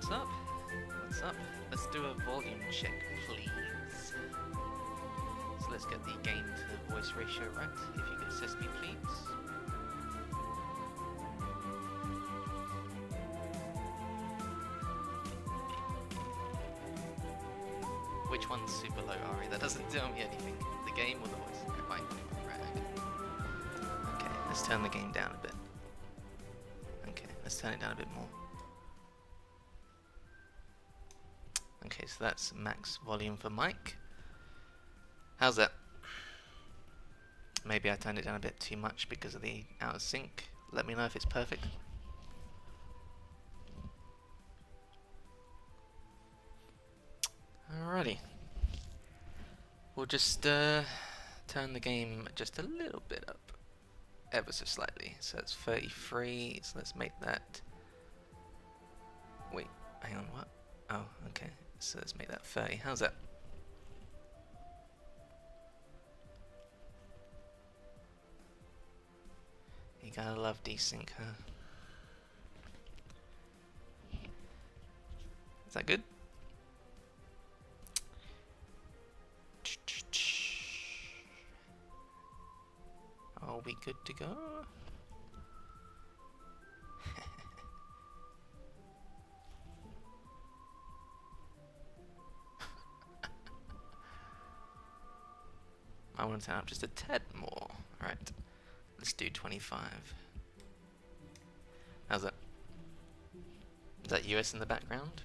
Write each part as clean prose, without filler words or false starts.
What's up? What's up? Let's do a volume check, please. So let's get the gain to voice ratio right. If you could assist me, please. Which one's super low, Ari? That doesn't tell me anything. The game or the voice? Okay, fine. Right, okay. Okay, let's turn the game down a bit. Okay, let's turn it down a bit more. Okay, so that's max volume for mic. How's that? Maybe I turned it down a bit too much because of the out of sync. Let me know if it's perfect. Alrighty. We'll just turn the game just a little bit up. Ever so slightly. So it's 33. So let's make that... Wait, hang on, what? Oh, okay. So let's make that 30. How's that? You gotta love desync, huh? Is that good? Are we good to go? I want to turn up just a tad more. Alright, let's do 25. How's that? Is that US in the background?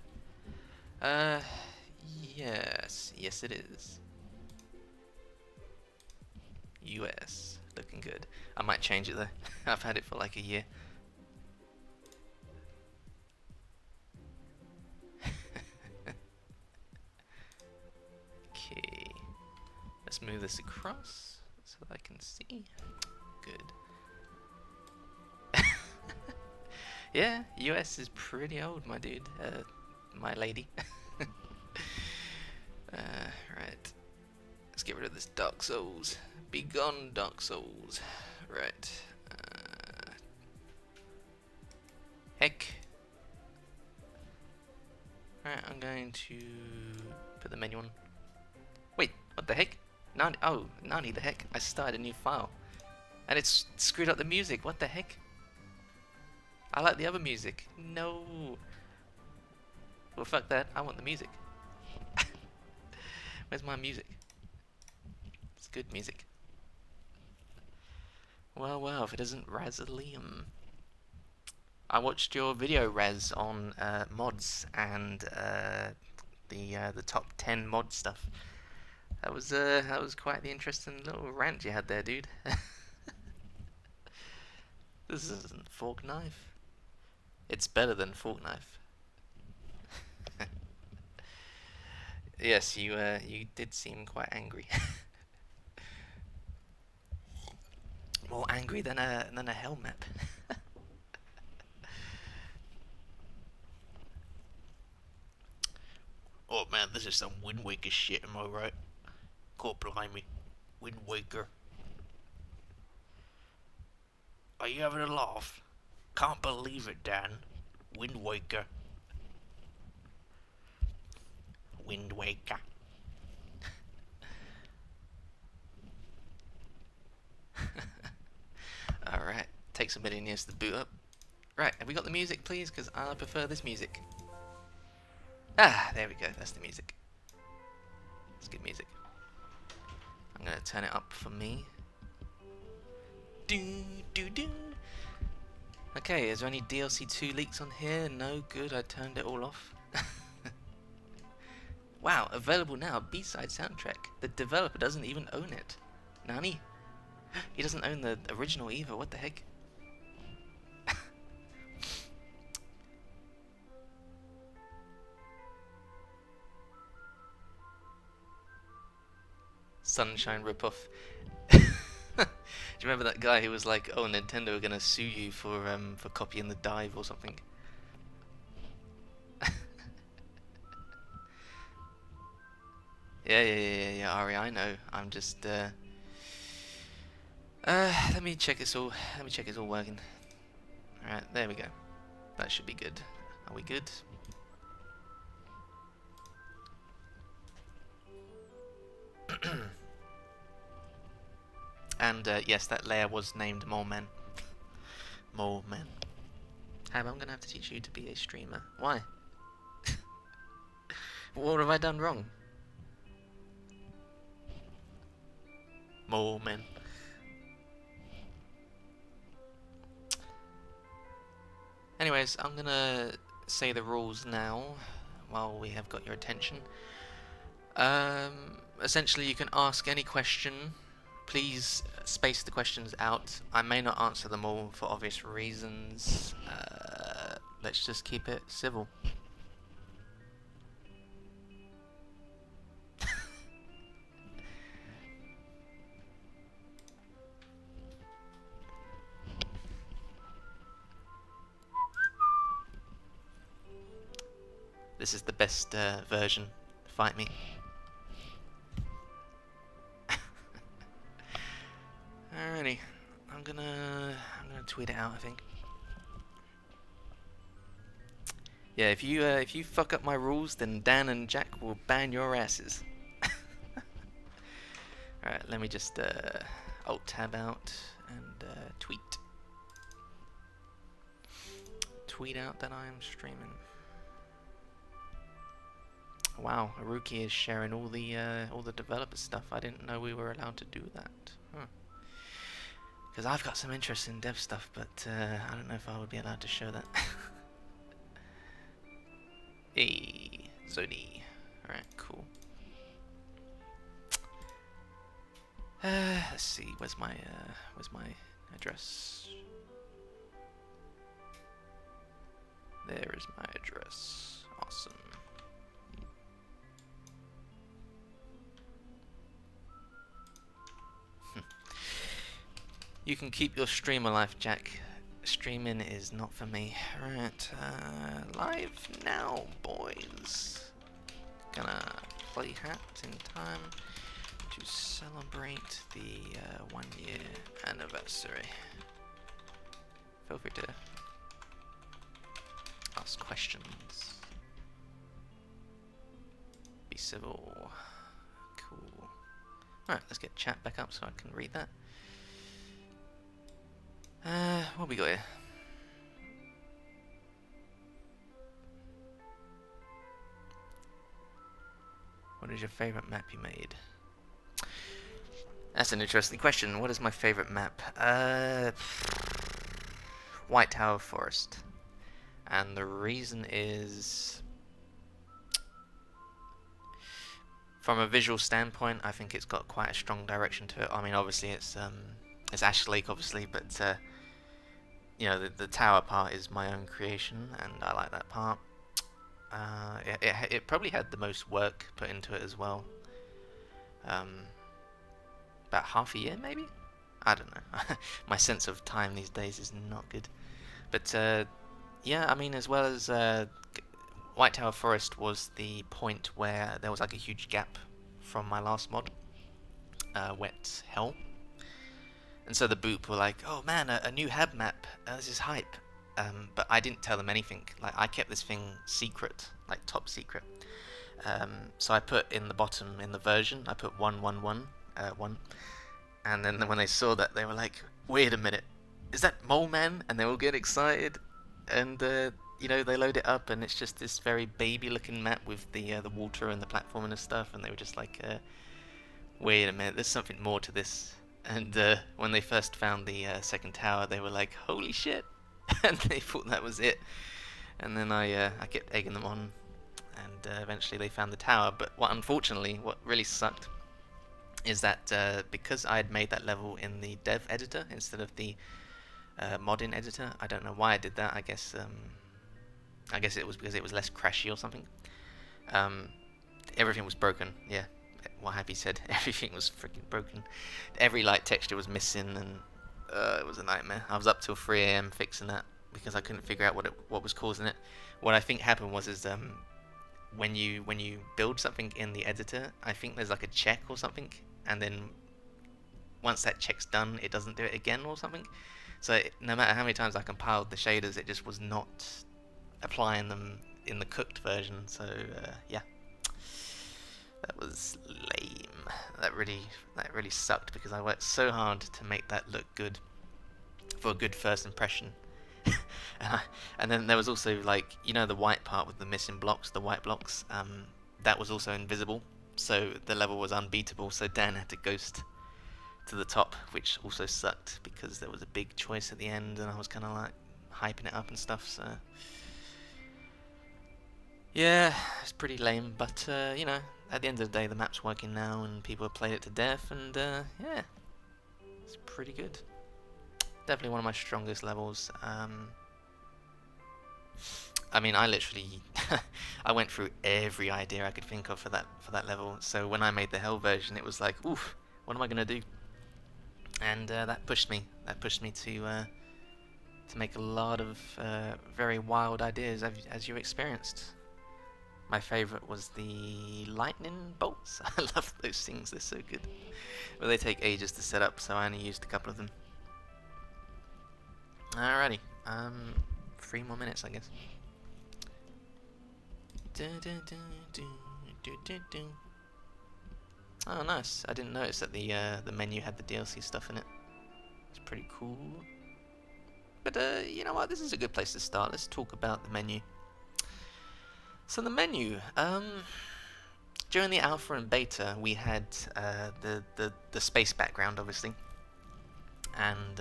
Yes. Yes, it is. US. Looking good. I might change it though. I've had it for like a year. Okay. Let's move this across so that I can see. Good. Yeah, US is pretty old, my dude. My lady. Right. Let's get rid of this Dark Souls. Be gone, Dark Souls. Right. Heck. Alright, I'm going to put the menu on. Wait, what the heck? Nani, oh, Nani the heck. I started a new file. And it's screwed up the music. What the heck? I like the other music. No. Well, fuck that. I want the music. Where's my music? It's good music. Well, well, if it isn't Razalium. I watched your video, Raz, on mods and the top 10 mod stuff. That was quite the interesting little rant you had there, dude. This isn't Fork Knife. It's better than Fork Knife. Yes, you did seem quite angry. More angry than a hell map. Oh man, this is some Wind Waker shit, am I right? God blimey. Wind Waker. Are you having a laugh? Can't believe it, Dan. Wind Waker. Wind Waker. Alright, takes a million years to boot up. Right, have we got the music, please? Because I prefer this music. Ah, there we go, that's the music. It's good music. I'm gonna turn it up for me. Do do do. Okay, is there any DLC 2 leaks on here? No, good, I turned it all off. Wow, available now, B-side soundtrack. The developer doesn't even own it. Nani? He doesn't own the original either, what the heck? Sunshine ripoff. Do you remember that guy who was like, "Oh, Nintendo are gonna sue you for copying the dive or something"? Yeah, Ari, I know. I'm just let me check it's all working. Alright, there we go. That should be good. Are we good? And yes, that layer was named Mole Men. Mole Men. Hab, I'm gonna have to teach you to be a streamer. Why? What have I done wrong? Mole Men. Anyways, I'm gonna say the rules now while we have got your attention. Essentially, you can ask any question. Please space the questions out. I may not answer them all for obvious reasons. Let's just keep it civil. This is the best version. Fight me. Alrighty, I'm gonna tweet it out, I think. Yeah, if you fuck up my rules, then Dan and Jack will ban your asses. Alright, let me just alt tab out and tweet. Tweet out that I am streaming. Wow, Aruki is sharing all the developer stuff. I didn't know we were allowed to do that. Because I've got some interest in dev stuff, but I don't know if I would be allowed to show that. Hey, Zoni. Alright, cool. Let's see, where's my address? There is my address. Awesome. You can keep your streamer life, Jack. Streaming is not for me. Right, live now, boys. Gonna play hat in time to celebrate the 1 year anniversary. Feel free to ask questions. Be civil. Cool. Alright, let's get chat back up so I can read that. What we got here? What is your favorite map you made? That's an interesting question. What is my favorite map? White Tower Forest. And the reason is, from a visual standpoint, I think it's got quite a strong direction to it. I mean, obviously it's Ash Lake, obviously, but you know, the tower part is my own creation, and I like that part. It probably had the most work put into it as well. About half a year, maybe? I don't know. My sense of time these days is not good. But yeah, I mean, as well as White Tower Forest was the point where there was like a huge gap from my last mod, Wet Hell. And so the Boop were like, oh man, a new Hab map, this is hype. But I didn't tell them anything. Like, I kept this thing secret, like top secret. So I put in the bottom, in the version, I put 111, 1. And then when they saw that, they were like, wait a minute, is that Mole Man? And they all get excited. And, you know, they load it up, and it's just this very baby-looking map with the water and the platform and stuff. And they were just like, wait a minute, there's something more to this. And when they first found the second tower, they were like, holy shit. And they thought that was it. And then I kept egging them on, and eventually they found the tower. But unfortunately, what really sucked is that because I had made that level in the dev editor instead of the modding editor, I don't know why I did that. I guess it was because it was less crashy or something. Everything was broken. Yeah, what Happy said, everything was freaking broken. Every light texture was missing, and it was a nightmare. I was up till 3 AM fixing that because I couldn't figure out what was causing it. What I think happened was when you build something in the editor, I think there's like a check or something, and then once that check's done, it doesn't do it again or something. So no matter how many times I compiled the shaders, it just was not applying them in the cooked version. So yeah, that was lame. that really sucked because I worked so hard to make that look good for a good first impression. And then there was also, like, you know, the white part with the missing blocks, the white blocks, that was also invisible, so the level was unbeatable, so Dan had to ghost to the top, which also sucked because there was a big choice at the end and I was kind of like hyping it up and stuff, so yeah, it's pretty lame, but you know, at the end of the day the map's working now and people have played it to death, and yeah, it's pretty good. Definitely one of my strongest levels. I mean, I literally I went through every idea I could think of for that level. So when I made the Hell version, it was like, oof, what am I gonna do? And that pushed me. That pushed me to make a lot of very wild ideas, as you experienced. My favorite was the lightning bolts. I love those things. They're so good. But they take ages to set up, so I only used a couple of them. Alrighty. 3 more minutes, I guess. Oh, nice. I didn't notice that the menu had the DLC stuff in it. It's pretty cool. But you know what? This is a good place to start. Let's talk about the menu. So the menu, during the alpha and beta, we had the space background, obviously, and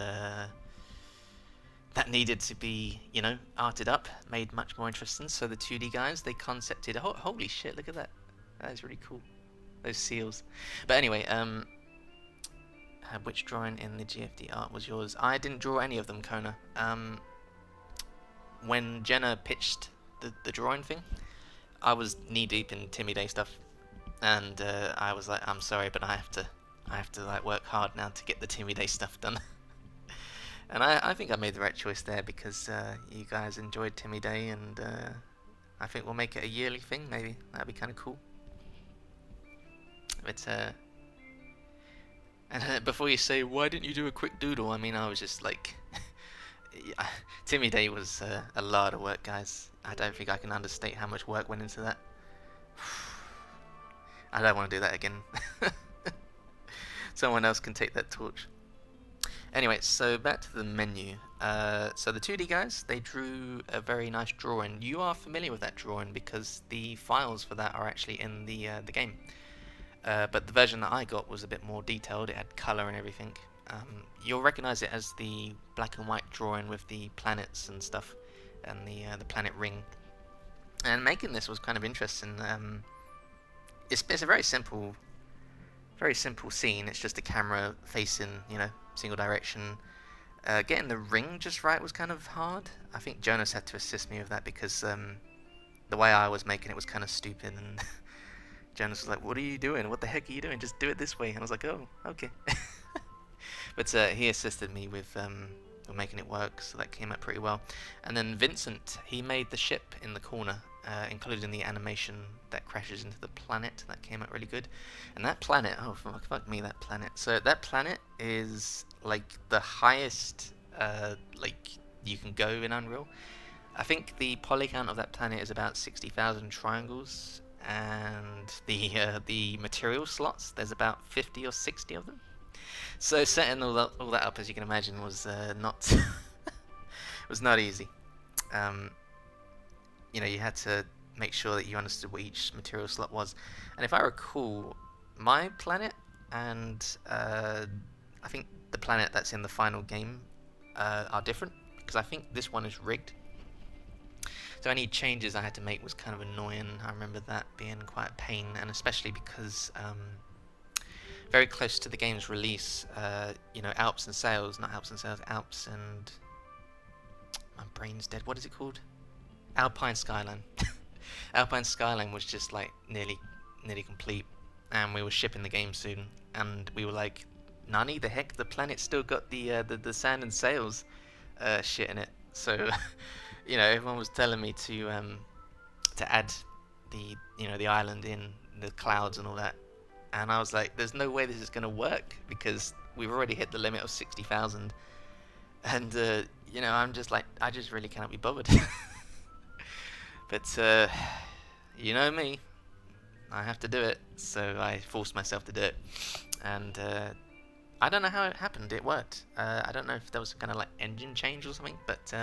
that needed to be, you know, arted up, made much more interesting. So the 2D guys, they concepted. Holy shit! Look at that. That is really cool. Those seals. But anyway, which drawing in the GFD art was yours? I didn't draw any of them, Kona. When Jenna pitched the drawing thing, I was knee deep in Timmy Day stuff, and I was like, I'm sorry, but I have to like work hard now to get the Timmy Day stuff done. And I think I made the right choice there because you guys enjoyed Timmy Day, and I think we'll make it a yearly thing. Maybe that'd be kind of cool. But and before you say why didn't you do a quick doodle, I mean, I was just like, Timmy Day was a lot of work, guys. I don't think I can understate how much work went into that. I don't want to do that again. Someone else can take that torch. Anyway, so back to the menu. So the 2D guys, they drew a very nice drawing. You are familiar with that drawing because the files for that are actually in the game. But the version that I got was a bit more detailed. It had color and everything. You'll recognize it as the black and white drawing with the planets and stuff, and the planet ring. And making this was kind of interesting. It's a very simple scene. It's just a camera facing, you know, single direction. Getting the ring just right was kind of hard. I think Jonas had to assist me with that because the way I was making it was kind of stupid, and Jonas was like, "What are you doing? What the heck are you doing? Just do it this way." And I was like, "Oh, okay." But he assisted me with making it work, so that came out pretty well. And then Vincent, he made the ship in the corner, including the animation that crashes into the planet. That came out really good. And that planet, oh fuck me, that planet. So that planet is like the highest like you can go in Unreal. I think the poly count of that planet is about 60,000 triangles, and the material slots, there's about 50 or 60 of them. So setting all that up, as you can imagine, was not was not easy. You know, you had to make sure that you understood what each material slot was. And if I recall, my planet and I think the planet that's in the final game are different, because I think this one is rigged. So any changes I had to make was kind of annoying. I remember that being quite a pain, and especially because very close to the game's release, you know, Alps and my brain's dead. What is it called? Alpine Skyline. Alpine Skyline was just like nearly complete, and we were shipping the game soon, and we were like, "Nani, the heck? The planet's still got the sand and sails shit in it." So, you know, everyone was telling me to add the island in the clouds and all that. And I was like, there's no way this is going to work because we've already hit the limit of 60,000. And, you know, I'm just like, I just really cannot be bothered. But, you know me. I have to do it. So I forced myself to do it, and I don't know how it happened. It worked. I don't know if there was some kind of like engine change or something, but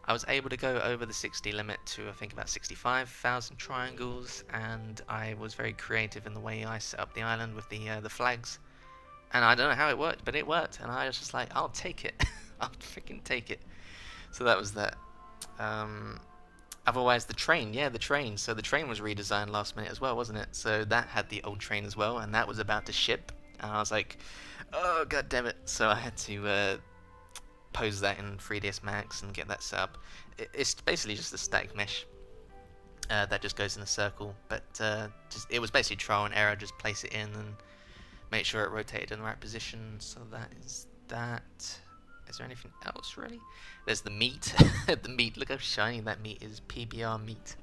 I was able to go over the 60 limit to I think about 65,000 triangles, and I was very creative in the way I set up the island with the flags. And I don't know how it worked, but it worked, and I was just like, I'll take it. I'll freaking take it. So that was that. Otherwise, the train, yeah, the train. So the train was redesigned last minute as well, wasn't it? So that had the old train as well, and that was about to ship. And I was like, oh god damn it! So I had to pose that in 3ds Max and get that set up. It's basically just a static mesh that just goes in a circle, but it was basically trial and error. Just place it in and make sure it rotated in the right position. So that is that. Is there anything else really? There's the meat. The meat. Look how shiny that meat is. PBR meat.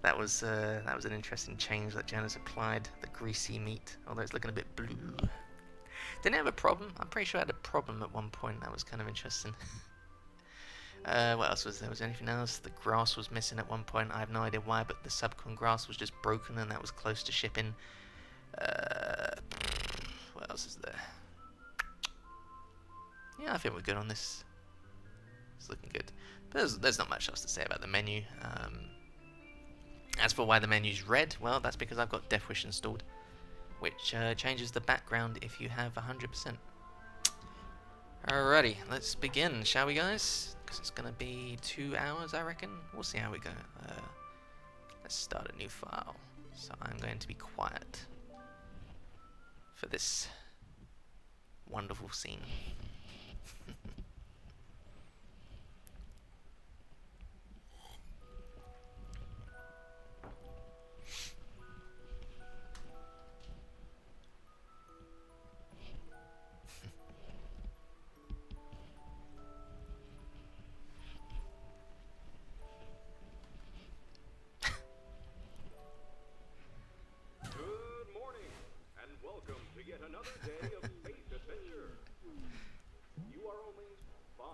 That was an interesting change that Janus applied. The greasy meat, although it's looking a bit blue. Didn't it have a problem? I'm pretty sure it had a problem at one point. That was kind of interesting. What else was there? Was there anything else? The grass was missing at one point. I have no idea why, but the subcon grass was just broken and that was close to shipping. What else is there? Yeah, I think we're good on this. It's looking good. But there's not much else to say about the menu. As for why the menu's red, well, that's because I've got Deathwish installed, which changes the background if you have 100%. Alrighty, let's begin, shall we, guys? Because it's going to be 2 hours, I reckon. We'll see how we go. Let's start a new file. So I'm going to be quiet for this wonderful scene. Another day of space adventure. You are only 5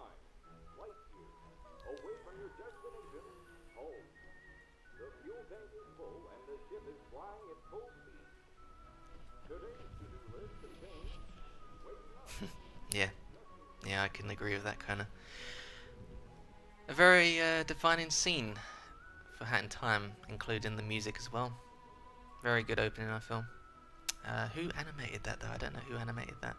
light years away from your destination, home. The fuel tank is full and the ship is flying at full speed. Today's to-do list contains waking up. Yeah, I can agree with that kind of. A very defining scene for Hat in Time, including the music as well. Very good opening, I feel. Who animated that though? I don't know who animated that.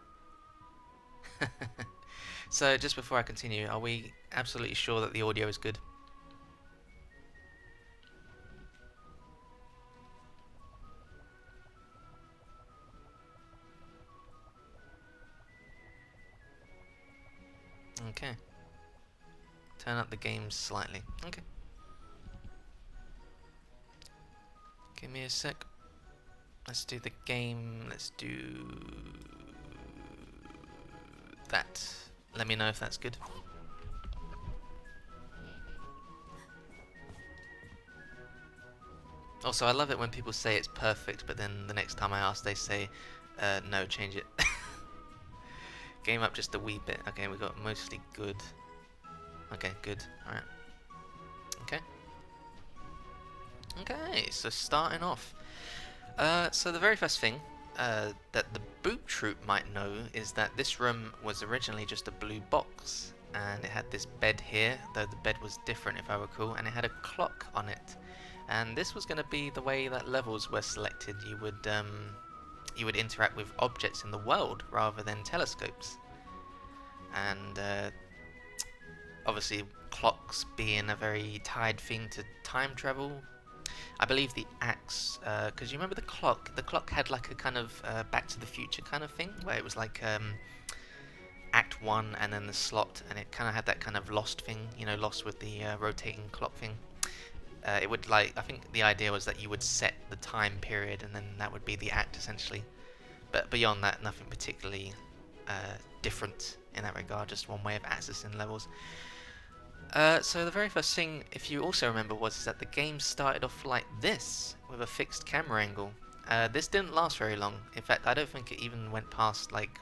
So just before I continue, are we absolutely sure that the audio is good? Okay. Turn up the game slightly. Okay. Give me a sec. Let's do the game. Let's do that. Let me know if that's good. Also, I love it when people say it's perfect, but then the next time I ask, they say, no, change it. Game up just a wee bit. Okay, we got mostly good. Okay, good. Alright. Okay. Okay, so starting off. So the very first thing that the Boot Troop might know is that this room was originally just a blue box, and it had this bed here, though the bed was different if I recall, and it had a clock on it. And this was going to be the way that levels were selected. You would interact with objects in the world rather than telescopes. And obviously clocks being a very tied thing to time travel. I believe the axe, because you remember the clock had like a kind of Back to the Future kind of thing, where it was like Act 1 and then the slot, and it kind of had that kind of Lost thing, you know, Lost with the rotating clock thing. It would like, I think the idea was that you would set the time period and then that would be the act essentially. But beyond that, nothing particularly different in that regard, just one way of accessing levels. So the very first thing, if you also remember, was that the game started off like this, with a fixed camera angle. This didn't last very long. In fact, I don't think it even went past like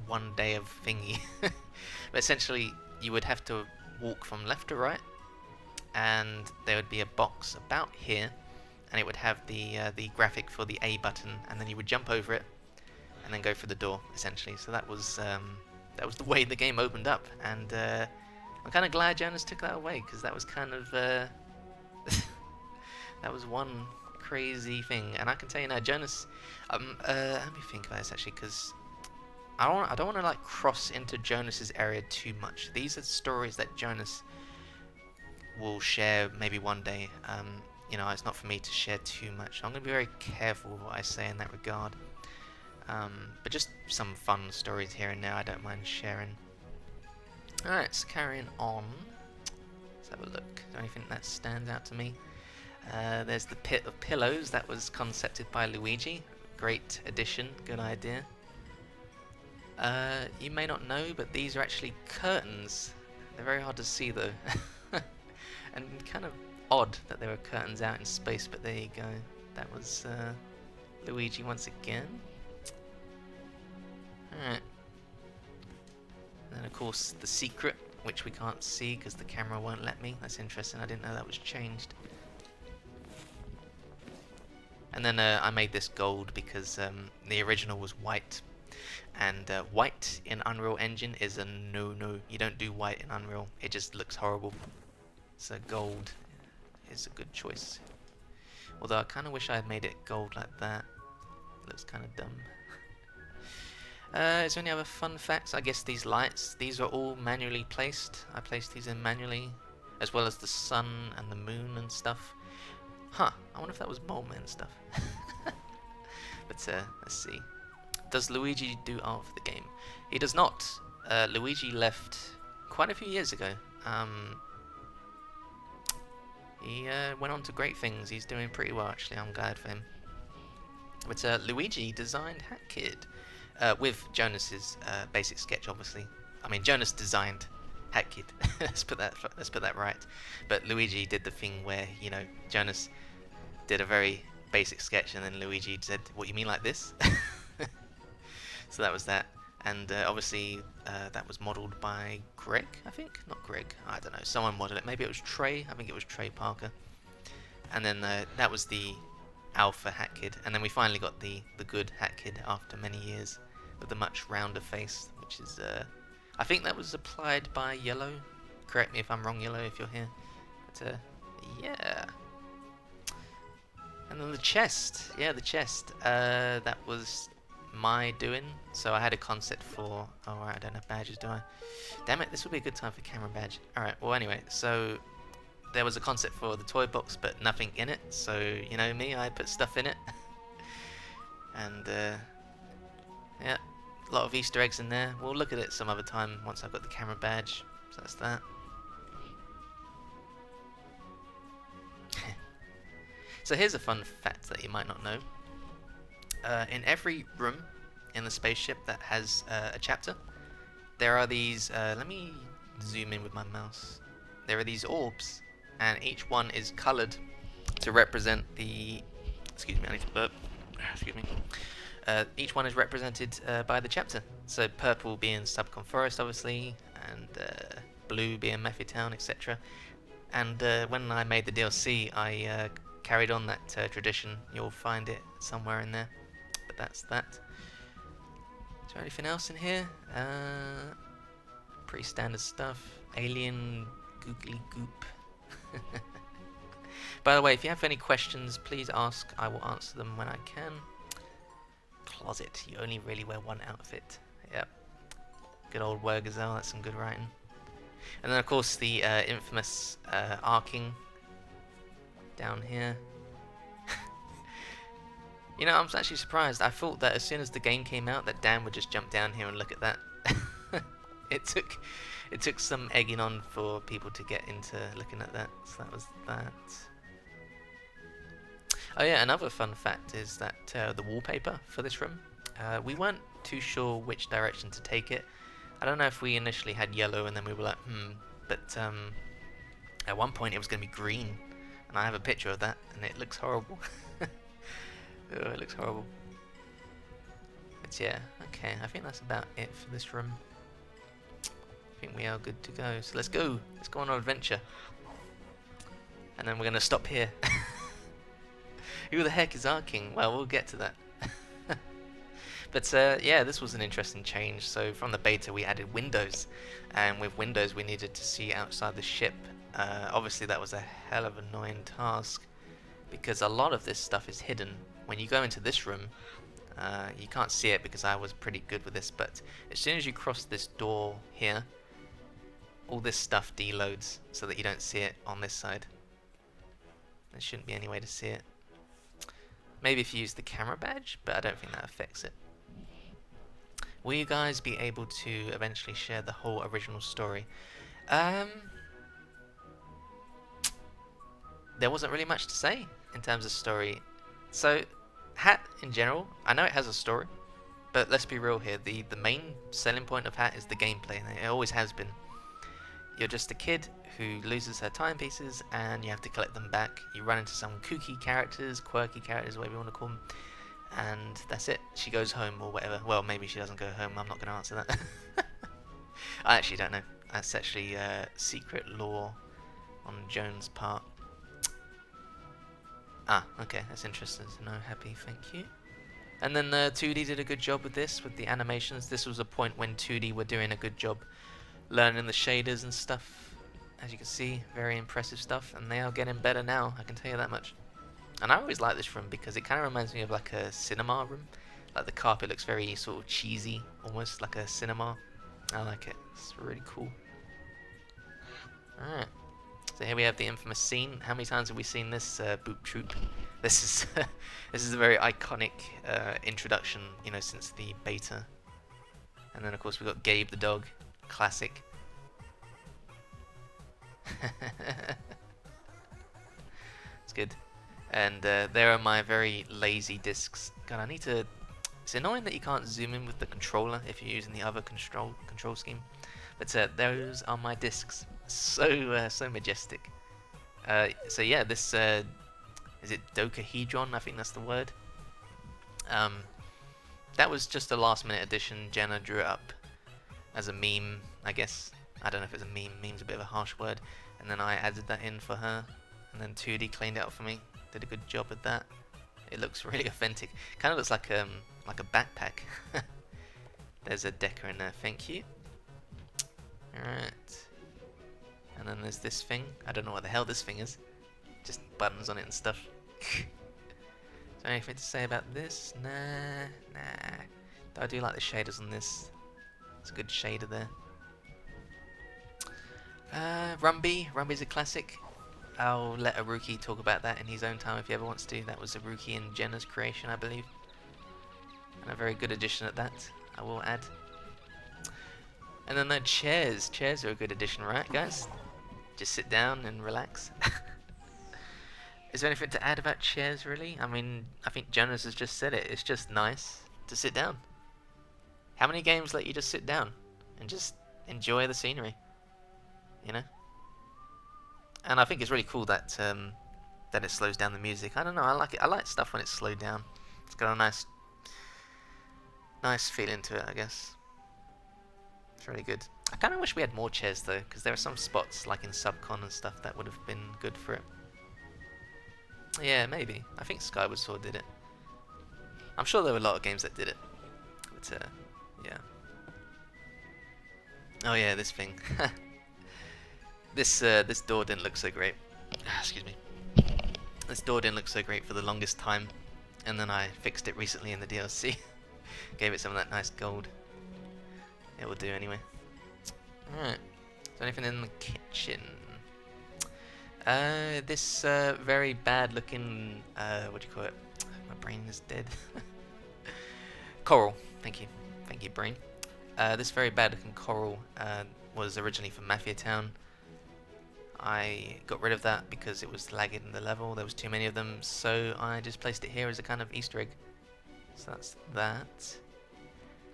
1 day of thingy. But essentially, you would have to walk from left to right, and there would be a box about here, and it would have the graphic for the A button, and then you would jump over it, and then go for the door, essentially. So that was the way the game opened up, and I'm kind of glad Jonas took that away, because that was kind of that was one crazy thing. And I can tell you now, Jonas. Let me think about this actually, because I don't want to like cross into Jonas's area too much. These are stories that Jonas will share maybe one day. You know, it's not for me to share too much. I'm going to be very careful with what I say in that regard. But just some fun stories here and there I don't mind sharing. Alright, so carrying on. Let's have a look. Is there anything that stands out to me? There's the pit of pillows that was concepted by Luigi. Great addition, good idea. You may not know, but these are actually curtains. They're very hard to see though. And kind of odd that there were curtains out in space, but there you go. That was Luigi once again. Alright. And then of course the secret, which we can't see because the camera won't let me. That's interesting, I didn't know that was changed. And then I made this gold because the original was white. And white in Unreal Engine is a no-no. You don't do white in Unreal, it just looks horrible. So gold is a good choice. Although I kind of wish I had made it gold like that. It looks kind of dumb. Is there any other fun facts? I guess these lights, these are all manually placed. I placed these in manually, as well as the sun and the moon and stuff. Huh, I wonder if that was Mole Man stuff. But let's see. Does Luigi do art for the game? He does not. Luigi left quite a few years ago. He went on to great things. He's doing pretty well actually, I'm glad for him. But Luigi designed Hat Kid. With Jonas's basic sketch, obviously. I mean, Jonas designed Hat Kid. let's put that right. But Luigi did the thing where, you know, Jonas did a very basic sketch, and then Luigi said, "What, you mean like this?" So that was that. And obviously, that was modelled by Greg, I think. Not Greg. I don't know. Someone modelled it. Maybe it was Trey. I think it was Trey Parker. And then that was the Alpha Hat Kid, and then we finally got the good Hat Kid after many years, with a much rounder face, which is I think that was applied by Yellow. Correct me if I'm wrong, Yellow, if you're here. But yeah. And then the chest, yeah, the chest. That was my doing. So I had a concept for. Oh, right, I don't have badges, do I? Damn it! This would be a good time for camera badge. All right. Well, anyway, so there was a concept for the toy box, but nothing in it. So you know me, I put stuff in it. And yeah, a lot of Easter eggs in there. We'll look at it some other time once I've got the camera badge. So that's that. So here's a fun fact that you might not know. In every room in the spaceship that has a chapter, there are these, let me zoom in with my mouse. There are these orbs, and each one is coloured to represent the, excuse me, I need to burp, excuse me. Each one is represented by the chapter. So purple being Subcon Forest, obviously, and blue being Mafia Town, etc. And when I made the DLC, I carried on that tradition. You'll find it somewhere in there. But that's that. Is there anything else in here? Pretty standard stuff. Alien googly goop. By the way, if you have any questions, please ask. I will answer them when I can. Closet. You only really wear one outfit. Yep. Good old Wergazelle. That's some good writing. And then, of course, the infamous arcing down here. You know, I'm actually surprised. I thought that as soon as the game came out, that Dan would just jump down here and look at that. It took some egging on for people to get into looking at that. So that was that. Oh yeah, another fun fact is that the wallpaper for this room, we weren't too sure which direction to take it. I don't know if we initially had yellow and then we were like, but at one point it was going to be green, and I have a picture of that, and it looks horrible. Oh, it looks horrible. But yeah, okay, I think that's about it for this room. I think we are good to go. So let's go. Let's go on our adventure. And then we're going to stop here. Who the heck is our king? Well, we'll get to that. But yeah, this was an interesting change. So from the beta we added windows, and with windows we needed to see outside the ship. Obviously that was a hell of an annoying task, because a lot of this stuff is hidden. When you go into this room, you can't see it because I was pretty good with this, but as soon as you cross this door here, all this stuff deloads so that you don't see it on this side. There shouldn't be any way to see it. Maybe if you use the camera badge, but I don't think that affects it. Will you guys be able to eventually share the whole original story? There wasn't really much to say in terms of story. So, Hat in general, I know it has a story, but let's be real here. The main selling point of Hat is the gameplay, and it always has been. You're just a kid who loses her timepieces, and you have to collect them back. You run into some kooky characters, quirky characters, whatever you want to call them, and that's it. She goes home or whatever. Well, maybe she doesn't go home. I'm not going to answer that. I actually don't know. That's actually secret lore on Joan's part. Ah, okay, that's interesting to know. Happy, thank you. And then 2D did a good job with this, with the animations. This was a point when 2D were doing a good job learning the shaders and stuff. As you can see, very impressive stuff, and they are getting better now, I can tell you that much. And I always like this room because it kind of reminds me of like a cinema room. Like the carpet looks very sort of cheesy, almost like a cinema. I like it, it's really cool. Alright. So here we have the infamous scene. How many times have we seen this, Boop Troop? This is this is a very iconic introduction, you know, since the beta. And then of course we've got Gabe the dog, classic. It's good. And there are my very lazy discs. God, I need to. It's annoying that you can't zoom in with the controller if you're using the other control scheme. But those are my discs. So so majestic. So yeah, this is it Dodecahedron? I think that's the word. That was just a last-minute addition. Jenna drew it up as a meme, I guess. I don't know if it's a meme. Meme's a bit of a harsh word. And then I added that in for her, and then 2D cleaned it up for me. Did a good job with that. It looks really authentic. Kind of looks like a backpack. There's a Decker in there. Thank you. Alright. And then there's this thing. I don't know what the hell this thing is. Just buttons on it and stuff. Is there anything to say about this? Nah. I do like the shaders on this. It's a good shader there. Rumby's a classic. I'll let Aruki talk about that in his own time if he ever wants to. That was Aruki and Jenna's creation, I believe. And a very good addition at that, I will add. And then the chairs. Chairs are a good addition, right, guys? Just sit down and relax. Is there anything to add about chairs, really? I mean, I think Jonas has just said it. It's just nice to sit down. How many games let you just sit down and just enjoy the scenery? You know? And I think it's really cool that that it slows down the music. I don't know, I like it. I like stuff when it's slowed down. It's got a nice feeling to it, I guess. It's really good. I kind of wish we had more chairs though, because there are some spots like in Subcon and stuff that would have been good for it. Yeah, maybe. I think Skyward Sword did it. I'm sure there were a lot of games that did it. But yeah. Oh yeah, this thing. This door didn't look so great. Excuse me. This door didn't look so great for the longest time, and then I fixed it recently in the DLC. Gave it some of that nice gold. It will do anyway. Alright. Is there anything in the kitchen? This very bad looking, what do you call it? My brain is dead. Coral. Thank you. Thank you, brain. This very bad looking coral was originally from Mafia Town. I got rid of that because it was lagging in the level. There was too many of them, so I just placed it here as a kind of Easter egg. So that's that.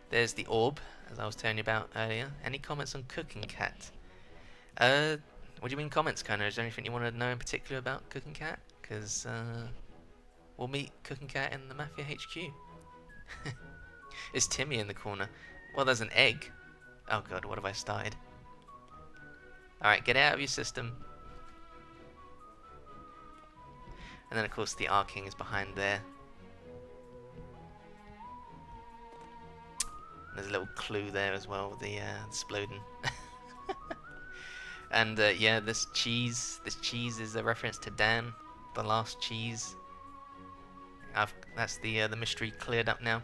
There's the orb, as I was telling you about earlier. Any comments on Cooking Cat? What do you mean comments, Kona? Is there anything you want to know in particular about Cooking Cat? Because we'll meet Cooking Cat in the Mafia HQ. Is Timmy in the corner? Well, there's an egg. Oh god, what have I started? Alright, get out of your system. And then of course the Arking is behind there. There's a little clue there as well, the Sploden. And yeah, this cheese is a reference to Dan, the last cheese. That's the mystery cleared up now.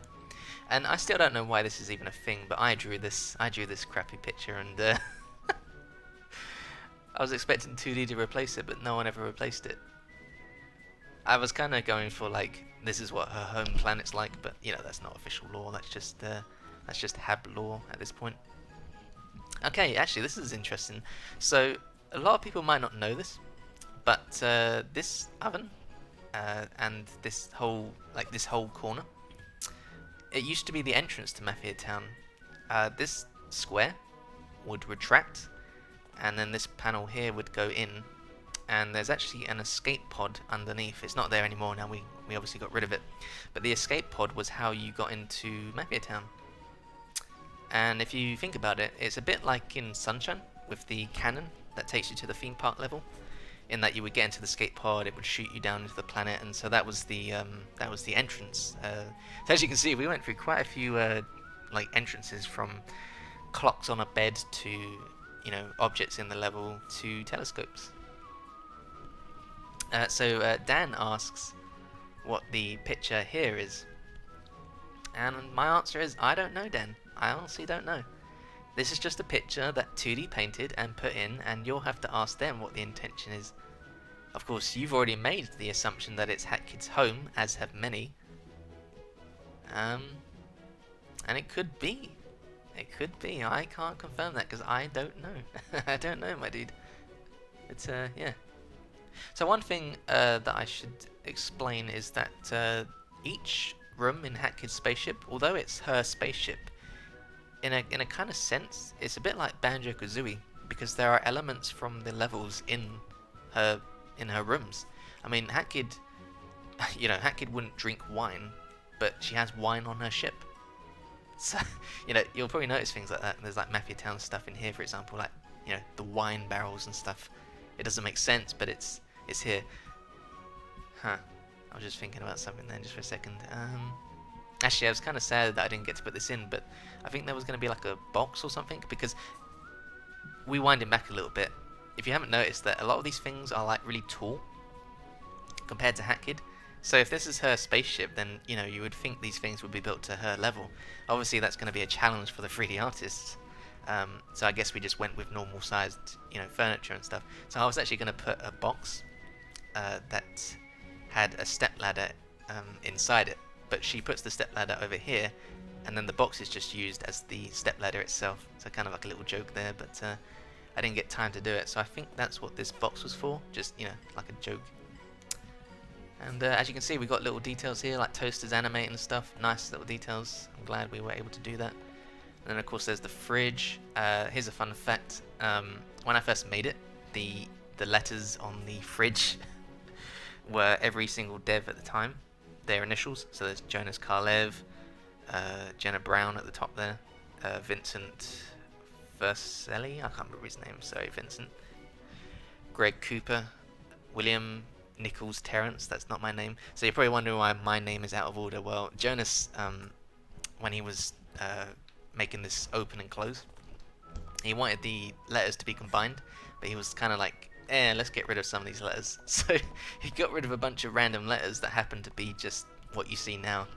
And I still don't know why this is even a thing, but I drew this crappy picture, and I was expecting 2D to replace it, but no one ever replaced it. I was kind of going for like, this is what her home planet's like, but you know, that's not official lore. That's just Hab lore at this point. Okay, actually, this is interesting. So a lot of people might not know this, but this oven and this whole corner, it used to be the entrance to Mafia Town. This square would retract, and then this panel here would go in, and there's actually an escape pod underneath. It's not there anymore now, we obviously got rid of it, but the escape pod was how you got into Mafia Town. And if you think about it, it's a bit like in Sunshine with the cannon that takes you to the theme park level, in that you would get into the escape pod, it would shoot you down into the planet, and so that was the entrance. So as you can see, we went through quite a few like entrances, from clocks on a bed to, you know, objects in the level to telescopes. So Dan asks what the picture here is, and my answer is I don't know, Dan. I honestly don't know. This is just a picture that 2D painted and put in, and you'll have to ask them what the intention is. Of course, you've already made the assumption that it's Hatkid's home, as have many. And it could be. It could be. I can't confirm that because I don't know. I don't know, my dude. It's, yeah. So one thing that I should explain is that each room in Hatkid's spaceship, although it's her spaceship, in a kind of sense, it's a bit like Banjo-Kazooie, because there are elements from the levels in her rooms. I mean, Hatkid, you know, Hatkid wouldn't drink wine, but she has wine on her ship. So, you know, you'll probably notice things like that. There's like Mafia Town stuff in here, for example, like, you know, the wine barrels and stuff. It doesn't make sense, but it's here. Huh. I was just thinking about something then, just for a second. Actually, I was kind of sad that I didn't get to put this in, but I think there was going to be like a box or something, because we wind it back a little bit. If you haven't noticed that a lot of these things are like really tall compared to Hatkid. So if this is her spaceship, then, you know, you would think these things would be built to her level. Obviously, that's going to be a challenge for the 3D artists. So I guess we just went with normal sized, you know, furniture and stuff. So I was actually going to put a box that had a stepladder inside it, but she puts the stepladder over here, and then the box is just used as the stepladder itself. So kind of like a little joke there, but I didn't get time to do it. So I think that's what this box was for, just, you know, like a joke. And as you can see, we got little details here, like toasters animating and stuff. Nice little details. I'm glad we were able to do that. And then of course there's the fridge. Here's a fun fact. When I first made it, the letters on the fridge were every single dev at the time, their initials. So there's Jonas Karlev, Jenna Brown at the top there, Vincent Verselli, I can't remember his name, sorry, Vincent, Greg Cooper, William Nichols Terrence, that's not my name. So you're probably wondering why my name is out of order. Well, Jonas, when he was making this open and close, he wanted the letters to be combined, but he was kind of like, let's get rid of some of these letters. So he got rid of a bunch of random letters that happened to be just what you see now.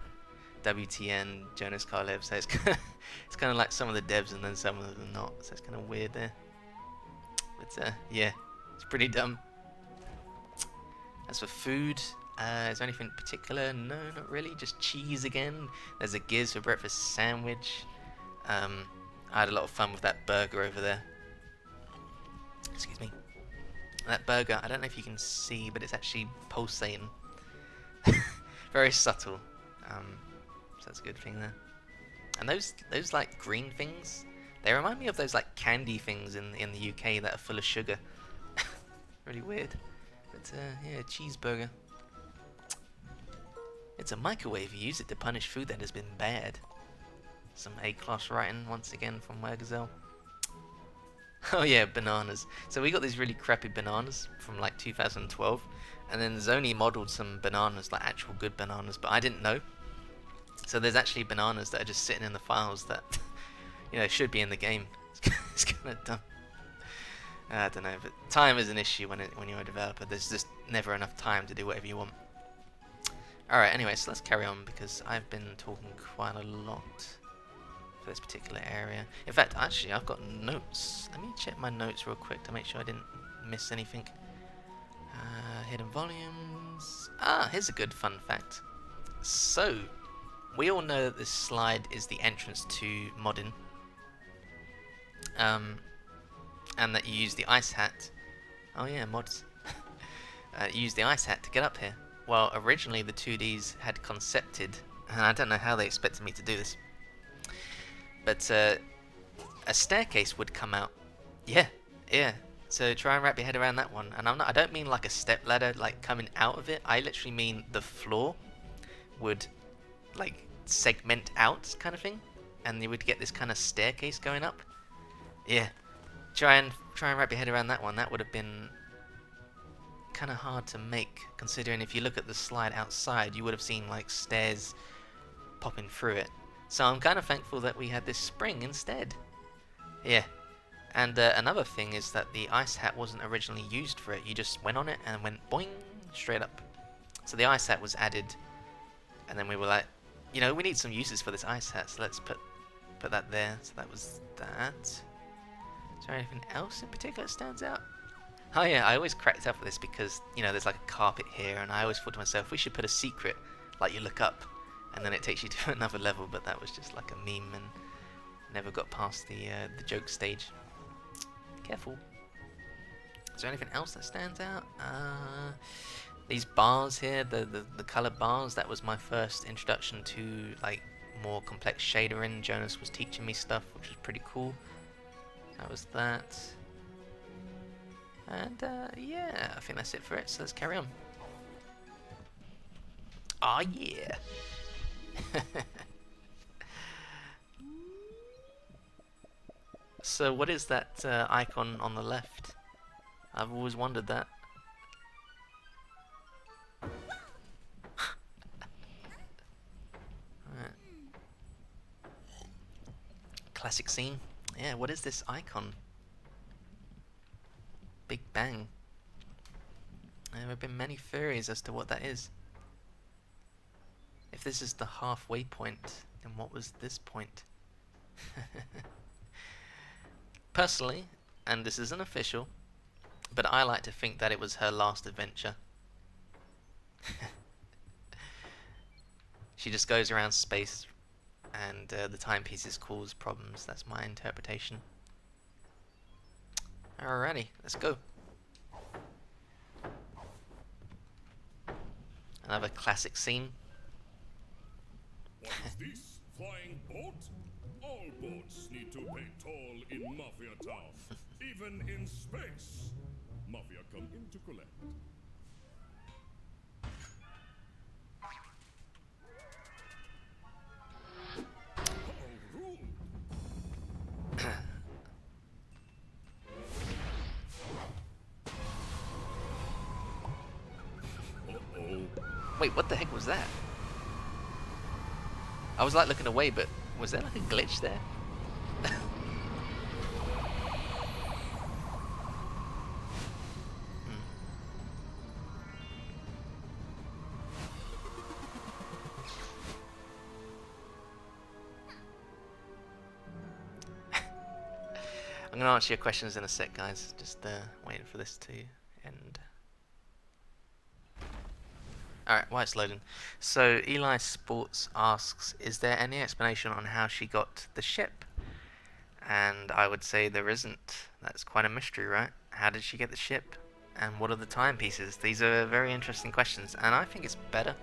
WTN, Jonas Karlev, so it's kind of like some of the devs and then some of them not, so it's kind of weird there. But yeah, it's pretty dumb. As for food, is there anything particular? No, not really, just cheese again. There's a Giz for breakfast sandwich. I had a lot of fun with that burger over there. Excuse me. That burger, I don't know if you can see, but it's actually pulsating. Very subtle. So that's a good thing there. And those like green things, they remind me of those like candy things in the UK that are full of sugar. Really weird. But yeah, cheeseburger. It's a microwave. You use it to punish food that has been bad. Some A-class writing once again from Wergazel. Oh yeah, bananas. So we got these really crappy bananas from like 2012, and then Zony modeled some bananas, like actual good bananas, but I didn't know. So there's actually bananas that are just sitting in the files that, should be in the game. It's kind of dumb. I don't know, but time is an issue when you're a developer. There's just never enough time to do whatever you want. Alright, anyway, so let's carry on because I've been talking quite a lot for this particular area. In fact, actually, I've got notes. Let me check my notes real quick to make sure I didn't miss anything. Hidden volumes. Here's a good fun fact. So, we all know that this slide is the entrance to Modin. And that you use the ice hat. Oh yeah, mods. You use the ice hat to get up here. Well, originally the 2Ds had concepted, and I don't know how they expected me to do this, but a staircase would come out. Yeah. So try and wrap your head around that one. And I don't mean like a step ladder, like coming out of it. I literally mean the floor would like segment out, kind of thing, and you would get this kind of staircase going up. Yeah. Try and wrap your head around that one. That would have been kind of hard to make, considering if you look at the slide outside, you would have seen like stairs popping through it. So I'm kind of thankful that we had this spring instead. Yeah. And another thing is that the ice hat wasn't originally used for it. You just went on it and went boing straight up. So the ice hat was added, and then we were like, we need some uses for this ice hat, so let's put that there. So that was that. Is there anything else in particular that stands out? Oh yeah, I always cracked up with this because, there's like a carpet here, and I always thought to myself, we should put a secret, like you look up, and then it takes you to another level, but that was just like a meme and never got past the joke stage. Careful. Is there anything else that stands out? These bars here, the colored bars, that was my first introduction to like more complex shadering. Jonas was teaching me stuff, which was pretty cool. That was that. And yeah, I think that's it for it, so let's carry on. Oh yeah! So what is that icon on the left? I've always wondered that. Right. Classic scene. Yeah, what is this icon? Big Bang. There have been many theories as to what that is. If this is the halfway point, then what was this point? Personally, and this isn't official, but I like to think that it was her last adventure. She just goes around space, and the timepieces cause problems. That's my interpretation. Alrighty, let's go. Another classic scene. What is this? Flying boat? All boats need to pay toll in Mafia Town. Even in space. Mafia come in to collect. How rude! Wait, what the heck was that? I was like looking away, but was there like a glitch there? I'm going to answer your questions in a sec, guys. Just waiting for this to end. Alright, while it's loading. So, Eli Sports asks, is there any explanation on how she got the ship? And I would say there isn't. That's quite a mystery, right? How did she get the ship? And what are the timepieces? These are very interesting questions, and I think it's better.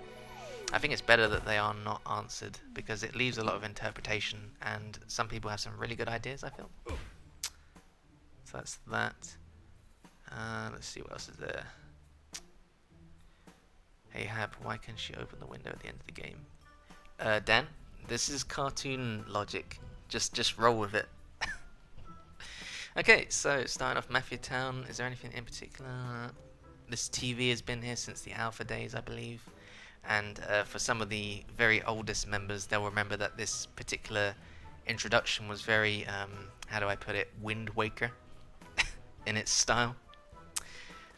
I think it's better that they are not answered, because it leaves a lot of interpretation, and some people have some really good ideas, I feel. So that's that. Let's see what else is there. Hey Hab, why can't she open the window at the end of the game? Dan, this is cartoon logic. Just roll with it. Okay, so starting off Mafia Town, is there anything in particular? This TV has been here since the alpha days, I believe. And for some of the very oldest members, they'll remember that this particular introduction was very, how do I put it, Wind Waker in its style.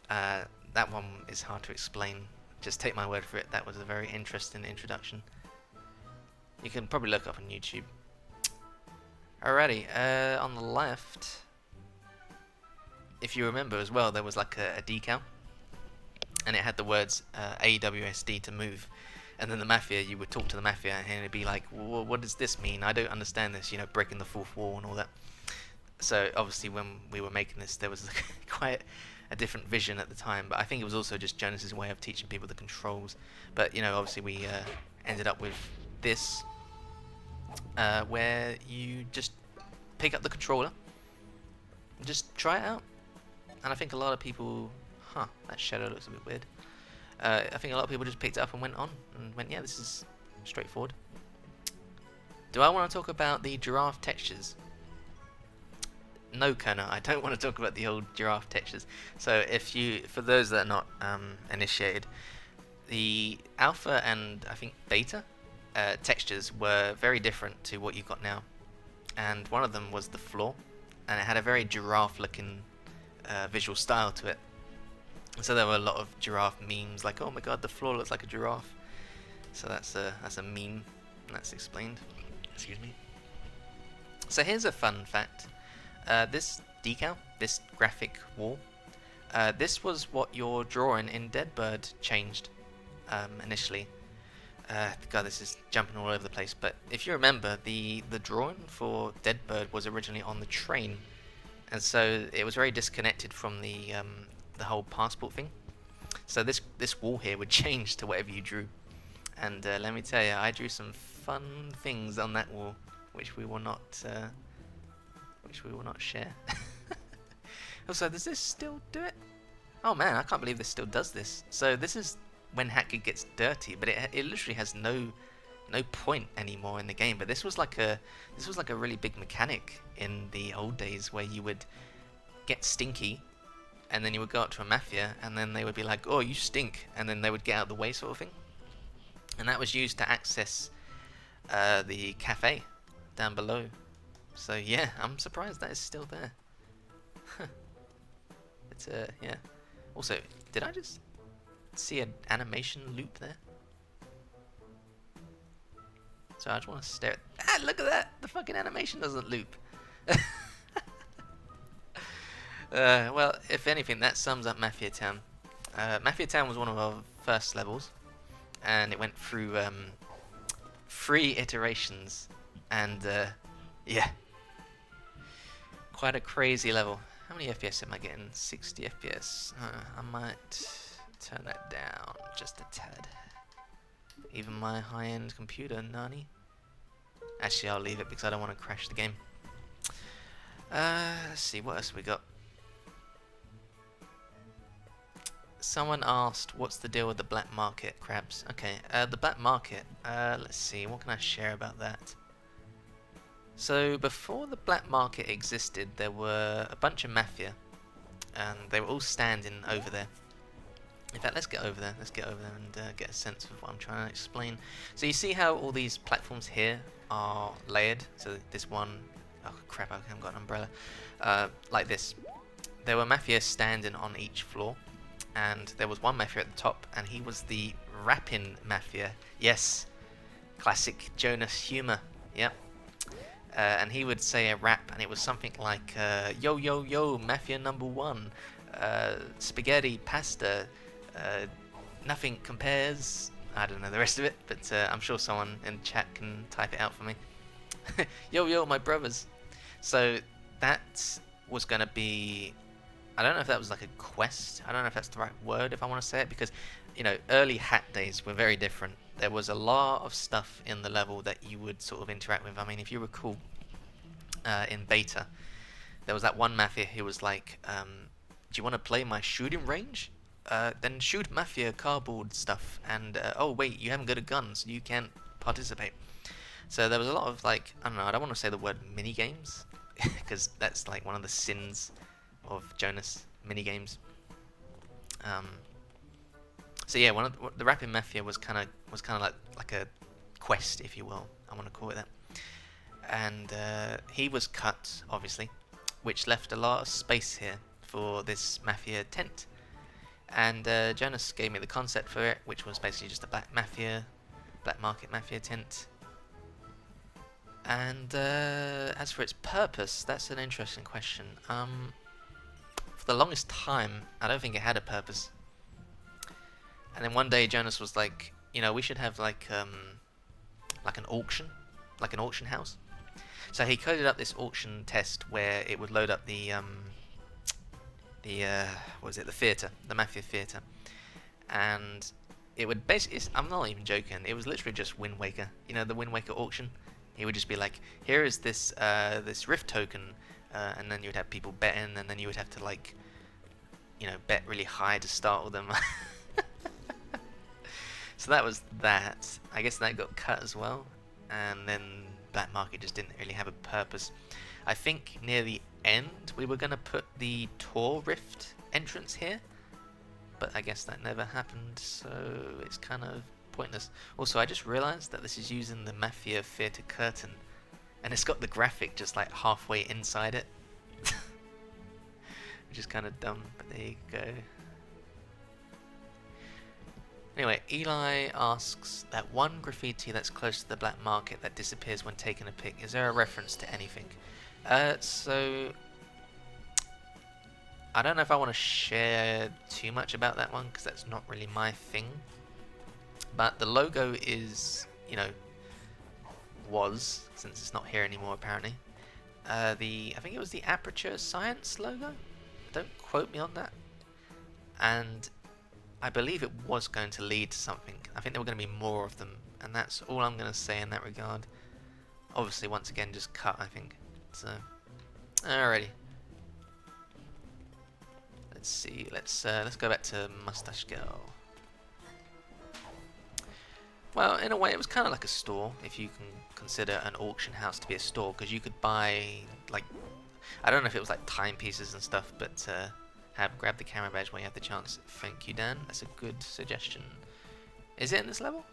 That one is hard to explain. Just take my word for it, that was a very interesting introduction. You can probably look up on YouTube. Alrighty, on the left, if you remember as well, there was like a decal, and it had the words AWSD to move. And then the Mafia, you would talk to the Mafia, and it'd be like, well, what does this mean? I don't understand this, you know, breaking the fourth wall and all that. So obviously when we were making this, there was quite a different vision at the time, but I think it was also just Jonas's way of teaching people the controls. But, you know, obviously we ended up with this, where you just pick up the controller and just try it out. And I think a lot of people, that shadow looks a bit weird. I think a lot of people just picked it up and went on and went, yeah, this is straightforward. Do I want to talk about the giraffe textures? No, Connor, I don't want to talk about the old giraffe textures. So if you, for those that are not initiated, the alpha and I think beta textures were very different to what you've got now. And one of them was the floor, and it had a very giraffe looking visual style to it. So there were a lot of giraffe memes, like, oh my god, the floor looks like a giraffe. So that's a meme, and that's explained. Excuse me. So here's a fun fact. This decal, this graphic wall, this was what your drawing in Deadbird changed initially. God, this is jumping all over the place, but if you remember, the drawing for Deadbird was originally on the train, and so it was very disconnected from the whole passport thing. So this wall here would change to whatever you drew, and let me tell you, I drew some fun things on that wall, which we will not share. Also, does this still do it? Oh man, I can't believe this still does this. So this is when Hackett gets dirty, but it literally has no point anymore in the game. But this was like a really big mechanic in the old days, where you would get stinky, and then you would go up to a Mafia, and then they would be like, oh, you stink, and then they would get out of the way, sort of thing. And that was used to access the cafe down below. So yeah, I'm surprised that is still there. It's yeah. Also, did I just see an animation loop there? So I just want to stare at look at that! The fucking animation doesn't loop. Well, if anything, that sums up Mafia Town. Mafia Town was one of our first levels, and it went through 3 iterations, and yeah, quite a crazy level. How many FPS am I getting? 60 FPS. I might turn that down just a tad. Even my high-end computer, nani? Actually, I'll leave it because I don't want to crash the game. Let's see, what else we got? Someone asked, what's the deal with the black market crabs? Okay, the black market, let's see, what can I share about that? So, before the black market existed, there were a bunch of Mafia, and they were all standing over there. In fact, let's get over there and get a sense of what I'm trying to explain. So you see how all these platforms here are layered? So this one, oh crap, I haven't got an umbrella. Like this. There were Mafia standing on each floor, and there was one Mafia at the top, and he was the rapping Mafia. Yes, classic Jonas humor. Yep. And he would say a rap, and it was something like, yo, yo, yo, Mafia number 1, spaghetti, pasta, nothing compares. I don't know the rest of it, but I'm sure someone in the chat can type it out for me. Yo, yo, my brothers. So that was going to be, I don't know if that was like a quest. I don't know if that's the right word if I want to say it, because, you know, early Hat days were very different. There was a lot of stuff in the level that you would sort of interact with. I mean, if you recall, in beta, there was that one Mafia who was like, do you want to play my shooting range? Then shoot Mafia cardboard stuff, and oh wait, you haven't got a gun, so you can't participate. So there was a lot of, like, I don't know, I don't want to say the word mini games, because that's like one of the sins of Jonas minigames. So yeah, the Rapid Mafia was kind of like a quest, if you will. I want to call it that. And he was cut, obviously, which left a lot of space here for this Mafia tent. And Jonas gave me the concept for it, which was basically just a black market Mafia tent. And as for its purpose, that's an interesting question. For the longest time, I don't think it had a purpose. And then one day Jonas was like, we should have like an auction house. So he coded up this auction test where it would load up the theater, the Mafia theater, and it would basically, I'm not even joking, it was literally just Wind Waker, the Wind Waker auction. He would just be like, here is this Rift token, and then you would have people betting, and then you would have to like, bet really high to startle them. So that was that. I guess that got cut as well, and then Black Market just didn't really have a purpose. I think near the end we were going to put the Tor Rift entrance here, but I guess that never happened, so it's kind of pointless. Also, I just realized that this is using the Mafia Theatre curtain, and it's got the graphic just like halfway inside it. Which is kind of dumb, but there you go. Anyway, Eli asks that one graffiti that's close to the Black Market that disappears when taking a pic. Is there a reference to anything? So I don't know if I want to share too much about that one because that's not really my thing. But the logo is, was, since it's not here anymore apparently. I think it was the Aperture Science logo. Don't quote me on that. And I believe it was going to lead to something. I think there were going to be more of them, and that's all I'm going to say in that regard. Obviously, once again, just cut, I think. So, alrighty. Let's see. Let's go back to Mustache Girl. Well, in a way, it was kind of like a store, if you can consider an auction house to be a store, because you could buy, like, I don't know if it was like timepieces and stuff, but grab the camera badge when you have the chance. Thank you, Dan. That's a good suggestion. Is it in this level?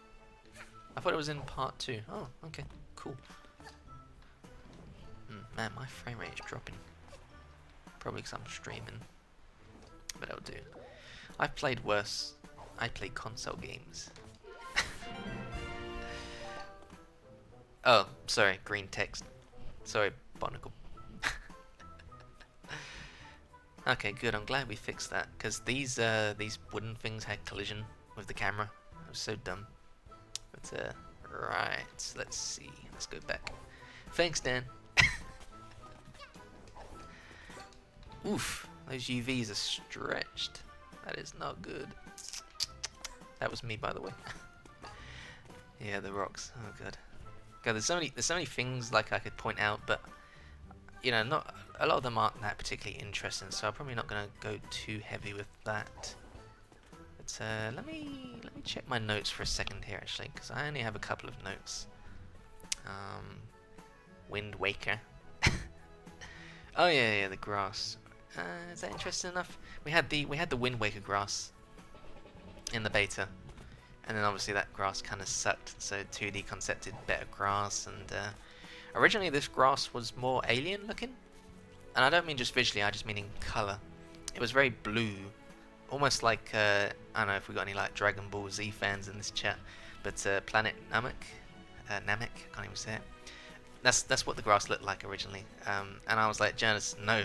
I thought it was in part 2. Oh, okay, cool. Man, my frame rate is dropping. Probably because I'm streaming. But that'll do. I've played worse. I play console games. Oh, sorry, green text. Sorry, Barnacle. Okay, good. I'm glad we fixed that, because these wooden things had collision with the camera. It was so dumb. But right, let's see. Let's go back. Thanks, Dan. Oof, those UVs are stretched. That is not good. That was me, by the way. Yeah, the rocks. Oh god. God, there's so many things like I could point out, but not a lot of them aren't that particularly interesting, so I'm probably not going to go too heavy with that. But let me check my notes for a second here, actually, because I only have a couple of notes. Wind Waker. Oh yeah, the grass. Is that interesting enough? We had the Wind Waker grass in the beta, and then obviously that grass kind of sucked. So 2D concepted better grass, and originally this grass was more alien looking, and I don't mean just visually, I just mean in color. It was very blue, almost like I don't know if we got any like Dragon Ball Z fans in this chat, but Planet Namek, I can't even say it. That's what the grass looked like originally, and I was like, Jonas, no,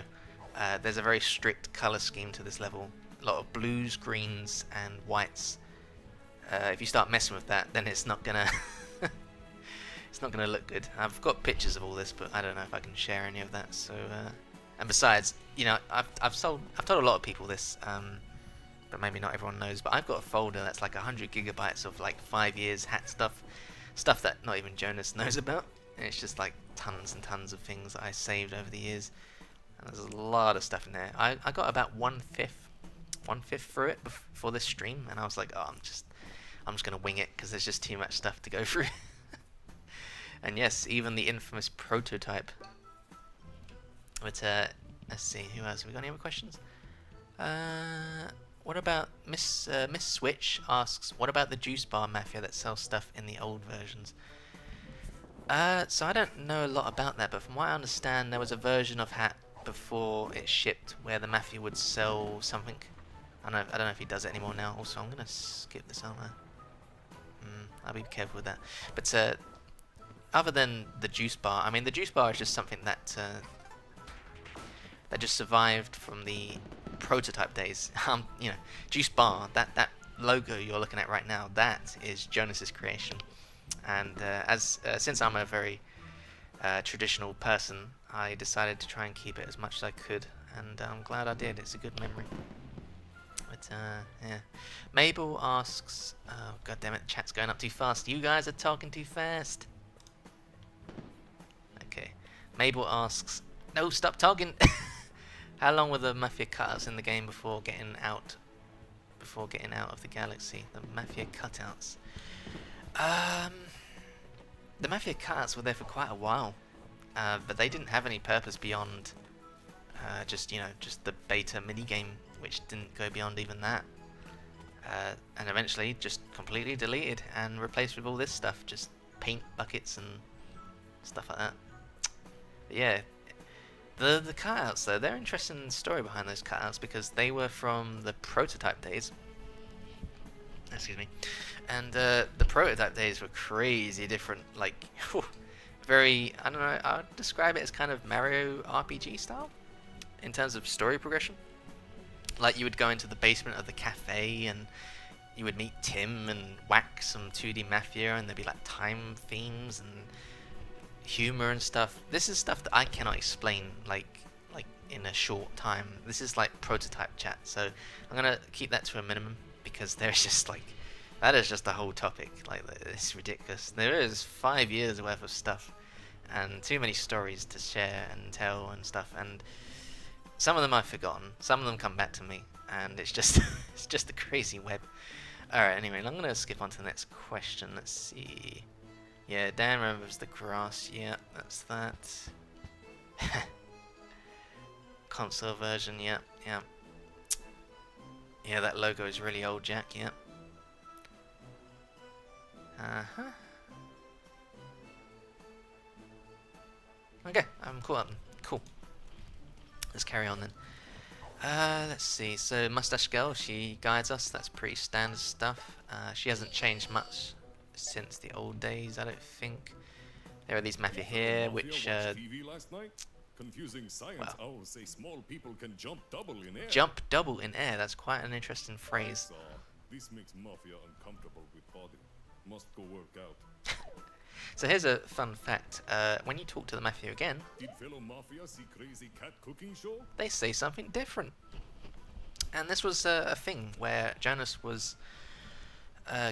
there's a very strict color scheme to this level. A lot of blues, greens, and whites. If you start messing with that, then it's not gonna it's not gonna look good. I've got pictures of all this, but I don't know if I can share any of that. So, and besides, I've told a lot of people this, but maybe not everyone knows. But I've got a folder that's like 100 gigabytes of like 5 years hat stuff that not even Jonas knows about. And it's just like tons and tons of things that I saved over the years. And there's a lot of stuff in there. I got about one fifth through it before this stream, and I was like, oh, I'm just gonna wing it because there's just too much stuff to go through. And yes, even the infamous prototype. But let's see, who else? Have we got any other questions? What about Miss Switch asks, what about the juice bar mafia that sells stuff in the old versions? So I don't know a lot about that, but from what I understand, there was a version of Hat before it shipped where the mafia would sell something. I don't know if he does it anymore now. Also, I'm gonna skip this, aren't I? I'll be careful with that. But other than the juice bar, I mean, the juice bar is just something that that just survived from the prototype days. You know, juice bar, that logo you're looking at right now, that is Jonas's creation. And since I'm a very traditional person, I decided to try and keep it as much as I could, and I'm glad I did. It's a good memory. But yeah, Mabel asks, oh god damn it, chat's going up too fast. You guys are talking too fast. Okay, Mabel asks, no, stop talking. How long were the mafia cutouts in the game before getting out? Before getting out of the galaxy, the mafia cutouts. The mafia cutouts were there for quite a while, but they didn't have any purpose beyond just the beta minigame, which didn't go beyond even that. And eventually just completely deleted and replaced with all this stuff, just paint buckets and stuff like that. But yeah, the cutouts though, they're an interesting story behind those cutouts because they were from the prototype days. Excuse me. And the prototype days were crazy different, like very, I don't know, I would describe it as kind of Mario RPG style in terms of story progression. Like you would go into the basement of the cafe and you would meet Tim and whack some 2D mafia, and there'd be like time themes and humor and stuff. This is stuff that I cannot explain like in a short time. This is like prototype chat, so I'm gonna keep that to a minimum because there's just like, that is just a whole topic. Like, it's ridiculous. There is 5 years worth of stuff and too many stories to share and tell and stuff, and some of them I've forgotten, some of them come back to me, and it's just it's just a crazy web. Alright, anyway, I'm gonna skip on to the next question. Let's see. Yeah, Dan remembers the grass. Yeah, that's that. Console version, yeah. Yeah, that logo is really old, Jack, yeah. Uh-huh. Okay, I'm caught up. Cool. Let's carry on then. Let's see. So Mustache Girl, she guides us. That's pretty standard stuff. She hasn't changed much since the old days, I don't think. There are these mafia here, which TV last night? Confusing science well, owls say small people can jump double in air. jump double in air. That's quite an interesting phrase. This makes mafia uncomfortable with body. Must go work out. So here's a fun fact. When you talk to the mafia again, Did fellow mafia see crazy cat cooking show? they say something different. And this was a thing where Jonas was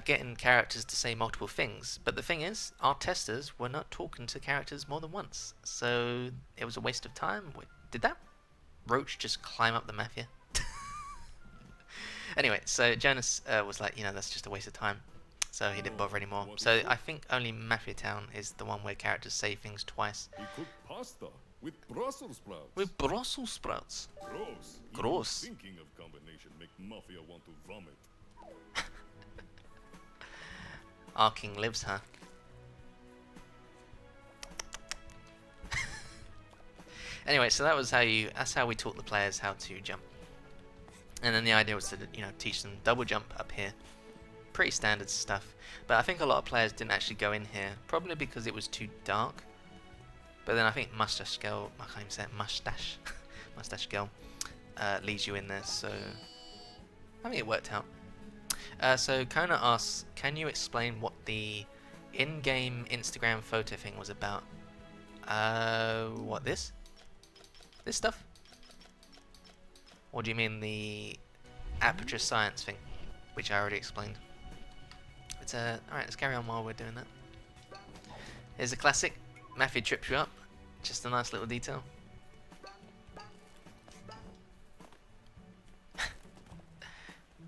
getting characters to say multiple things. But the thing is, our testers were not talking to characters more than once. So it was a waste of time. Did that roach just climb up the mafia? Anyway, so Jonas was like, that's just a waste of time. So he didn't bother anymore. So I think only Mafia Town is the one where characters say things twice. He cooked pasta with Brussels sprouts. With Brussels sprouts. Gross. Gross. Even thinking of combination make mafia want to vomit. Our king lives, huh? Anyway, so that's how we taught the players how to jump. And then the idea was to, teach them double jump up here. Pretty standard stuff. But I think a lot of players didn't actually go in here, probably because it was too dark. But then I think Mustache Girl, I can't even say it, Mustache Girl, leads you in there, so I think it worked out. So Kona asks, can you explain what the in-game Instagram photo thing was about? What, this? This stuff? Or do you mean the Aperture Science thing, which I already explained? But alright, let's carry on while we're doing that. Here's a classic. Mafia trips you up. Just a nice little detail.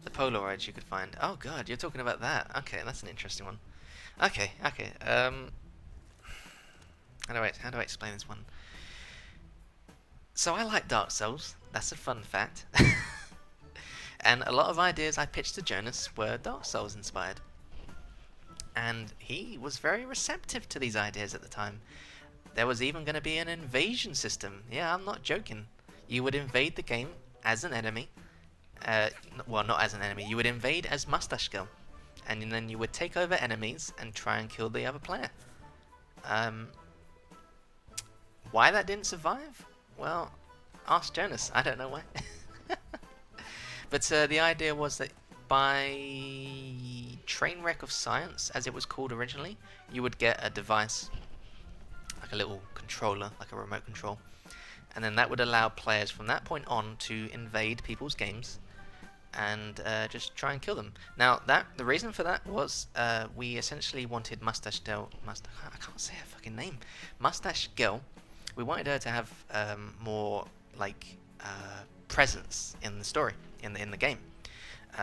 The Polaroids you could find. Oh god, you're talking about that. Okay, that's an interesting one. Okay. How do I explain this one? So I like Dark Souls. That's a fun fact. And a lot of ideas I pitched to Jonas were Dark Souls inspired. And he was very receptive to these ideas at the time. There was even going to be an invasion system. Yeah, I'm not joking. You would invade the game as an enemy. Well, not as an enemy. You would invade as Mustache Girl. And then you would take over enemies and try and kill the other player. Why that didn't survive? Well, ask Jonas. I don't know why. But the idea was that by Trainwreck of Science, as it was called originally, you would get a device, like a little controller, like a remote control, and then that would allow players from that point on to invade people's games and just try and kill them. Now, the reason for that was we essentially wanted I can't say her fucking name. Mustache Girl. We wanted her to have more like presence in the story, in the game.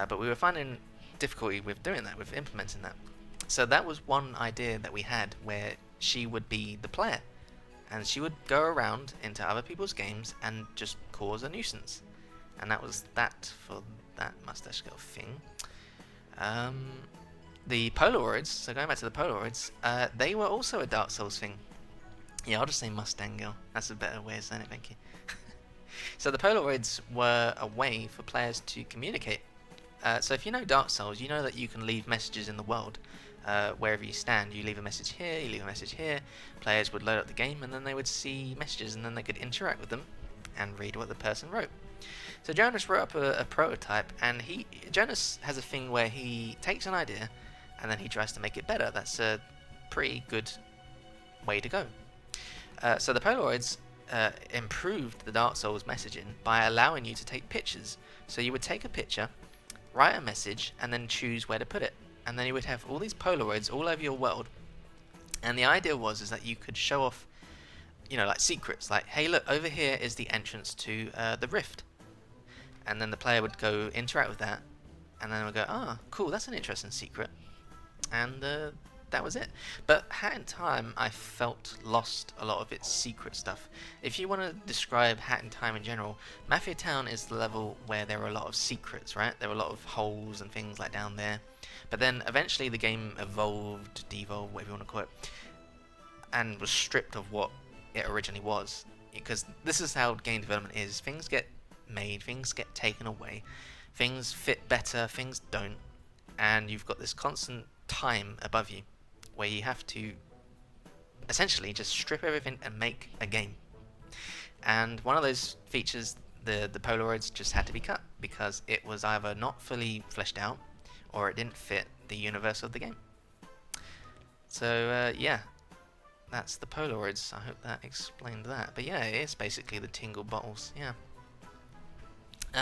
But we were finding difficulty with doing that, with implementing that. So that was one idea that we had, where she would be the player, and she would go around into other people's games and just cause a nuisance. And that was that for that Mustache Girl thing. The Polaroids, so going back to the Polaroids, they were also a Dark Souls thing. Yeah, I'll just say Mustang Girl. That's a better way of saying it, thank you. So the Polaroids were a way for players to communicate. So if you know Dark Souls, you know that you can leave messages in the world. Wherever you stand, you leave a message here, you leave a message here. Players would load up the game and then they would see messages and then they could interact with them and read what the person wrote. So Jonas wrote up a prototype, and Jonas has a thing where he takes an idea and then he tries to make it better. That's a pretty good way to go. So the Polaroids improved the Dark Souls messaging by allowing you to take pictures. So you would take a picture, write a message, and then choose where to put it. And then you would have all these Polaroids all over your world. And the idea is that you could show off, like secrets. Like, hey, look, over here is the entrance to the rift. And then the player would go interact with that. And then would go, cool, that's an interesting secret. And that was it. But Hat in Time, I felt, lost a lot of its secret stuff. If you want to describe Hat in Time in general, Mafia Town is the level where there are a lot of secrets, right? There are a lot of holes and things like down there. But then eventually the game evolved, devolved, whatever you want to call it, and was stripped of what it originally was. Because this is how game development is. Things get made, things get taken away, things fit better, things don't, and you've got this constant time above you where you have to essentially just strip everything and make a game. And one of those features, the Polaroids, just had to be cut because it was either not fully fleshed out or it didn't fit the universe of the game. So yeah, that's the Polaroids. I hope that explained that. But yeah, it is basically the Tingle bottles. Yeah.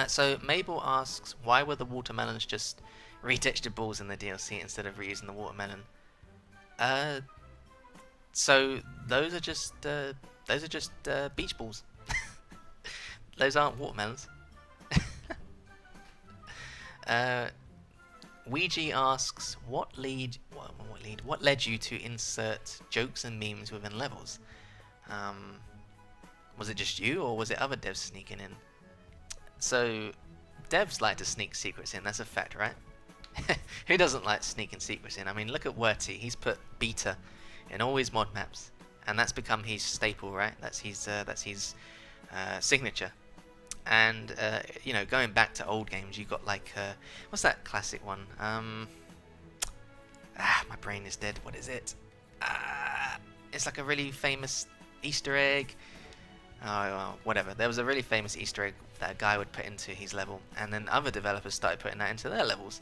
So Mabel asks, why were the watermelons just retextured balls in the DLC instead of reusing the watermelon? So those are just beach balls. Those aren't watermelons. Ouija asks, what led you to insert jokes and memes within levels? Was it just you, or was it other devs sneaking in? So devs like to sneak secrets in. That's a fact, right? Who doesn't like sneaking secrets in? I mean, look at Werty. He's put beta in all his mod maps, and that's become his staple, right? That's his signature. And going back to old games, you got like what's that classic one? My brain is dead. What is it? It's like a really famous Easter egg. Whatever. There was a really famous Easter egg that a guy would put into his level, and then other developers started putting that into their levels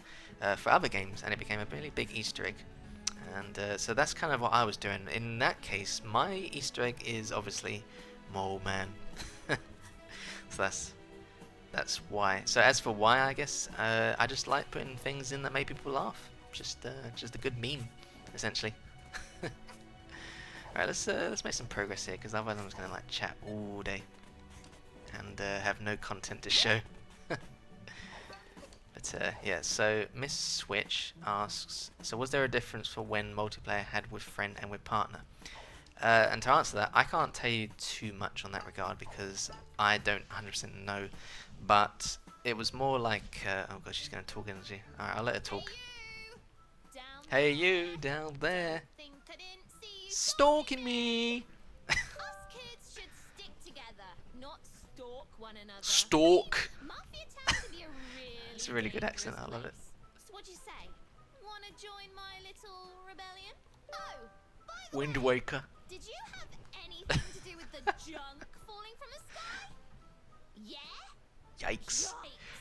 for other games, and it became a really big Easter egg. And so that's kind of what I was doing. In that case, my Easter egg is obviously Mole Man. So that's why. So as for why, I guess I just like putting things in that make people laugh. Just a good meme, essentially. Alright, let's make some progress here, because otherwise I'm just gonna chat all day and have no content to show. But yeah, so Miss Switch asks, so was there a difference for when multiplayer had with friend and with partner? And to answer that, I can't tell you too much on that regard because I don't 100% know. But it was more like, oh god, she's going to talk, isn't she? Alright, I'll let her talk. Hey you down there, stalking me. Us kids should stick together, not stalk one another. Stalk. Mafia tends to be a really It's a really good accent, I love it. So what'd you say? Wanna join my little rebellion? Oh, by the Wind way, Waker. did you have anything to do with the junk falling from the sky? Yeah? Yikes.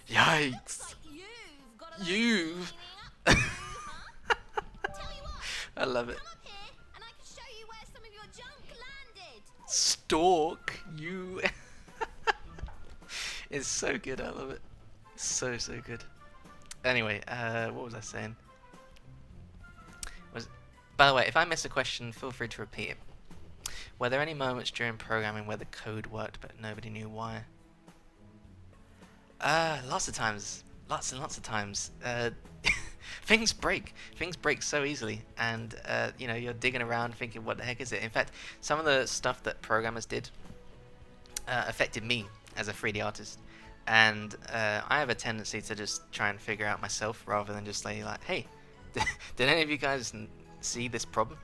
Yikes. Yikes. Looks like you've got a lot of You've. cleaning up to do, huh? Tell you what, I love it. come up here and I can show you where some of your junk landed. Stalk you. It's so good, I love it. So good. Anyway, what was I saying? By the way, if I miss a question, feel free to repeat it. Were there any moments during programming where the code worked but nobody knew why? Lots of times. Lots and lots of times. Things break. Things break so easily, and you know, you're digging around thinking, what the heck is it? In fact, some of the stuff that programmers did affected me as a 3D artist, and I have a tendency to just try and figure out myself rather than just say like, hey, did any of you guys see this problem?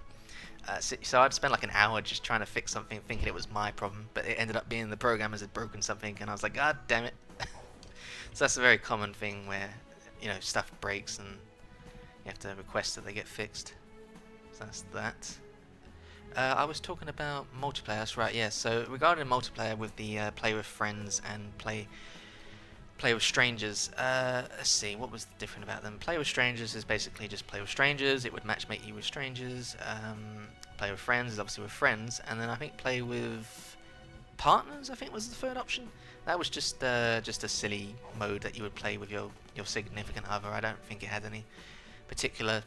So I'd spend like an hour just trying to fix something, thinking it was my problem, but it ended up being the programmers had broken something, and I was like, God damn it. So that's a very common thing where, you know, stuff breaks and you have to request that they get fixed. So that's that. I was talking about multiplayer, that's right, yeah. So regarding multiplayer with the play with friends and play with strangers, let's see, what was different about them? Play with strangers is basically just play with strangers. It would matchmake you with strangers. Play with friends is obviously with friends, and then I think play with partners, I think, was the third option. That was just a silly mode that you would play with your significant other. I don't think it had any particular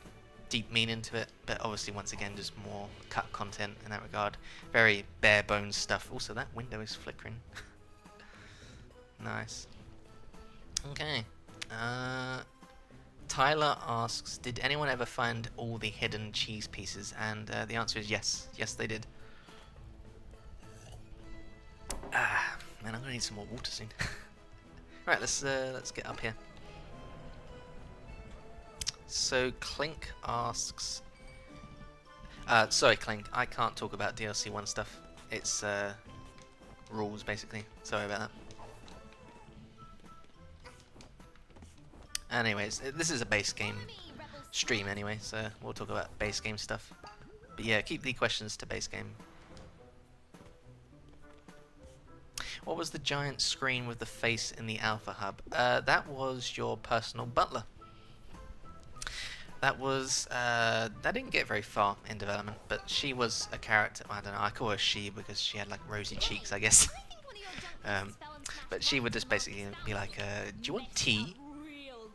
deep meaning to it, but obviously once again just more cut content in that regard. Very bare bones stuff. Also, that window is flickering. Nice. Okay. Tyler asks, did anyone ever find all the hidden cheese pieces? And the answer is yes. Yes, they did. Man, I'm gonna need some more water soon. Right, let's get up here. So Clink asks, sorry Clink, I can't talk about DLC 1 stuff. It's rules basically. Sorry about that. Anyways, this is a base game stream anyway, so we'll talk about base game stuff. But yeah, keep the questions to base game. What was the giant screen with the face in the Alpha Hub? That was your personal butler. That was, that didn't get very far in development, but she was a character. I don't know, I call her she because she had like rosy cheeks, I guess. But she would just basically be like, do you want tea?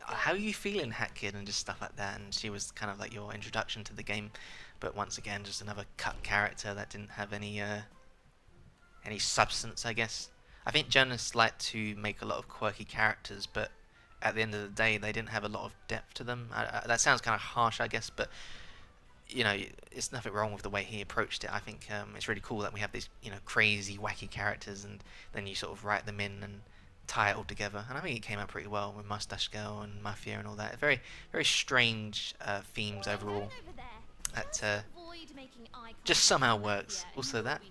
How are you feeling, Hat Kid? And just stuff like that. And she was kind of like your introduction to the game, but once again, just another cut character that didn't have any substance, I guess. I think journalists like to make a lot of quirky characters, but at the end of the day, they didn't have a lot of depth to them. That sounds kind of harsh, I guess, but you know, it's nothing wrong with the way he approached it. I think it's really cool that we have these, you know, crazy, wacky characters, and then you sort of write them in and tie it all together. And I think it came out pretty well with Mustache Girl and Mafia and all that. Very, very strange themes overall. That just somehow works. Also, that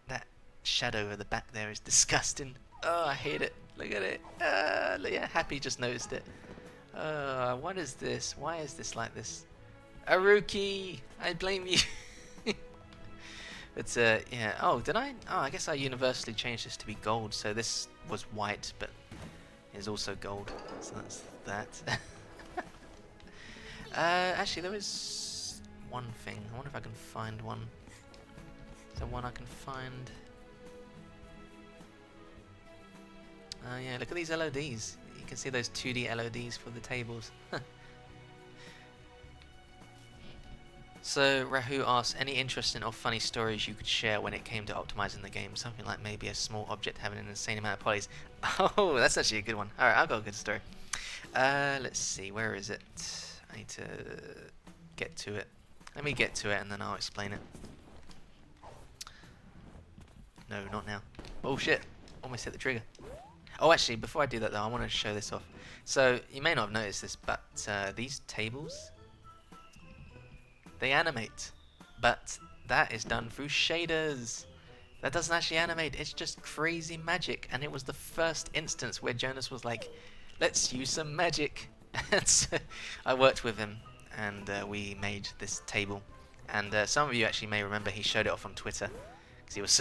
that shadow at the back there is disgusting. Oh, I hate it. Look at it. Yeah, Happy just noticed it. What is this? Why is this like this? Aruki, I blame you. But yeah. Oh, did I? Oh, I guess I universally changed this to be gold. So this was white, but it's also gold. So that's that. Actually, there is one thing. I wonder if I can find one. Is there one I can find? Yeah, look at these LODs. You can see those 2D LODs for the tables. So, Rahu asks, any interesting or funny stories you could share when it came to optimizing the game? Something like maybe a small object having an insane amount of polys. Oh, that's actually a good one. Alright, I've got a good story. Let's see, where is it? I need to get to it. Let me get to it and then I'll explain it. No, not now. Oh shit, almost hit the trigger. Oh, actually, before I do that though, I want to show this off. So, you may not have noticed this, but these tables, they animate. But that is done through shaders. That doesn't actually animate, it's just crazy magic. And it was the first instance where Jonas was like, let's use some magic. And so I worked with him and we made this table. And some of you actually may remember he showed it off on Twitter because he was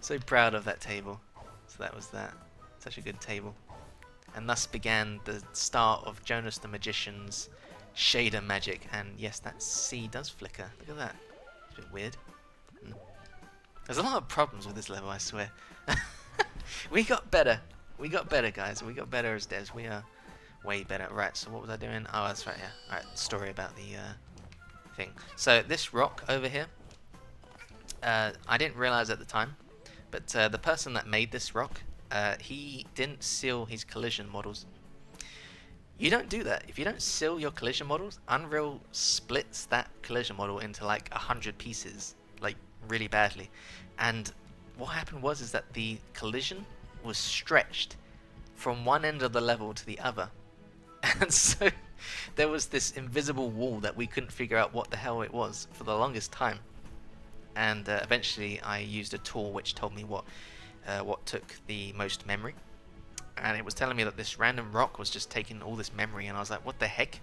so proud of that table. So that was that. Such a good table. And thus began the start of Jonas the Magician's shader magic. And yes, that sea does flicker. Look at that. It's a bit weird. There's a lot of problems with this level, I swear. We got better. We got better, guys. We got better as devs. We are way better. Right, so what was I doing? Oh, that's right, yeah. Alright, story about the thing. So this rock over here, I didn't realize at the time, but the person that made this rock, he didn't seal his collision models. You don't do that. If you don't seal your collision models, Unreal splits that collision model into like 100 pieces, like really badly. And what happened was is that the collision was stretched from one end of the level to the other. And so there was this invisible wall that we couldn't figure out what the hell it was for the longest time. And eventually I used a tool which told me what took the most memory. And it was telling me that this random rock was just taking all this memory, and I was like, what the heck?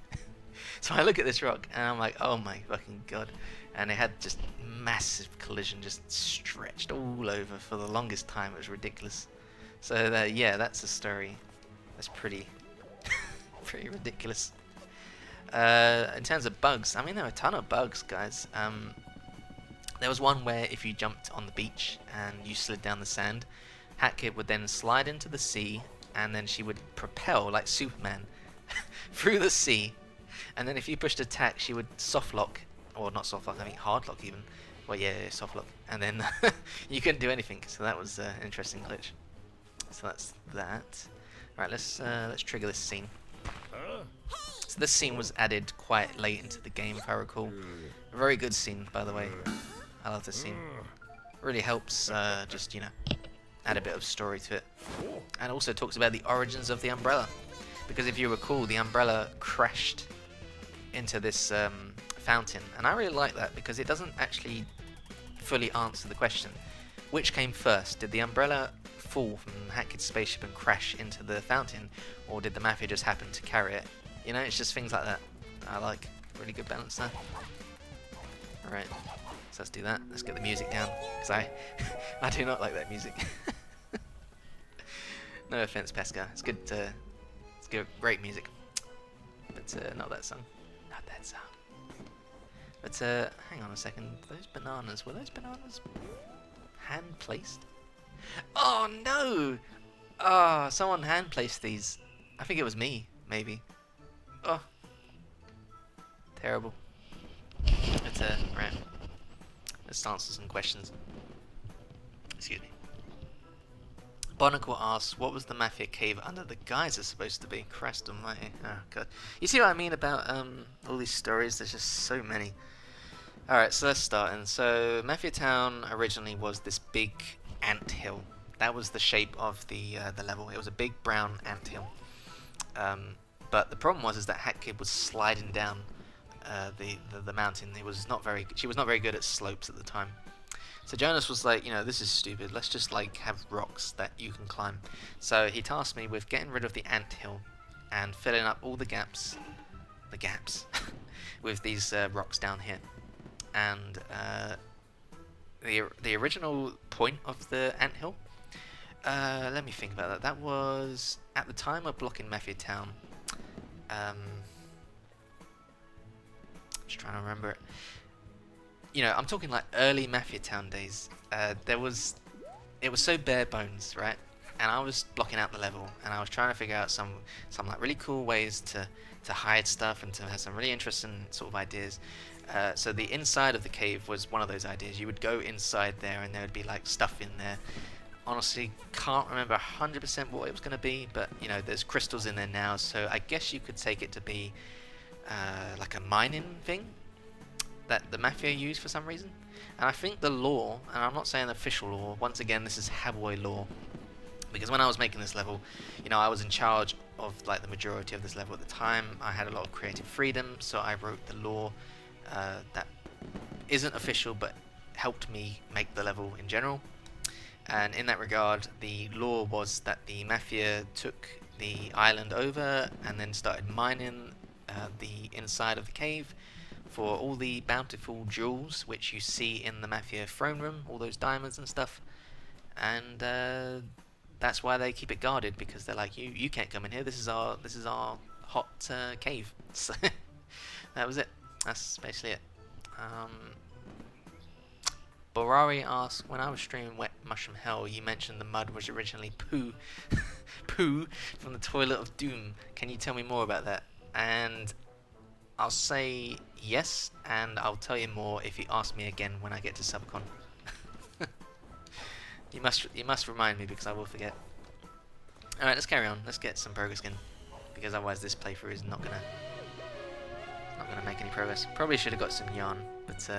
So I look at this rock and I'm like, oh my fucking god. And it had just massive collision just stretched all over for the longest time. It was ridiculous. So yeah, that's a story. That's pretty pretty ridiculous. In terms of bugs, I mean, there were a ton of bugs, guys. There was one where if you jumped on the beach and you slid down the sand, Hatkid would then slide into the sea, and then she would propel like Superman through the sea. And then if you pushed attack, she would soft lock, or not soft lock, I mean hard lock even. Well, yeah, soft lock. And then you couldn't do anything. So that was an interesting glitch. So that's that. Right, let's trigger this scene. So this scene was added quite late into the game, if I recall. A very good scene, by the way. I love this scene. Really helps, just, you know, add a bit of story to it. And also talks about the origins of the umbrella. Because if you recall, the umbrella crashed into this fountain. And I really like that because it doesn't actually fully answer the question. Which came first? Did the umbrella fall from Hatkid's spaceship and crash into the fountain? Or did the Mafia just happen to carry it? You know, it's just things like that. I like. Really good balance there. Alright. So let's do that. Let's get the music down. Because I do not like that music. No offense, Pesca. It's good. It's good, great music. But not that song. Not that song. But hang on a second. Those bananas, were those bananas hand placed? Oh no! Oh, someone hand placed these. I think it was me, maybe. Oh, terrible. But right. Let's answer some questions. Excuse me. Barnacle asks, what was the Mafia cave under the geyser supposed to be? Christ almighty. Oh god. You see what I mean about all these stories? There's just so many. Alright, so let's start. And so Mafia Town originally was this big ant hill. That was the shape of the level. It was a big brown ant hill. But the problem was is that Hatkid was sliding down the mountain. She was not very good at slopes at the time. So Jonas was like, you know, this is stupid. Let's just like have rocks that you can climb. So he tasked me with getting rid of the ant hill and filling up all the gaps, with these rocks down here. And the original point of the ant hill, let me think about that. That was at the time of blocking Mafia Town. Just trying to remember it. You know, I'm talking like early Mafia Town days. It was so bare bones, right? And I was blocking out the level, and I was trying to figure out some like really cool ways to hide stuff and to have some really interesting sort of ideas. So the inside of the cave was one of those ideas. You would go inside there, and there would be like stuff in there. Honestly, can't remember 100% what it was going to be, but you know, there's crystals in there now, so I guess you could take it to be like a mining thing. that the Mafia use for some reason. And I think the lore, and I'm not saying official lore, once again this is Habboy lore, because when I was making this level, you know, I was in charge of like the majority of this level at the time. I had a lot of creative freedom, so I wrote the lore that isn't official but helped me make the level in general. And in that regard, the lore was that the Mafia took the island over and then started mining the inside of the cave for all the bountiful jewels which you see in the Mafia throne room, all those diamonds and stuff. And that's why they keep it guarded, because they're like, you can't come in here. This is our hot cave. So that was it. That's basically it. Borari asks, when I was streaming Wet Mushroom Hell, you mentioned the mud was originally poo, poo from the toilet of doom. Can you tell me more about that? And I'll say yes, and I'll tell you more if you ask me again when I get to Subcon. You must remind me, because I will forget. Alright, let's carry on. Let's get some progress again, because otherwise this playthrough is not gonna make any progress. Probably should have got some yarn, but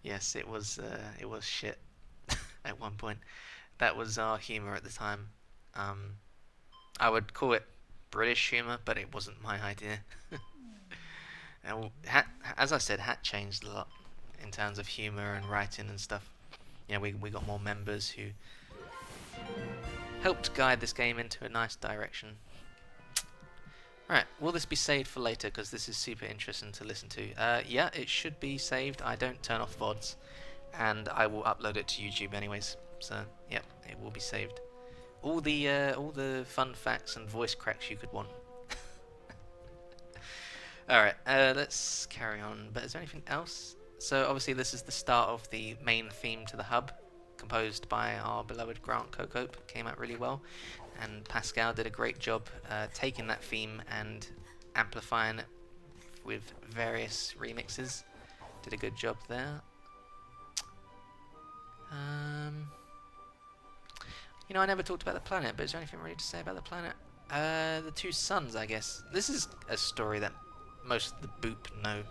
yes, it was shit at one point. That was our humour at the time. I would call it British humour, but it wasn't my idea. And as I said, Hat changed a lot in terms of humour and writing and stuff. You know, we got more members who helped guide this game into a nice direction. Right, will this be saved for later? Because this is super interesting to listen to. Yeah, it should be saved. I don't turn off VODs, and I will upload it to YouTube anyways. So, yep, it will be saved. All the fun facts and voice cracks you could want. Alright, let's carry on. But is there anything else? So obviously this is the start of the main theme to the hub, composed by our beloved Grant Cocope. Came out really well, and Pascal did a great job taking that theme and amplifying it with various remixes. Did a good job there. You know, I never talked about the planet, but is there anything really to say about the planet? The two suns, I guess. This is a story that most of the boop know.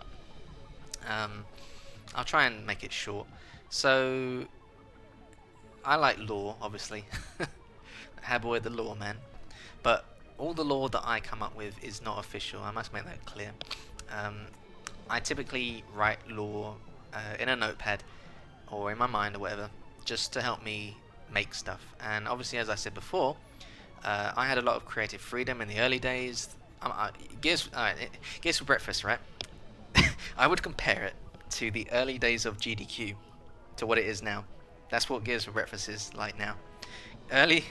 I'll try and make it short. So, I like lore, obviously. Habboy the lore man. But all the lore that I come up with is not official. I must make that clear. I typically write lore in a notepad or in my mind or whatever, just to help me make stuff. And obviously, as I said before, I had a lot of creative freedom in the early days. Gears for breakfast, right? I would compare it to the early days of GDQ, to what it is now. That's what Gears for breakfast is like now. Early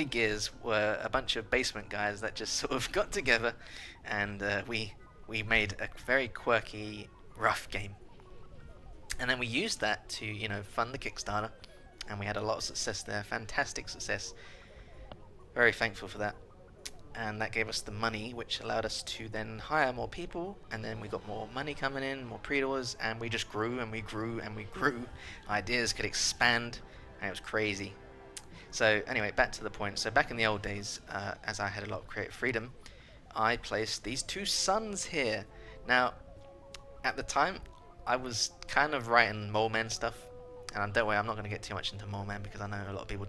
Gears were a bunch of basement guys that just sort of got together, and we made a very quirky, rough game. And then we used that to, you know, fund the Kickstarter, and we had a lot of success there. Fantastic success. Very thankful for that. And that gave us the money, which allowed us to then hire more people, and then we got more money coming in, more pre-orders, and we just grew and we grew and we grew. Ideas could expand, and it was crazy. So anyway, back to the point. So back in the old days, as I had a lot of creative freedom, I placed these two suns here. Now, at the time, I was kind of writing Mole Man stuff, and don't worry, I'm not going to get too much into Mole Man, because I know a lot of people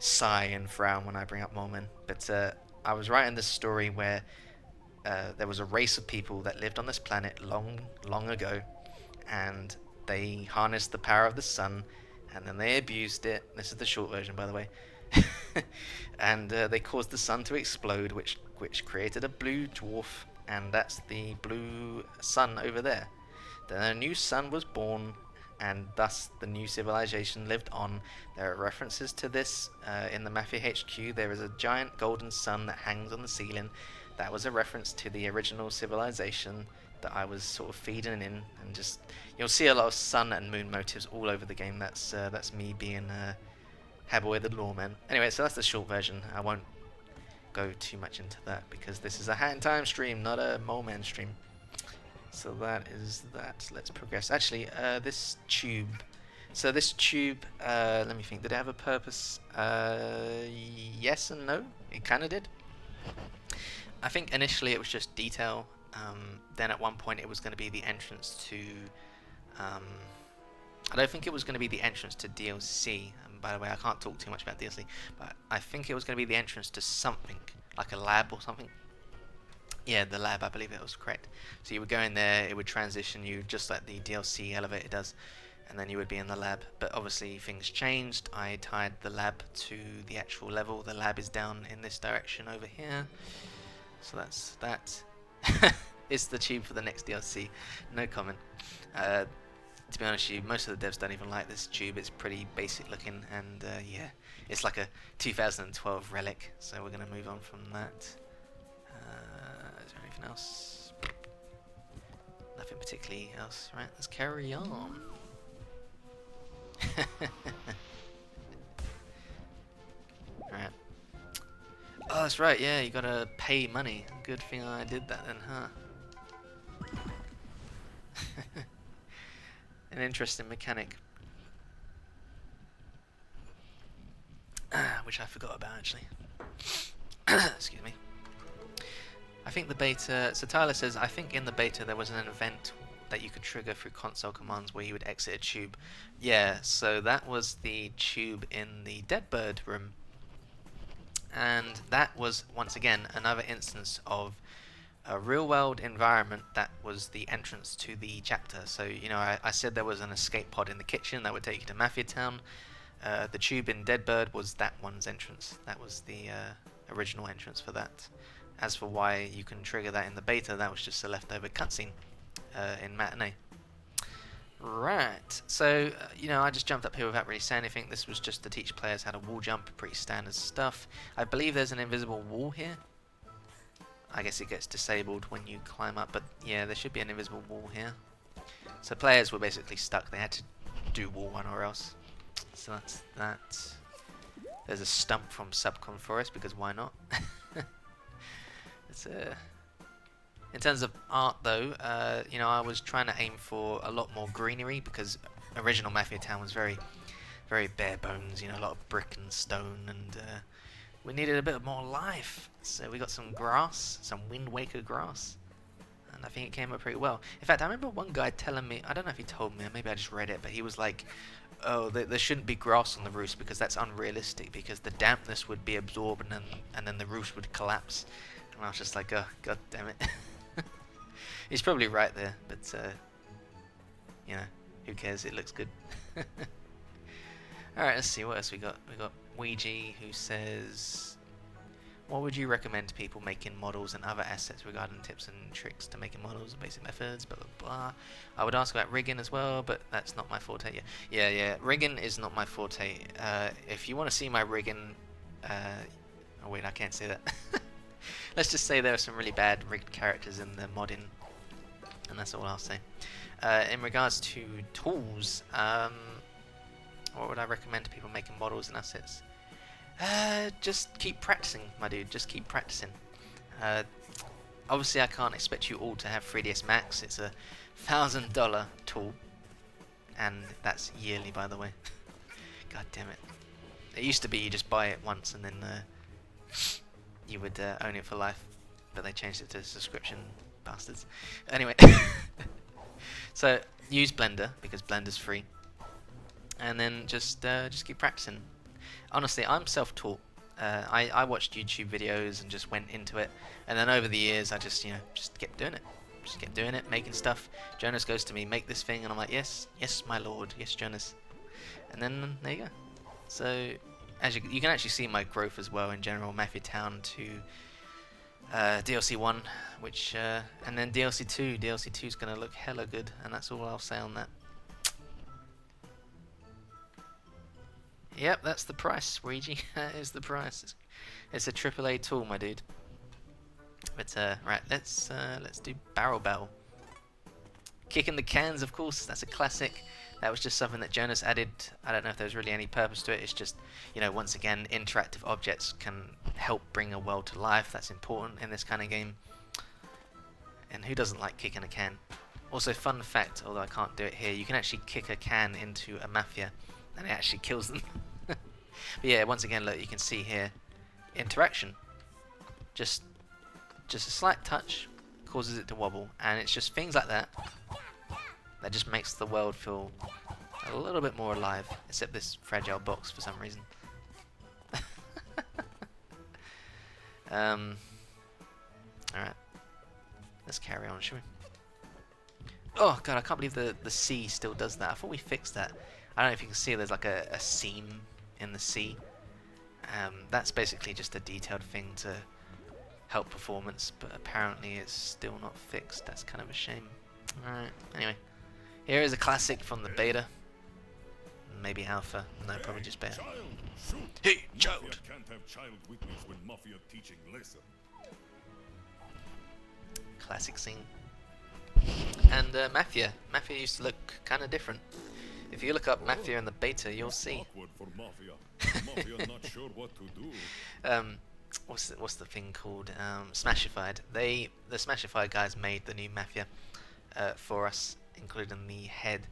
sigh and frown when I bring up Mole Man, but I was writing this story where there was a race of people that lived on this planet long ago, and they harnessed the power of the sun, and then they abused it. This is the short version, by the way. And they caused the sun to explode, which created a blue dwarf, and that's the blue sun over there. Then a new sun was born, and thus the new civilization lived on. There are references to this in the Mafia HQ. There is a giant golden sun that hangs on the ceiling. That was a reference to the original civilization that I was sort of feeding in, and just you'll see a lot of sun and moon motifs all over the game. That's me being Habboy the Lawman. Anyway, so that's the short version. I won't go too much into that because this is a Hat in Time stream, not a Mole Man stream. So that is that. Let's progress. Actually, this tube. So this tube, let me think. Did it have a purpose? Yes and no. It kind of did. I think initially it was just detail. Then at one point it was going to be the entrance to. I don't think it was going to be the entrance to DLC. And by the way, I can't talk too much about DLC, but I think it was going to be the entrance to something like a lab or something. Yeah, the lab, I believe it was correct. So you would go in there, it would transition you just like the DLC elevator does, and then you would be in the lab. But obviously things changed. I tied the lab to the actual level. The lab is down in this direction over here. So that's that. It's the tube for the next DLC. No comment. To be honest with you, most of the devs don't even like this tube. It's pretty basic looking, and yeah, it's like a 2012 relic. So we're going to move on from that. Is there anything else? Nothing particularly else. Right, let's carry on. Alright. Oh, that's right, yeah, you gotta pay money. Good thing I did that then, huh? An interesting mechanic. Which I forgot about, actually. Excuse me. I think the beta... So Tyler says, I think in the beta there was an event that you could trigger through console commands where you would exit a tube. Yeah, so that was the tube in the Deadbird room. And that was, once again, another instance of a real-world environment that was the entrance to the chapter. So, you know, I said there was an escape pod in the kitchen that would take you to Mafia Town. The tube in Deadbird was that one's entrance. That was the original entrance for that. As for why you can trigger that in the beta, that was just a leftover cutscene in Matinee. Right, so, you know, I just jumped up here without really saying anything. This was just to teach players how to wall jump, pretty standard stuff. I believe there's an invisible wall here. I guess it gets disabled when you climb up, but yeah, there should be an invisible wall here. So players were basically stuck. They had to do wall one or else. So that's that. There's a stump from Subcon Forest, because why not? It's in terms of art, though, you know, I was trying to aim for a lot more greenery, because original Mafia Town was very, very bare bones. You know, a lot of brick and stone, and we needed a bit more life. So we got some grass, some Wind Waker grass, and I think it came up pretty well. In fact, I remember one guy telling me, I don't know if he told me, or maybe I just read it, but he was like, oh, there shouldn't be grass on the roofs because that's unrealistic, because the dampness would be absorbed and then the roofs would collapse. And I was just like, oh, god damn it. He's probably right there, but you know, who cares? It looks good. Alright, let's see what else we got. We got Ouija, who says, what would you recommend to people making models and other assets regarding tips and tricks to making models and basic methods, blah blah blah. I would ask about rigging as well, but that's not my forte. Yeah, rigging is not my forte. If you want to see my rigging, oh wait, I can't say that. Let's just say there are some really bad rigged characters in the modding, and that's all I'll say. In regards to tools, what would I recommend to people making models and assets? Just keep practicing, my dude. Just keep practicing. Obviously, I can't expect you all to have 3ds Max. It's a $1,000 tool, and that's yearly, by the way. God damn it! It used to be you just buy it once and then you would own it for life, but they changed it to subscription, bastards. Anyway, so use Blender because Blender's free, and then just keep practicing. Honestly, I'm self-taught. I watched YouTube videos and just went into it, and then over the years I just kept doing it. Just kept doing it, making stuff. Jonas goes to me, make this thing, and I'm like, yes, my lord, yes, Jonas. And then there you go. So as you can actually see my growth as well in general. Mafia Town to DLC 1, which and then DLC 2. DLC 2 is gonna look hella good, and that's all I'll say on that. Yep, that's the price, Ouija. That is the price. It's a AAA tool, my dude. But right, let's do Barrel Battle. Kicking the cans, of course. That's a classic. That was just something that Jonas added. I don't know if there's really any purpose to it. It's just, you know, once again, interactive objects can help bring a world to life. That's important in this kind of game. And who doesn't like kicking a can? Also, fun fact, although I can't do it here, you can actually kick a can into a mafia, and it actually kills them. But yeah, once again, look, you can see here, interaction. Just just a slight touch causes it to wobble, and it's just things like that that just makes the world feel a little bit more alive, except this fragile box for some reason. Alright, let's carry on, shall we? Oh god, I can't believe the sea still does that. I thought we fixed that. I don't know if you can see there's like a seam in the sea. That's basically just a detailed thing to help performance, but apparently it's still not fixed. That's kind of a shame. Alright, anyway. Here is a classic from the beta. Maybe alpha. No, probably just beta. Child, shoot. Hey, Mafia child! can't have child witness when Mafia teaching lesson. Classic scene. And Mafia. Mafia used to look kind of different. If you look up Mafia in the beta, you'll see. Awkward for Mafia. Mafia not sure what to do. What's the thing called? Smashified. The Smashified guys made the new Mafia for us, including the head.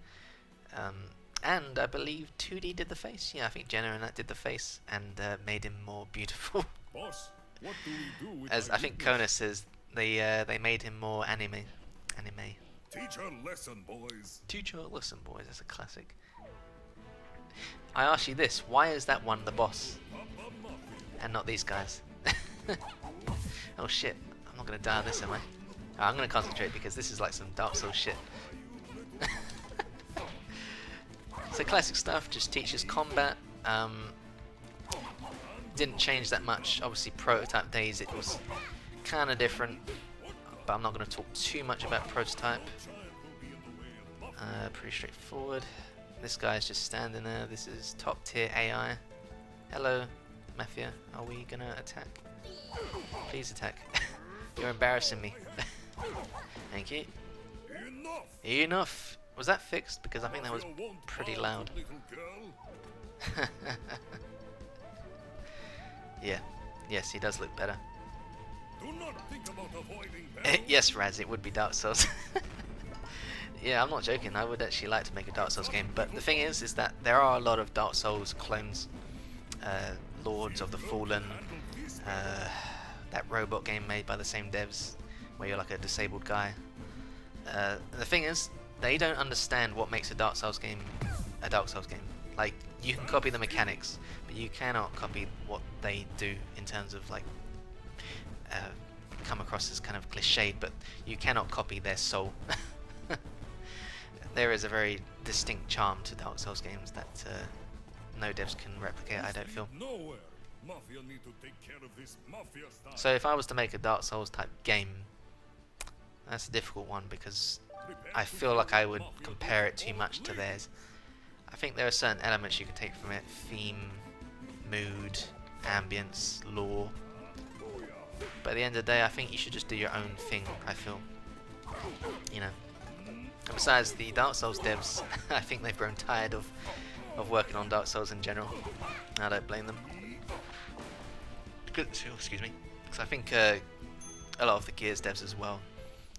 And I believe 2D did the face. Yeah, I think Jenna and that did the face and made him more beautiful. Boss, what do we do with As our I think witness? Kona says, they made him more anime. Teach a lesson, boys. Teacher, listen, boys. That's a classic. I ask you this: why is that one the boss Papa Mafia. and not these guys? Oh shit! I'm not gonna die on this, am I? Oh, I'm gonna concentrate because this is like some Dark Souls shit. So classic stuff, just teaches combat. Didn't change that much. Obviously, Prototype days it was kind of different, but I'm not going to talk too much about Prototype. Pretty straightforward. This guy's just standing there. This is top tier AI. Hello, Mafia. Are we gonna attack? Please attack. You're embarrassing me. Thank you. Enough. Enough. Was that fixed? Because I think that was Mafia won't pretty harm loud. the little girl. Yeah. Yes, he does look better. Do not think about avoiding battle. Yes, Raz, it would be Dark Souls. Yeah, I'm not joking. I would actually like to make a Dark Souls game, but the thing is that there are a lot of Dark Souls clones. Lords of the Fallen, that robot game made by the same devs, where you're like a disabled guy. The thing is, they don't understand what makes a Dark Souls game a Dark Souls game. Like, you can copy the mechanics, but you cannot copy what they do in terms of like come across as kind of cliched, but you cannot copy their soul. There is a very distinct charm to Dark Souls games that no devs can replicate, I don't feel. Nowhere. Mafia need to take care of this Mafia style. So if I was to make a Dark Souls type game, that's a difficult one because I feel like I would compare it too much to theirs. I think there are certain elements you can take from it: theme, mood, ambience, lore. But at the end of the day, I think you should just do your own thing, I feel. You know. And besides, the Dark Souls devs, I think they've grown tired of working on Dark Souls in general. I don't blame them. Excuse me. Because I think a lot of the Gears devs as well,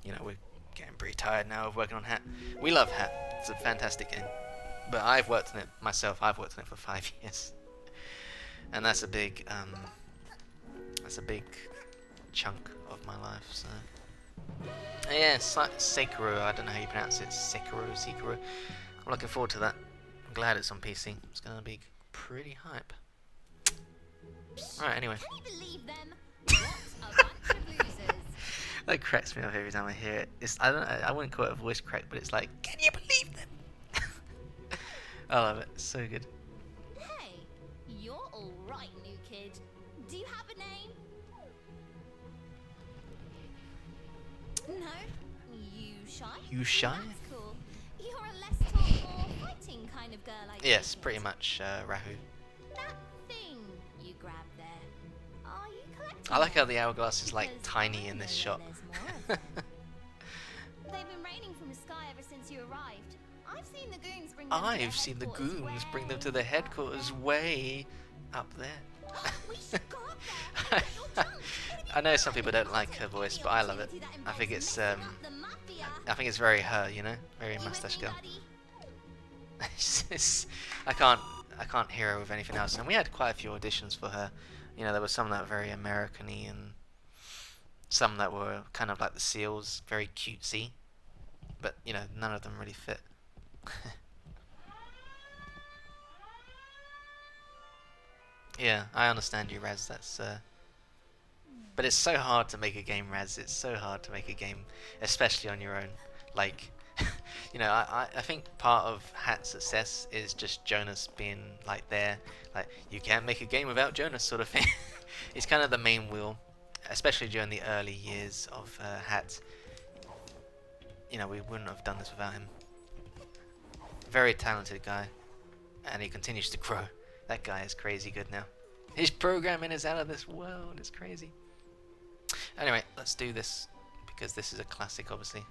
you know, we're getting pretty tired now of working on Hat. We love Hat. It's a fantastic game. But I've worked on it myself. I've worked on it for 5 years. And that's a big chunk of my life, so... Yeah, Sekiro, I don't know how you pronounce it. Sekiro. I'm looking forward to that. I'm glad it's on PC. It's going to be pretty hype. Alright, anyway. Can you believe them? What a bunch of losers. That cracks me up every time I hear it. I wouldn't call it a voice crack, but it's like, can you believe them? I love it. It's so good. Hey, you're alright, new kid. Do you have a name? No? You shy? You shy? That's cool. You're a less talk, more fighting kind of girl, I Yes, take it. pretty much Rahu. That thing you grabbed there. Are you collecting I like how them? the hourglass is like Because tiny I in this know shot. there's more of them. They've been raining from the sky ever since you arrived. I've seen the goons bring them to their I've seen the headquarters goons bring them way to the up headquarters there. way up there. We should go up there. Get your junk. I know some people don't like her voice, but I love it. I think it's I think it's very her, you know, very mustache girl. I can't hear her with anything else. And we had quite a few auditions for her. You know, there were some that were very American-y and some that were kind of like the seals, very cutesy, but you know, none of them really fit. Yeah, I understand you, Raz. That's but it's so hard to make a game, Raz. It's so hard to make a game, especially on your own. Like, you know, I think part of Hat's success is just Jonas being like there, like you can't make a game without Jonas sort of thing. He's kind of the main wheel, especially during the early years of Hat. You know, we wouldn't have done this without him. Very talented guy, and he continues to grow. That guy is crazy good now. His programming is out of this world. It's crazy. Anyway, let's do this because this is a classic, obviously.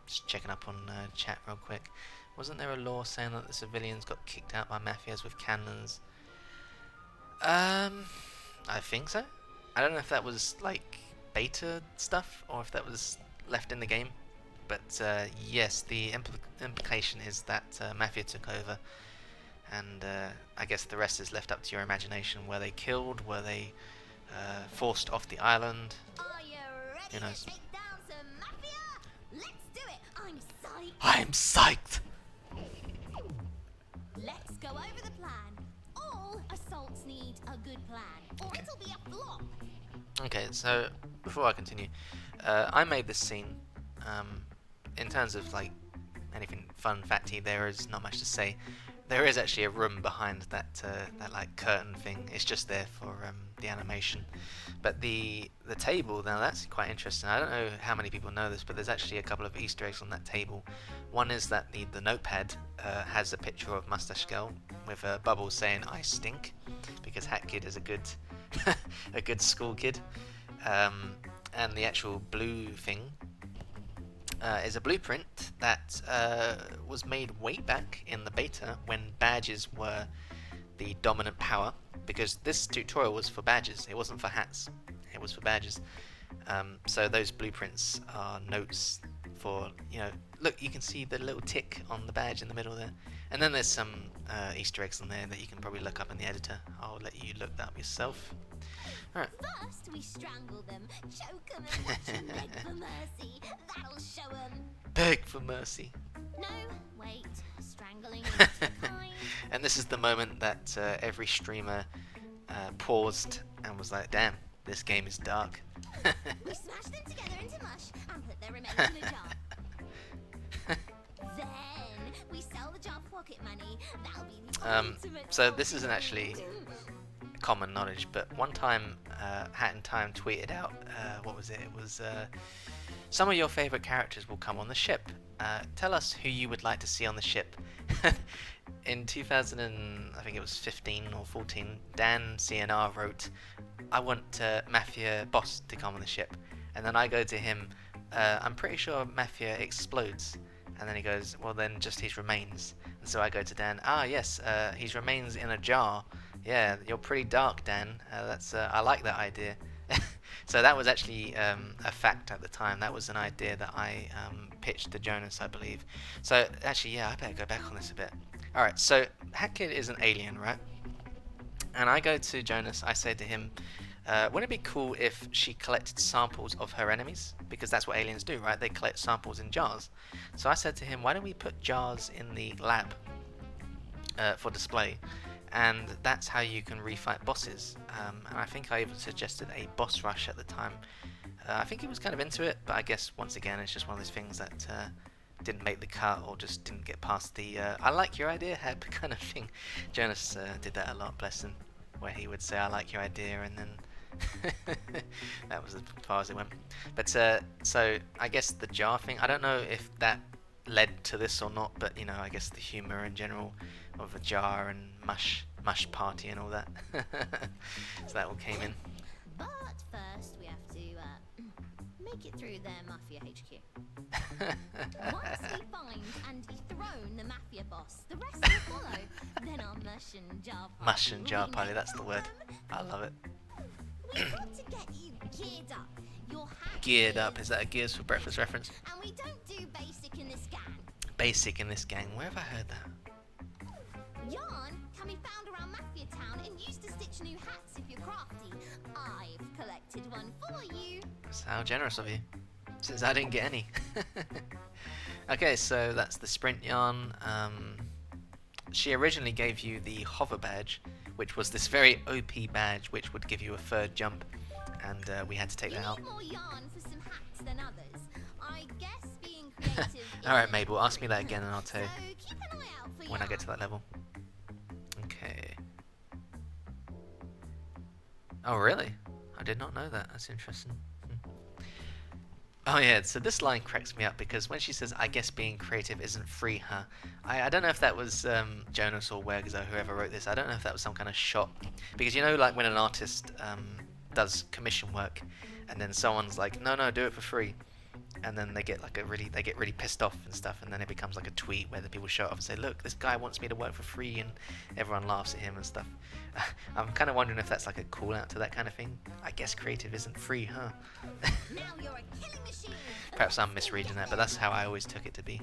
Just checking up on chat real quick. Wasn't there a law saying that the civilians got kicked out by mafias with cannons? I think so. I don't know if that was like beta stuff or if that was left in the game. But yes, the implication is that mafia took over. And I guess the rest is left up to your imagination. Were they killed? Were they forced off the island? Are you ready Who knows? to take down some mafia? Let's do it. I'm psyched. I'm psyched! Let's go over the plan. All assaults need a good plan, or it'll be a flop. Okay, so before I continue, I made this scene. In terms of like anything fun facty, there is not much to say. There is actually a room behind that that like curtain thing. It's just there for the animation. But the table, now that's quite interesting. I don't know how many people know this, but there's actually a couple of Easter eggs on that table. One is that the notepad has a picture of Mustache Girl with a bubble saying "I stink," because Hat Kid is a good a good school kid. And the actual blue thing is a blueprint that was made way back in the beta when badges were the dominant power, because this tutorial was for badges, it wasn't for hats, it was for badges. So those blueprints are notes for, you know, look, you can see the little tick on the badge in the middle there, and then there's some Easter eggs in there that you can probably look up in the editor. I'll let you look that up yourself. Alright. First, we strangle them, choke them, and watch them beg for mercy. That'll show them. Beg for mercy. No, wait. Strangling is too kind. And this is the moment that every streamer paused and was like, damn, this game is dark. We smash them together into mush and put their remains in a jar. Then we sell the jar for pocket money. That'll be the ultimate So this isn't shopping actually event. common knowledge, but one time Hat in Time tweeted out, what was it? It was some of your favorite characters will come on the ship. Tell us who you would like to see on the ship. In 2000 and I think it was 15 or 14, Dan CNR wrote, I want Mafia Boss to come on the ship. And then I go to him, I'm pretty sure Mafia explodes. And then he goes, well then just his remains. And so I go to Dan, yes, his remains in a jar. Yeah, you're pretty dark, Dan. That's I like that idea. So that was actually a fact at the time. That was an idea that I pitched to Jonas, I believe. So actually, yeah, I better go back on this a bit. All right, so Hat Kid is an alien, right? And I go to Jonas. I say to him, wouldn't it be cool if she collected samples of her enemies? Because that's what aliens do, right? They collect samples in jars. So I said to him, why don't we put jars in the lab for display? And that's how you can refight bosses. And I think I even suggested a boss rush at the time. I think he was kind of into it, but I guess once again it's just one of those things that didn't make the cut or just didn't get past the I like your idea, Heb kind of thing. Jonas did that a lot, bless him, where he would say I like your idea and then that was as far as it went. But so I guess the jar thing, I don't know if that led to this or not, but you know, I guess the humor in general of a jar and mush party and all that. So that all came in. But first, we have to make it through their Mafia HQ. Once we find and dethrone the Mafia boss, the rest will follow. Then our mush and jar party. Mush and jar will party, be that's the word. I love it. We've got to get you geared up. Your hat Geared up, is that a Gears for Breakfast reference? And we don't do basic in this gang. Basic in this gang, where have I heard that? Yarn can be found around Mafia Town and used to stitch new hats if you're crafty. I've collected one for you. That's how generous of you, since I didn't get any. Okay, so that's the sprint yarn. She originally gave you the hover badge, which was this very OP badge which would give you a third jump, and we had to take You that out. need more yarn for some hacks than others. I guess being creative. Alright, isn't Mabel, ask me that again and I'll tell you So keep an eye out for when I get to yarn. that level. Okay. Oh, really? I did not know that. That's interesting. Oh yeah, so this line cracks me up because when she says, I guess being creative isn't free, huh? I don't know if that was Jonas or Wergs or whoever wrote this. I don't know if that was some kind of shot. Because you know, like when an artist does commission work and then someone's like, no, do it for free. And then they get like they get really pissed off and stuff, and then it becomes like a tweet where the people show up and say, look, this guy wants me to work for free, and everyone laughs at him and stuff. I'm kind of wondering if that's like a call out to that kind of thing. I guess creative isn't free, huh? Now you're a killing machine. Perhaps I'm misreading that, but that's how I always took it to be.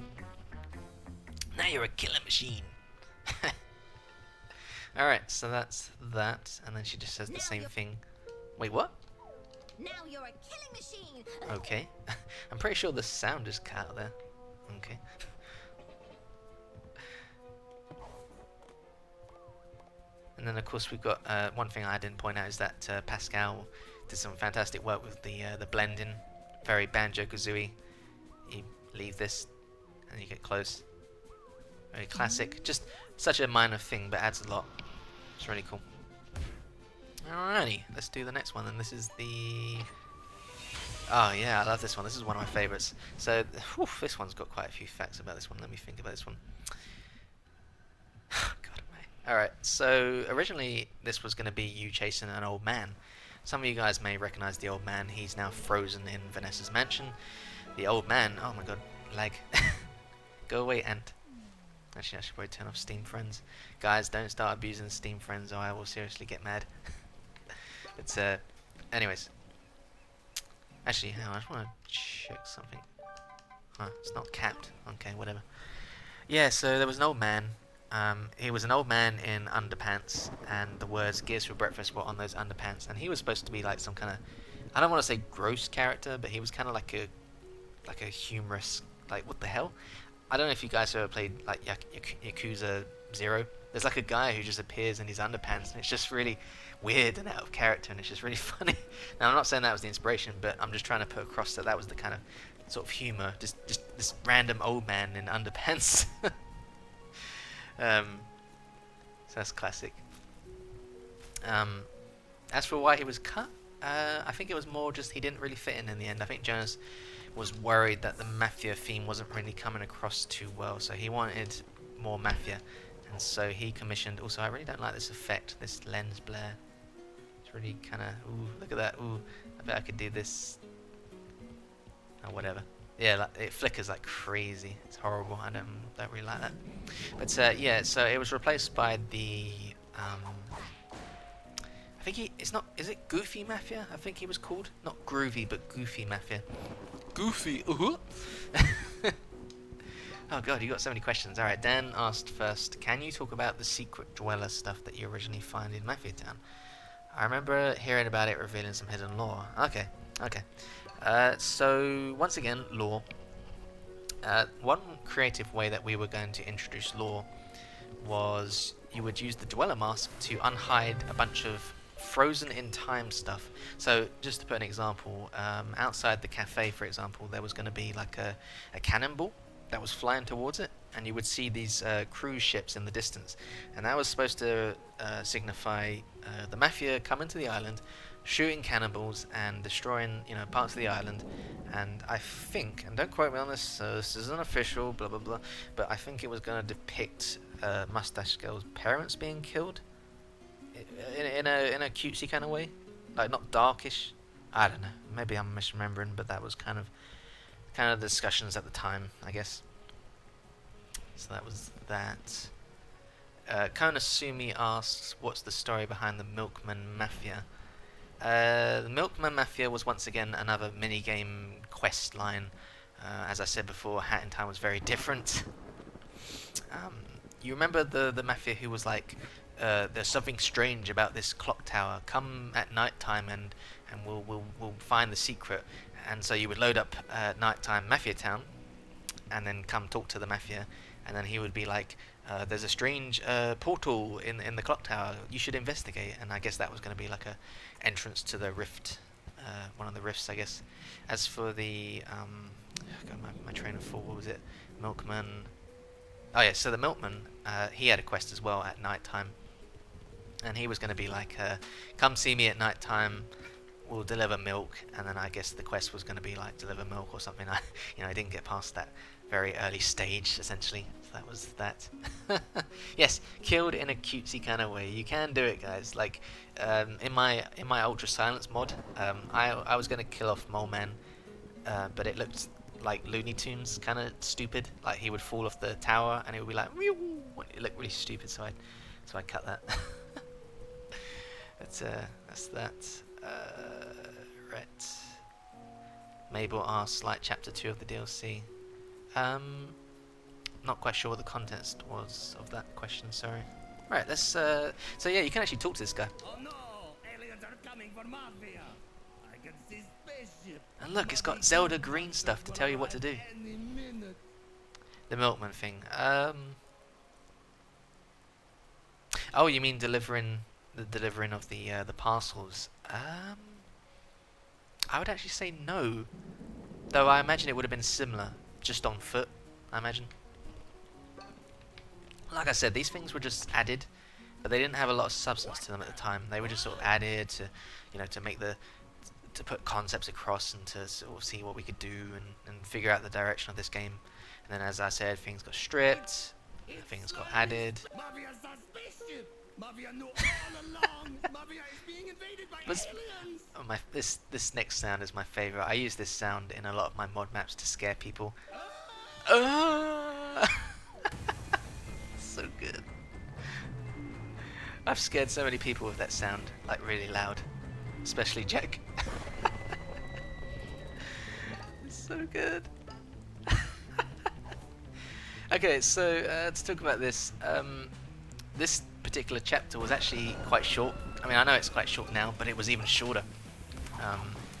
Now you're a killer machine. Alright, so that's that, and then she just says the same thing. Wait, what? Now you're a killing machine. Okay. I'm pretty sure the sound is cut out there. Okay. And then of course we've got one thing I didn't point out is that Pascal did some fantastic work with the blending. Very Banjo-Kazooie. You leave this and you get close. Very classic. Just such a minor thing but adds a lot. It's really cool. Alrighty, let's do the next one, and this is the... Oh yeah, I love this one. This is one of my favourites. So, whew, this one's got quite a few facts about this one. Let me think about this one. God, alright, so originally this was going to be you chasing an old man. Some of you guys may recognise the old man. He's now frozen in Vanessa's mansion. The old man... Oh my god, lag. Go away, Ant. Actually, I should probably turn off Steam Friends. Guys, don't start abusing Steam Friends or I will seriously get mad. It's anyways. Actually, hang on, I just want to check something. Huh, it's not capped. Okay, whatever. Yeah, so there was an old man. He was an old man in underpants, and the words "Gears for breakfast" were on those underpants. And he was supposed to be like some kind of, I don't want to say gross character, but he was kind of like a humorous, like, what the hell? I don't know if you guys have ever played like Yakuza 0. There's like a guy who just appears in his underpants, and it's just really weird and out of character, and it's just really funny. Now, I'm not saying that was the inspiration, but I'm just trying to put across that was the kind of sort of humor. Just this random old man in underpants. So that's classic. As for why he was cut, I think it was more just he didn't really fit in the end. I think Jonas was worried that the Mafia theme wasn't really coming across too well, so he wanted more Mafia. And so he commissioned... Also, I really don't like this effect, this lens blare. It's really kind of... Ooh, look at that. Ooh, I bet I could do this. Or whatever. Yeah, like, it flickers like crazy. It's horrible. I don't really like that. But yeah, so it was replaced by the... I think it's not... Is it Goofy Mafia? I think he was called. Not Groovy, but Goofy Mafia. Goofy. Oh god, you got so many questions. Alright, Dan asked first, can you talk about the secret dweller stuff that you originally find in Mafia Town? I remember hearing about it revealing some hidden lore. Okay. So, once again, lore. One creative way that we were going to introduce lore was you would use the dweller mask to unhide a bunch of frozen in time stuff. So, just to put an example, outside the cafe, for example, there was going to be like a cannonball that was flying towards it, and you would see these cruise ships in the distance, and that was supposed to signify the Mafia coming to the island, shooting cannonballs and destroying, parts of the island. And I think, and don't quote me on this, this isn't official, blah blah blah, but I think it was going to depict Mustache Girl's parents being killed in a cutesy kind of way, like not darkish. I don't know, maybe I'm misremembering, but that was kind of the discussions at the time, I guess. So that was that. Konasumi asks, what's the story behind the Milkman Mafia? The Milkman Mafia was once again another minigame quest line. As I said before, Hat in Time was very different. You remember the Mafia who was like there's something strange about this clock tower. Come at night time and we'll find the secret. And so you would load up nighttime Mafia Town, and then come talk to the Mafia, and then he would be like, there's a strange portal in the clock tower. You should investigate. And I guess that was going to be like a entrance to the rift, one of the rifts, I guess. As for the got my train of thought. What was it? Milkman. Oh yeah, so the Milkman, he had a quest as well at night time, and he was going to be like, come see me at night time. We'll deliver milk. And then I guess the quest was going to be like deliver milk or something. I didn't get past that very early stage, essentially. So that was that. Yes, killed in a cutesy kind of way. You can do it, guys. Like in my Ultra Silence mod, I was going to kill off Mole Man, but it looked like Looney Tunes, kind of stupid. Like he would fall off the tower and it would be like, Meow! It looked really stupid. So I cut that. But that's that. Right. Mabel asks, like chapter 2 of the DLC. Not quite sure what the context was of that question, sorry. Right, let's so yeah, you can actually talk to this guy. Oh no! Aliens are coming for Mafia! I can see spaceship! And look, it's got Zelda green stuff to tell you what to do. Any minute. The Milkman thing. Oh, you mean delivering of the parcels? I would actually say no. Though I imagine it would have been similar, just on foot, I imagine. Like I said, these things were just added, but they didn't have a lot of substance to them at the time. They were just sort of added to, to make to put concepts across and to sort of see what we could do and figure out the direction of this game. And then, as I said, things got stripped, things got added. Mafia saw spaceship! Mafia knew all along! Mafia is being invaded by But- aliens! Oh, this next sound is my favorite. I use this sound in a lot of my mod maps to scare people. So good. I've scared so many people with that sound, like really loud, especially Jack. It's so good. Okay, so to talk about this, this particular chapter was actually quite short. I mean, I know it's quite short now, but it was even shorter.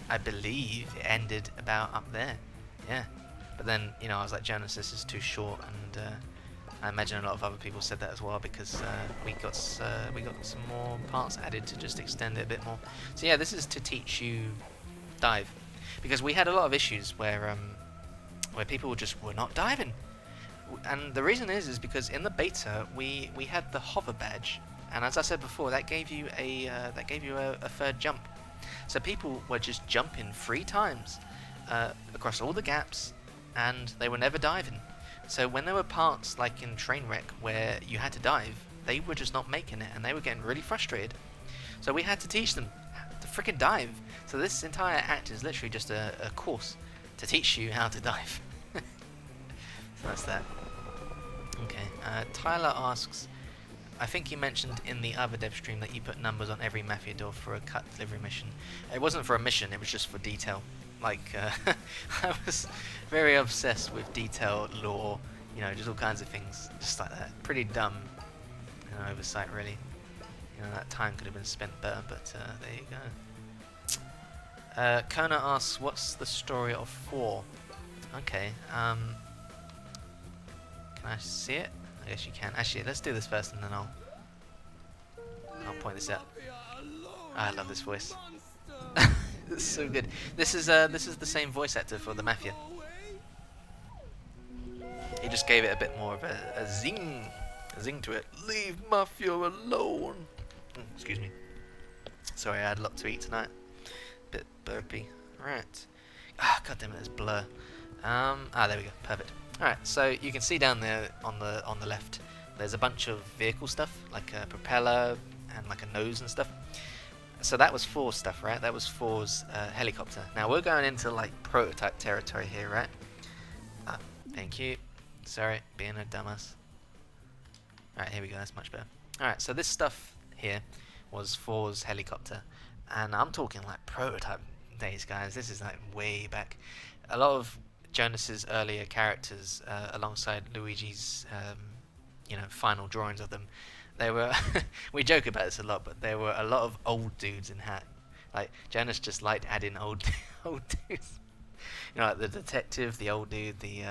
I believe it ended about up there. Yeah. But then, I was like, Jonas, this is too short, and I imagine a lot of other people said that as well, because we got some more parts added to just extend it a bit more. So yeah, this is to teach you dive, because we had a lot of issues where people just were not diving, and the reason is because in the beta we had the hover badge, and as I said before, that gave you a third jump. So people were just jumping 3 times across all the gaps, and they were never diving. So when there were parts like in Trainwreck where you had to dive, they were just not making it, and they were getting really frustrated. So we had to teach them to freaking dive. So this entire act is literally just a course to teach you how to dive. So that's that. Okay, Tyler asks, I think you mentioned in the other dev stream that you put numbers on every Mafia door for a cut delivery mission. It wasn't for a mission, it was just for detail. Like, I was very obsessed with detail, lore, just all kinds of things, just like that. Pretty dumb, oversight really. That time could have been spent better, but there you go. Kona asks, what's the story of 4? Okay, can I see it? I guess you can. Actually, let's do this first and then I'll point this out. I love this voice. It's so good. This is the same voice actor for the Mafia. He just gave it a bit more of a zing to it. Leave Mafia alone. Excuse me. Sorry, I had a lot to eat tonight. Bit burpy. Right. God damn it, there's blur. There we go. Perfect. Alright, so you can see down there on the left, there's a bunch of vehicle stuff, like a propeller and like a nose and stuff. So that was 4's stuff, right? That was 4's helicopter. Now we're going into like prototype territory here, right? Thank you. Sorry, being a dumbass. Alright, here we go, that's much better. Alright, so this stuff here was 4's helicopter. And I'm talking like prototype days, guys. This is like way back. A lot of Jonas's earlier characters, alongside Luigi's, final drawings of them, there were we joke about this a lot, but there were a lot of old dudes in Hat. Like Jonas just liked adding old old dudes. You know, like the detective, the old dude, the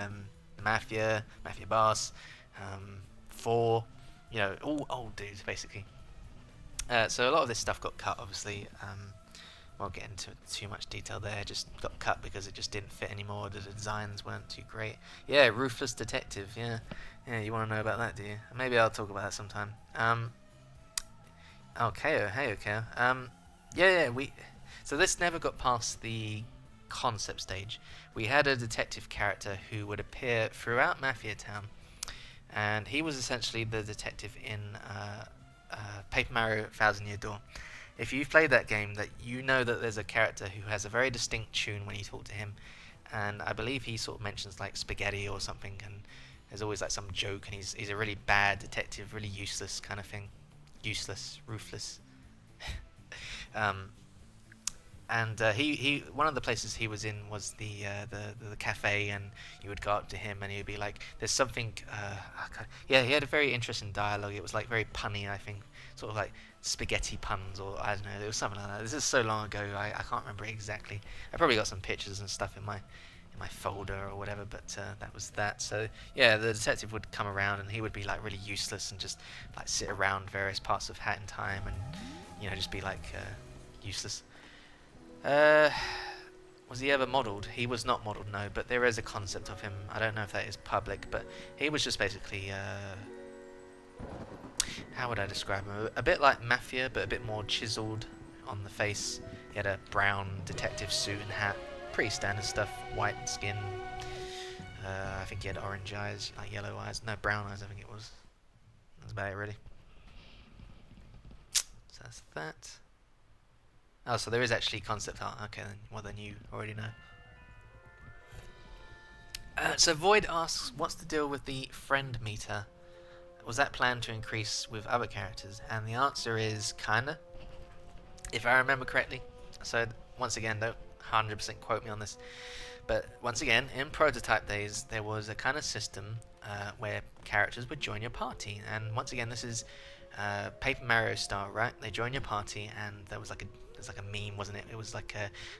mafia boss, four, you know, all old dudes basically. So a lot of this stuff got cut, obviously. Won't get into too much detail there. Just got cut because it just didn't fit anymore. The designs weren't too great. Yeah, Ruthless Detective. Yeah, you want to know about that, do you? Maybe I'll talk about that sometime. Oh, KO. Hey, KO. We. So this never got past the concept stage. We had a detective character who would appear throughout Mafia Town, and he was essentially the detective in Paper Mario Thousand Year Door. If you've played that game, that you know that there's a character who has a very distinct tune when you talk to him, and I believe he sort of mentions like spaghetti or something, and there's always like some joke, and he's a really bad detective, really useless kind of thing, useless, ruthless. He one of the places he was in was the cafe, and you would go up to him and he'd be like, "There's something." He had a very interesting dialogue. It was like very punny, I think, sort of like spaghetti puns, or I don't know. It was something like that. This is so long ago, I can't remember exactly. I probably got some pictures and stuff in my folder or whatever, but that was that. So yeah, the detective would come around and he would be like really useless and just like sit around various parts of Hat in Time and just be like useless. Was he ever modelled? He was not modelled, no, but there is a concept of him. I don't know if that is public, but he was just basically, how would I describe him? A bit like Mafia, but a bit more chiseled on the face. He had a brown detective suit and hat, pretty standard stuff, white skin. I think he had orange eyes, like yellow eyes, no, brown eyes I think it was. That's about it really. So that's that. Oh, so there is actually concept art. Okay, then you already know. So Void asks, what's the deal with the friend meter? Was that planned to increase with other characters? And the answer is kinda, if I remember correctly. So once again, don't 100% quote me on this, but once again, in prototype days, there was a kind of system where characters would join your party, and once again, this is Paper Mario style, right? They join your party, and there's like a meme, wasn't it? It was like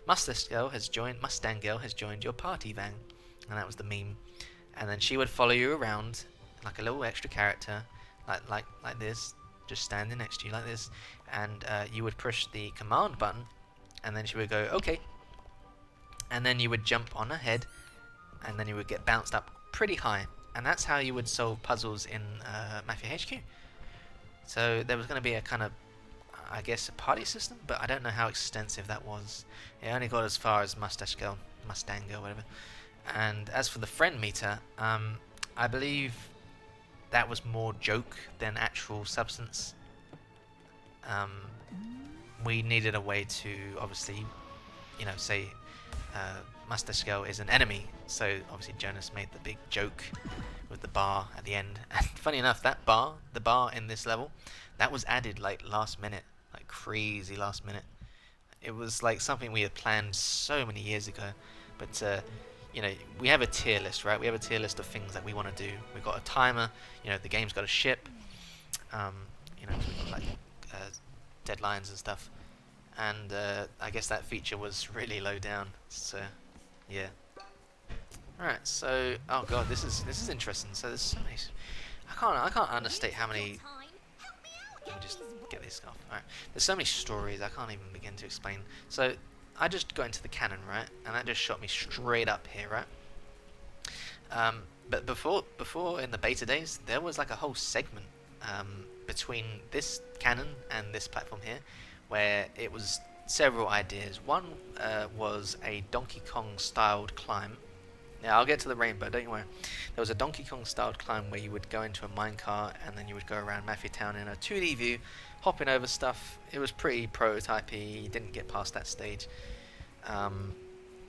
Mustang Girl has joined your party, Vang, and that was the meme. And then she would follow you around like a little extra character, like this, just standing next to you like this, and you would push the command button, and then she would go okay, and then you would jump on her head, and then you would get bounced up pretty high, and that's how you would solve puzzles in Mafia HQ. So there was going to be a kind of, I guess, a party system, but I don't know how extensive that was. It only got as far as Mustang Girl, whatever. And as for the friend meter, I believe that was more joke than actual substance. We needed a way to, obviously, say Mustang Girl is an enemy, so obviously Jonas made the big joke with the bar at the end. And funny enough, the bar in this level, that was added like last minute, like crazy last minute. It was like something we had planned so many years ago, but we have a tier list, right? We have a tier list of things that we want to do. We've got a timer, the game's got a ship, we've got like deadlines and stuff, and I guess that feature was really low down, so yeah. Alright, so oh god, this is interesting. So there's so many, I can't understate how many. Let me just get this off. Alright, there's so many stories I can't even begin to explain. So I just got into the cannon, right, and that just shot me straight up here, right. But before in the beta days, there was like a whole segment between this cannon and this platform here, where it was several ideas. One was a Donkey Kong styled climb. Now I'll get to the rainbow, don't you worry. There was a Donkey Kong styled climb where you would go into a minecart and then you would go around Mafia Town in a 2D view, hopping over stuff. It was pretty prototypey, didn't get past that stage.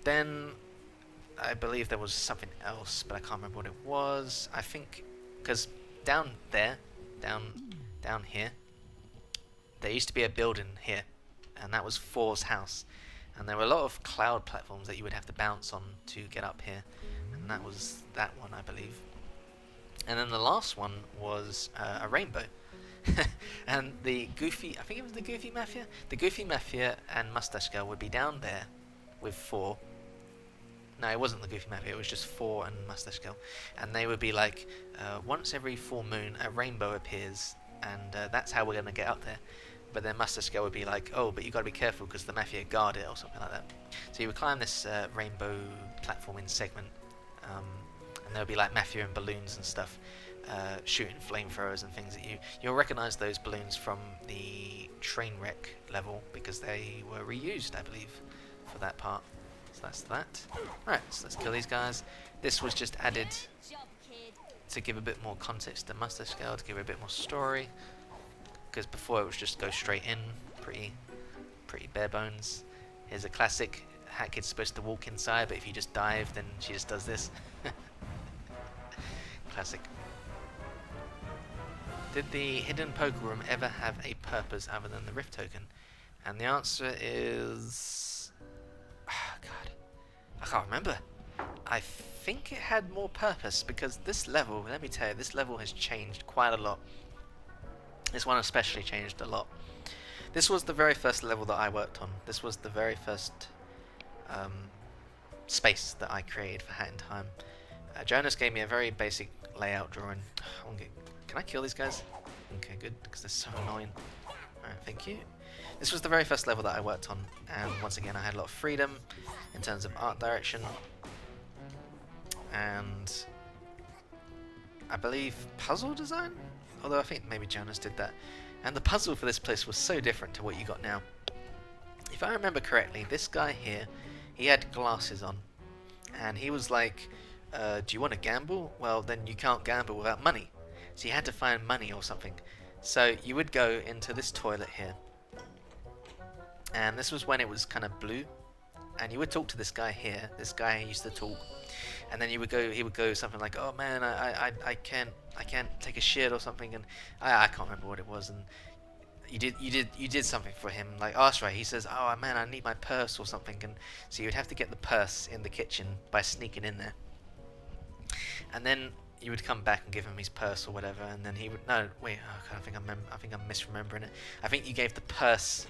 Then I believe there was something else, but I can't remember what it was. I think because down here, there used to be a building here, and that was Four's house. And there were a lot of cloud platforms that you would have to bounce on to get up here, and that was that one, I believe. And then the last one was a rainbow, And the Goofy, I think it was the Goofy Mafia? The Goofy Mafia and Mustache Girl would be down there with 4. No, it wasn't the Goofy Mafia, it was just 4 and Mustache Girl. And they would be like, once every full moon, a rainbow appears, and that's how we're going to get up there. But then Mustache Girl would be like, oh, but you got to be careful because the Mafia guard it, or something like that. So you would climb this rainbow platforming segment, and there would be like Mafia and balloons and stuff, shooting flamethrowers and things at you. You'll recognise those balloons from the train wreck level because they were reused, I believe, for that part. So that's that. Right, so let's kill these guys. This was just added Good job, kid. to give a bit more context to Mustache Girl, to give her a bit more story. Because before it was just go straight in, pretty bare bones. Here's a classic. Hat Kid's supposed to walk inside, but if you just dive, then she just does this. Classic. Did the hidden poker room ever have a purpose other than the rift token? And the answer is... God, I can't remember. I think it had more purpose because this level, let me tell you, this level has changed quite a lot. This one especially changed a lot. This was the very first level that I worked on. This was the very first space that I created for Hat in Time. Jonas gave me a very basic layout drawing. Can I kill these guys? Okay, good, because they're so annoying. Alright, thank you. This was the very first level that I worked on, and once again I had a lot of freedom in terms of art direction, and I believe puzzle design? Although I think maybe Jonas did that. And the puzzle for this place was so different to what you got now. If I remember correctly, this guy here, he had glasses on, and he was like, do you want to gamble? Well, then you can't gamble without money. So you had to find money or something. So you would go into this toilet here, and this was when it was kind of blue, and you would talk to this guy here. This guy used to talk, and then he would go something like, oh man, I can't take a shit or something, and I can't remember what it was, and you did something for him, like, oh that's right, he says, oh man, I need my purse or something, and so you would have to get the purse in the kitchen by sneaking in there, and then you would come back and give him his purse or whatever, and then he would, no wait, oh, I think I'm misremembering it. I think you gave the purse,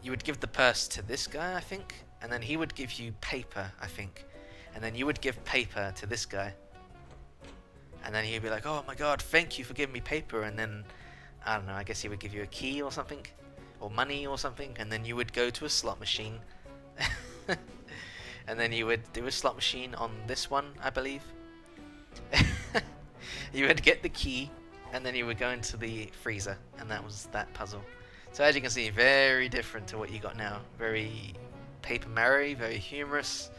you would give the purse to this guy, I think, and then he would give you paper, I think, and then you would give paper to this guy, and then he'd be like, oh my god, thank you for giving me paper, and then I don't know, I guess he would give you a key or something, or money or something, and then you would go to a slot machine, and then you would do a slot machine on this one, I believe. You would get the key, and then you would go into the freezer, and that was that puzzle. So as you can see, very different to what you got now. Very Paper Mario, very humorous,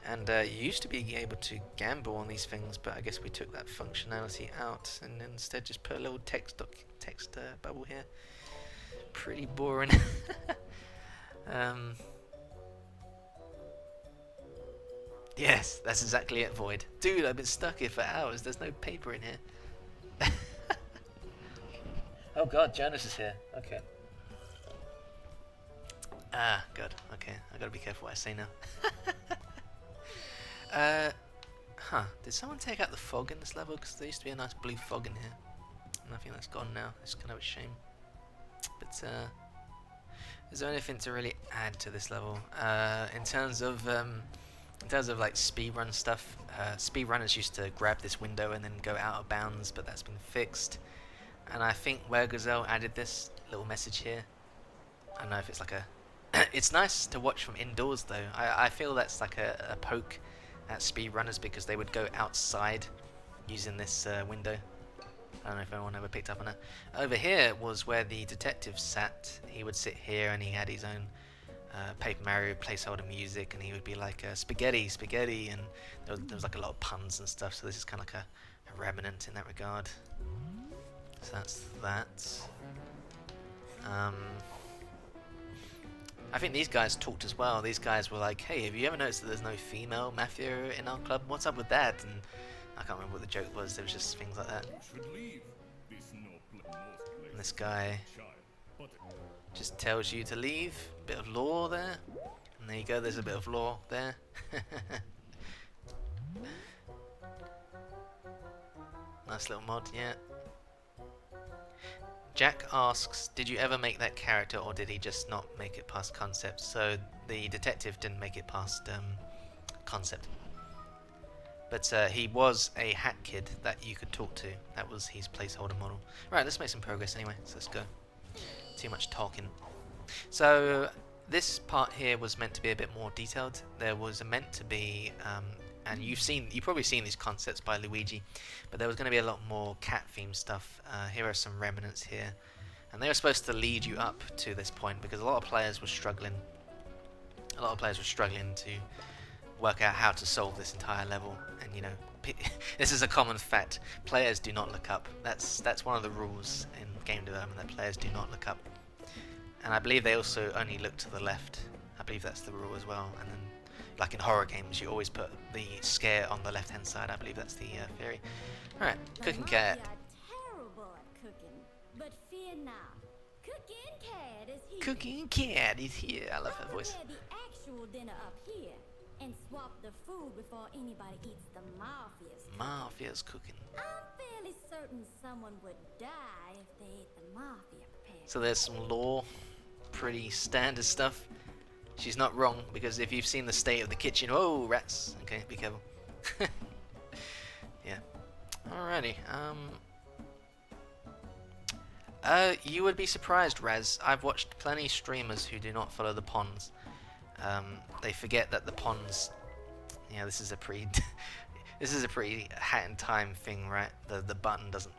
and you used to be able to gamble on these things, but I guess we took that functionality out and instead just put a little text bubble here. Pretty boring. Yes, that's exactly it, Void. Dude, I've been stuck here for hours. There's no paper in here. Oh god, Jonas is here. Okay. Ah, good. Okay, I gotta be careful what I say now. Did someone take out the fog in this level? Because there used to be a nice blue fog in here. And I think that's gone now. It's kind of a shame. But, is there anything to really add to this level? In terms of like speedrun stuff, speedrunners used to grab this window and then go out of bounds, but that's been fixed. And I think Wergazelle added this little message here. I don't know if it's like a... It's nice to watch from indoors though. I feel that's like a poke at speedrunners because they would go outside using this window. I don't know if anyone ever picked up on it. Over here was where the detective sat. He would sit here and he had his own Paper Mario placeholder music, and he would be like spaghetti, spaghetti, and there was like a lot of puns and stuff, so this is kind of like a remnant in that regard. So that's that. I think these guys talked as well. These guys were like, hey, have you ever noticed that there's no female mafia in our club? What's up with that? And I can't remember what the joke was. There was just things like that. And this guy just tells you to leave. Bit of lore there. And there you go, there's a bit of lore there. Nice little mod, yeah. Jack asks, did you ever make that character, or did he just not make it past concept? So the detective didn't make it past concept. But he was a hat kid that you could talk to. That was his placeholder model. Right, let's make some progress anyway. So let's go. Too much talking. So this part here was meant to be a bit more detailed. There was meant to be, and you've probably seen these concepts by Luigi, but there was going to be a lot more cat themed stuff. Here are some remnants here, and they were supposed to lead you up to this point because a lot of players were struggling. A lot of players were struggling to work out how to solve this entire level, and you know, this is a common fact. Players do not look up. That's one of the rules in game development, that players do not look up. And I believe they also only look to the left. I believe that's the rule as well. And then, like in horror games, you always put the scare on the left-hand side. I believe that's the theory. All right, Cooking Cat. Terrible at cooking, but fear not. Cooking Cat is here. Cooking Cat is here. I love her voice. Prepare the actual dinner up here and swap the food before anybody eats the Mafia's. Mafia's cooking. I'm fairly certain someone would die if they ate the Mafia prepared. So there's some lore, pretty standard stuff. She's not wrong, because if you've seen the state of the kitchen, oh, rats. Okay, be careful. Yeah. Alrighty. You would be surprised, Raz. I've watched plenty of streamers who do not follow the ponds. They forget that the ponds. Yeah, this is a pretty, this is a pretty Hat in Time thing, right? The button doesn't.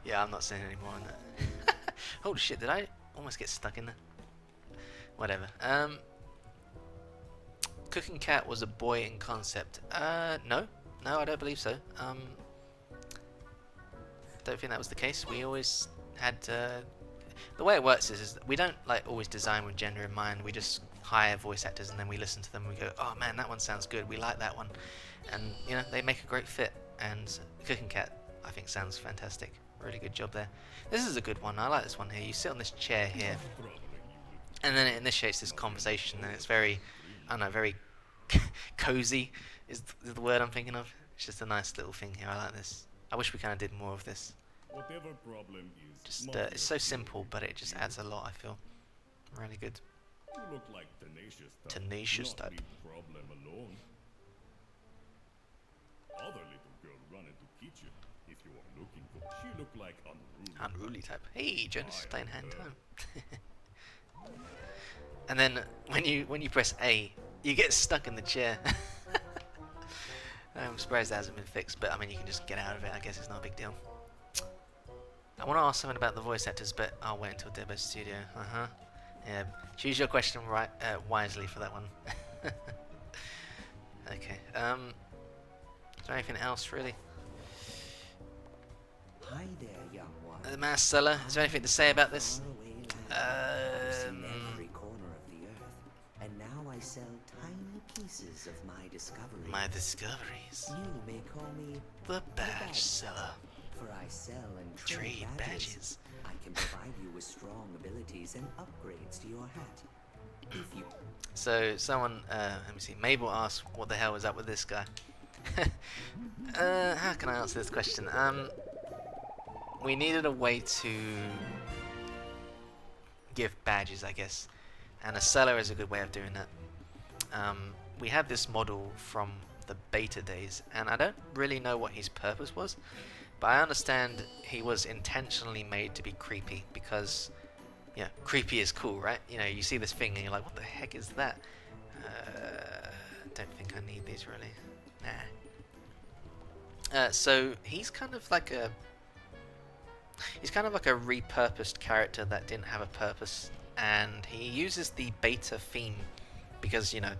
Yeah, I'm not saying any more on that. Holy shit! Did I almost get stuck in there? Whatever. Cooking Cat was a boy in concept. No, I don't believe so. Don't think that was the case. We always had. The way it works is that we don't like always design with gender in mind. We just hire voice actors and then we listen to them. And we go, oh man, that one sounds good. We like that one, and you know they make a great fit. And Cooking Cat, I think, sounds fantastic. Really good job there. This is a good one. I like this one here. You sit on this chair here, and then it initiates this conversation, and it's very, I don't know, very cozy is the word I'm thinking of. It's just a nice little thing here. I like this. I wish we kind of did more of this. Whatever problem is, Just it's so simple, but it just adds a lot. I feel really good. you look like tenacious type. Tenacious not type. leave problem alone. Other little girl run into kitchen. If you are looking for, she look like unruly. Unruly type. Hey, Jonas is playing Hand Time. And then when you press A, you get stuck in the chair. I'm surprised that hasn't been fixed, but I mean you can just get out of it. I guess it's not a big deal. I want to ask something about the voice actors, but I'll wait until Debo Studio. Yeah. Choose your question wisely for that one. Okay. Is there anything else really? Hi there, young one. The Mass Seller. Is there anything to say about this? I've seen every corner of the earth, and now I sell tiny pieces of my discoveries. My discoveries. You may call me The Badge Seller. for I sell and Trade trade badges. I can provide you with strong abilities and upgrades to your hat. If you So someone, let me see. Mabel asked, "What the hell is up with this guy?" How can I answer this question? We needed a way to give badges, I guess, and a seller is a good way of doing that. We had this model from the beta days, and I don't really know what his purpose was, but I understand he was intentionally made to be creepy because, yeah, creepy is cool, right? You know, you see this thing and you're like, what the heck is that? Don't think I need these really. Nah. So he's kind of like a repurposed character that didn't have a purpose, and he uses the beta theme because, you know,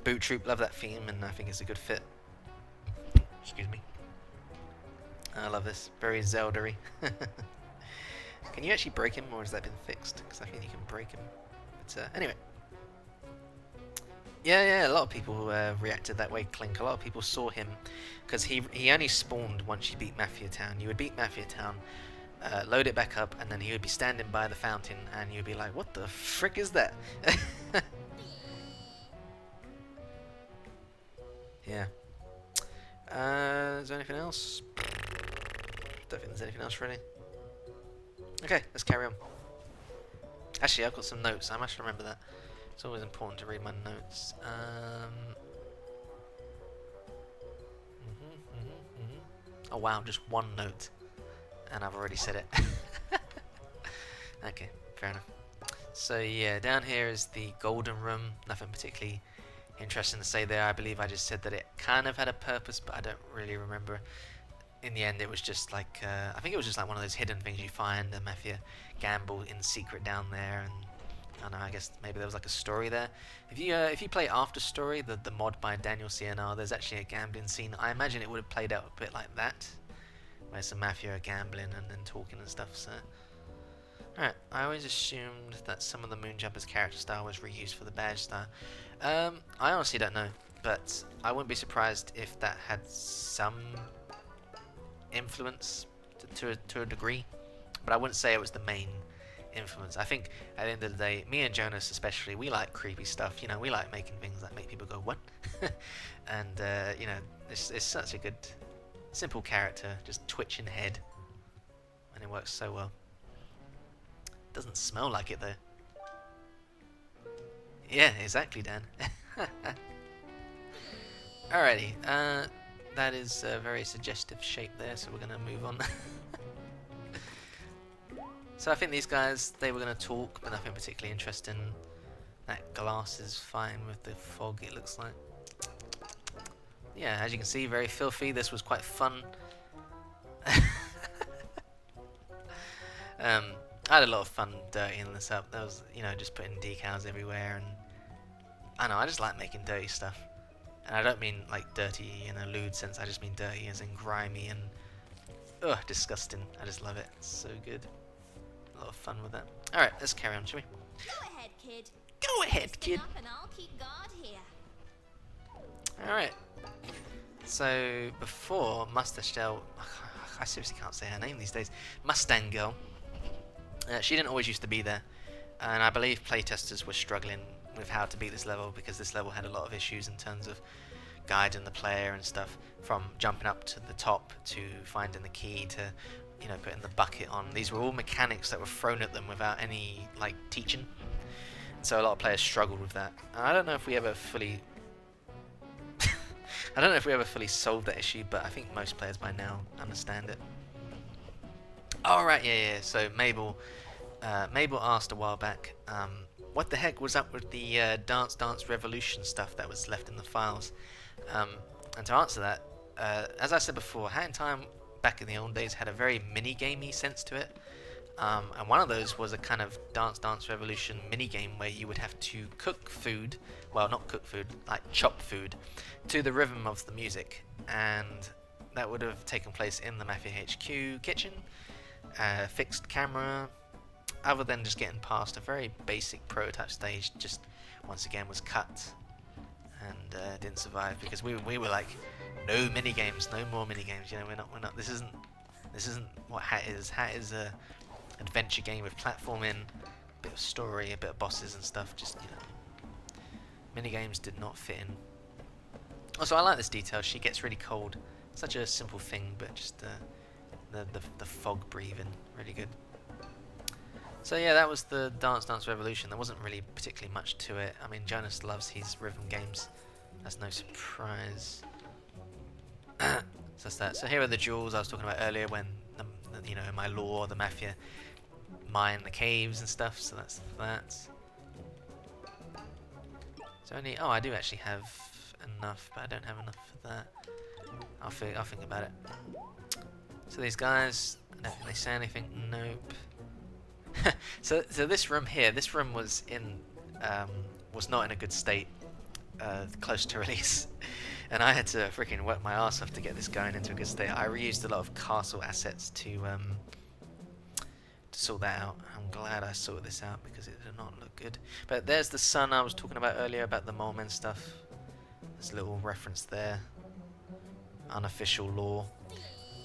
Boot Troop love that theme, and I think it's a good fit. Excuse me. I love this. Very Zelda-y. Can you actually break him, or has that been fixed? Because I think you can break him. But anyway. Yeah, a lot of people reacted that way, Clink. A lot of people saw him, because he only spawned once you beat Mafia Town. You would beat Mafia Town, load it back up, and then he would be standing by the fountain, and you'd be like, what the frick is that? Yeah. Is there anything else? Don't think there's anything else really. Okay, let's carry on. Actually, I've got some notes. I must remember that. It's always important to read my notes. Oh wow, just one note, and I've already said it. Okay, fair enough. So yeah, down here is the golden room. Nothing particularly interesting to say there. I believe I just said that it kind of had a purpose, but I don't really remember. In the end, it was just like I think it was just like one of those hidden things you find. The Mafia gamble in secret down there, and I don't know. I guess maybe there was like a story there. If you play After Story, the mod by Daniel CNR, there's actually a gambling scene. I imagine it would have played out a bit like that, where some Mafia are gambling and then talking and stuff. So, alright. I always assumed that some of the Moonjumpers character style was reused for the badge style. I honestly don't know, but I wouldn't be surprised if that had some influence to a degree, but I wouldn't say it was the main influence. I think at the end of the day, me and Jonas especially, we like creepy stuff. You know, we like making things that make people go what, and you know, it's such a good, simple character, just twitching head, and it works so well. Doesn't smell like it though. Yeah, exactly, Dan. Alrighty, that is a very suggestive shape there, so we're going to move on. So I think these guys, they were going to talk, but nothing particularly interesting. That glass is fine with the fog, it looks like. Yeah, as you can see, very filthy. This was quite fun. I had a lot of fun dirtying this up. There was, you know, just putting decals everywhere, and I know, I just like making dirty stuff. And I don't mean like dirty in a lewd sense, I just mean dirty as in grimy and ugh, disgusting. I just love it. It's so good. A lot of fun with that. Alright, let's carry on, shall we? Go ahead, kid. Go ahead, kid. Up and I'll keep guard here. Alright. So before Mustache Girl, I seriously can't say her name these days. Mustang Girl. She didn't always used to be there, and I believe playtesters were struggling with how to beat this level because this level had a lot of issues in terms of guiding the player and stuff, from jumping up to the top to finding the key to, you know, putting the bucket on. These were all mechanics that were thrown at them without any like teaching, and so a lot of players struggled with that. And I don't know if we ever fully solved that issue, but I think most players by now understand it. Alright, yeah, so Mabel asked a while back, what the heck was up with the Dance Dance Revolution stuff that was left in the files? And to answer that, as I said before, Hat in Time back in the old days had a very mini-gamey sense to it. And one of those was a kind of Dance Dance Revolution mini-game where you would have to cook food, well, not cook food, like chop food, to the rhythm of the music. And that would have taken place in the Mafia HQ kitchen, fixed camera. Other than just getting past a very basic prototype stage, just once again was cut and didn't survive because we were like, no mini games, no more mini games. You know, we're not. This isn't what Hat is. Hat is a adventure game with platforming, a bit of story, a bit of bosses and stuff. Just, you know, mini games did not fit in. Also, I like this detail. She gets really cold. Such a simple thing, but just the fog breathing, really good. So yeah, that was the Dance Dance Revolution. There wasn't really particularly much to it. I mean, Jonas loves his rhythm games. That's no surprise. So that's that. So here are the jewels I was talking about earlier when, you know, in my lore, the Mafia mine the caves and stuff. So that's that. So only, oh, I do actually have enough, but I don't have enough for that. I'll think about it. So these guys, I don't think they say anything. Nope. So this room here, this room was not in a good state, close to release, and I had to freaking work my ass off to get this going into a good state. I reused a lot of castle assets to sort that out. I'm glad I sorted this out because it did not look good. But there's the sun I was talking about earlier about the Molemen stuff. There's a little reference there. Unofficial lore.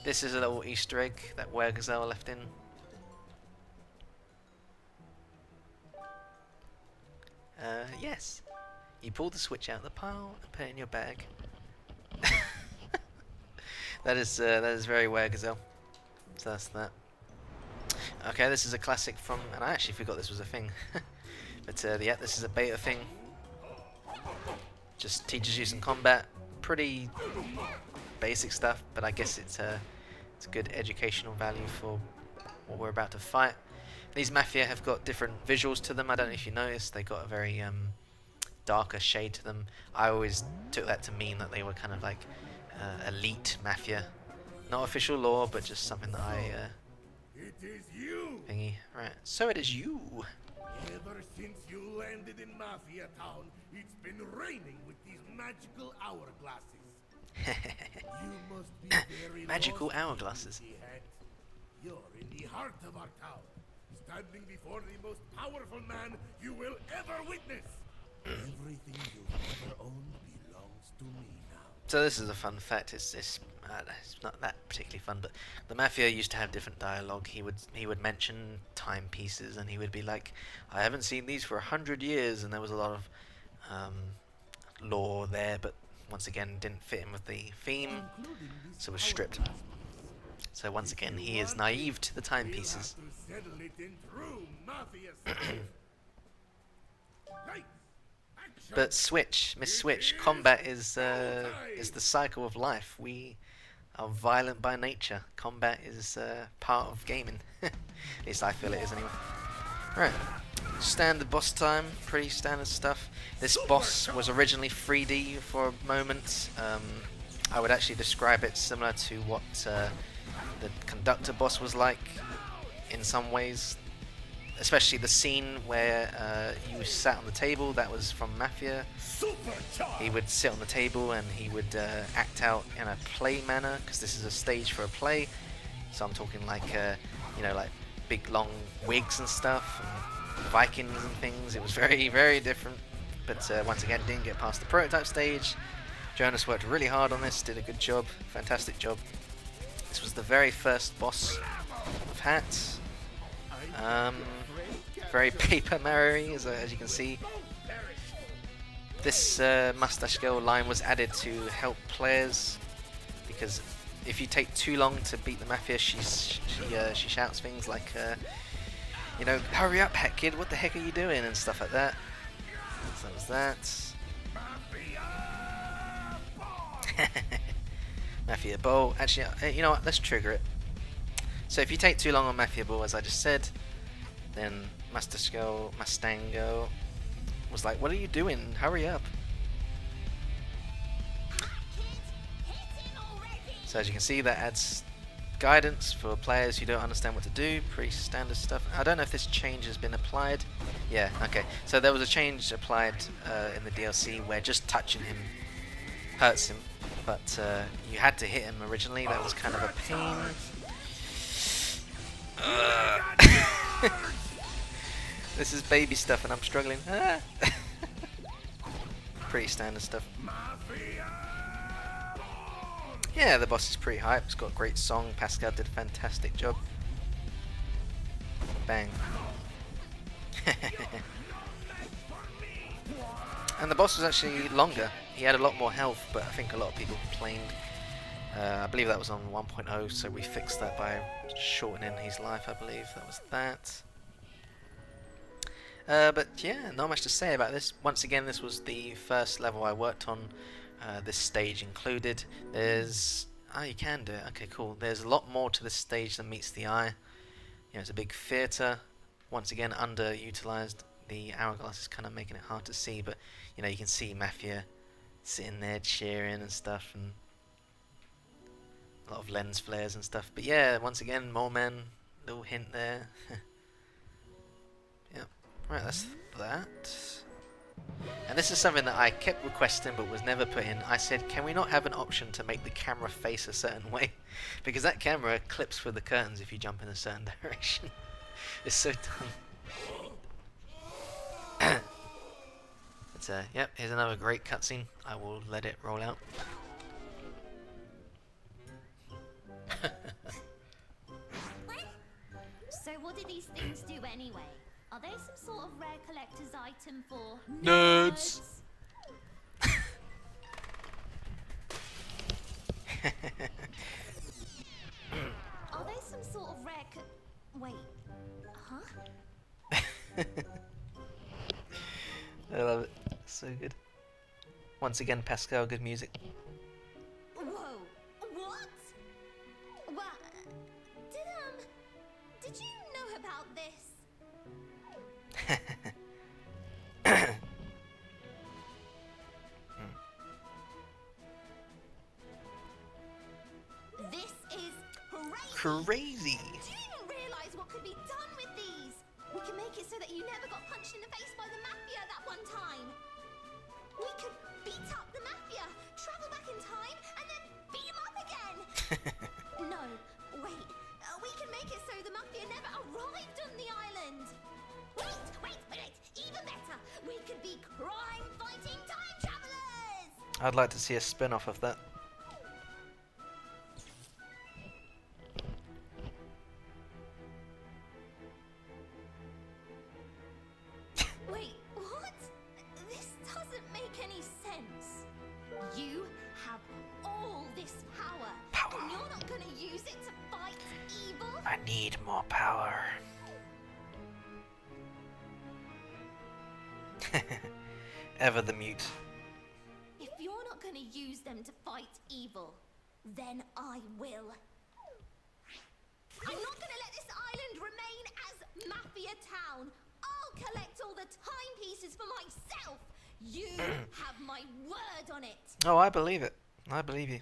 This is a little Easter egg that Wergazelle left in. Yes. You pull the switch out of the pile and put it in your bag. that is very Wergazelle. So that's that. Okay, this is a classic from, and I actually forgot this was a thing. But yeah, this is a beta thing. Just teaches you some combat, pretty basic stuff, but I guess it's a good educational value for what we're about to fight. These Mafia have got different visuals to them. I don't know if you noticed, they got a very darker shade to them. I always took that to mean that they were kind of like elite Mafia. Not official lore, but just something that I It is you! thingy. Right, so it is you. Ever since you landed in Mafia Town, it's been raining with these magical hourglasses. You must be very Magical lost, hourglasses. Sleepy Hat. You're in the heart of our town, standing before the most powerful man you will ever witness. Everything you've ever owned belongs to me now. So this is a fun fact. It's not that particularly fun, but the Mafia used to have different dialogue. He would mention timepieces, and he would be like, "I haven't seen these for 100 years," and there was a lot of lore there, but once again didn't fit in with the theme, so was stripped. So once again, he is naive to the timepieces. We'll have to settle it in true Mafia style. Lights, action. But Miss Switch, combat is the cycle of life. We are violent by nature. Combat is part of gaming. At least I feel it is anyway. Right, standard boss time, pretty standard stuff. This boss was originally 3D for a moment. I would actually describe it similar to what the conductor boss was like in some ways. Especially the scene where you sat on the table, that was from Mafia. He would sit on the table and he would act out in a play manner, because this is a stage for a play. So I'm talking like, you know, like big long wigs and stuff, and Vikings and things. It was very, very different. But once again, didn't get past the prototype stage. Jonas worked really hard on this, did a good job, fantastic job. This was the very first boss of Hats. Very Paper Mario, as you can see. This Mustache Girl line was added to help players, because if you take too long to beat the Mafia, she shouts things like, you know, "Hurry up, Hat Kid! What the heck are you doing?" and stuff like that. So that was that. Mafia Ball. Actually, you know what? Let's trigger it. So if you take too long on Mafia Ball, as I just said, then Mustango was like, "What are you doing? Hurry up!" So as you can see, that adds guidance for players who don't understand what to do. Pretty standard stuff. I don't know if this change has been applied. Yeah, okay. So there was a change applied in the DLC where just touching him hurts him, but you had to hit him originally. That was kind of a pain. This is baby stuff and I'm struggling. Pretty standard stuff. Yeah, the boss is pretty hype. It's got a great song. Pascal did a fantastic job. Bang. And the boss was actually longer. He had a lot more health, but I think a lot of people complained. I believe that was on 1.0, so we fixed that by shortening his life, I believe. That was that. But yeah, not much to say about this. Once again, this was the first level I worked on, this stage included. There's... Oh, you can do it. Okay, cool. There's a lot more to this stage than meets the eye. You know, it's a big theatre. Once again, underutilized. The hourglass is kind of making it hard to see, but you know, you can see Mafia sitting there cheering and stuff, and a lot of lens flares and stuff. But yeah, once again, Mole Man, little hint there. Yep. Right, that's that. And this is something that I kept requesting but was never put in. I said, can we not have an option to make the camera face a certain way? Because that camera clips for the curtains if you jump in a certain direction. It's so dumb. But yep, here's another great cutscene. I will let it roll out. So what do these things do anyway? Are they some sort of rare collector's item for Nerds? Are they some sort of rare wait, Huh? I love it. So good. Once again, Pascal, good music. Whoa! What? What? Did you know about this? This is crazy! Crazy! Do you even realize what could be done with these? We can make it so that you never got punched in the face by the Mafia that one time. We could beat up the Mafia, travel back in time, and then beat them up again. No, wait. We can make it so the Mafia never arrived on the island. Wait. Even better. We could be crime-fighting time travelers. I'd like to see a spin-off of that. Wait, what? This doesn't make any sense. You have all this power, and you're not gonna use it to fight evil? I need more power. Ever the mute. If you're not gonna use them to fight evil, then I will. I'm not gonna let this island remain as Mafia Town. I'll collect all the timepieces for myself. You have my word on it. Oh, I believe it. I believe you.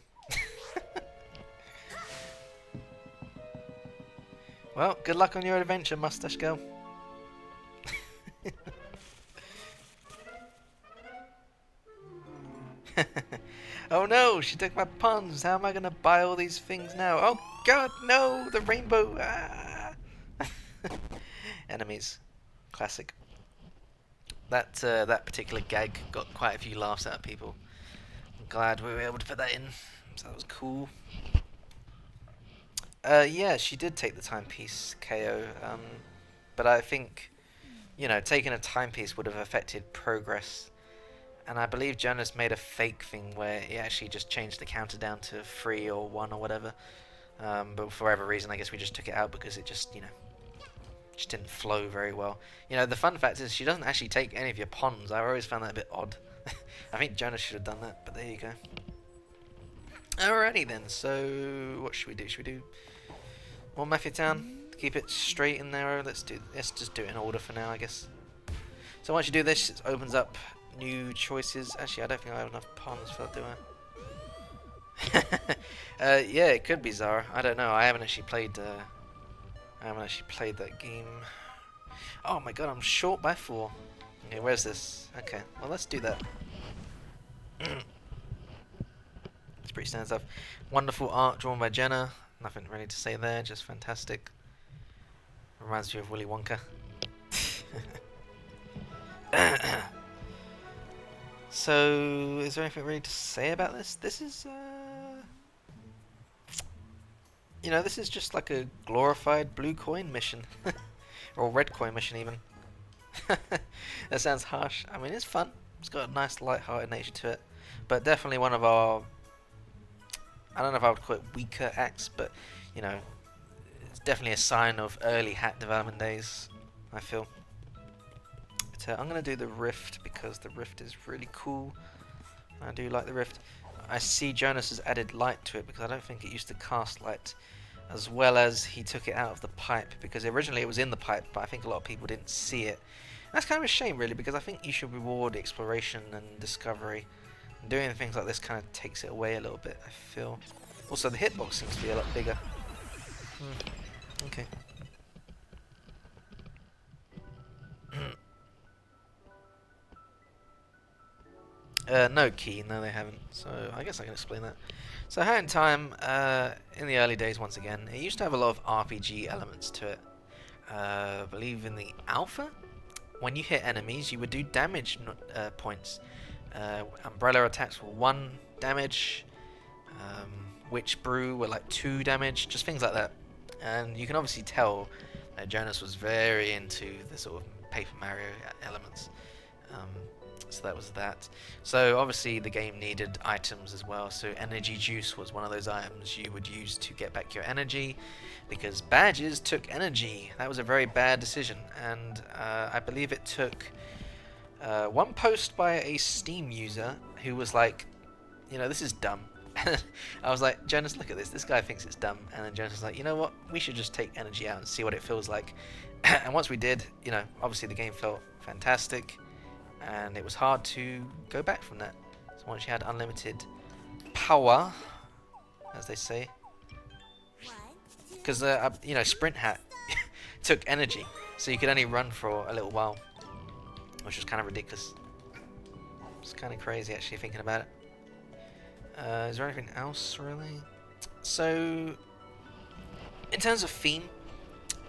Well, good luck on your adventure, Mustache Girl. Oh no, she took my puns. How am I gonna buy all these things now? Oh god, no, the rainbow. Ah. Enemies. Classic. That particular gag got quite a few laughs out of people. I'm glad we were able to put that in. So that was cool. Yeah, she did take the timepiece KO. But I think, you know, taking a timepiece would have affected progress. And I believe Jonas made a fake thing where he actually just changed the counter down to 3 or 1 or whatever. But for whatever reason, I guess we just took it out because it just, you know, just didn't flow very well. You know, the fun fact is she doesn't actually take any of your pawns. I always found that a bit odd. I think Jonas should have done that, but there you go. Alrighty then, so what should we do? Should we do more Mafia Town? Keep it straight and narrow. Let's just do it in order for now, I guess. So once you do this, it opens up new choices. Actually, I don't think I have enough pawns for that, do I? Yeah, it could be Zara. I don't know. I haven't actually played that game. Oh my god, I'm short by 4. Okay, where's this? Okay, well let's do that. It's pretty standard stuff. Wonderful art drawn by Jenna. Nothing really to say there, just fantastic. Reminds you of Willy Wonka. So, is there anything really to say about this? This is, you know, this is just like a glorified blue coin mission. Or red coin mission, even. That sounds harsh. I mean, it's fun. It's got a nice, light-hearted nature to it. But definitely one of our, I don't know if I would call it weaker acts, but, you know, it's definitely a sign of early hat development days, I feel. But I'm going to do the Rift because the Rift is really cool. I do like the Rift. I see Jonas has added light to it because I don't think it used to cast light, as well as he took it out of the pipe because originally it was in the pipe, but I think a lot of people didn't see it. And that's kind of a shame, really, because I think you should reward exploration and discovery. And doing things like this kind of takes it away a little bit, I feel. Also, the hitbox seems to be a lot bigger. Okay. No key, no they haven't, so I guess I can explain that. So Hat in Time, in the early days once again, it used to have a lot of RPG elements to it. I believe in the alpha, when you hit enemies you would do damage points. Umbrella attacks were 1 damage, Witch Brew were like 2 damage, just things like that. And you can obviously tell that Jonas was very into the sort of Paper Mario elements. So that was that. So obviously the game needed items as well. So energy juice was one of those items you would use to get back your energy, because badges took energy. That was a very bad decision, and I believe it took one post by a Steam user who was like, you know, this is dumb. I was like, Jonas, look at this. This guy thinks it's dumb. And then Jonas was like, you know what? We should just take energy out and see what it feels like. And once we did, you know, obviously the game felt fantastic. And it was hard to go back from that. So once you had unlimited power, as they say. Because, you know, Sprint Hat took energy. So you could only run for a little while. Which was kind of ridiculous. It's kind of crazy actually thinking about it. Is there anything else really? So, in terms of theme,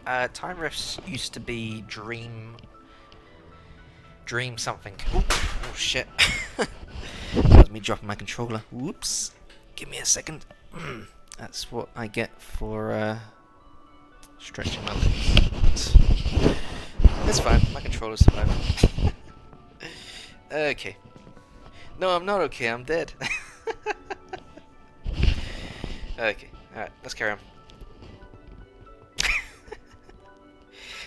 Time Rifts used to be Dream something. Ooh, oh shit! That was me dropping my controller. Whoops! Give me a second. That's what I get for stretching my legs. It's fine. My controller's surviving. Okay. No, I'm not okay. I'm dead. Okay, alright, let's carry on.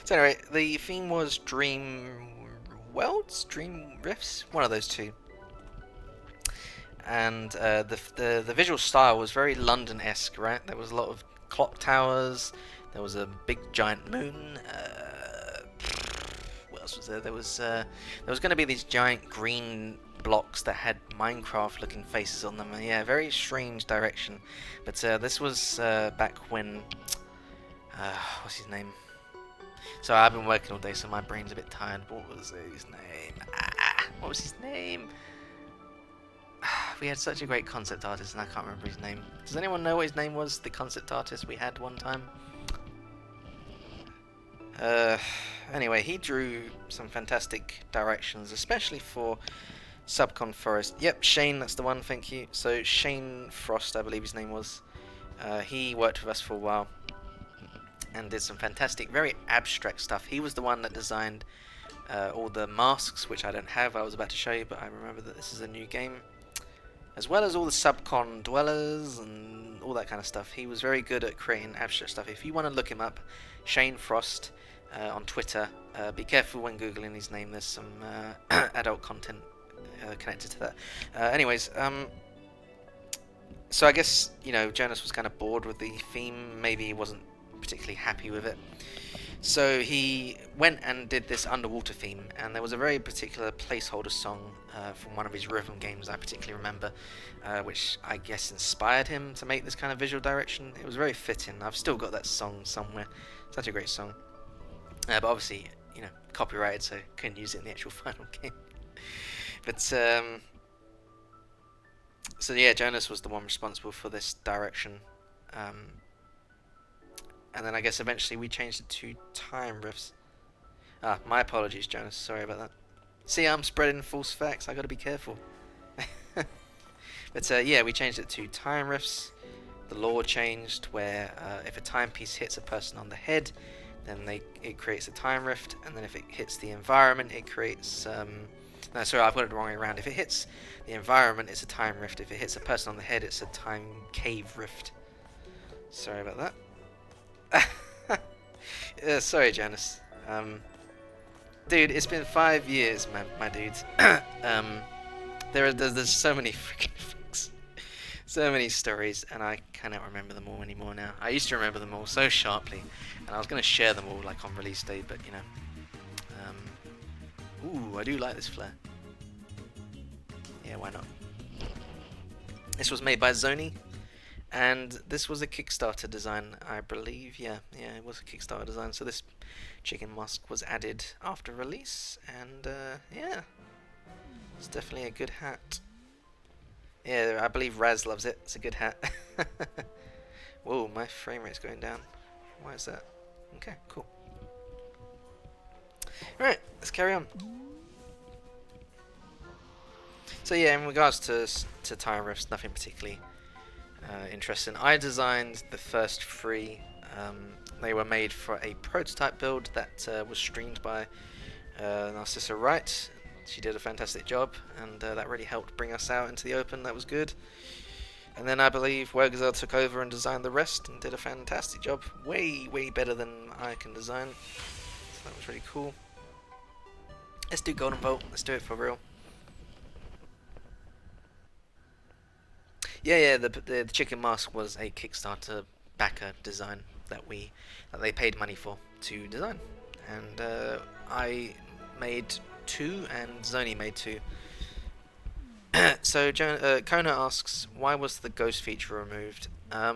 So anyway, the theme was Dream Worlds? Dream Rifts? One of those two. And the visual style was very London-esque, right? There was a lot of clock towers, there was a big giant moon, what else was there? There was going to be these giant green blocks that had Minecraft looking faces on them. Yeah, very strange direction. But this was back when what's his name? So I've been working all day, so my brain's a bit tired. What was his name? What was his name? We had such a great concept artist and I can't remember his name. Does anyone know what his name was? The concept artist we had one time? Anyway, he drew some fantastic directions, especially for Subcon Forest. Yep, Shane, that's the one, thank you. So Shane Frost, I believe his name was. He worked with us for a while and did some fantastic, very abstract stuff. He was the one that designed all the masks, which I don't have. I was about to show you, but I remember that this is a new game. As well as all the Subcon dwellers and all that kind of stuff. He was very good at creating abstract stuff. If you want to look him up, Shane Frost on Twitter. Be careful when Googling his name. There's some adult content connected to that. Anyways, so I guess, you know, Jonas was kind of bored with the theme. Maybe he wasn't particularly happy with it. So he went and did this underwater theme, and there was a very particular placeholder song from one of his rhythm games I particularly remember, which I guess inspired him to make this kind of visual direction. It was very fitting. I've still got that song somewhere. Such a great song. But obviously, you know, copyrighted, so couldn't use it in the actual final game. But so yeah, Jonas was the one responsible for this direction. And then I guess eventually we changed it to Time Rifts. My apologies, Jonas. Sorry about that. See, I'm spreading false facts. I got to be careful. But yeah, we changed it to Time Rifts. The law changed where if a timepiece hits a person on the head, then it creates a time rift, and then if it hits the environment, it creates... no, sorry, I've got it the wrong way around. If it hits the environment, it's a time rift. If it hits a person on the head, it's a time cave rift. Sorry about that. Sorry, Jonas. Dude, it's been 5 years, man, my dudes. There's so many freaking things. So many stories, and I cannot remember them all anymore now. I used to remember them all so sharply, and I was going to share them all like on release day, but you know. Ooh, I do like this flare. Yeah, why not? This was made by Zoni, and this was a Kickstarter design, I believe. Yeah, it was a Kickstarter design. So this chicken mask was added after release, and yeah, it's definitely a good hat. Yeah, I believe Raz loves it. It's a good hat. Whoa, my frame rate's going down. Why is that? Okay, cool. Alright, let's carry on. So yeah, in regards to Time Rifts, nothing particularly interesting. I designed the first 3. They were made for a prototype build that was streamed by Narcissa Wright. She did a fantastic job, and that really helped bring us out into the open. That was good. And then I believe Wergazel took over and designed the rest and did a fantastic job. Way better than I can design. So that was really cool. Let's do Golden Bolt. Let's do it for real. Yeah, the chicken mask was a Kickstarter backer design that they paid money for to design, and I made 2 and Zoni made 2. So Kona asks, why was the ghost feature removed? I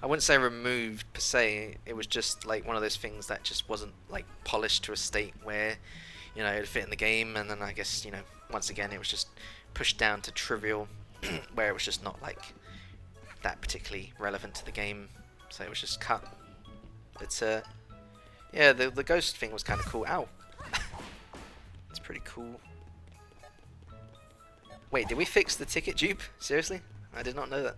wouldn't say removed per se. It was just like one of those things that just wasn't like polished to a state where, you know, it'd fit in the game, and then I guess, you know, once again it was just pushed down to trivial where it was just not like that particularly relevant to the game, so it was just cut. But yeah, the ghost thing was kind of cool. Ow. It's pretty cool. Wait, did we fix the ticket dupe? Seriously? I did not know that.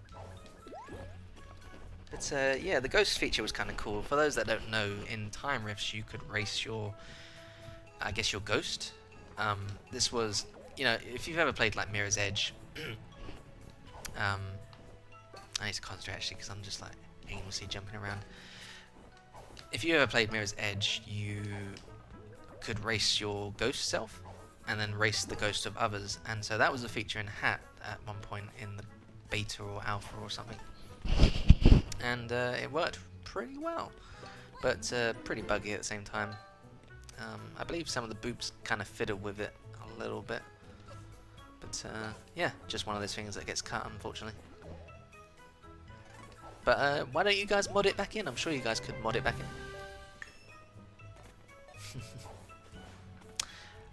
But yeah, the ghost feature was kind of cool. For those that don't know, in Time Rifts you could race your, I guess, your ghost. This was, you know, if you've ever played like Mirror's Edge, I need to concentrate actually because I'm just like aimlessly jumping around. If you ever played Mirror's Edge, you could race your ghost self and then race the ghost of others, and so that was a feature in Hat at one point in the beta or alpha or something, and it worked pretty well, but pretty buggy at the same time. I believe some of the boops kind of fiddle with it a little bit, but yeah, just one of those things that gets cut, unfortunately. But why don't you guys mod it back in? I'm sure you guys could mod it back in.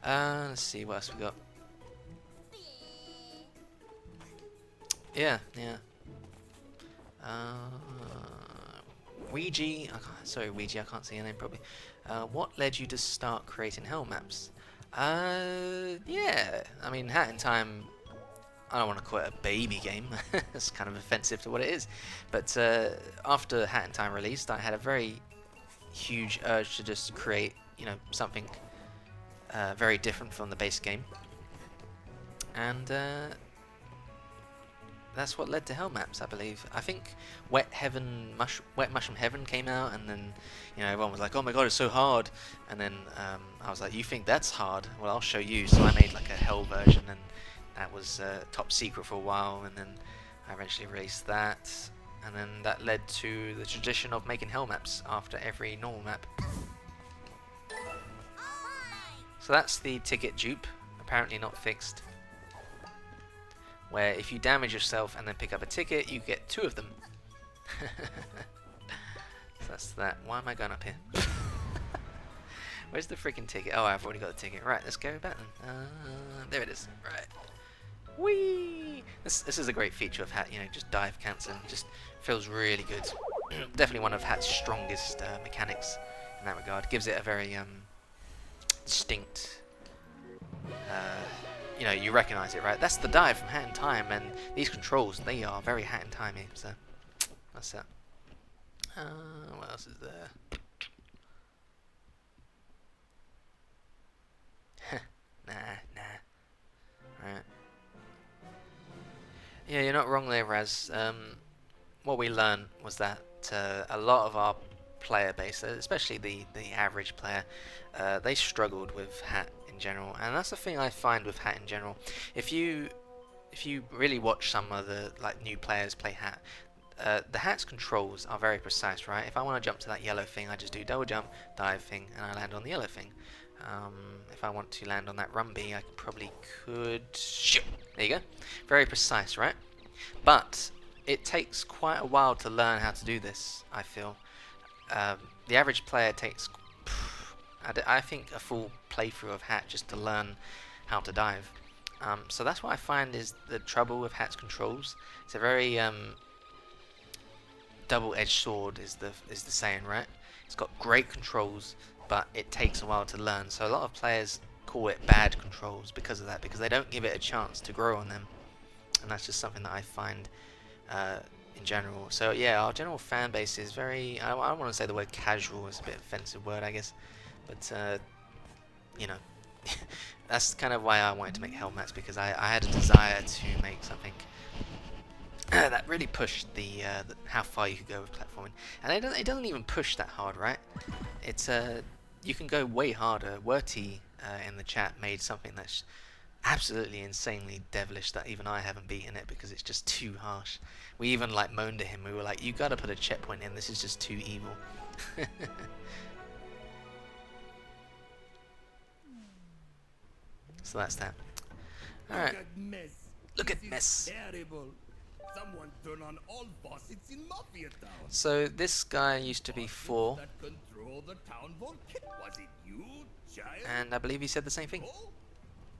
Let's see what else we got. Yeah. Ouija, sorry Ouija, I can't see your name probably. What led you to start creating hell maps? Yeah, I mean, Hat in Time, I don't want to call it a baby game. It's kind of offensive to what it is. But after Hat in Time released, I had a very huge urge to just create, you know, something very different from the base game. And that's what led to Hell Maps, I believe. I think Wet Mushroom Heaven came out, and then, you know, everyone was like, "Oh my god, it's so hard!" And then I was like, "You think that's hard? Well, I'll show you." So I made like a Hell version, and that was top secret for a while. And then I eventually released that, and then that led to the tradition of making Hell Maps after every normal map. So that's the ticket dupe, apparently not fixed, where if you damage yourself and then pick up a ticket, you get 2 of them. So that's that. Why am I going up here? Where's the freaking ticket? Oh, I've already got the ticket. Right, let's go back then. There it is. Right. Whee! This is a great feature of Hat, you know, just dive cancel. Just feels really good. Definitely one of Hat's strongest mechanics in that regard. Gives it a very distinct, you know, you recognize it, right? That's the dive from Hat in Time, and these controls, they are very Hat in Timey, so that's that. What else is there? Nah. Right. Yeah, you're not wrong there, Raz. What we learned was that a lot of our player base, especially the average player, they struggled with Hat in general, and that's the thing I find with Hat in general. If you really watch some of the like new players play Hat, the Hat's controls are very precise, right? If I want to jump to that yellow thing, I just do double jump, dive thing, and I land on the yellow thing. If I want to land on that Rumby, I probably could shoot. There you go. Very precise, right? But it takes quite a while to learn how to do this, I feel. The average player takes, I think, a full playthrough of Hat just to learn how to dive. So that's what I find is the trouble with Hat's controls. It's a very double-edged sword, is the saying, right? It's got great controls, but it takes a while to learn. So a lot of players call it bad controls because of that, because they don't give it a chance to grow on them, and that's just something that I find in general. So yeah, our general fan base is very, I don't want to say the word casual, it's a bit offensive word, I guess, but you know, that's kind of why I wanted to make helmets, because I had a desire to make something that really pushed the how far you could go with platforming. And it doesn't even push that hard, right? It's you can go way harder. Werty in the chat made something that's absolutely insanely devilish that even I haven't beaten it because it's just too harsh. We even like moaned at him. We were like, "You gotta put a checkpoint in. This is just too evil." So that's that. All right. Look at mess. Terrible. Someone turn on all faucets in Mafia Town. So this guy used to be 4, That control the town volcano. Was it you, child? and I believe he said the same thing. Oh,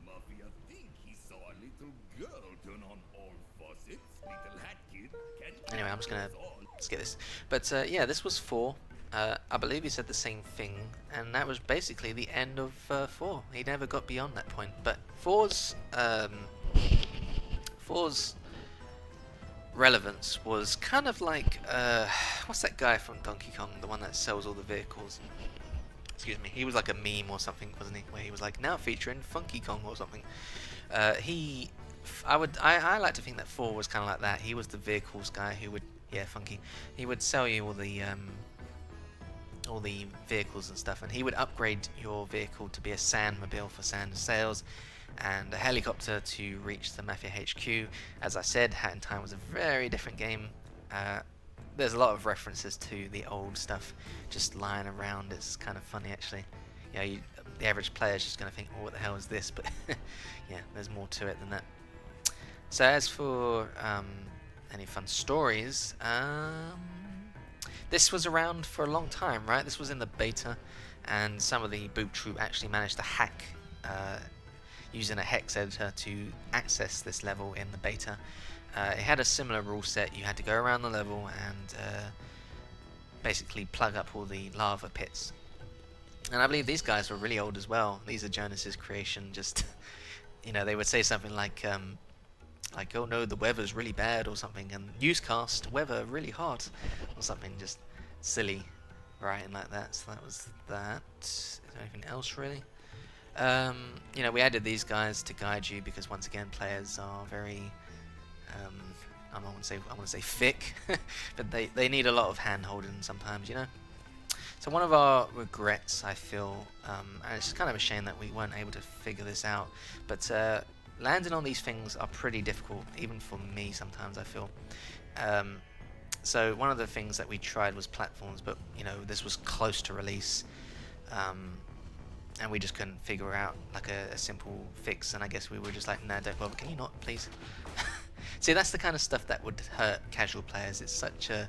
Mafia think he saw a little girl turn on all faucets. Little hat kid. Can Anyway, I'm just gonna us all. skip this. But yeah, this was 4. I believe he said the same thing, and that was basically the end of 4. He never got beyond that point. But 4's relevance was kind of like what's that guy from Donkey Kong, the one that sells all the vehicles? Excuse me. He was like a meme or something, wasn't he? Where he was like now featuring Funky Kong or something. I like to think that 4 was kind of like that. He was the vehicles guy who would, Funky. He would sell you all the vehicles and stuff, and he would upgrade your vehicle to be a sandmobile for sand sales, and a helicopter to reach the Mafia HQ. As I said, Hat in Time was a very different game. There's a lot of references to the old stuff just lying around. It's kind of funny actually. The average player is just going to think, "Oh, what the hell is this?" But yeah, there's more to it than that. So as for any fun stories, this was around for a long time, right? This was in the beta, and some of the Boop Troop actually managed to hack using a hex editor to access this level in the beta. It had a similar rule set. You had to go around the level and basically plug up all the lava pits. And I believe these guys were really old as well. These are Jonas's creation. Just, they would say something like, "Oh no, the weather's really bad," or something, and "Newscast, weather really hot," or something just silly, writing like that. So that was that. Is there anything else really? We added these guys to guide you because once again, players are very, I want to say thick, but they need a lot of hand holding sometimes, So one of our regrets, I feel, and it's kind of a shame that we weren't able to figure this out, but landing on these things are pretty difficult, even for me sometimes, I feel. So one of the things that we tried was platforms, but this was close to release, and we just couldn't figure out like a simple fix, and I guess we were just like, "Nah, don't bother, can you not, please?" See, that's the kind of stuff that would hurt casual players. It's such a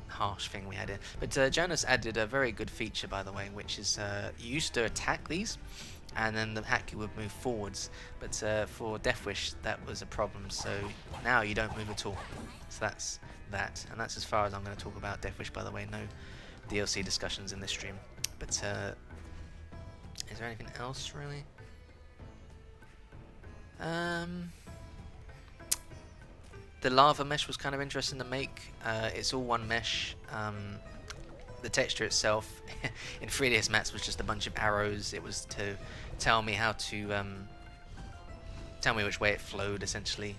harsh thing we had here. But Jonas added a very good feature, by the way, which is you used to attack these, and then the hack would move forwards. But for Death Wish, that was a problem. So now you don't move at all. So that's that, and that's as far as I'm going to talk about Death Wish. By the way, no DLC discussions in this stream. But is there anything else really? The lava mesh was kind of interesting to make. It's all one mesh. The texture itself in 3ds Max was just a bunch of arrows. It was to tell me how to tell me which way it flowed, essentially.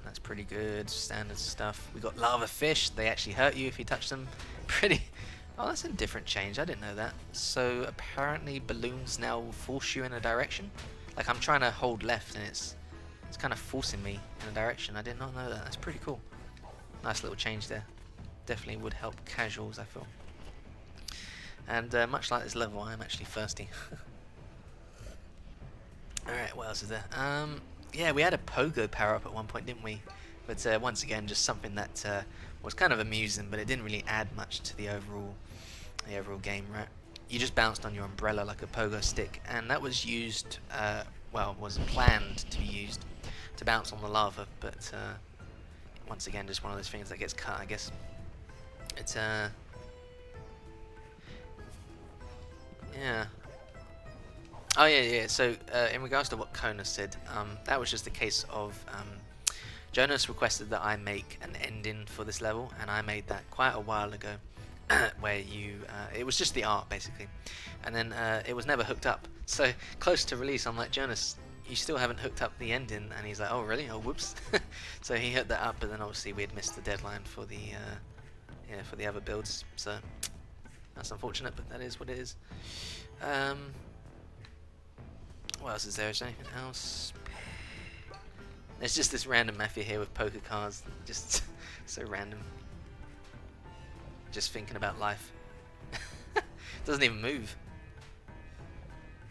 That's pretty good, standard stuff. We got lava fish. They actually hurt you if you touch them. Oh, that's a different change. I didn't know that. So apparently balloons now will force you in a direction. Like I'm trying to hold left and it's kind of forcing me in a direction. I did not know that. That's pretty cool. Nice little change there. Definitely would help casuals, I feel. And much like this level, I am actually thirsty. Alright, what else is there? Yeah, we had a pogo power up at one point, didn't we? But once again, just something that was kind of amusing, but it didn't really add much to the overall game, right? You just bounced on your umbrella like a pogo stick, and that was used, was planned to be used to bounce on the lava, but once again, just one of those things that gets cut, I guess. It's yeah. Oh yeah. So in regards to what Kona said, that was just a case of Jonas requested that I make an ending for this level, and I made that quite a while ago. where you it was just the art basically, and then it was never hooked up. So close to release, I'm like, Jonas, you still haven't hooked up the ending, and he's like, oh really? Oh whoops. So he hooked that up, but then obviously we had missed the deadline for the for the other builds, so that's unfortunate, but that is what it is. What else is there? Is there anything else? There's just this random mafia here with poker cards, just so random. Just thinking about life. Doesn't even move.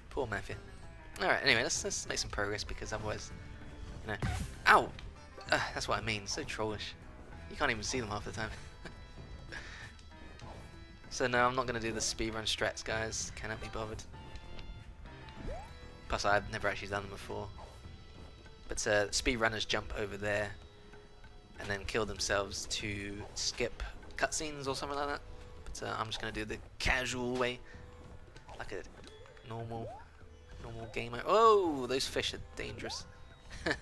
Poor mafia. Alright, anyway, let's make some progress, because otherwise, you know... Ow! That's what I mean, so trollish. You can't even see them half the time. So no, I'm not going to do the speedrun strats, guys. Cannot be bothered. Plus, I've never actually done them before. But speedrunners jump over there and then kill themselves to skip cutscenes or something like that. But I'm just going to do the casual way, like a normal gamer. Oh, those fish are dangerous. But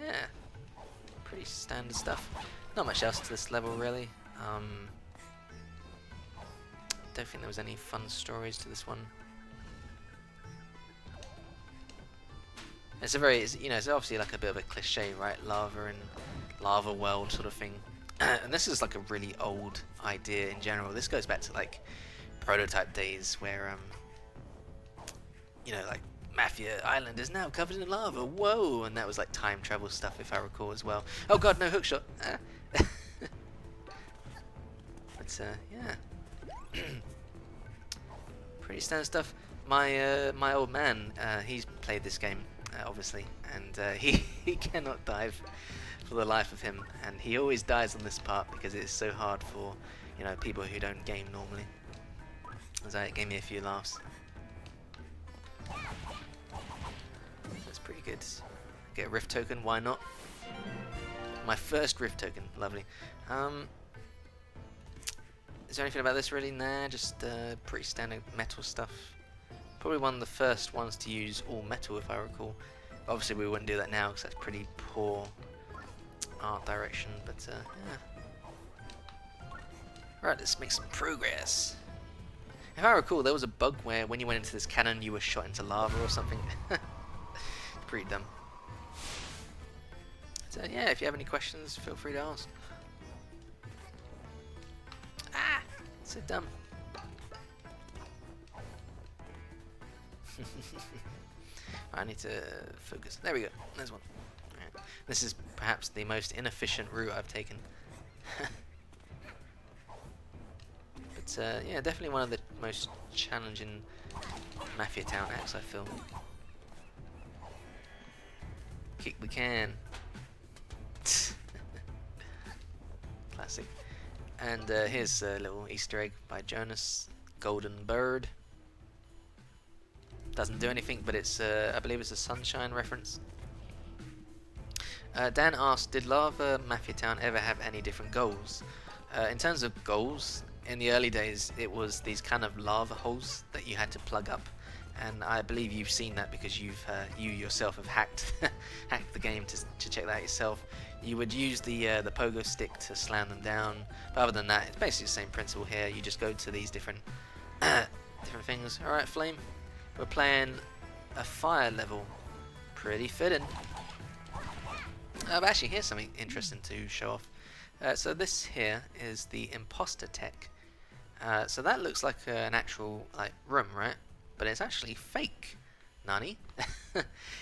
yeah, pretty standard stuff. Not much else to this level really. Don't think there was any fun stories to this one. It's a very, it's obviously like a bit of a cliche, right? Lava and lava world sort of thing. And this is like a really old idea in general. This goes back to like prototype days where, like Mafia Island is now covered in lava. Whoa! And that was like time travel stuff, if I recall as well. Oh god, no hookshot. But yeah, pretty standard stuff. My old man, he's played this game obviously, and he cannot dive for the life of him, and he always dies on this part because it is so hard for people who don't game normally. So it gave me a few laughs. That's pretty good. Get a rift token, why not? My first rift token, lovely. Is there anything about this really? Nah, just pretty standard metal stuff. Probably one of the first ones to use all metal, if I recall. Obviously we wouldn't do that now because that's pretty poor art direction, but yeah. Right, let's make some progress. If I recall, there was a bug where when you went into this cannon you were shot into lava or something. Pretty dumb. So yeah, if you have any questions, feel free to ask. Ah, so dumb. I need to focus. There we go. There's one. Right. This is perhaps the most inefficient route I've taken. But yeah, definitely one of the most challenging Mafia Town acts, I feel. Kick the can. Classic. And here's a little Easter egg by Jonas. Golden bird. Doesn't do anything, but it's I believe it's a Sunshine reference. Dan asked, did Lava Mafia Town ever have any different goals? In terms of goals, in the early days it was these kind of lava holes that you had to plug up, and I believe you've seen that because you yourself have hacked hacked the game to check that out yourself. You would use the pogo stick to slam them down, but other than that it's basically the same principle here. You just go to these different different things. Alright, Flame, we're playing a fire level. Pretty fitting. But actually, here's something interesting to show off. So this here is the imposter tech. So that looks like an actual room, right? But it's actually fake. Nani?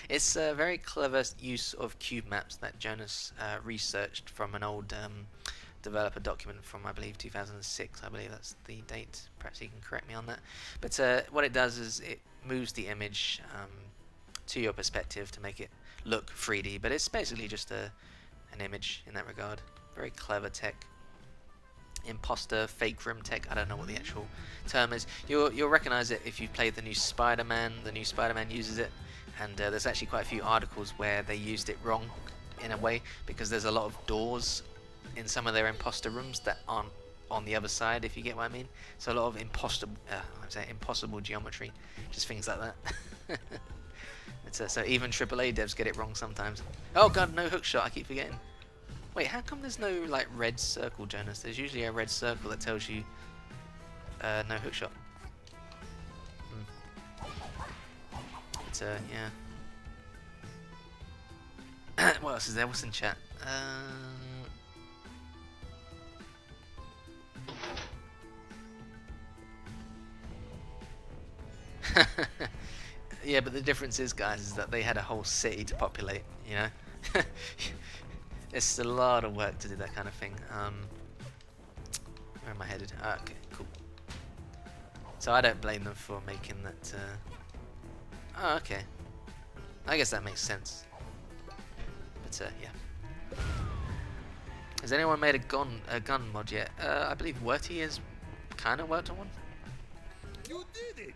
It's a very clever use of cube maps that Jonas researched from an old developer document from, I believe, 2006. I believe that's the date. Perhaps you can correct me on that. But what it does is it moves the image to your perspective to make it look 3D, but it's basically just an image in that regard. Very clever tech. Imposter, fake room tech, I don't know what the actual term is. You'll recognize it if you've played the new Spider-Man. The new Spider-Man uses it, and there's actually quite a few articles where they used it wrong in a way, because there's a lot of doors in some of their imposter rooms that aren't on the other side, if you get what I mean. So a lot of impossible geometry, just things like that. So even AAA devs get it wrong sometimes. Oh god, no hook shot, I keep forgetting. Wait, how come there's no like red circle, Jonas? There's usually a red circle that tells you no hookshot. But yeah. What else is there? What's in chat? Yeah, but the difference is, guys, is that they had a whole city to populate, you know? It's a lot of work to do that kind of thing. Where am I headed? Okay, cool. So I don't blame them for making that... Oh, okay. I guess that makes sense. But, yeah. Has anyone made a gun mod yet? I believe Werty has kind of worked on one. You did it!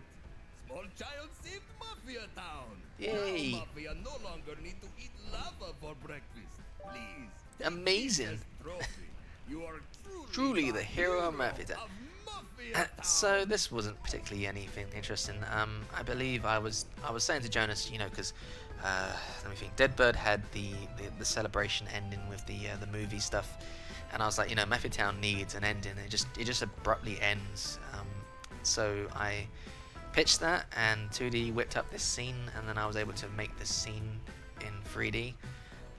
Small child saved Mafia Town! Yay! Now Mafia no longer need to eat lava for breakfast. Please. take Amazing. this trophy. You are Truly the hero of Mafia Town. Mafia Town. So this wasn't particularly anything interesting. I believe I was saying to Jonas, you know, because let me think. Deadbird had the celebration ending with the movie stuff, and I was like, you know, Mafia Town needs an ending. It just abruptly ends. So I pitched that, and 2D whipped up this scene, and then I was able to make this scene in 3D,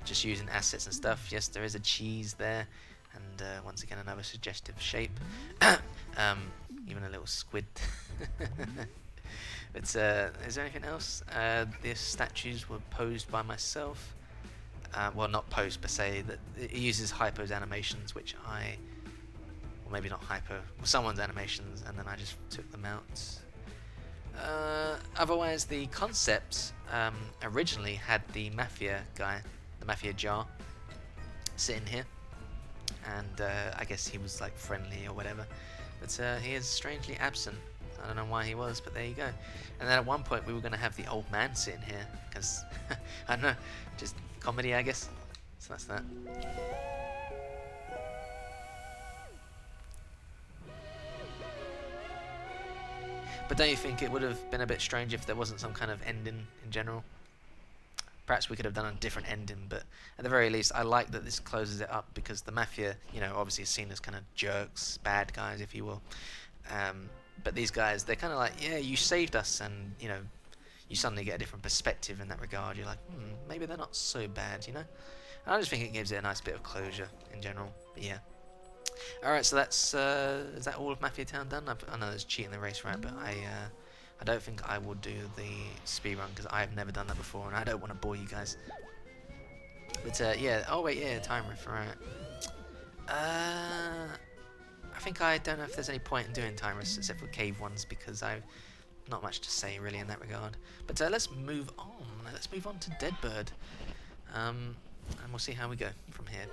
just using assets and stuff. Yes, there is a cheese there, and once again another suggestive shape. Even a little squid. But is there anything else? The statues were posed by myself. Well, not posed per se. That it uses Hypo's animations, which or maybe not Hypo, someone's animations, and then I just took them out. Otherwise, the concept originally had the Mafia guy, the Mafia jar, sitting here, and I guess he was like friendly or whatever, but he is strangely absent. I don't know why he was, but there you go. And then at one point we were going to have the old man sitting here, because I don't know, just comedy, I guess. So that's that. But don't you think it would have been a bit strange if there wasn't some kind of ending in general? Perhaps we could have done a different ending, but at the very least, I like that this closes it up, because the Mafia, you know, obviously is seen as kind of jerks, bad guys, if you will. But these guys, they're kind of like, yeah, you saved us, and, you know, you suddenly get a different perspective in that regard. You're like, maybe they're not so bad, you know? And I just think it gives it a nice bit of closure in general, but yeah. Alright, so that's, is that all of Mafia Town done? I know there's cheating the race, right, but I don't think I will do the speedrun, because I've never done that before, and I don't want to bore you guys. But, yeah, oh wait, yeah, time riff, right. I think I don't know if there's any point in doing time risks except for cave ones, because I've not much to say really in that regard. But let's move on. Let's move on to Deadbird, and we'll see how we go from here.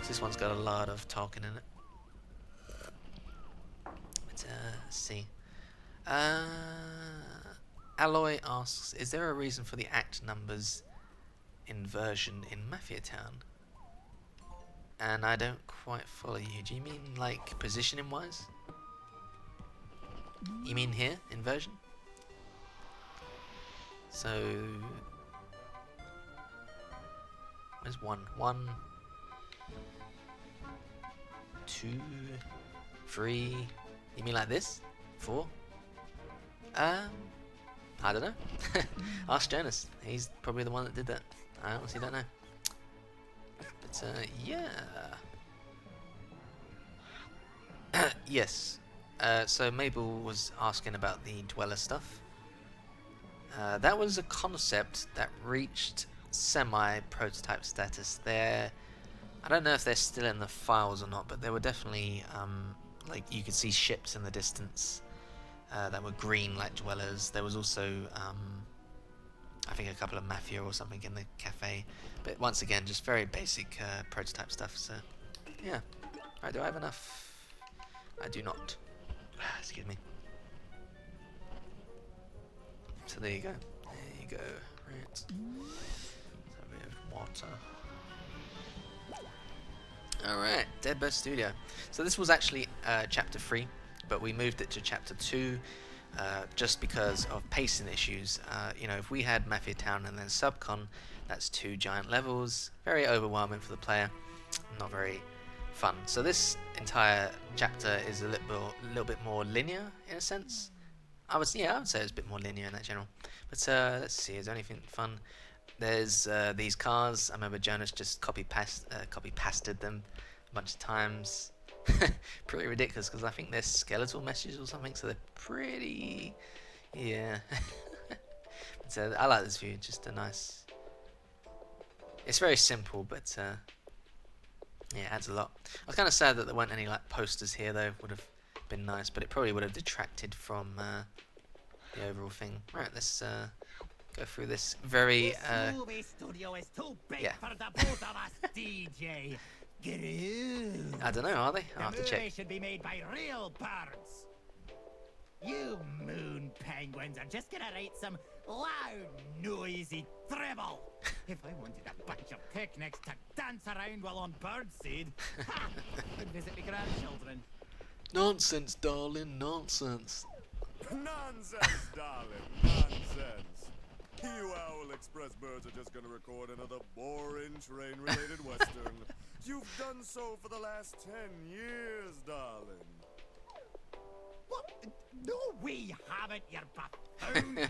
So this one's got a lot of talking in it. But let's see. Alloy asks, is there a reason for the act numbers inversion in Mafia Town? And I don't quite follow you. Do you mean like positioning wise? You mean here, inversion? So where's 1? 1, 2, 3. You mean like this? 4? I don't know. Ask Jonas. He's probably the one that did that. I honestly don't know. But yeah. Yes. So Mabel was asking about the Dweller stuff. That was a concept that reached semi-prototype status. I don't know if they're still in the files or not, but there were definitely like you could see ships in the distance that were green like Dwellers. There was also I think a couple of Mafia or something in the cafe, but once again just very basic prototype stuff. So yeah. Alright, do I have enough? I do not. Excuse me. So there you go. There you go. Right. So a bit of water. Alright, Deadbird Studio. So this was actually chapter 3, but we moved it to chapter 2 just because of pacing issues. You know, if we had Mafia Town and then Subcon, that's 2 giant levels, very overwhelming for the player. not very fun. So this entire chapter is a little bit more linear in a sense. I would say it's a bit more linear in that general. But let's see, is there anything fun? There's these cars. I remember Jonas just copy pasted them a bunch of times. Pretty ridiculous because I think they're skeletal meshes or something, so they're pretty, yeah. But, I like this view, just a nice. It's very simple, but yeah, it adds a lot. I was kind of sad that there weren't any like posters here though. Would have been nice, but it probably would have detracted from the overall thing. Right, let's go through this very. This movie studio is too big yeah. for the both of us, DJ. I don't know, are they? I'll have The to movie check. should be made by real birds. You moon penguins are just gonna write some loud, noisy dribble. If I wanted a bunch of picnics to dance around while on birdseed, I'd visit my grandchildren. Nonsense, darling, nonsense. Nonsense, darling, nonsense. You Owl Express birds are just gonna record another boring train-related western. You've done so for the last 10 years, darling. What? No, we haven't, you buffoon.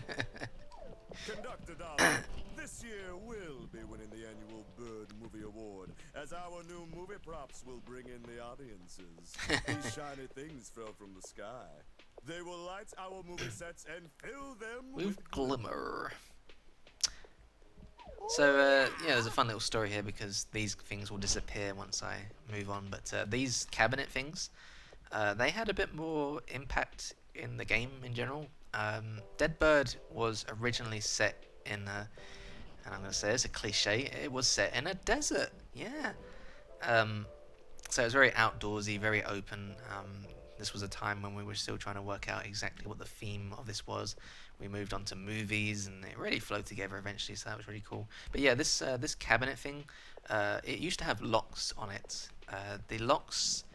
Conductor, darling, this year will be winning the annual Bird Movie Award, as our new movie props will bring in the audiences. These shiny things fell from the sky. They will light our movie sets and fill them With glimmer. So yeah, there's a fun little story here because these things will disappear once I move on. But these cabinet things, they had a bit more impact in the game in general. Dead Bird was originally set in a, and I'm going to say it's a cliche, it was set in a desert. Yeah. So it was very outdoorsy, very open. This was a time when we were still trying to work out exactly what the theme of this was. We moved on to movies, and it really flowed together eventually, so that was really cool. But yeah, this cabinet thing, it used to have locks on it. The locks,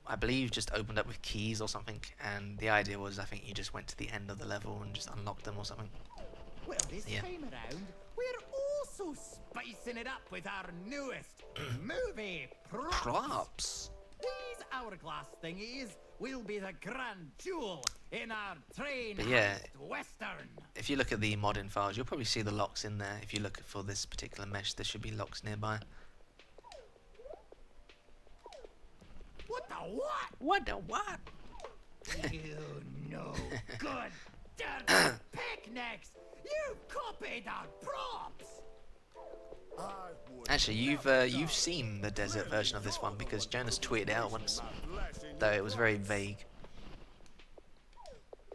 I believe, just opened up with keys or something, and the idea was, I think you just went to the end of the level and just unlocked them or something. Well, this Yeah. time around, we're also spicing it up with our newest movie props. Props. These hourglass thingies will be the grand jewel in our train But yeah, western. if you look at the modding files, you'll probably see the locks in there. If you look for this particular mesh, there should be locks nearby. What the what? What the what? You know good dirty picnics. You copied our props. Actually, you've seen the desert version of this one because Jonas tweeted out once, though it was very vague.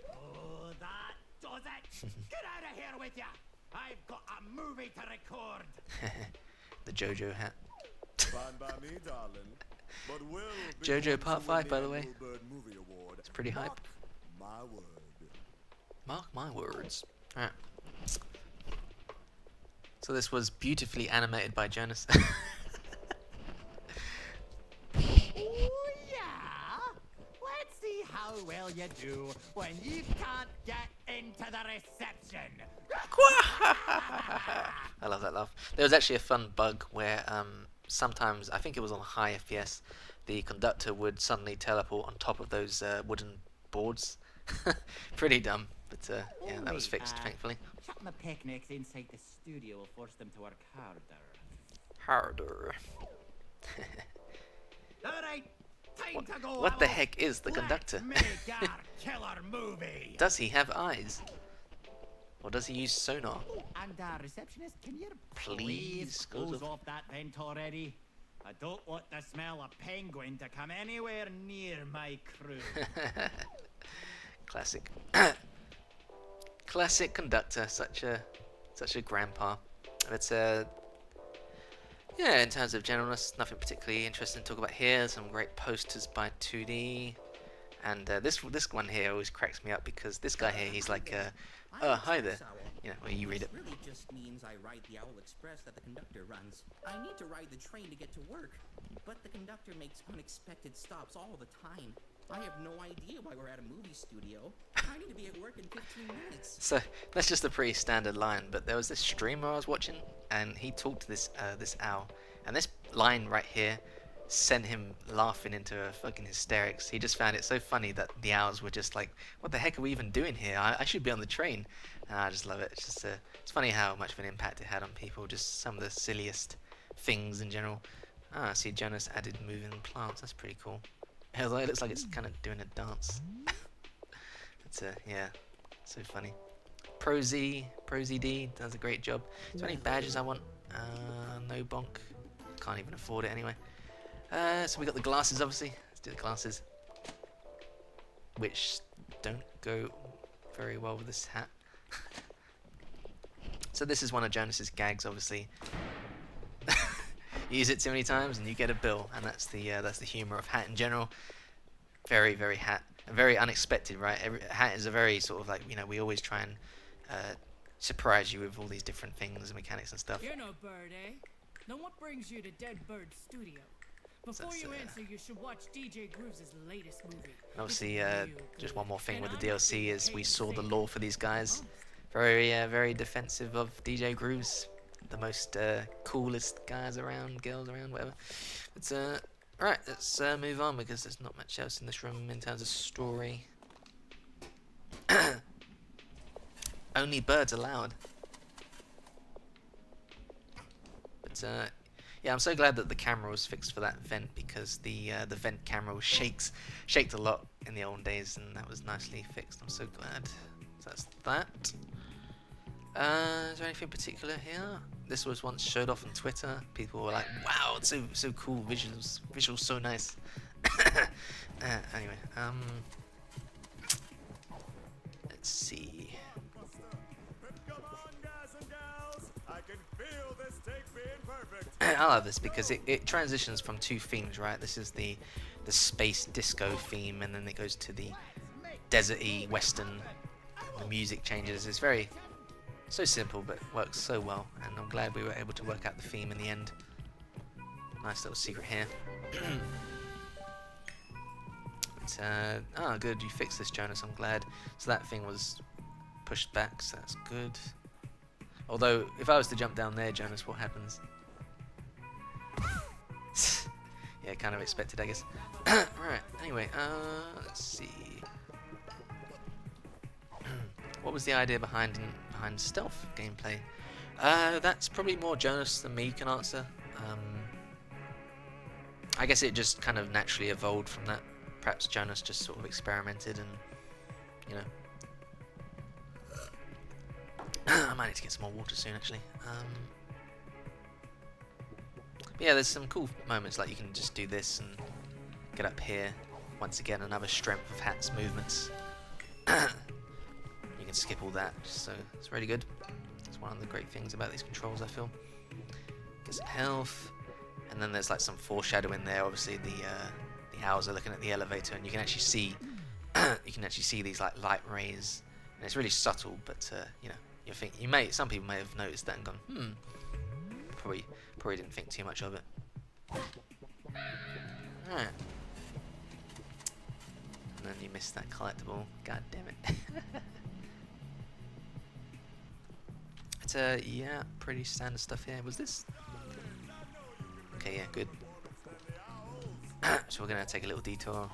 Oh, that does it. Get out of here with ya. I've got a movie to record. The JoJo hat. Fine by me, darling. But we'll be JoJo one Part to 5, win by the the way. annual Bird Movie Award. It's pretty hype. Mark my word. Mark my words. Alright. So this was beautifully animated by Jonas. Oh, yeah? Let's see how well you do when you can't get into the reception. I love that laugh. There was actually a fun bug where sometimes, I think it was on high FPS, the conductor would suddenly teleport on top of those wooden boards. Pretty dumb, but yeah, that was fixed, thankfully. Shutting the picnics inside the studio will force them to work harder. Harder. Alright, time to go. What the Owl. heck is the conductor? Let's make our killer movie. Does he have eyes? Or does he use sonar? And receptionist, can you Please close off that vent already? I don't want the smell of penguin to come anywhere near my crew. Classic. Classic conductor, such a grandpa. But yeah, in terms of generalness, nothing particularly interesting to talk about here. Some great posters by 2D, and this one here always cracks me up because this guy here, he's like, oh, hi there. You know, well, you read it. Really just means I ride the Owl Express that the conductor runs. I need to ride the train to get to work, but the conductor makes unexpected stops all the time. I have no idea why we're at a movie studio. I need to be at work in 15 minutes. So that's just a pretty standard line. But there was this streamer I was watching, and he talked to this owl, and this line right here sent him laughing into a fucking hysterics. He just found it so funny that the owls were just like, what the heck are we even doing here? I should be on the train. And I just love it. It's just it's funny how much of an impact it had on people, just some of the silliest things in general. I see Jonas added moving plants. That's pretty cool. Although it looks like it's kind of doing a dance. It's yeah, so funny. ProZD does a great job. Is there any badges I want? No bonk. Can't even afford it anyway. So we got the glasses, obviously. Let's do the glasses, which don't go very well with this hat. So this is one of Jonas's gags, obviously. You use it too many times and you get a bill, and that's the humor of hat in general. Very, very hat, very unexpected, right? Hat is a very sort of like, you know, we always try and surprise you with all these different things and mechanics and stuff. You're no bird, eh? Then what brings you to Dead Bird Studio? Before you answer, you should watch DJ Grooves' latest movie. And obviously, just one more thing with the DLC is we saw the lore for these guys. Very, very defensive of DJ Grooves, the most coolest guys around, girls around, whatever. But right, let's move on because there's not much else in this room in terms of story. Only birds allowed. But yeah, I'm so glad that the camera was fixed for that vent, because the vent camera was shaked a lot in the old days, and that was nicely fixed. I'm so glad. So that's that. Is there anything particular here? This was once showed off on Twitter. People were like, "Wow, it's so cool. Visuals so nice." Anyway, let's see. I love this because it transitions from two themes, right? This is the space disco theme, and then it goes to the deserty western. The music changes. It's very so simple, but works so well, and I'm glad we were able to work out the theme in the end. Nice little secret here. But, good, you fixed this, Jonas. I'm glad. So that thing was pushed back, so that's good. Although, if I was to jump down there, Jonas, what happens? Yeah, kind of expected, I guess. Right, anyway, let's see. What was the idea behind stealth gameplay? That's probably more Jonas than me can answer. I guess it just kind of naturally evolved from that. Perhaps Jonas just sort of experimented and, you know. I might need to get some more water soon, actually. But yeah, there's some cool moments, like you can just do this and get up here. Once again, another strength of Hat's movements. You can skip all that, so it's really good. It's one of the great things about these controls, I feel. Get some health, and then there's like some foreshadowing there. Obviously, the owls are looking at the elevator, and you can actually see these like light rays, and it's really subtle. But you know, some people may have noticed that and gone, probably didn't think too much of it. Alright. And then you missed that collectible. God damn it. It's yeah, pretty standard stuff here. Was this? Okay, yeah, good. So we're gonna take a little detour.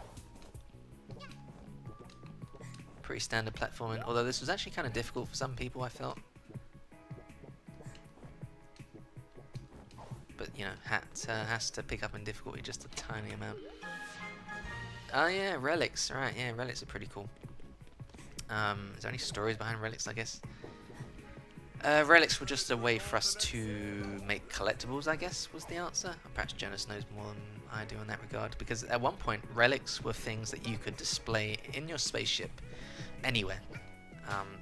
Pretty standard platforming, although this was actually kind of difficult for some people, I felt. But you know, Hat has to pick up in difficulty just a tiny amount. Oh yeah, relics, right? Yeah, relics are pretty cool. Is there any stories behind relics? I guess. Relics were just a way for us to make collectibles, I guess, was the answer. Perhaps Jonas knows more than I do in that regard, because at one point, relics were things that you could display in your spaceship anywhere.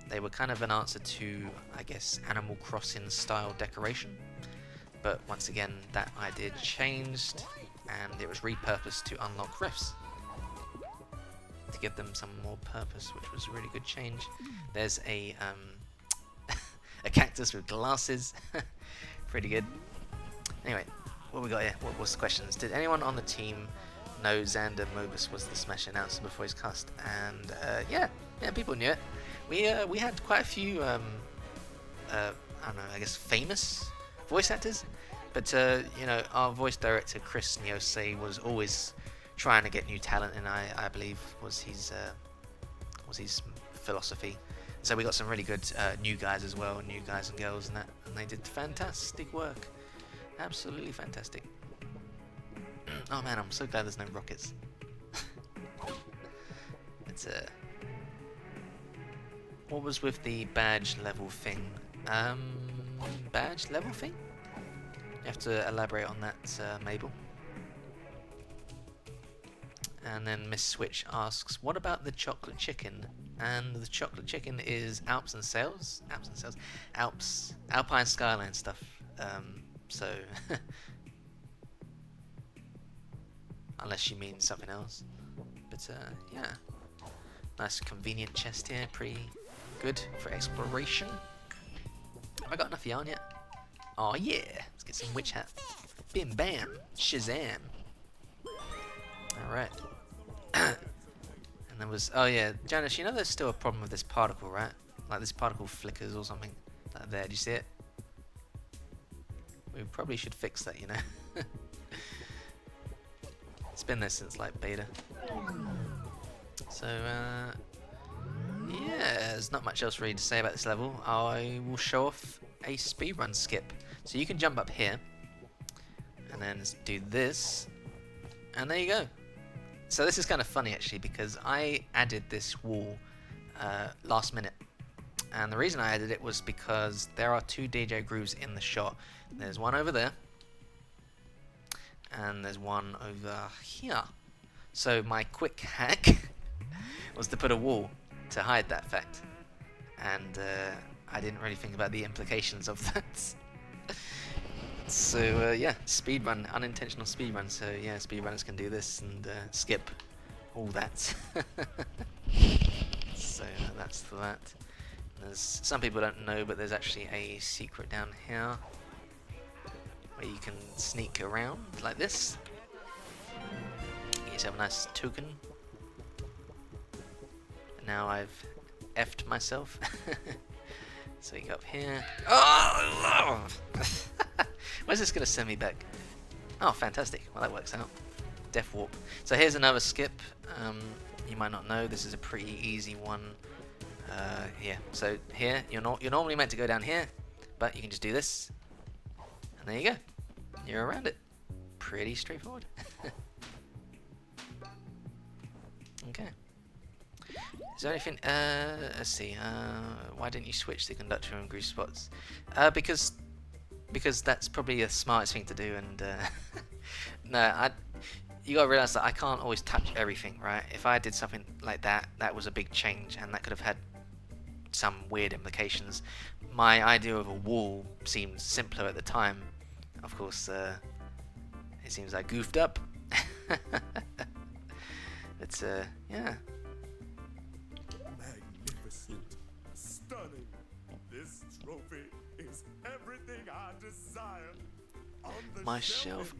They were kind of an answer to, I guess, Animal Crossing style decoration. But once again, that idea changed, and it was repurposed to unlock rifts, to give them some more purpose, which was a really good change. There's a a cactus with glasses. Pretty good. Anyway, what we got here? What's the questions? Did anyone on the team know Xander Mobus was the Smash announcer before his cast? And yeah, people knew it. We had quite a few I don't know, I guess famous voice actors. But you know, our voice director Chris Nyose was always trying to get new talent, and I believe was his philosophy. So we got some really good new guys as well, new guys and girls, and they did fantastic work, absolutely fantastic. Oh man, I'm so glad there's no rockets. It's what was with the badge level thing? Badge level thing? You have to elaborate on that, Mabel. And then Miss Switch asks, what about the chocolate chicken? And the chocolate chicken is Alpine Skyline stuff. So, unless you mean something else. But yeah, nice convenient chest here, pretty good for exploration. Have I got enough yarn yet? Oh yeah, let's get some witch hat. Bim bam, Shazam. Alright. And there was, oh yeah, Janice, you know there's still a problem with this particle, right? Like this particle flickers or something. Like there, do you see it? We probably should fix that, you know. It's been there since like beta. So yeah, there's not much else really to say about this level. I will show off a speedrun skip. So you can jump up here and then do this, and there you go. So this is kind of funny actually, because I added this wall last minute, and the reason I added it was because there are 2 DJ grooves in the shot. There's one over there and there's one over here. So my quick hack was to put a wall to hide that fact, and I didn't really think about the implications of that. So yeah, speedrun, unintentional speedrun. So yeah, speedrunners can do this and skip all that. So that's for that. There's some people don't know, but there's actually a secret down here where you can sneak around like this. Get yourself a nice token. Now I've effed myself. So you go up here. Oh! Where's this going to send me back? Oh, fantastic. Well, that works out. Death Warp. So here's another skip. You might not know, this is a pretty easy one. Yeah, so here, you're normally meant to go down here, but you can just do this. And there you go. You're around it. Pretty straightforward. Okay. Is there anything, let's see, why didn't you switch the conductor and groove spots? Because that's probably the smartest thing to do, and no, you gotta realize that I can't always touch everything, right? If I did something like that, that was a big change, and that could have had some weird implications. My idea of a wall seemed simpler at the time. Of course, it seems I goofed up. It's yeah. Magnificent, stunning. This trophy is everything I desire. On the My shelf,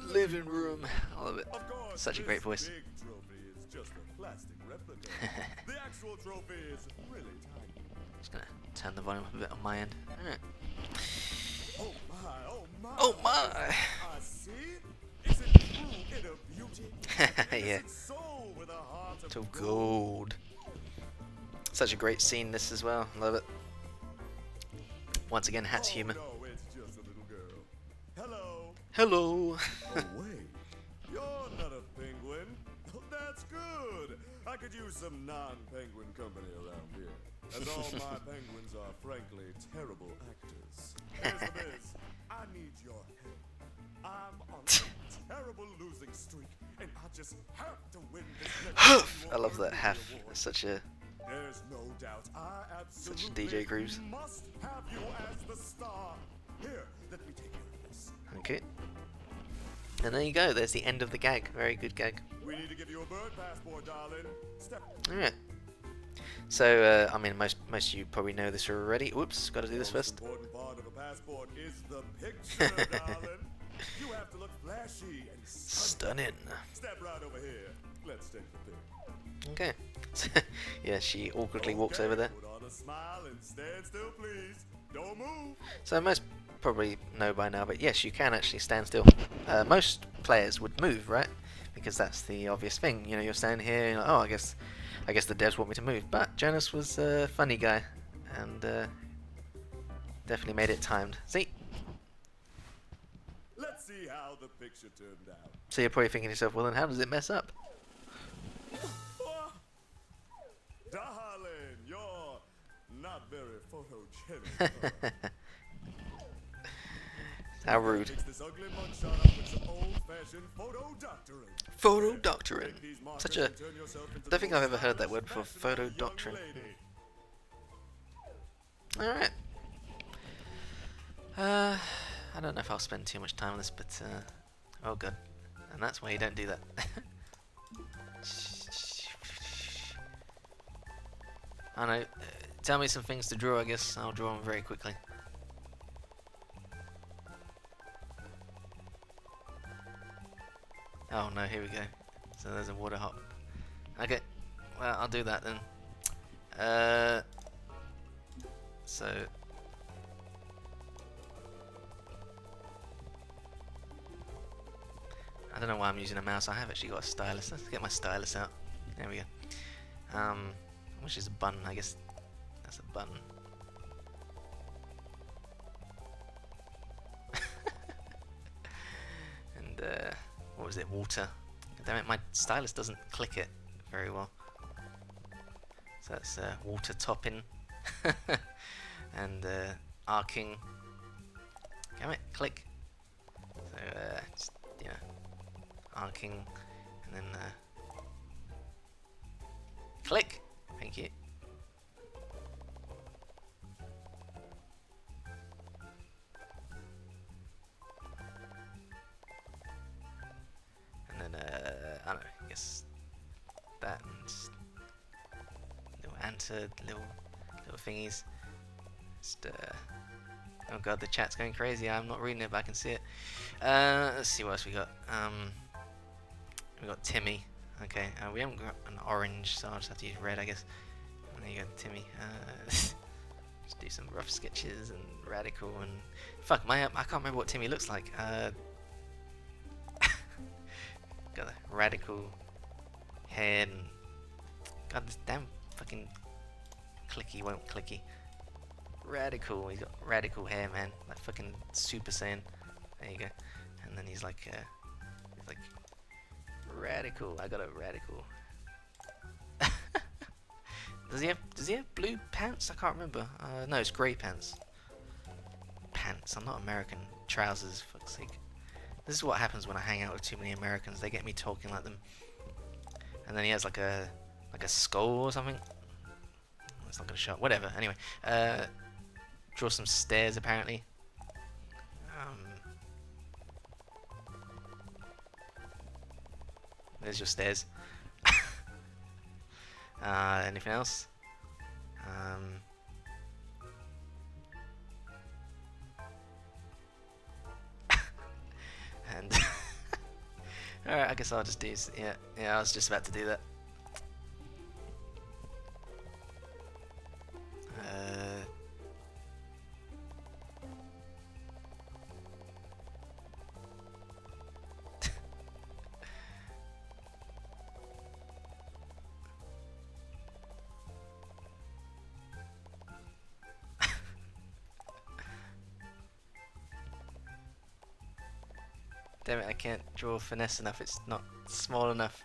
living room. I love it. Of course, Such a great voice. Big trophy is just a plastic replica. The actual trophy is really tiny. Just gonna turn the volume up a bit on my end. Alright. Oh my, oh my. Oh my! I see. Is it true inner beauty? Yeah. Is it soul with a heart of To gold. Such a great scene, this as well. Love it. Once again, Hat's humor. No, it's just a little girl. Hello. Hello. Oh wait, you're not a penguin. Oh, that's good. I could use some non-penguin company around here, as all my penguins are frankly terrible actors. Here's the biz. I need your help. I'm on a terrible losing streak, and I just have to win this next Huff. I annual love that Ruby Haff. Award. Such a There's no doubt I absolutely Such a DJ Grooves. must have you as the star. Here, let me take care of this. okay. And there you go. There's the end of the gag. Very good gag. We need to give you a bird passport, darling. Step. All right. So I mean, most of you probably know this already. Whoops, got to do this Most first. important part of a passport is the picture, darling. You have to look flashy and Stunning. Step right over here. Let's take the pic. Okay. Yeah, she awkwardly walks over there. Put on a smile and stand still, please. Don't move. So most probably know by now, but yes, you can actually stand still. Most players would move, right? Because that's the obvious thing. You know, you're standing here, you're like, oh, I guess the devs want me to move. But Jonas was a funny guy, and definitely made it timed. See? Let's see how the picture turned out. So you're probably thinking to yourself, well then how does it mess up? Darling, you're not very photogenic. How rude. Fix this ugly mugshot up with some old-fashioned photo doctoring. Photo doctoring. Take these markers Such a... and turn yourself into I don't think the I've most ever heard that word stylish, before. Photo fashionable young doctoring. lady. Alright. I don't know if I'll spend too much time on this, but oh good. And that's why you don't do that. I don't know. Tell me some things to draw, I guess. I'll draw them very quickly. Oh no, here we go. So there's a water hop. Okay, well I'll do that then. So I don't know why I'm using a mouse. I have actually got a stylus. Let's get my stylus out. There we go. Which is a button, I guess. That's a button. And what was it? Water. Damn it, my stylus doesn't click it very well. So that's water topping. And arcing. Damn it, click. So just, you know, arcing, and then click. Thank you. And then I don't know. I guess that and just little answer, little thingies. Just oh god, the chat's going crazy. I'm not reading it, but I can see it. Let's see what else we got. We got Timmy. Okay, we haven't got an orange, so I'll just have to use red, I guess. There you go, Timmy. Just do some rough sketches and radical and fuck. I can't remember what Timmy looks like. Got a radical head and god, this damn fucking clicky won't clicky. Radical. He's got radical hair, man. Like fucking Super Saiyan. There you go. And then he's like radical. I got a radical. Does he have blue pants? I can't remember. No, it's grey pants. Pants. I'm not American. Trousers. Fuck's sake. This is what happens when I hang out with too many Americans. They get me talking like them. And then he has like a skull or something. It's not gonna show up. Whatever. Anyway. Draw some stairs apparently. There's your stairs. Anything else? And alright, I guess I'll just do. Yeah, I was just about to do that. Damn it, I can't draw finesse enough, it's not small enough.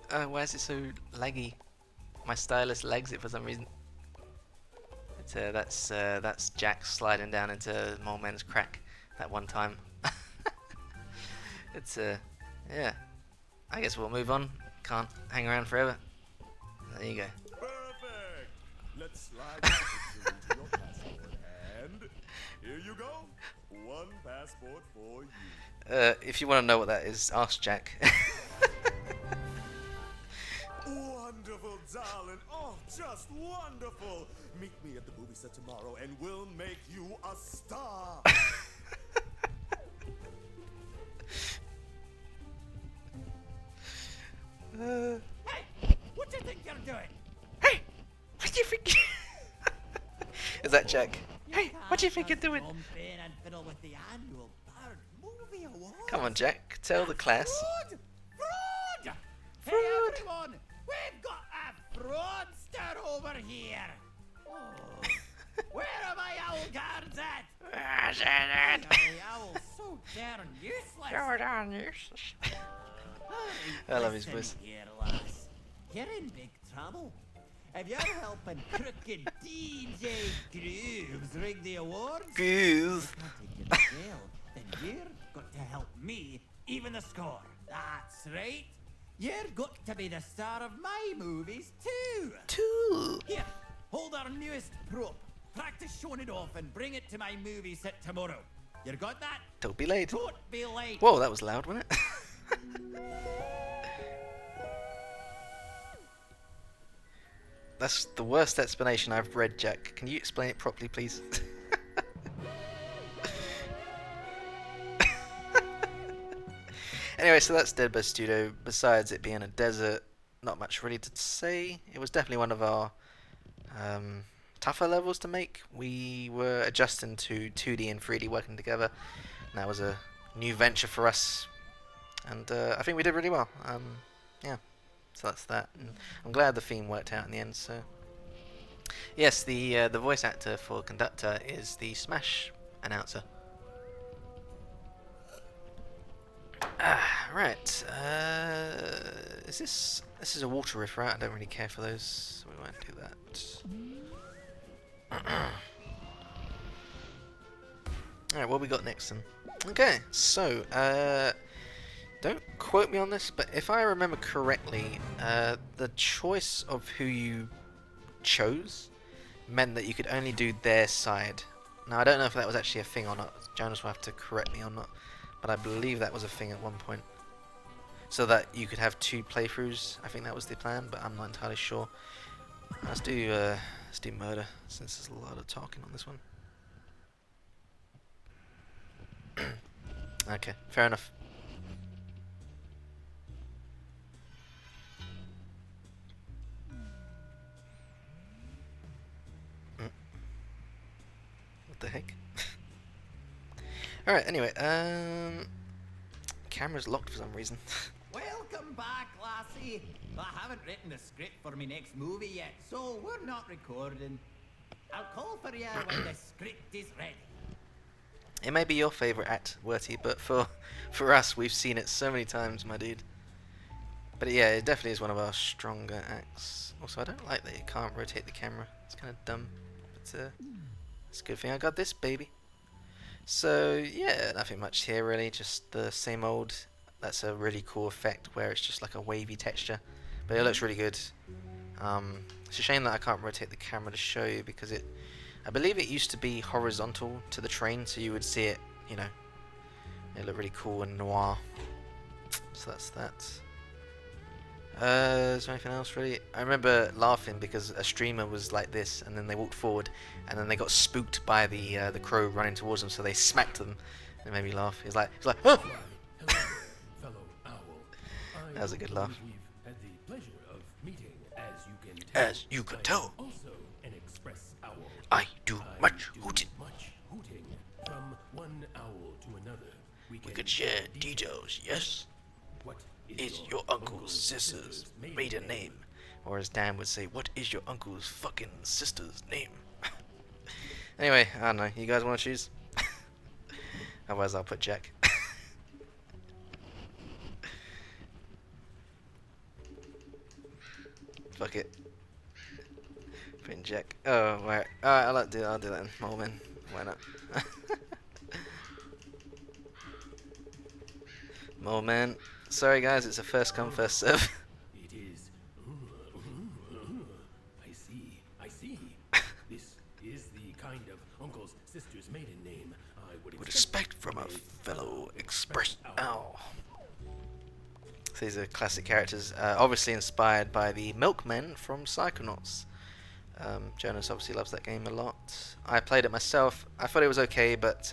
Why is it so laggy? My stylus lags it for some reason. It's, that's Jack sliding down into Mole Man's crack that one time. It's, yeah. I guess we'll move on. Can't hang around forever. There you go. Perfect. Let's slide the picture into your passport, and here you go. One passport for you. If you want to know what that is, ask Jack. One wonderful, darling. Oh, just wonderful. Meet me at the movie set tomorrow and we'll make you a star. Hey, what do you think you're doing? Hey, what do you think? Is that Jack? Hey, what do you think you're doing? Jump in and fiddle with the annual Bard Movie Awards. Come on, Jack. Tell the class. Fraud! Fraud! Hey, everyone! We've got a fraudster over here! Oh, where are my owl guards at? The owl's so darn useless! Darn useless. I love his voice. Here, lass. You're in big trouble. If you're helping crooked DJ Grooves rig the awards, Goose. take you to jail, then you've got to help me even the score. That's right. You've got to be the star of my movies too. Two. Here, hold our newest prop. Practice showing it off and bring it to my movie set tomorrow. You got that? Don't be late. Don't be late. Whoa, that was loud, wasn't it? That's the worst explanation I've read, Jack. Can you explain it properly, please? Anyway, so that's Dead Bird Studio. Besides it being a desert, not much really to say. It was definitely one of our tougher levels to make. We were adjusting to 2D and 3D working together. And that was a new venture for us. And I think we did really well. Yeah, so that's that. And I'm glad the theme worked out in the end. So yes, the voice actor for Conductor is the Smash announcer. Right. Is this is a water riff, right? I don't really care for those, so we won't do that. Alright, what we got next then? Okay, so don't quote me on this, but if I remember correctly, the choice of who you chose meant that you could only do their side. Now I don't know if that was actually a thing or not. Jonas will have to correct me or not, but I believe that was a thing at one point, so that you could have 2 playthroughs. I think that was the plan, but I'm not entirely sure. Let's do murder, since there's a lot of talking on this one. Okay, fair enough. What the heck? Alright, anyway, camera's locked for some reason. Welcome back, lassie. I haven't written the script for my next movie yet, so we're not recording. I'll call for you when the script is ready. It may be your favourite act, Werty, but for us, we've seen it so many times, my dude. But yeah, it definitely is one of our stronger acts. Also, I don't like that you can't rotate the camera. It's kind of dumb. But it's a good thing I got this, baby. So yeah, nothing much here really, just the same old. That's a really cool effect where it's just like a wavy texture, but it looks really good. It's a shame that I can't rotate the camera to show you, because I believe it used to be horizontal to the train, so you would see it, you know, it looked really cool and noir. So that's that. Is there anything else really? I remember laughing because a streamer was like this, and then they walked forward, and then they got spooked by the crow running towards them, so they smacked them, and it made me laugh. He's like, oh! Hello, fellow owl. That was a good laugh. We've had the pleasure of meeting, As you can tell. Also an express owl. I do much hooting. Much hooting. From one owl to another, we could share details, yes? What Is your uncle's sister's maiden name? Or as Dan would say, what is your uncle's fucking sister's name? Anyway, I don't know. You guys want to choose? Otherwise, I'll put Jack. Fuck it. Put in Jack. Oh, right. Alright, I'll do that then. Oh man, why not? Oh man. Sorry guys, it's a first come, first serve. It is. I see. This is the kind of uncle's sister's maiden name I would Would expect from a fellow express owl. These are classic characters, obviously inspired by the Milkmen from Psychonauts. Jonas obviously loves that game a lot. I played it myself. I thought it was okay, but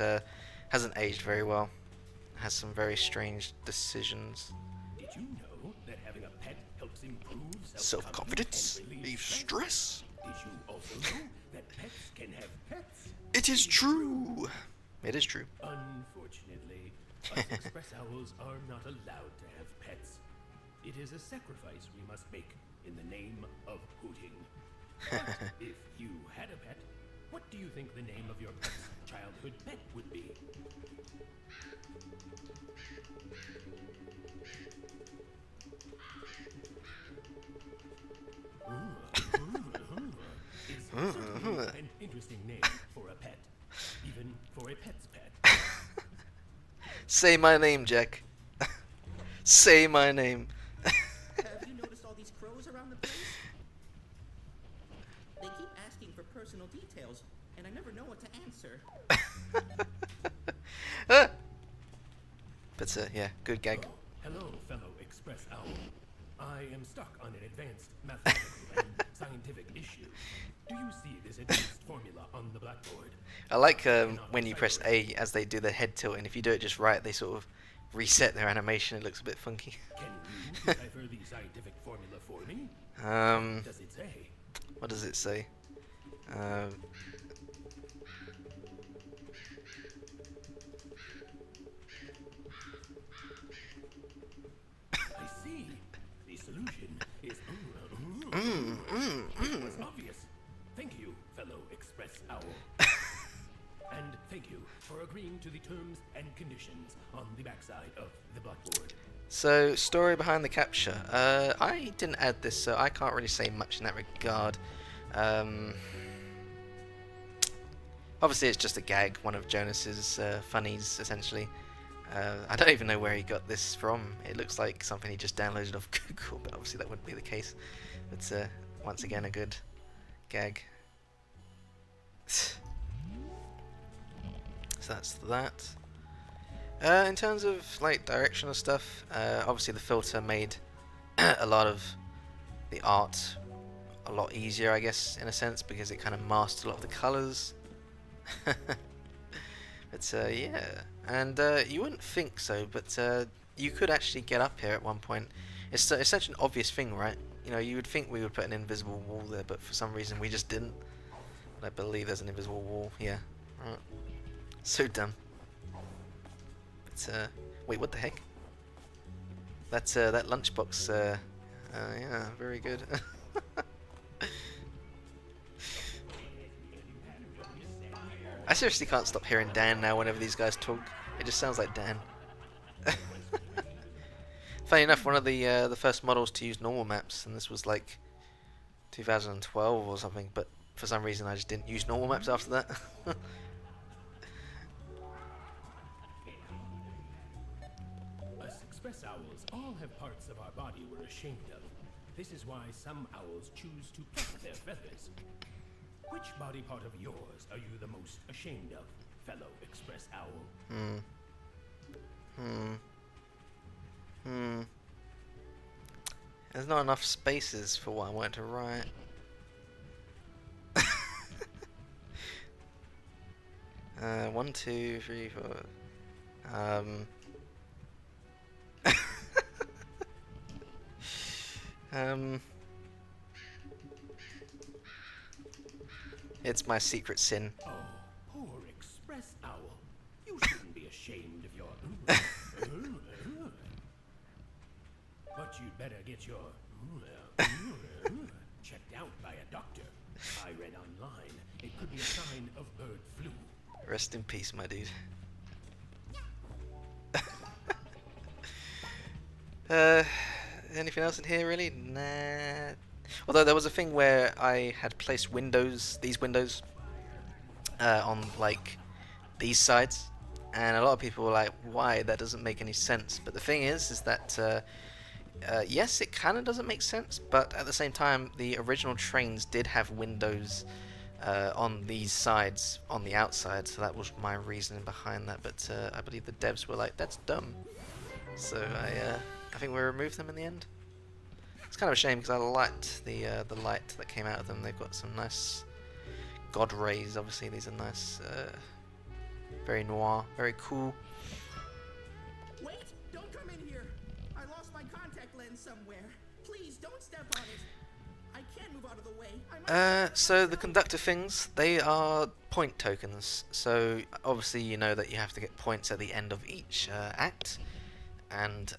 hasn't aged very well. Has some very strange decisions. Did you know that having a pet helps improve Self-confidence, and relieve relieve stress. Did you also know that pets can have pets? It is true. It is true. Unfortunately, us express owls are not allowed to have pets. It is a sacrifice we must make in the name of hooting. But if you had a pet, what do you think the name of your pet's childhood pet would be? Is certainly an interesting name for a pet, even for a pet's pet. Say my name, Jack. Say my name. Have you noticed all these crows around the place? They keep asking for personal details, and I never know what to answer. But yeah, good gag. Oh, hello, fellow Express Owl. I am stuck on an advanced mathematical and scientific issue. Do you see this advanced formula on the blackboard? I like when you press A as they do the head tilt, and if you do it just right, they sort of reset their animation. It looks a bit funky. Can you decipher the scientific formula for me? Um, What does it say? what does it say? I see. The solution is it was obvious. Thank you, fellow Express Owl. And thank you for agreeing to the terms and conditions on the backside of the blackboard. So, story behind the capture. I didn't add this, so I can't really say much in that regard. Obviously, it's just a gag, one of Jonas's funnies, essentially. I don't even know where he got this from. It looks like something he just downloaded off Google, but obviously that wouldn't be the case. But once again, a good gag. So that's that. In terms of like directional stuff, obviously the filter made a lot of the art a lot easier, I guess, in a sense, because it kind of masked a lot of the colors. But yeah, and you wouldn't think so, but you could actually get up here at one point. It's such an obvious thing, right? You know, you would think we would put an invisible wall there, but for some reason we just didn't. And I believe there's an invisible wall here. Right. So dumb. But wait, what the heck? That's that lunchbox. Yeah, very good. I seriously can't stop hearing Dan now whenever these guys talk. It just sounds like Dan. Funny enough, one of the first models to use normal maps, and this was like 2012 or something, but for some reason I just didn't use normal maps after that. Us express owls all have parts of our body we're ashamed of. This is why some owls choose to pluck their feathers. Which body part of yours are you the most ashamed of, fellow express owl? There's not enough spaces for what I wanted to write. One, two, three, four. It's my secret sin. Oh, poor express owl. You shouldn't be ashamed of your... But you'd better get your... checked out by a doctor. I read online it could be a sign of bird flu. Rest in peace, my dude. Anything else in here, really? Nah. Although there was a thing where I had placed these windows, on like these sides, and a lot of people were like, "Why? That doesn't make any sense." But the thing is that yes, it kind of doesn't make sense, but at the same time, the original trains did have windows on these sides, on the outside, so that was my reasoning behind that. But I believe the devs were like, "That's dumb," so I I think we removed them in the end. It's kind of a shame because I liked the light that came out of them. They've got some nice god rays. Obviously, these are nice, very noir, very cool. Wait! Don't come in here! I lost my contact lens somewhere. Please don't step on it. I can't move out of the way. So the conductor things, they are point tokens. So obviously you know that you have to get points at the end of each act, and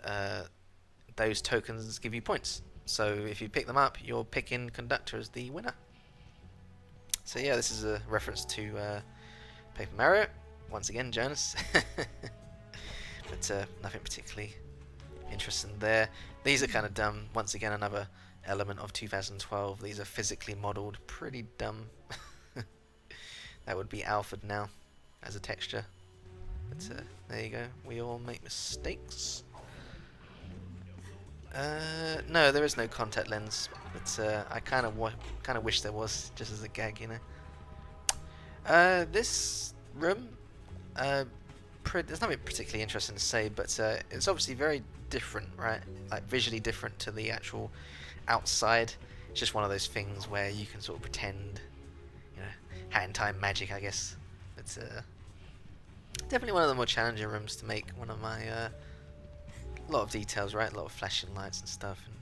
those tokens give you points. So if you pick them up, you're picking conductor as the winner. So yeah, this is a reference to Paper Mario. Once again, Jonas. But nothing particularly interesting there. These are kind of dumb. Once again, another element of 2012. These are physically modeled, pretty dumb. That would be Alfred now as a texture. But there you go. We all make mistakes. No, there is no contact lens, but I kind of wish there was, just as a gag, you know. This room, there's nothing particularly interesting to say, but it's obviously very different, right? Like visually different to the actual outside. It's just one of those things where you can sort of pretend, you know, hat in time magic, I guess. It's definitely one of the more challenging rooms to make. One of my a lot of details, right? A lot of flashing lights and stuff. And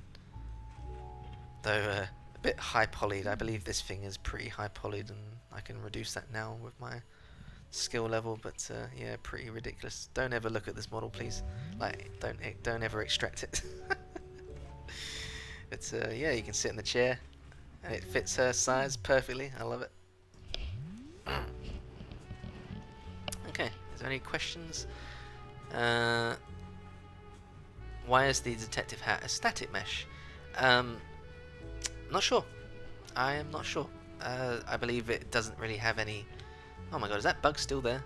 though a bit high polyed, I believe this thing is pretty high polyed, and I can reduce that now with my skill level. But yeah, pretty ridiculous. Don't ever look at this model, please. Like, don't ever extract it. But yeah, you can sit in the chair, and it fits her size perfectly. I love it. Okay, is there any questions? Why is the detective hat a static mesh? Not sure. I am not sure. I believe it doesn't really have any... Oh my god, is that bug still there?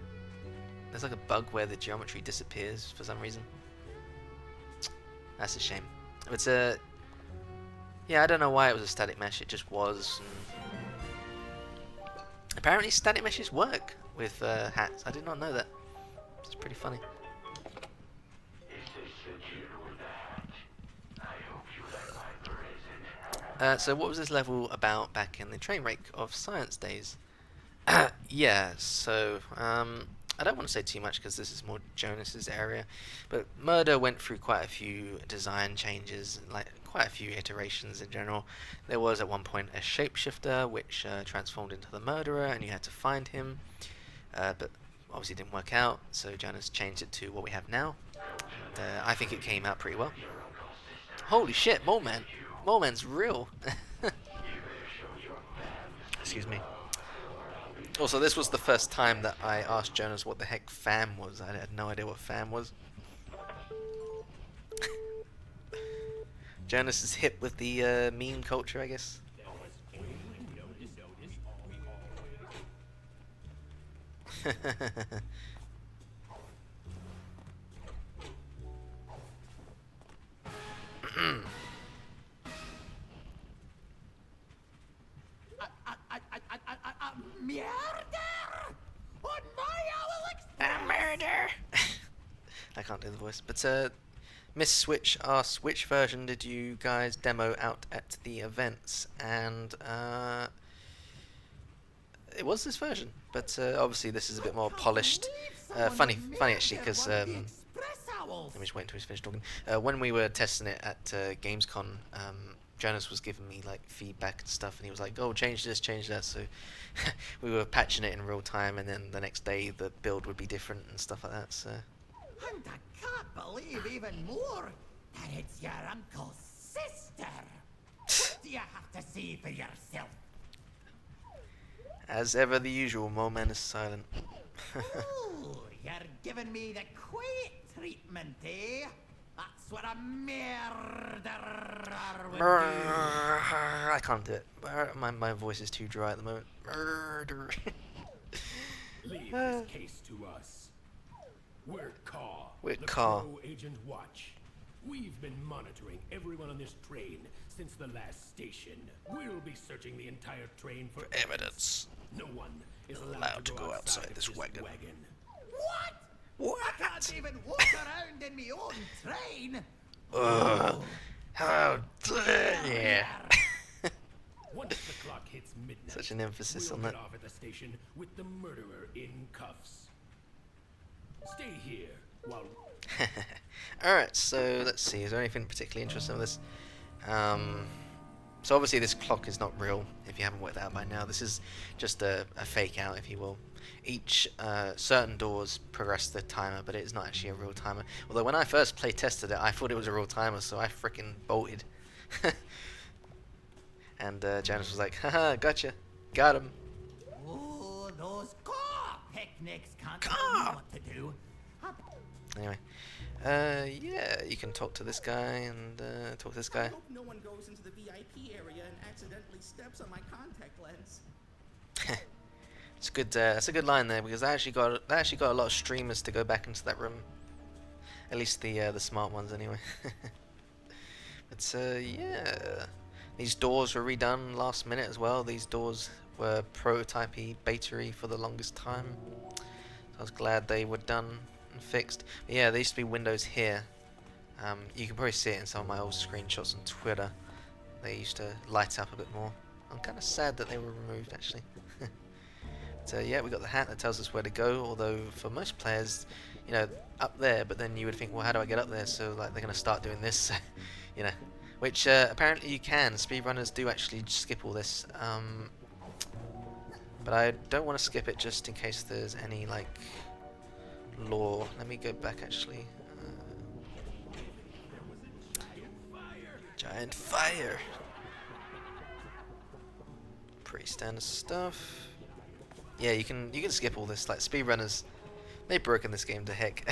There's like a bug where the geometry disappears for some reason. That's a shame. But yeah, I don't know why it was a static mesh, it just was. And apparently static meshes work with hats. I did not know that. It's pretty funny. So what was this level about back in the train wreck of Science Days? Yeah, so I don't want to say too much because this is more Jonas's area, but Murder went through quite a few design changes, like quite a few iterations in general. There was at one point a shapeshifter which transformed into the murderer, and you had to find him, but obviously didn't work out, so Jonas changed it to what we have now. And, I think it came out pretty well. Holy shit, Mole Man! Mole Man's real! Excuse me. Also, this was the first time that I asked Jonas what the heck fam was. I had no idea what fam was. Jonas is hip with the meme culture, I guess. Murder! On my Owl Express! A murder! I can't do the voice, but Miss Switch asks, which version did you guys demo out at the events? And it was this version, but obviously this is a bit more polished. Funny actually, because let me just wait until he's finished talking. When we were testing it at Gamescom, Jonas was giving me like feedback and stuff, and he was like, "Oh, change this, change that." So we were patching it in real time, and then the next day the build would be different and stuff like that. So. And I can't believe even more that it's your uncle's sister. What do you have to see for yourself? As ever, the usual. Mole Man is silent. Ooh, you're giving me the quiet treatment, eh? That's what a murderer would do. I can't do it. My voice is too dry at the moment. Murder. Leave this case to us. We're Caw. We're the Caw. Pro Agent Watch. We've been monitoring everyone on this train since the last station. We'll be searching the entire train for evidence. No one is allowed to go outside this wagon. What? What? I can't even walk around in my own train. How dare you! Once the clock hits midnight, Such an emphasis we'll on get that. off at the station with the murderer in cuffs. Stay here while Alright, so let's see, is there anything particularly interesting with this? So obviously this clock is not real, if you haven't worked that out by now. This is just a fake out, if you will. Each certain doors progress the timer, but it is not actually a real timer. Although when I first play tested it, I thought it was a real timer, so I freaking bolted. And Janice was like, haha, gotcha, got him. Oh, those car picnics can't tell me what to do. Anyway, yeah, you can talk to this guy and talk to this I guy. hope no one goes into the VIP area and accidentally steps on my contact lens. It's good. That's a good line there because I actually got a lot of streamers to go back into that room. At least the smart ones, anyway. But yeah, these doors were redone last minute as well. These doors were prototypey, beta-y for the longest time. So I was glad they were done and fixed. But yeah, there used to be windows here. You can probably see it in some of my old screenshots on Twitter. They used to light up a bit more. I'm kind of sad that they were removed, actually. So yeah, we got the hat that tells us where to go, although for most players, you know, up there, but then you would think, well, how do I get up there? So like they're going to start doing this, you know, which apparently you can. Speedrunners do actually skip all this, but I don't want to skip it just in case there's any like lore. Let me go back actually. Giant fire. Pretty standard stuff. Yeah, you can skip all this. Like speedrunners, they've broken this game to heck.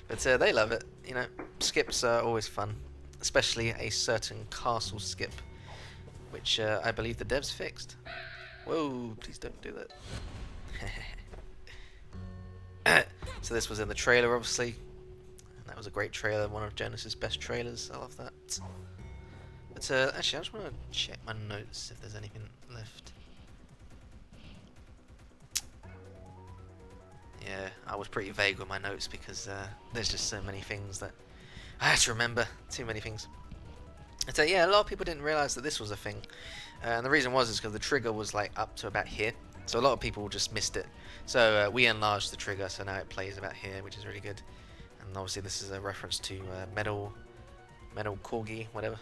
But they love it. You know, skips are always fun, especially a certain castle skip, which I believe the devs fixed. Whoa! Please don't do that. So this was in the trailer, obviously. And that was a great trailer, one of Genesis' best trailers. I love that. But actually, I just want to check my notes if there's anything left. Yeah, I was pretty vague with my notes because there's just so many things that I had to remember. Too many things. And so yeah, a lot of people didn't realise that this was a thing. And the reason was because the trigger was like up to about here. So a lot of people just missed it. So we enlarged the trigger, so now it plays about here, which is really good. And obviously this is a reference to Metal Corgi, whatever.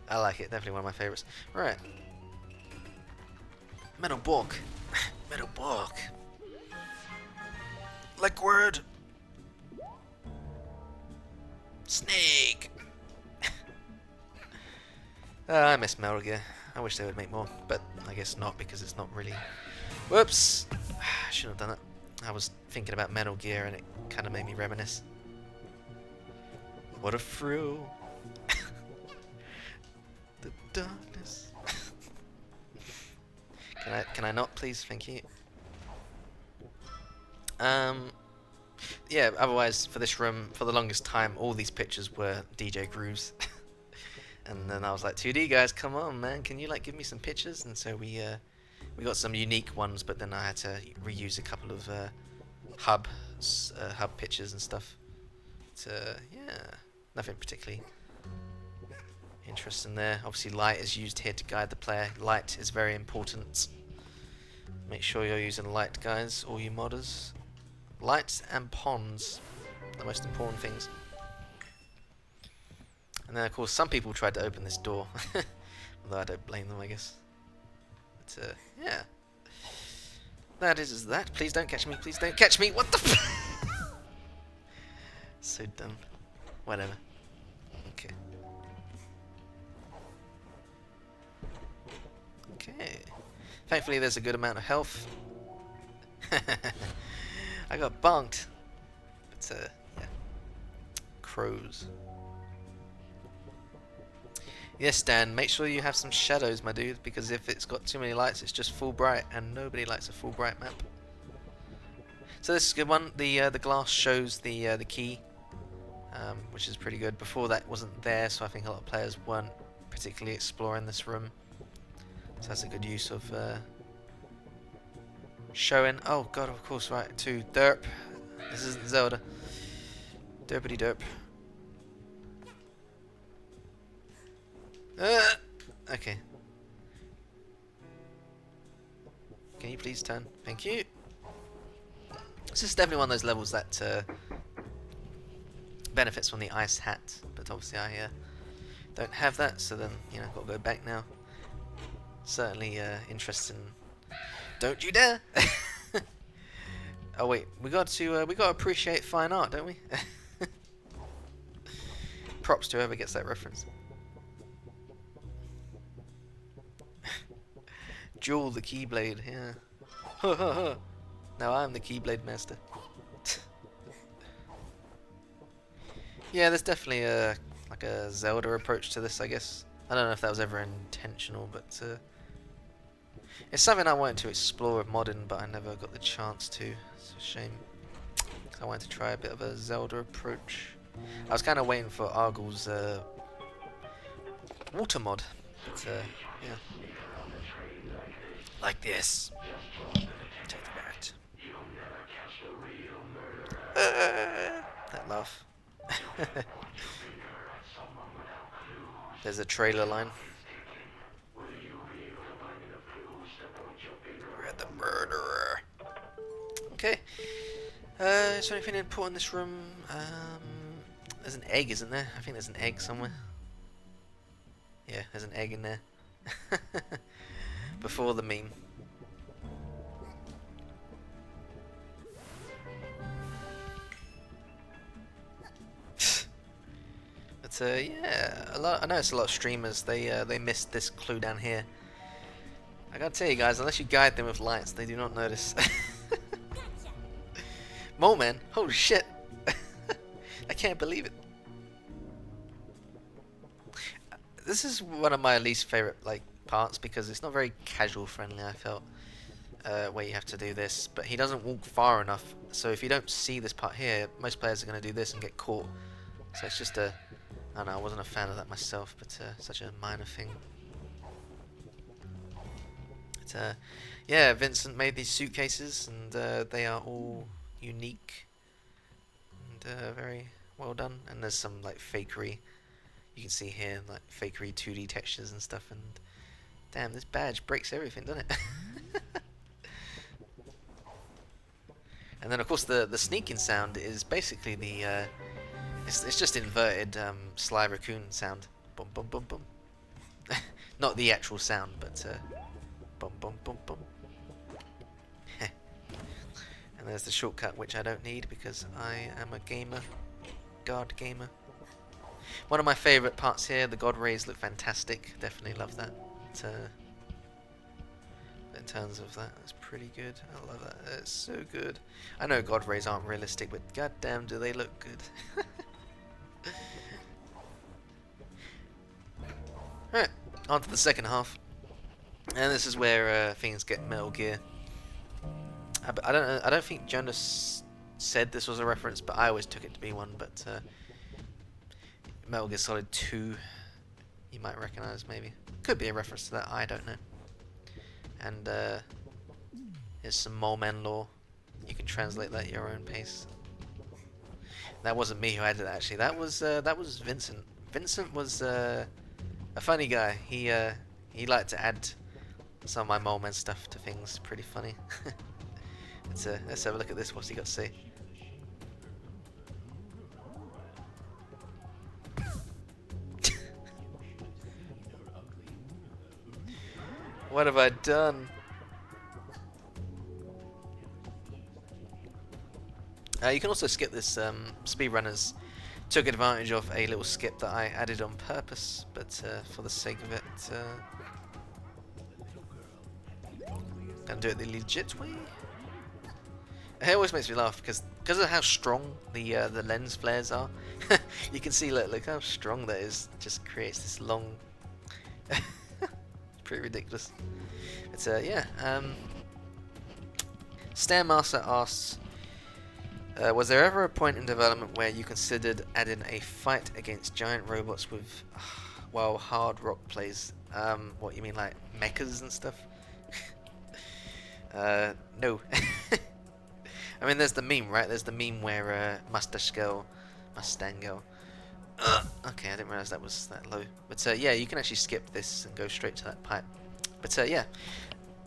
I like it, definitely one of my favourites. Right. Metal Bork. Metal Bork. Like word. Snake. I miss Metal Gear. I wish they would make more, but I guess not because it's not really. Whoops! I shouldn't have done it. I was thinking about Metal Gear and it kind of made me reminisce. What a thrill! The darkness. Can I not, please? Thank you. Yeah. Otherwise, for this room, for the longest time, all these pictures were DJ Grooves. And then I was like, 2D guys, come on, man, can you like give me some pictures? And so we got some unique ones, but then I had to reuse a couple of hub pictures and stuff. But yeah, nothing particularly interesting there. Obviously, light is used here to guide the player. Light is very important. Make sure you're using light, guys, all you modders. Lights and ponds, the most important things. And then, of course, some people tried to open this door. Although I don't blame them, I guess. But, yeah. That is that. Please don't catch me. Please don't catch me. What the f... So dumb. Whatever. Okay. Okay. Thankfully, there's a good amount of health. I got bonked. But, yeah. Crows. Yes, Dan, make sure you have some shadows, my dude, because if it's got too many lights, it's just full bright, and nobody likes a full bright map. So this is a good one. The glass shows the key, which is pretty good. Before that wasn't there, so I think a lot of players weren't particularly exploring this room. So that's a good use of showing. Oh god, of course, right, to derp. This isn't Zelda. Derpity derp. Okay. Can you please turn? Thank you. This is definitely one of those levels that benefits from the ice hat, but obviously I don't have that, so then, you know, got to go back now. Certainly interesting. Don't you dare! Oh wait, we got to appreciate fine art, don't we? Props to whoever gets that reference. Jewel the Keyblade, yeah. Now I'm the Keyblade master. Yeah, there's definitely like a Zelda approach to this, I guess. I don't know if that was ever intentional, but it's something I wanted to explore with modern, but I never got the chance to. It's a shame. I wanted to try a bit of a Zelda approach. I was kind of waiting for Argle's water mod, but yeah. Like this. Take that. That laugh. There's a trailer line. We're the murderer. Okay. Is there anything important in this room? There's an egg, isn't there? I think there's an egg somewhere. Yeah, there's an egg in there. Before the meme. But yeah, I noticed a lot of streamers they missed this clue down here. I gotta tell you guys, unless you guide them with lights, they do not notice. Mole Man, holy shit! I can't believe it. This is one of my least favorite parts because it's not very casual friendly. I felt where you have to do this, but he doesn't walk far enough. So if you don't see this part here, most players are going to do this and get caught. So it's just I don't know, I wasn't a fan of that myself, but such a minor thing. But, yeah, Vincent made these suitcases, and they are all unique and very well done. And there's some fakery. You can see here fakery 2D textures and stuff. And damn, this badge breaks everything, doesn't it? And then of course the sneaking sound is basically the it's just inverted Sly Raccoon sound. Bum bum bum bum. Not the actual sound, but bum bum bum bum. And there's the shortcut, which I don't need because I am a gamer, god gamer. One of my favourite parts here, the God Rays look fantastic. Definitely love that. In terms of that, it's pretty good. I love that. It's so good. I know God Rays aren't realistic, but goddamn, do they look good. Alright, on to the second half. And this is where things get Metal Gear. I don't think Jonas said this was a reference, but I always took it to be one. But Metal Gear Solid 2, you might recognize maybe. Could be a reference to that, I don't know. And here's some Mole Man lore. You can translate that at your own pace. That wasn't me who added it, actually. That was Vincent. Vincent was a funny guy. He liked to add some of my Mole Man stuff to things. Pretty funny. Let's have a look at this. What's he got to say? What have I done? You can also skip this. Speedrunners took advantage of a little skip that I added on purpose, but for the sake of it, gonna do it the legit way. It always makes me laugh because of how strong the lens flares are. You can see, look how strong that is. It just creates this long. Pretty ridiculous. It's yeah. Stairmaster asks, was there ever a point in development where you considered adding a fight against giant robots with while Hard Rock plays? What you mean, like mechas and stuff? No. I mean, there's the meme, right? There's the meme where Mustache Girl Mustango. Okay, I didn't realize that was that low. But yeah, you can actually skip this and go straight to that pipe. But yeah,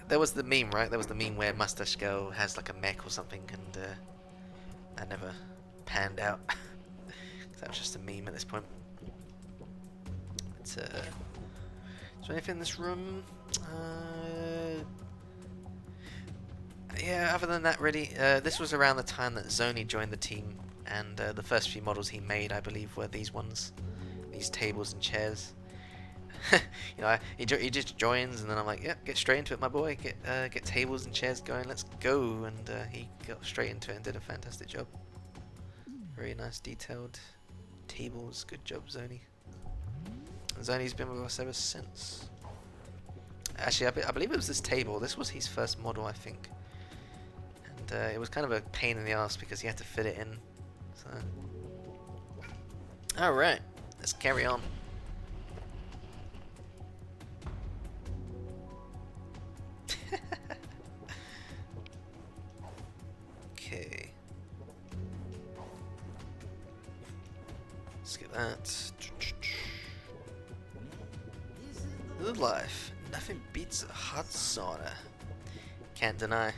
there was the meme, right? There was the meme where Mustache Girl has like a mech or something, and that never panned out. That was just a meme at this point. But, is there anything in this room? Yeah, other than that, really, this was around the time that Zoni joined the team, and the first few models he made, I believe, were these ones, these tables and chairs. You know, he just joins, and then I'm like, yeah, get straight into it, my boy. Get tables and chairs going. Let's go. And he got straight into it and did a fantastic job. Very nice, detailed tables. Good job, Zoni. And Zoni's been with us ever since. Actually, I believe it was this table. This was his first model, I think. And it was kind of a pain in the ass because he had to fit it in. So, all right, let's carry on. Okay. Skip that. Good life. Nothing beats a hot sauna. Can't deny.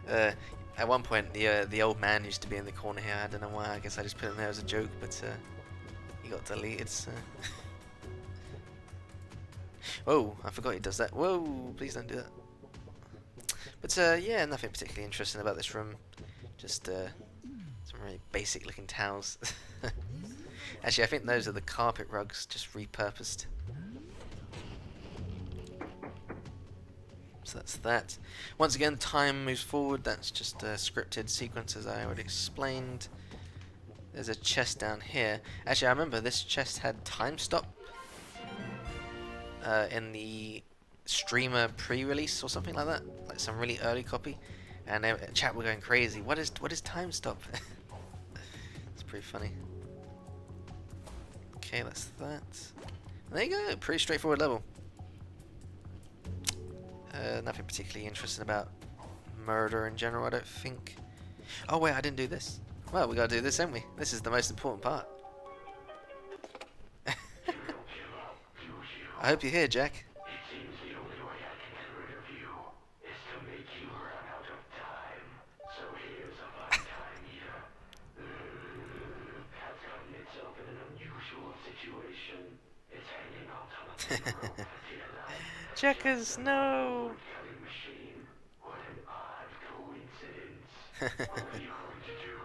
At one point, the old man used to be in the corner here. I don't know why. I guess I just put him there as a joke, but he got deleted. So. Whoa! I forgot he does that. Whoa! Please don't do that. But yeah, nothing particularly interesting about this room. Just some really basic-looking towels. Actually, I think those are the carpet rugs, just repurposed. So that's that. Once again, time moves forward. That's just a scripted sequence, as I already explained. There's a chest down here. Actually, I remember this chest had time stop in the streamer pre-release or something like that, like some really early copy. And chat were going crazy. What is time stop? It's pretty funny. Okay, that's that. And there you go. Pretty straightforward level. Nothing particularly interesting about murder in general, I don't think. Oh wait, I didn't do this. Well, we gotta do this, haven't we? This is the most important part. I hope you're here, Jack. It seems the only way I can get rid of you is to make you run out of time. So here's a fine time eater. Has gotten itself in an unusual situation. It's hanging out on a thin rope for dear life. Checkers, no! Cutting machine. What an odd coincidence. What are you going to do?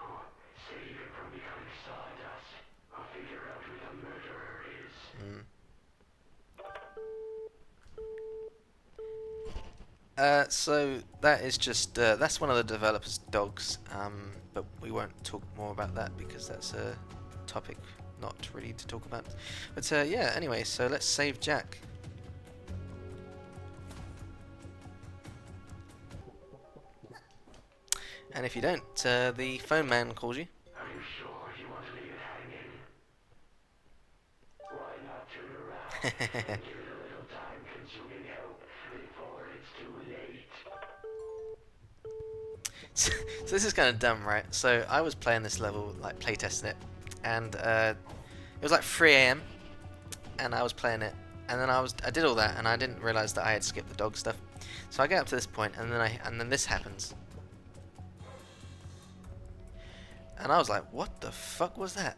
Save it from becoming sawdust? Or figure out who the murderer is? So that is just that's one of the developers' dogs, but we won't talk more about that because that's a topic not really to talk about. But yeah, anyway, so let's save Jack. And if you don't, the phone man calls you. Are you sure you want to leave it hanging? Why not turn around and give it a little time-consuming help before it's too late? So this is kind of dumb, right? So I was playing this level, like playtesting it, and it was like 3 AM, and I was playing it, and then I did all that, and I didn't realize that I had skipped the dog stuff. So I get up to this point, and then this happens. And I was like, what the fuck was that?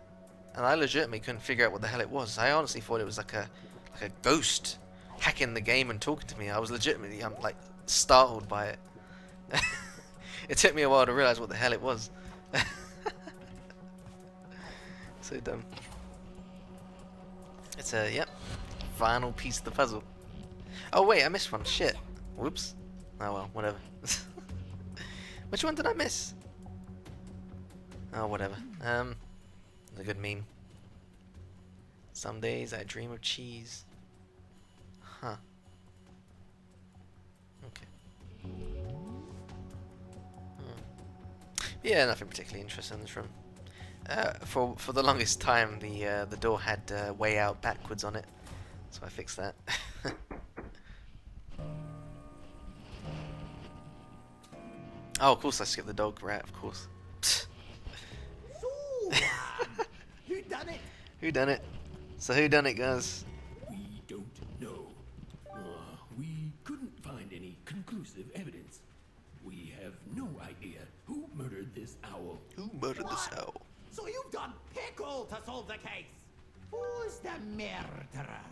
And I legitimately couldn't figure out what the hell it was. I honestly thought it was like a ghost hacking the game and talking to me. I was legitimately like startled by it. It took me a while to realize what the hell it was. So dumb. It's a yep, final piece of the puzzle. Oh wait, I missed one. Shit. Whoops. Oh well, whatever. Which one did I miss? Oh, whatever. It's a good meme. Some days I dream of cheese. Huh. Okay. Yeah, nothing particularly interesting in this room. For the longest time, the door had way out backwards on it, so I fixed that. Oh, of course I skipped the dog, right, of course. So, who done it? Who done it? So who done it, guys? We don't know. We couldn't find any conclusive evidence. We have no idea who murdered this owl. Who murdered this owl? So you've done pickle to solve the case. Who's the murderer?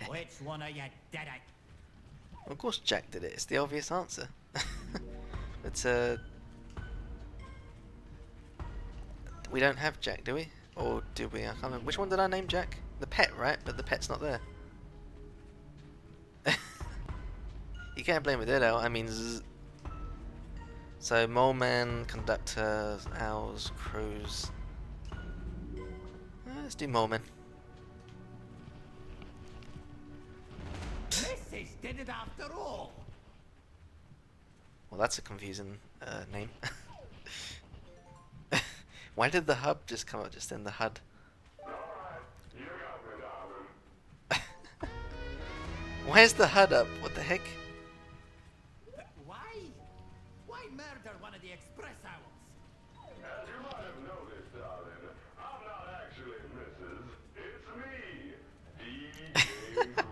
Which one of you did it? Of course Jack did it. It's the obvious answer. But we don't have Jack, do we? Or do we? I can't remember. Which one did I name Jack? The pet, right? But the pet's not there. You can't blame it, though. I mean, so mole man, conductor, owls, crows. Let's do mole man. Mrs. did it after all. Well, that's a confusing name. Why did the hub just come up just in the HUD? Why is the HUD up? What the heck? Why? Why murder one of the express owls? As you might have noticed, darling, I'm not actually Mrs. It's me, DJ Groove.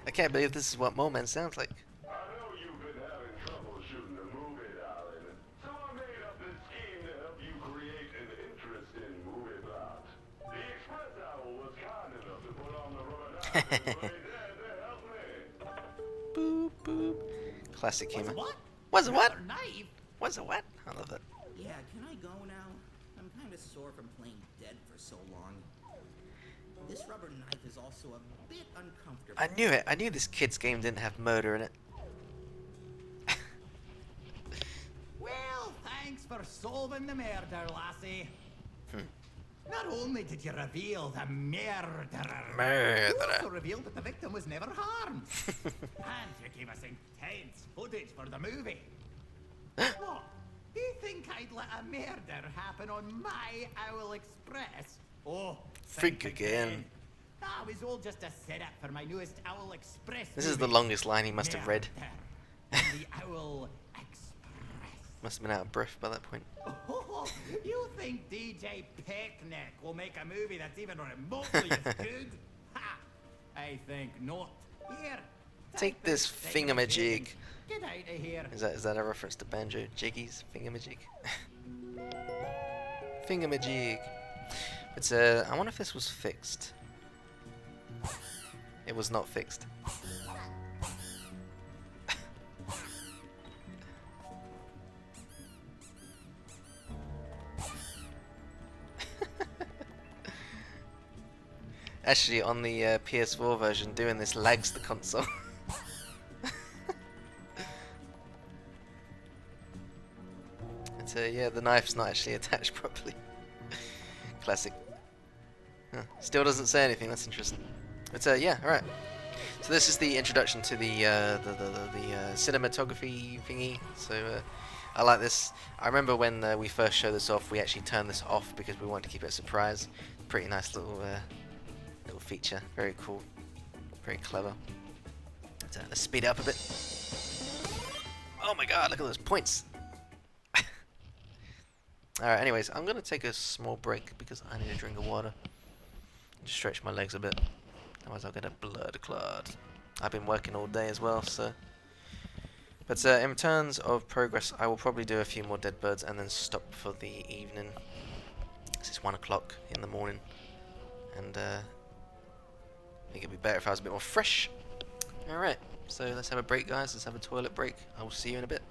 I can't believe this is what Mole Man sounds like. I know you've been having trouble shooting the movie, darling, so I made up this scheme to help you create an interest in movie plot. The express owl was kind enough to put on the rubber knife and play dead to help me. Boop boop. Classic humor. What? What's a what? Rubber knife? What's a what? I love that. Yeah, can I go now? I'm kind of sore from playing dead for so long. This rubber knife is also a bit uncomfortable. I knew it. I knew this kid's game didn't have murder in it. Well, thanks for solving the murder, lassie. Hmm. Not only did you reveal the murderer, you Murderer. also revealed that the victim was never harmed. And you gave us intense footage for the movie. What? Do you think I'd let a murder happen on my Owl Express? Oh, Think again. That was all just a setup for my newest Owl Express This is the movie. longest line he must have read. Murder on the Owl Express. Must have been out of breath by that point. Oh, you think DJ Picnic will make a movie that's even remotely as good? Ha! I think not. Here, Take this thingamajig. Get out of here. Is that a reference to Banjo Jiggy's thingamajig? Thingamajig. But I wonder if this was fixed. It was not fixed. Actually, on the PS4 version, doing this lags the console. But yeah, the knife's not actually attached properly. Classic. Huh. Still doesn't say anything. That's interesting. But yeah, all right. So this is the introduction to the cinematography thingy. So I like this. I remember when we first showed this off, we actually turned this off because we wanted to keep it a surprise. Pretty nice little little feature. Very cool. Very clever. So let's speed it up a bit. Oh my god, look at those points. Alright, anyways, I'm going to take a small break because I need a drink of water. Just stretch my legs a bit. Otherwise I'll get a blood clot. I've been working all day as well, so... But in terms of progress, I will probably do a few more Dead Birds and then stop for the evening. This is 1 o'clock in the morning. And I think it'd be better if I was a bit more fresh. Alright, so let's have a break, guys. Let's have a toilet break. I will see you in a bit.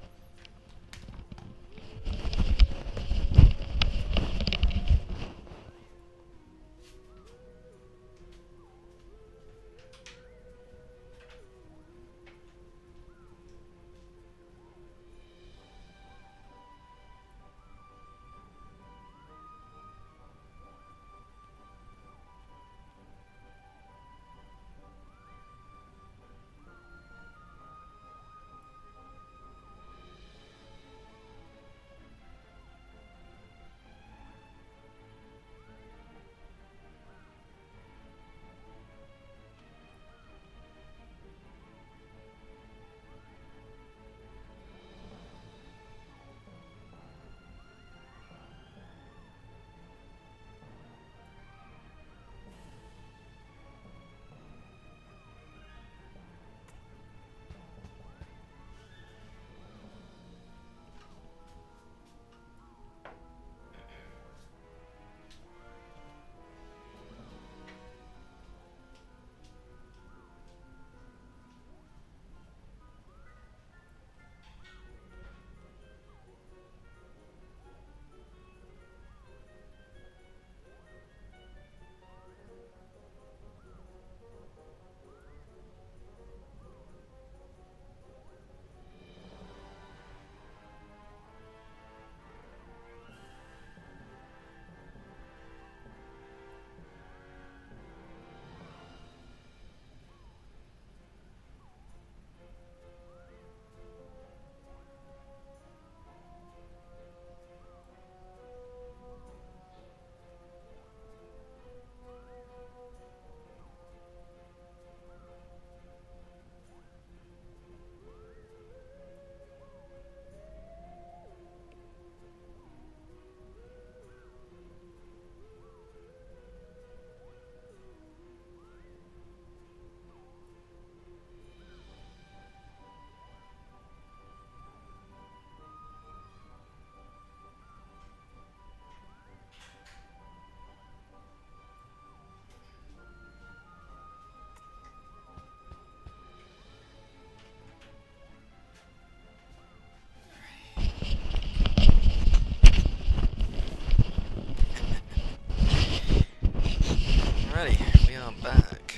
Alrighty, we are back.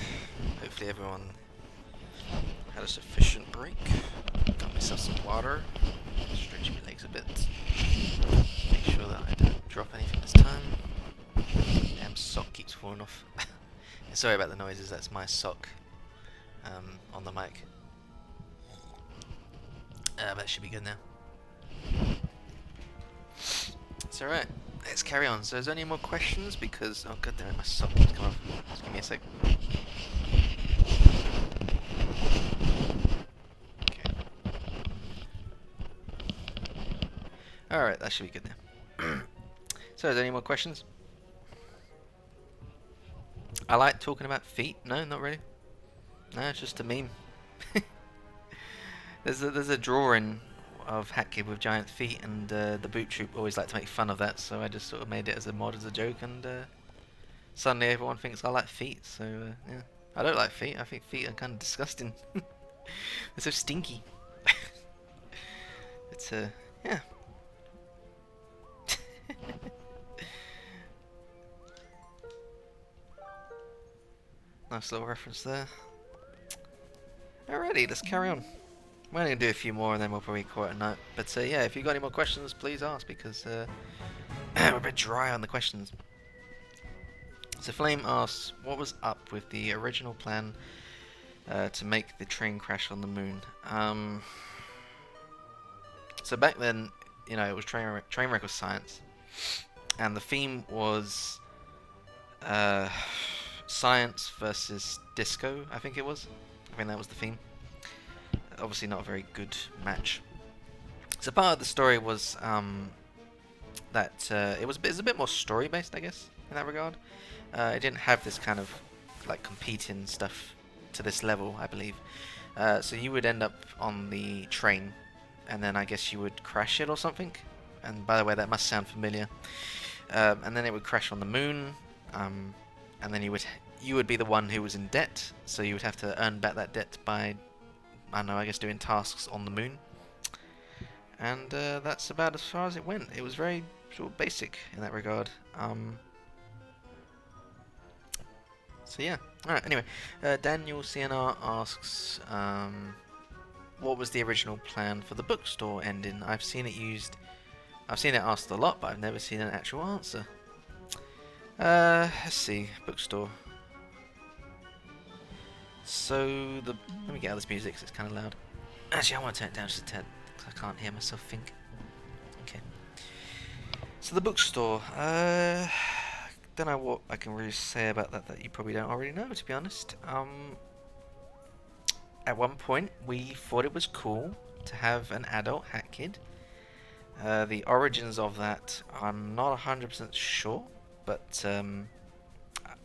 Hopefully everyone had a sufficient break. Got myself some water. Stretch my legs a bit. Make sure that I don't drop anything this time. Damn sock keeps falling off. Sorry about the noises, that's my sock on the mic. That should be good now. It's alright. Let's carry on. So, is there any more questions? Because, oh god damn it, my sock keeps coming off. Just give me a sec. Okay. Alright, that should be good now. So, is there any more questions? I like talking about feet. No, not really. No, it's just a meme. There's a drawing of Hatkid with giant feet, and the Boot Troop always like to make fun of that, so I just sort of made it as a mod, as a joke, and suddenly everyone thinks I like feet, so yeah. I don't like feet, I think feet are kind of disgusting. They're so stinky. It's yeah. Nice little reference there. Alrighty, let's carry on. We're only going to do a few more and then we'll probably call it a night. But yeah, if you've got any more questions, please ask, because we're a bit dry on the questions. So Flame asks, what was up with the original plan to make the train crash on the moon? So back then, you know, it was Trainwreck was science. And the theme was science versus disco, I think it was. I think that was the theme. Obviously not a very good match. So part of the story was that it was a bit more story based, I guess, in that regard. It didn't have this kind of like competing stuff to this level, I believe. So you would end up on the train, and then I guess you would crash it or something. And by the way, that must sound familiar. And then it would crash on the moon, and then you would be the one who was in debt. So you would have to earn back that debt by, I don't know, I guess doing tasks on the moon. And that's about as far as it went. It was very sort of basic in that regard. So yeah. Alright, anyway. Daniel CNR asks, what was the original plan for the bookstore ending? I've seen it asked a lot, but I've never seen an actual answer. Let's see. Bookstore. So, let me get out this music because it's kind of loud. Actually, I want to turn it down just a tad because I can't hear myself think. Okay. So, the bookstore. Don't know what I can really say about that you probably don't already know, to be honest. At one point, we thought it was cool to have an adult Hatkid. The origins of that, I'm not 100% sure, but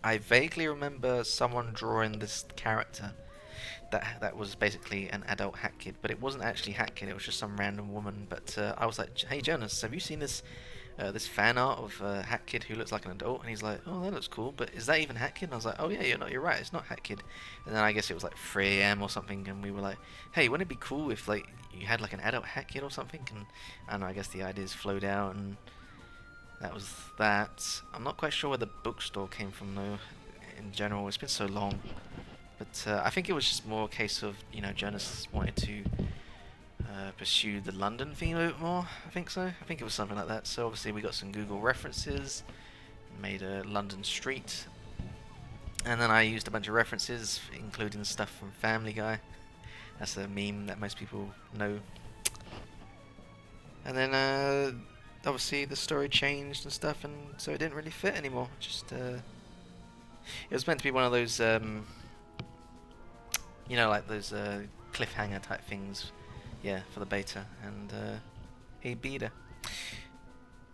I vaguely remember someone drawing this character that was basically an adult Hatkid, but it wasn't actually Hatkid, it was just some random woman. But I was like, hey Jonas, have you seen this fan art of Hatkid who looks like an adult? And he's like, oh, that looks cool, but is that even Hatkid? And I was like, oh yeah, you're right, it's not Hatkid. And then I guess it was like 3 AM or something, and we were like, hey, wouldn't it be cool if like you had like an adult Hatkid or something? And I don't know, I guess the ideas flowed out, and that was that. I'm not quite sure where the bookstore came from though, in general. It's been so long. But I think it was just more a case of, you know, Jonas wanted to pursue the London theme a bit more. I think so. I think it was something like that. So obviously we got some Google references, made a London street, and then I used a bunch of references, including stuff from Family Guy. That's a meme that most people know. And then obviously the story changed and stuff, and so it didn't really fit anymore. Just it was meant to be one of those you know, like those cliffhanger type things, yeah, for the beta, and he beat her.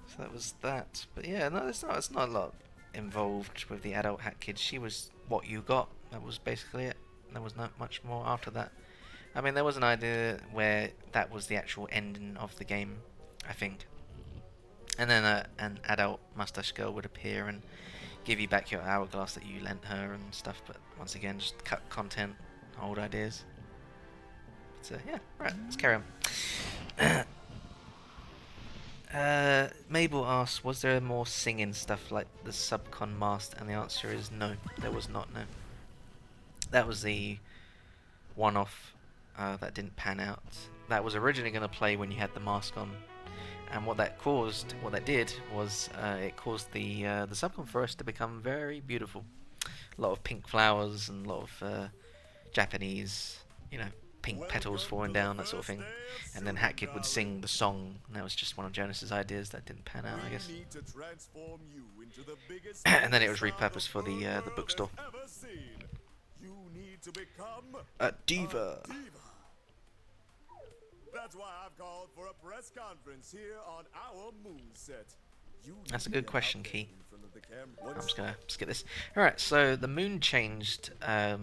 So that was that. But yeah, no, it's not a lot involved with the adult Hatkid. She was what you got. That was basically it. There was not much more after that. I mean, there was an idea where that was the actual ending of the game, I think. And then an adult mustache girl would appear and give you back your hourglass that you lent her and stuff. But once again, just cut content, old ideas. So yeah, right, let's carry on. Mabel asks, was there more singing stuff like the Subcon Mast? And the answer is no, there was not, no. That was the one-off that didn't pan out. That was originally going to play when you had the mask on. And what that did was it caused the Subcon Forest to become very beautiful. A lot of pink flowers and a lot of Japanese, you know, pink petals falling down, that sort of thing. And then Hat Kid would sing the song, and that was just one of Jonas's ideas that didn't pan out, I guess. And then it was repurposed for the bookstore. A diva. That's why I've called for a press conference here on our moon set. That's a good question, Key. I'm just gonna skip this. Alright, so the moon changed a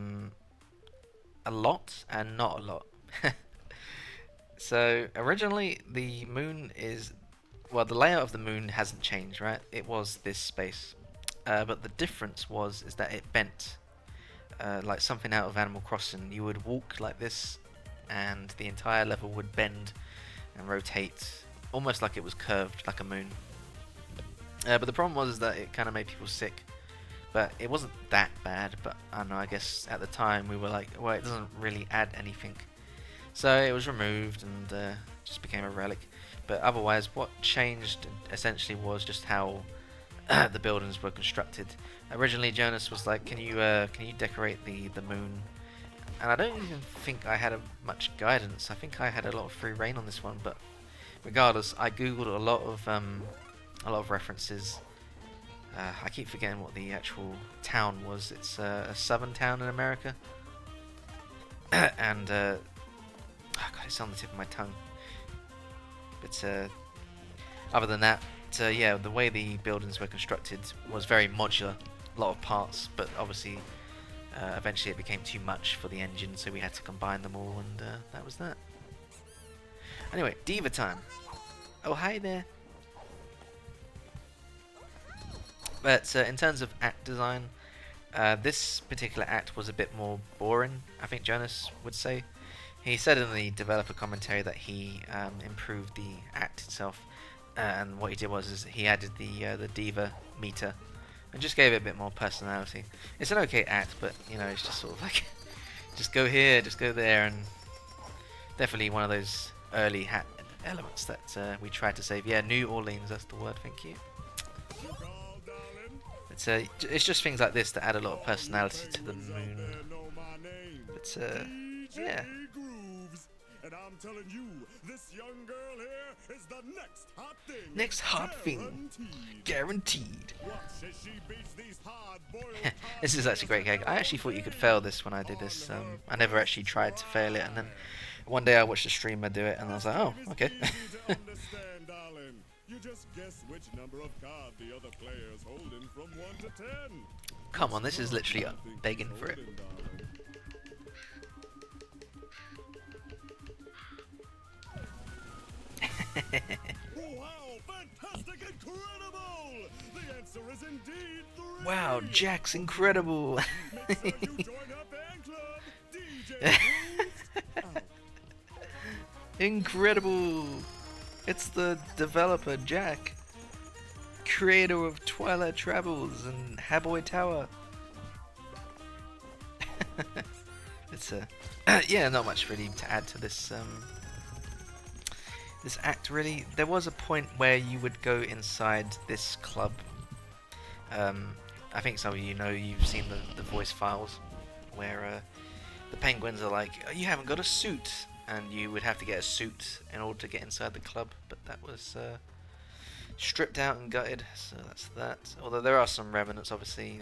lot and not a lot. So originally the moon is, well, the layout of the moon hasn't changed, right? It was this space, but the difference is that it bent, like something out of Animal Crossing. You would walk like this, and the entire level would bend and rotate, almost like it was curved, like a moon. But the problem was that it kind of made people sick. But it wasn't that bad, but I don't know, I guess at the time we were like, well, it doesn't really add anything. So it was removed and just became a relic. But otherwise, what changed essentially was just how the buildings were constructed. Originally, Jonas was like, can you decorate the moon? And I don't even think I had much guidance. I think I had a lot of free reign on this one. But regardless, I googled a lot of references. I keep forgetting what the actual town was. It's a southern town in America. And oh God, it's on the tip of my tongue. But other than that, yeah, the way the buildings were constructed was very modular, a lot of parts, but obviously eventually it became too much for the engine, so we had to combine them all, and that was that. Anyway, Diva time. Oh, hi there. But in terms of act design, this particular act was a bit more boring, I think Jonas would say. He said in the developer commentary that he improved the act itself, and what he did was he added the diva meter and just gave it a bit more personality. It's an okay act, but you know, it's just sort of like just go here, just go there, and definitely one of those early hat elements that we tried to save. Yeah, New Orleans, that's the word. Thank you. It's just things like this that add a lot of personality to the moon. But yeah. And I'm telling you, this young girl here is the next hot thing. Next hot thing. Guaranteed. This is actually a great gag. I actually thought you could fail this when I did this. I never actually tried to fail it, and then one day I watched a streamer do it, and I was like, oh, okay. You just guess which number of cards the other player's holding from 1 to 10. Come on, this is literally begging for it. Wow, fantastic, incredible! The answer is indeed 3. Wow, Jack's incredible. Make sure you join our fan club, DJ Incredible. It's the developer Jack, creator of Twilight Travels and Haboy Tower. It's yeah, not much really to add to this this act really. There was a point where you would go inside this club. I think some of you know, you've seen the voice files where the penguins are like, oh, you haven't got a suit. And you would have to get a suit in order to get inside the club, but that was stripped out and gutted, so that's that. Although there are some remnants, obviously.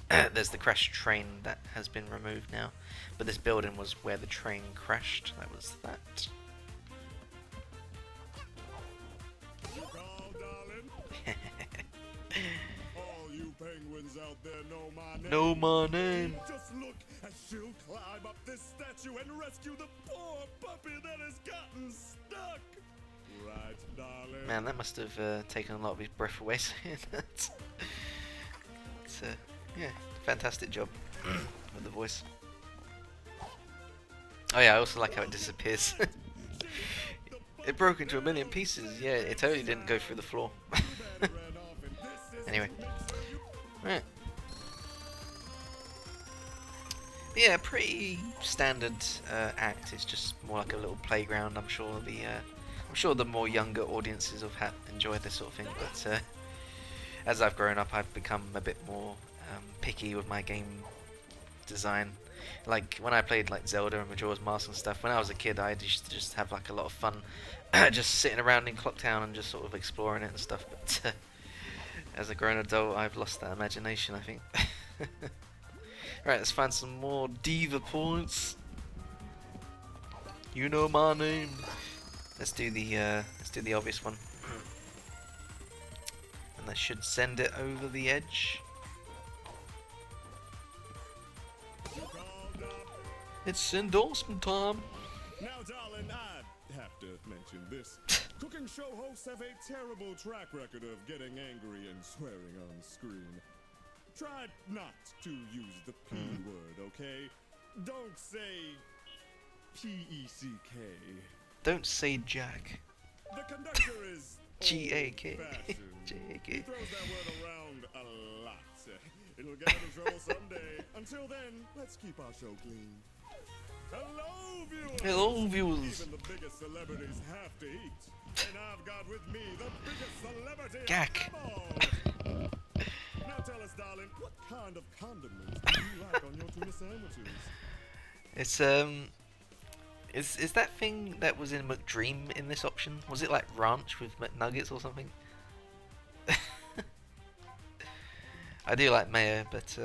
There's the crashed train that has been removed now, but this building was where the train crashed. That was that. All you penguins out there know my name. Know my name. Just look as she'll climb up this statue and rescue the poor puppy that has gotten stuck. Right, darling. Man, that must have taken a lot of his breath away saying that. It's yeah, fantastic job with the voice. Oh yeah, I also like how it disappears. It broke into a million pieces. Yeah, it totally didn't go through the floor. Anyway. Right. Yeah, pretty standard act. It's just more like a little playground. I'm sure the more younger audiences have enjoyed this sort of thing. But as I've grown up, I've become a bit more picky with my game design. Like when I played like Zelda and Majora's Mask and stuff, when I was a kid, I used to just have like a lot of fun, just sitting around in Clocktown and just sort of exploring it and stuff. But as a grown adult, I've lost that imagination, I think. Right, let's find some more diva points. You know my name. Let's do the obvious one, and that should send it over the edge. It's endorsement time. Now, darling, I have to mention this. Cooking show hosts have a terrible track record of getting angry and swearing on screen. Try not to use the P word, okay? Don't say P-E-C-K. Don't say Jack. The conductor is G-A-K. old-fashioned. J-A-K. He throws that word around a lot. It'll get out of control someday. Until then, let's keep our show clean. Hello, viewers! Hello, viewers! Even the biggest celebrities have to eat. And I've got with me the biggest celebrity Gak. of them all. Now tell us, darling, what kind of condiments do you like on your tuna sandwiches? It's is that thing that was in McDream in this option? Was it like ranch with McNuggets or something? I do like mayo, but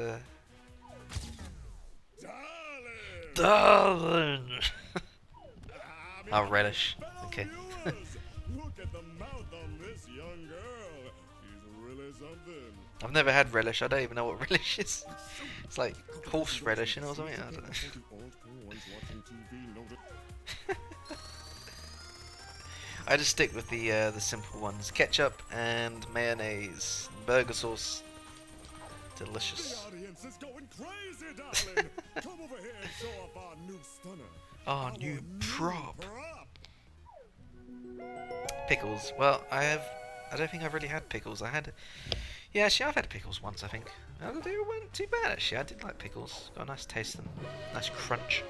darling. Oh, relish. Okay. Look at the mouth on this young girl. She's really something. I've never had relish. I don't even know what relish is. It's like horse relish, you know, or something. I don't know. I just stick with the simple ones: ketchup and mayonnaise, burger sauce. Delicious. The audience is going crazy, darling. Come over here and show off our new stunner. Our new prop. Pickles. Well, I don't think I've really had pickles. Yeah, actually, I've had pickles once, I think. They weren't too bad, actually. I did like pickles. Got a nice taste to them. Nice crunch.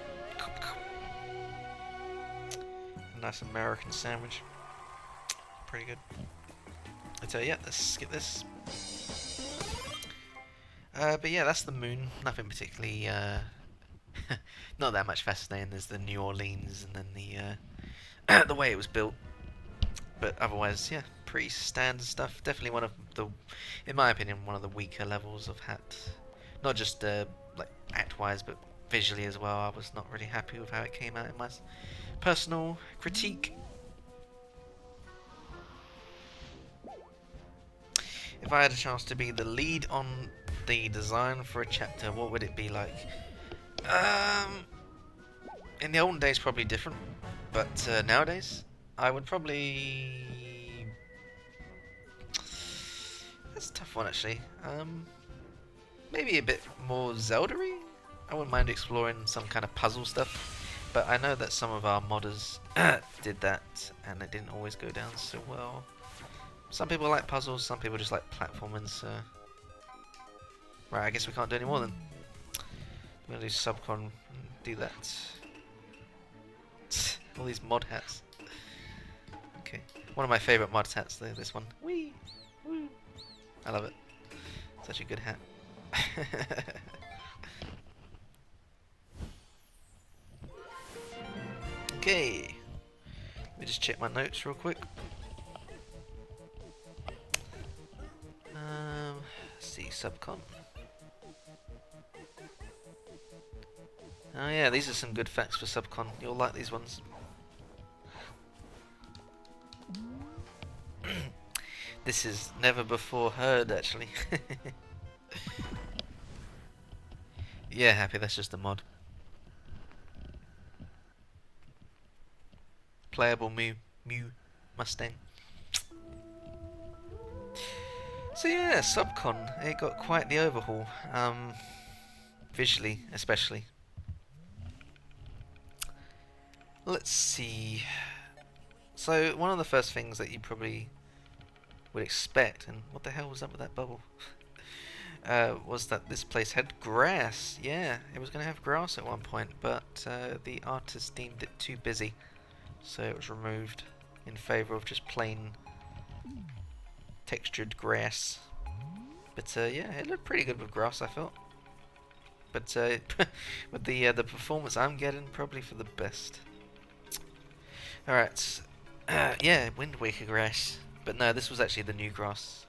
A nice American sandwich. Pretty good. So yeah, let's skip this. But yeah, that's the moon. Nothing particularly, not that much fascinating. There's the New Orleans and then the way it was built. But otherwise, yeah, pretty standard stuff. Definitely one of the, in my opinion, one of the weaker levels of Hat. Not just like act-wise, but visually as well. I was not really happy with how it came out in my personal critique. If I had a chance to be the lead on the design for a chapter, what would it be like? In the olden days, probably different, but nowadays, I would probably... That's a tough one, actually. Maybe a bit more Zelda-y? I wouldn't mind exploring some kind of puzzle stuff, but I know that some of our modders did that, and it didn't always go down so well. Some people like puzzles, some people just like platforming, so... Right, I guess we can't do any more then. I'm gonna do Subcon and do that. All these mod hats. Okay, one of my favourite mod hats though, this one. Whee! Woo! I love it. Such a good hat. Okay, let me just check my notes real quick. Let's see, Subcon. Oh yeah, these are some good facts for Subcon. You'll like these ones. This is never before heard, actually. Yeah, Happy, that's just a mod. Playable Mew Mustang. So yeah, Subcon, it got quite the overhaul. Visually, especially. Let's see. So one of the first things that you probably would expect, and what the hell was up with that bubble? Was that this place had grass. Yeah, it was going to have grass at one point, but the artist deemed it too busy, so it was removed in favour of just plain textured grass. But yeah, it looked pretty good with grass, I felt. But with the performance I'm getting, probably for the best. Alright, yeah, Wind Waker grass. But no, this was actually the new grass.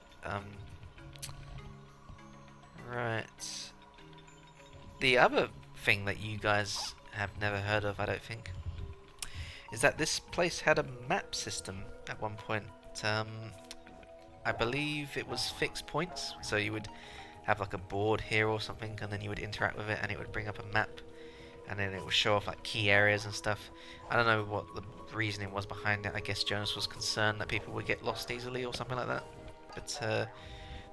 Right. The other thing that you guys have never heard of, I don't think, is that this place had a map system at one point. I believe it was fixed points, so you would have like a board here or something, and then you would interact with it, and it would bring up a map, and then it would show off like key areas and stuff. I don't know what the reasoning was behind it. I guess Jonas was concerned that people would get lost easily or something like that. But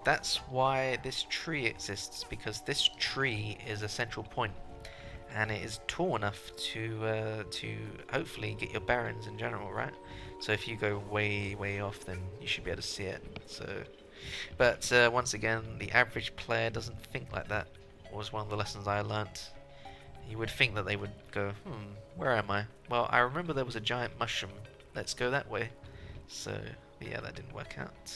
that's why this tree exists, because this tree is a central point, and it is tall enough to hopefully get your bearings in general, right? So if you go way off, then you should be able to see it. So, but once again, the average player doesn't think like that. Was one of the lessons I learnt. You would think that they would go, where am I? Well, I remember there was a giant mushroom. Let's go that way. So, yeah, that didn't work out.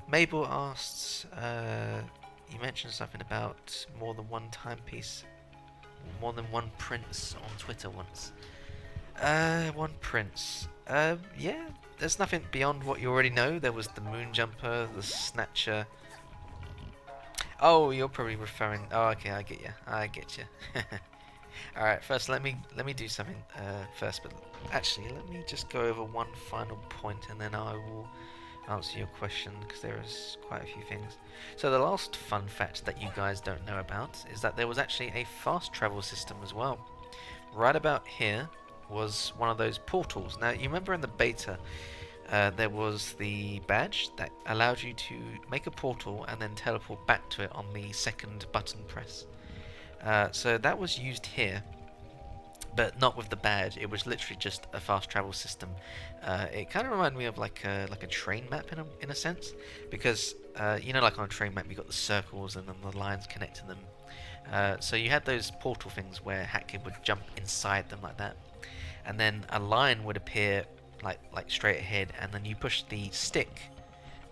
Mabel asks, you mentioned something about more than one timepiece, more than one prince on Twitter once. One prince. Yeah, there's nothing beyond what you already know. There was the Moonjumper, the Snatcher. Oh, you're probably referring. Oh, okay, I get you. All right, first let me do something first, but actually let me just go over one final point, and then I will answer your question, because there is quite a few things. So the last fun fact that you guys don't know about is that there was actually a fast travel system as well. Right about here was one of those portals. Now you remember in the beta there was the badge that allowed you to make a portal and then teleport back to it on the second button press. So that was used here, but not with the badge. It was literally just a fast travel system. It kind of reminded me of like a train map in a sense, because you know, like on a train map you got the circles and then the lines connecting them. So you had those portal things where Hatkid would jump inside them like that, and then a line would appear like straight ahead, and then you push the stick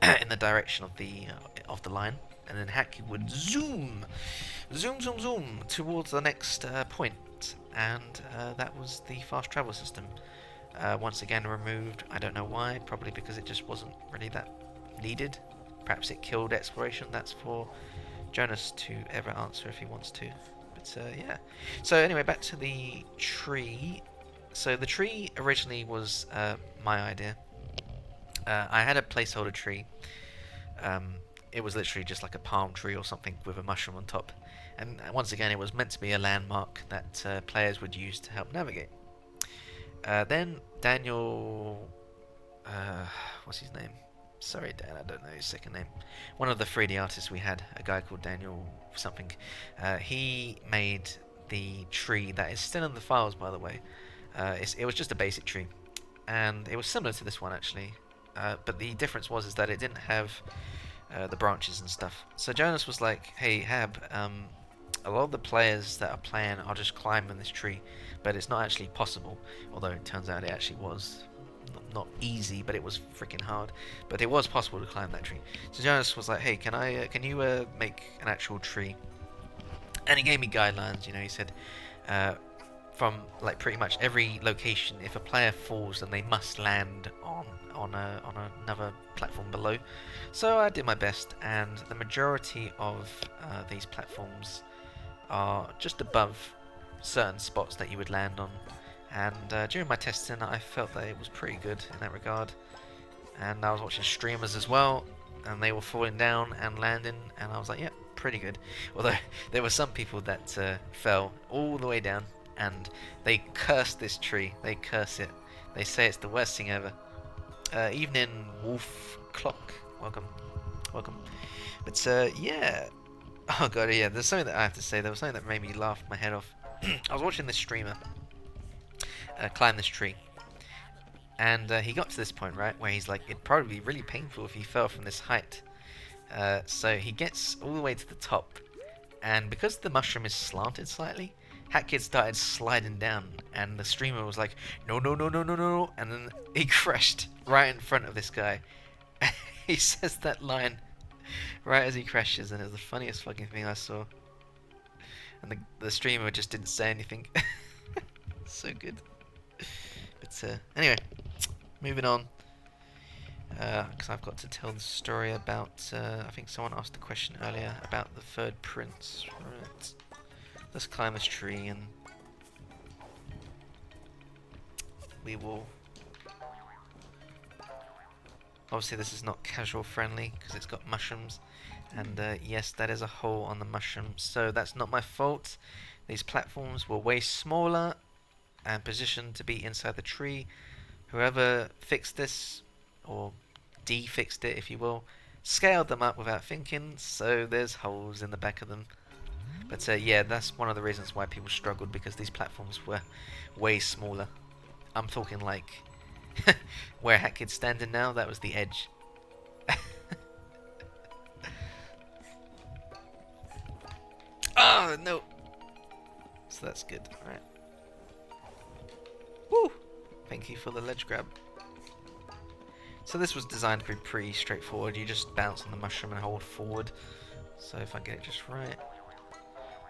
in the direction of the line, and then Hatkid would zoom towards the next point, and that was the fast travel system. Once again removed. I don't know why. Probably because it just wasn't really that needed. Perhaps it killed exploration. That's for Jonas to ever answer if he wants to. But yeah. So anyway, back to the tree. So the tree originally was my idea. I had a placeholder tree. It was literally just like a palm tree or something with a mushroom on top. And once again, it was meant to be a landmark that players would use to help navigate. Then Daniel, what's his name? Sorry, Dan, I don't know his second name. One of the 3D artists we had, a guy called Daniel something. He made the tree that is still in the files, by the way. It was just a basic tree, and it was similar to this one actually. But the difference is that it didn't have the branches and stuff. So Jonas was like, "Hey, Hab, a lot of the players that are playing are just climbing this tree, but it's not actually possible. Although it turns out it actually was not easy, but it was freaking hard. But it was possible to climb that tree." So Jonas was like, "Hey, can you make an actual tree?" And he gave me guidelines. You know, he said, from like pretty much every location, if a player falls, then they must land on another platform below. So I did my best, and the majority of these platforms are just above certain spots that you would land on. And during my testing, I felt that it was pretty good in that regard. And I was watching streamers as well, and they were falling down and landing, and I was like, "Yep, pretty good." Although there were some people that fell all the way down, and they curse this tree. They curse it. They say it's the worst thing ever. Evening Wolf Clock, welcome. But yeah, oh god, yeah. There's something that I have to say. There was something that made me laugh my head off. I was watching this streamer, climb this tree. And he got to this point, right, where he's like, it'd probably be really painful if he fell from this height. So he gets all the way to the top, and because the mushroom is slanted slightly, HatKid started sliding down, and the streamer was like, no, no, no, no, no, no, and then he crashed right in front of this guy. He says that line right as he crashes, and it was the funniest fucking thing I saw. And the streamer just didn't say anything. So good. But anyway, moving on. Because I've got to tell the story about, I think someone asked the question earlier about the third prince. Right. Let's climb this tree and we will... Obviously this is not casual friendly because it's got mushrooms. And yes, that is a hole on the mushroom. So that's not my fault. These platforms were way smaller and positioned to be inside the tree. Whoever fixed this, or de-fixed it if you will, scaled them up without thinking, so there's holes in the back of them. But yeah, that's one of the reasons why people struggled, because these platforms were way smaller. I'm talking like where HatKid's standing now, that was the edge. Oh no! So that's good, alright. Woo! Thank you for the ledge grab. So this was designed to be pretty straightforward. You just bounce on the mushroom and hold forward. So if I get it just right.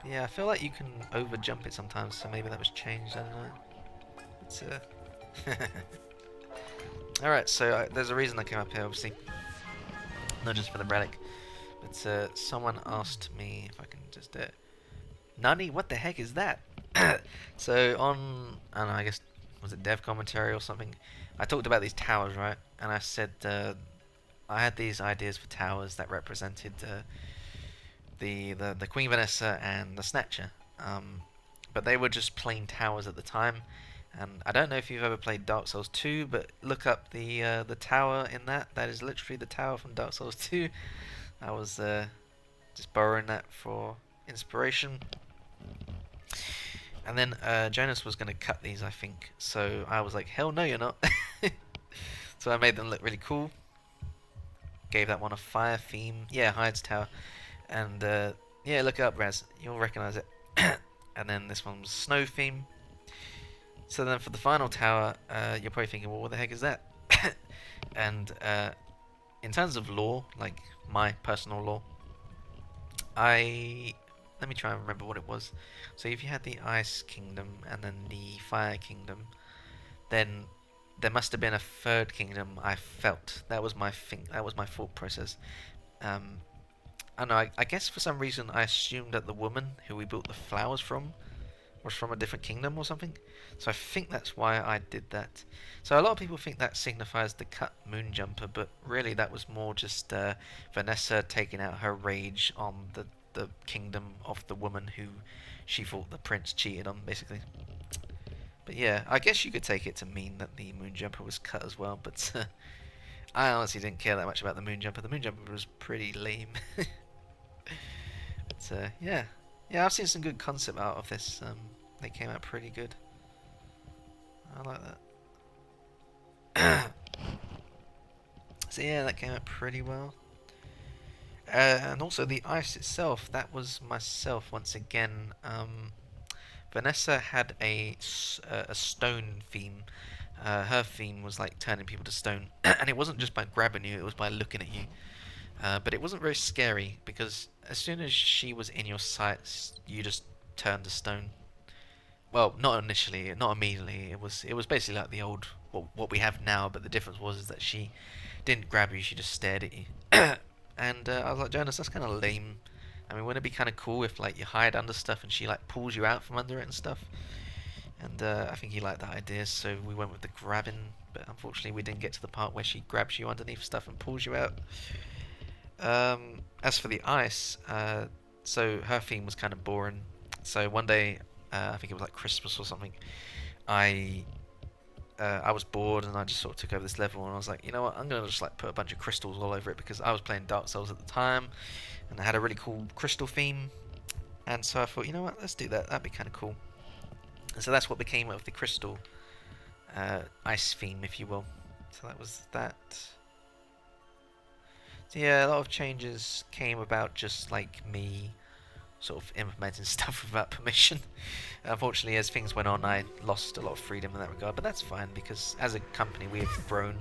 Yeah, I feel like you can over jump it sometimes, so maybe that was changed, I don't know. It's Alright, so there's a reason I came up here, obviously. Not just for the relic. But someone asked me if I can just do it. Nani, what the heck is that? So on, I don't know, I guess, was it dev commentary or something? I talked about these towers, right? And I said I had these ideas for towers that represented the Queen Vanessa and the Snatcher. But they were just plain towers at the time. And I don't know if you've ever played Dark Souls 2, but look up the tower in that. That is literally the tower from Dark Souls 2. I was just borrowing that for inspiration. And then Jonas was going to cut these, I think. So I was like, hell no, you're not. So I made them look really cool. Gave that one a fire theme. Yeah, Hyde's Tower. And yeah, look it up, Raz. You'll recognize it. And then this one was snow theme. So then for the final tower, you're probably thinking, well, what the heck is that? And in terms of lore, like my personal lore, let me try and remember what it was. So if you had the Ice Kingdom and then the Fire Kingdom, then there must have been a third kingdom. I felt that was my thought process. I don't know. I guess for some reason I assumed that the woman who we built the flowers from was from a different kingdom or something. So I think that's why I did that. So a lot of people think that signifies the cut Moonjumper, but really that was more just Vanessa taking out her rage on the kingdom of the woman who she thought the prince cheated on, basically. But yeah, I guess you could take it to mean that the Moonjumper was cut as well, but I honestly didn't care that much about the Moonjumper. The Moonjumper was pretty lame. But yeah, I've seen some good concept art of this. They came out pretty good. I like that. So yeah, that came out pretty well. And also the ice itself, that was myself once again. Vanessa had a stone theme. Her theme was like turning people to stone, and it wasn't just by grabbing you, it was by looking at you. But it wasn't very scary, because as soon as she was in your sights, you just turned to stone. Well, not initially, not immediately. It was basically like the old what we have now, but the difference was that she didn't grab you, she just stared at you. And I was like, Jonas, that's kind of lame. I mean, wouldn't it be kind of cool if like you hide under stuff and she like pulls you out from under it and stuff? And I think he liked that idea, so we went with the grabbing. But unfortunately, we didn't get to the part where she grabs you underneath stuff and pulls you out. As for the ice, so her theme was kind of boring. So one day, I think it was like Christmas or something, I was bored and I just sort of took over this level and I was like, you know what, I'm going to just like put a bunch of crystals all over it, because I was playing Dark Souls at the time and I had a really cool crystal theme, and so I thought, you know what, let's do that, that'd be kind of cool. And so that's what became of the crystal ice theme, if you will. So that was that. So yeah, a lot of changes came about just like me sort of implementing stuff without permission. Unfortunately, as things went on, I lost a lot of freedom in that regard, but that's fine because as a company we've grown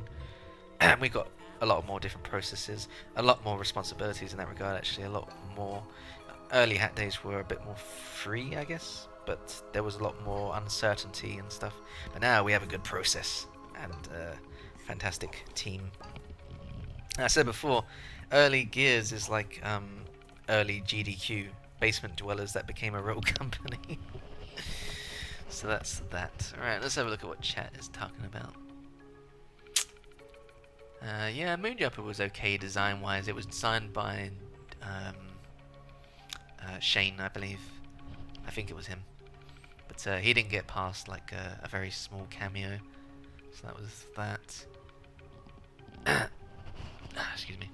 and we've got a lot more different processes, a lot more responsibilities in that regard. Actually, a lot more. Early hat days were a bit more free, I guess, but there was a lot more uncertainty and stuff. But now we have a good process and a fantastic team. I said before, early Gears is like early GDQ, Basement Dwellers, that became a real company. So that's that. Alright, let's have a look at what chat is talking about. Yeah, Moonjumper was okay design-wise. It was designed by Shane, I believe. I think it was him. But he didn't get past like a very small cameo. So that was that. Excuse me.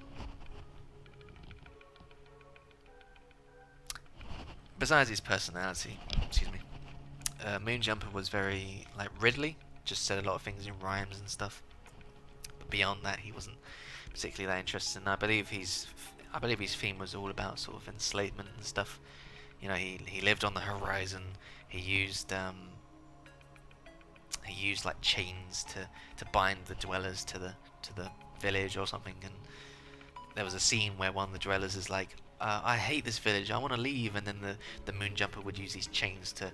Besides his personality, excuse me, Moonjumper was very like Ridley, just said a lot of things in rhymes and stuff. But beyond that, he wasn't particularly that interested. And I believe his theme was all about sort of enslavement and stuff. You know, he lived on the horizon. He used like chains to bind the dwellers to the village or something. And there was a scene where one of the dwellers is like, I hate this village, I want to leave, and then the Moonjumper would use these chains to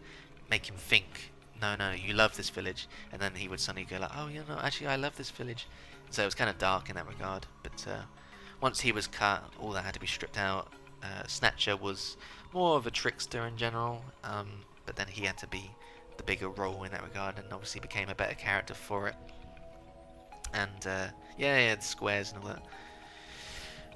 make him think, no, you love this village, and then he would suddenly go like, oh, you know, actually I love this village. So it was kind of dark in that regard, but once he was cut, all that had to be stripped out. Snatcher was more of a trickster in general, but then he had to be the bigger role in that regard, and obviously became a better character for it. And yeah, the squares and all that.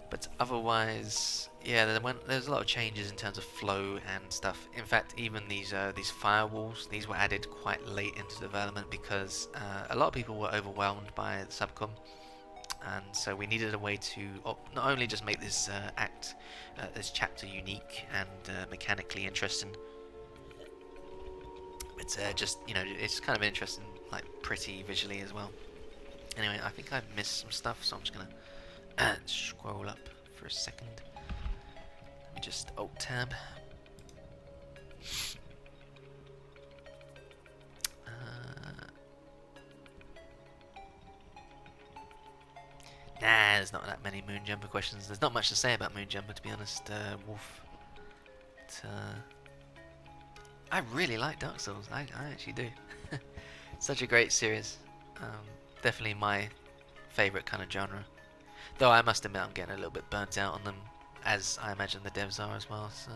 But otherwise, yeah, there's a lot of changes in terms of flow and stuff. In fact, even these firewalls, these were added quite late into development because a lot of people were overwhelmed by the subcom, and so we needed a way to not only just make this this chapter unique and mechanically interesting, but just, you know, it's kind of interesting, like pretty visually as well. Anyway, I think I've missed some stuff, so I'm just gonna scroll up for a second. Let me just Alt-Tab. Nah, there's not that many Moonjumper questions. There's not much to say about Moonjumper, to be honest, Wolf. But, I really like Dark Souls. I actually do. Such a great series. Definitely my favourite kind of genre. Though I must admit I'm getting a little bit burnt out on them, as I imagine the devs are as well. So.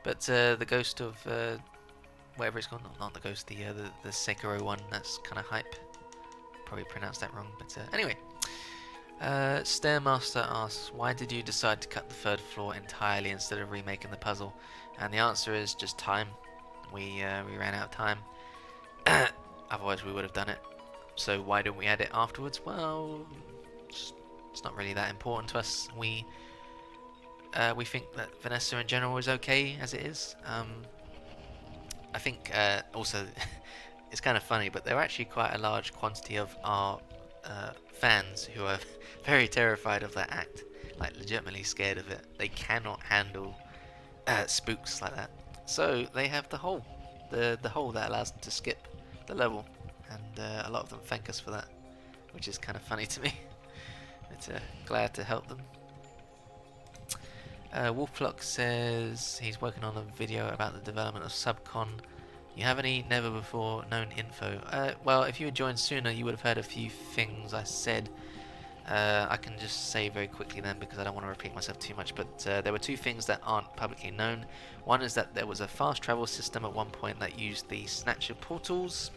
But the Ghost of whatever it's called, not the Ghost, the Sekiro one, that's kind of hype. Probably pronounced that wrong, but anyway. Stairmaster asks, why did you decide to cut the third floor entirely instead of remaking the puzzle? And the answer is just time. We ran out of time. Otherwise we would have done it. So why don't we add it afterwards? Well, it's not really that important to us. We think that Vanessa in general is okay as it is. I think also it's kind of funny, but there are actually quite a large quantity of our fans who are very terrified of that act, like legitimately scared of it. They cannot handle spooks like that. So they have the hole that allows them to skip the level, and a lot of them thank us for that, which is kind of funny to me. But glad to help them. Wolfpluck says he's working on a video about the development of Subcon. You have any never before known info? Well, if you had joined sooner, you would have heard a few things I said. I can just say very quickly then, because I don't want to repeat myself too much, but there were two things that aren't publicly known. One is that there was a fast travel system at one point that used the Snatcher portals,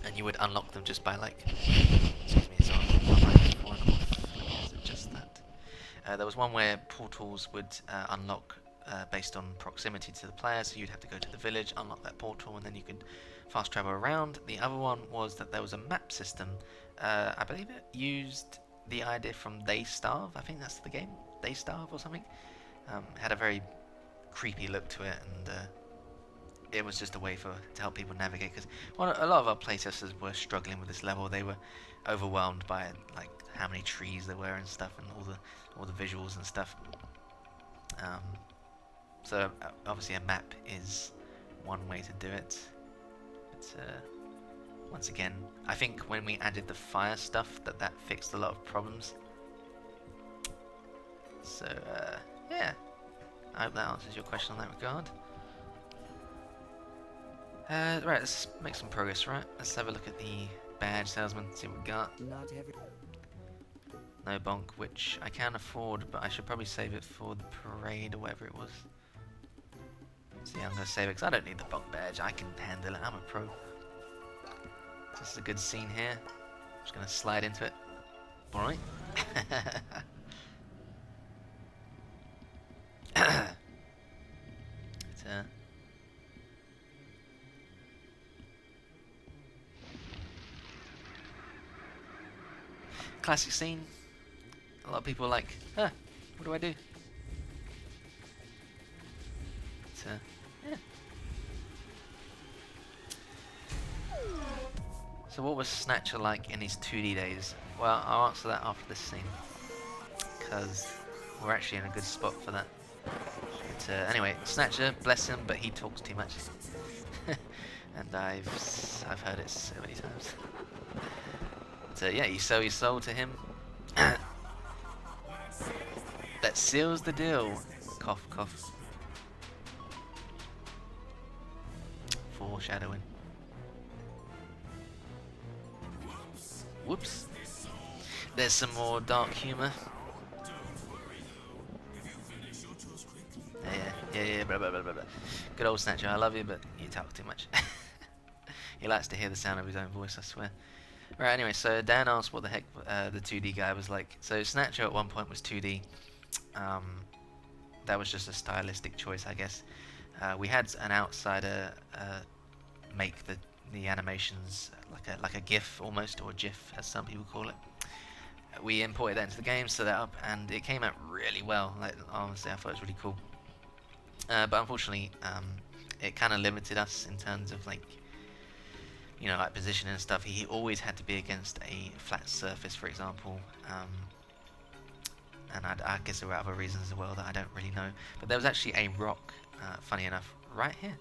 and you would unlock them just by like... Excuse me, sorry, just that. There was one where portals would unlock based on proximity to the player, so you'd have to go to the village, unlock that portal, and then you could fast travel around. The other one was that there was a map system. I believe it used the idea from They Starve. I think that's the game, They Starve or something. It had a very creepy look to it, and it was just a way to help people navigate, because a lot of our playtesters were struggling with this level. They were overwhelmed by like how many trees there were and stuff, and all the visuals and stuff. So obviously a map is one way to do it. But once again, I think when we added the fire stuff, that fixed a lot of problems. So yeah, I hope that answers your question on that regard. Right, let's make some progress, right? Let's have a look at the badge salesman, see what we got. Not every. No bonk, which I can afford, but I should probably save it for the parade or whatever it was. So yeah, I'm going to save it because I don't need the bonk badge. I can handle it. I'm a pro. This is a good scene here. I'm just going to slide into it. Alright. Classic scene. A lot of people are like, what do I do? But, yeah. So what was Snatcher like in his 2D days? Well, I'll answer that after this scene, because we're actually in a good spot for that. But anyway, Snatcher, bless him, but he talks too much. And I've heard it so many times. So yeah, you sell your soul to him. That seals the deal. Cough, cough. Foreshadowing. Whoops. There's some more dark humor. Yeah, blah, blah, blah, blah, blah. Good old Snatcher, I love you, but you talk too much. He likes to hear the sound of his own voice, I swear. Right, anyway, so Dan asked what the heck the 2D guy was like. So Snatcher at one point was 2D. That was just a stylistic choice, I guess. We had an outsider make the animations like a GIF almost, or GIF as some people call it. We imported that into the game, set that up, and it came out really well. Like, honestly, I thought it was really cool. But unfortunately, it kind of limited us in terms of like, you know, like positioning and stuff. He always had to be against a flat surface, for example. And I guess there were other reasons as well that I don't really know. But there was actually a rock, funny enough, right here.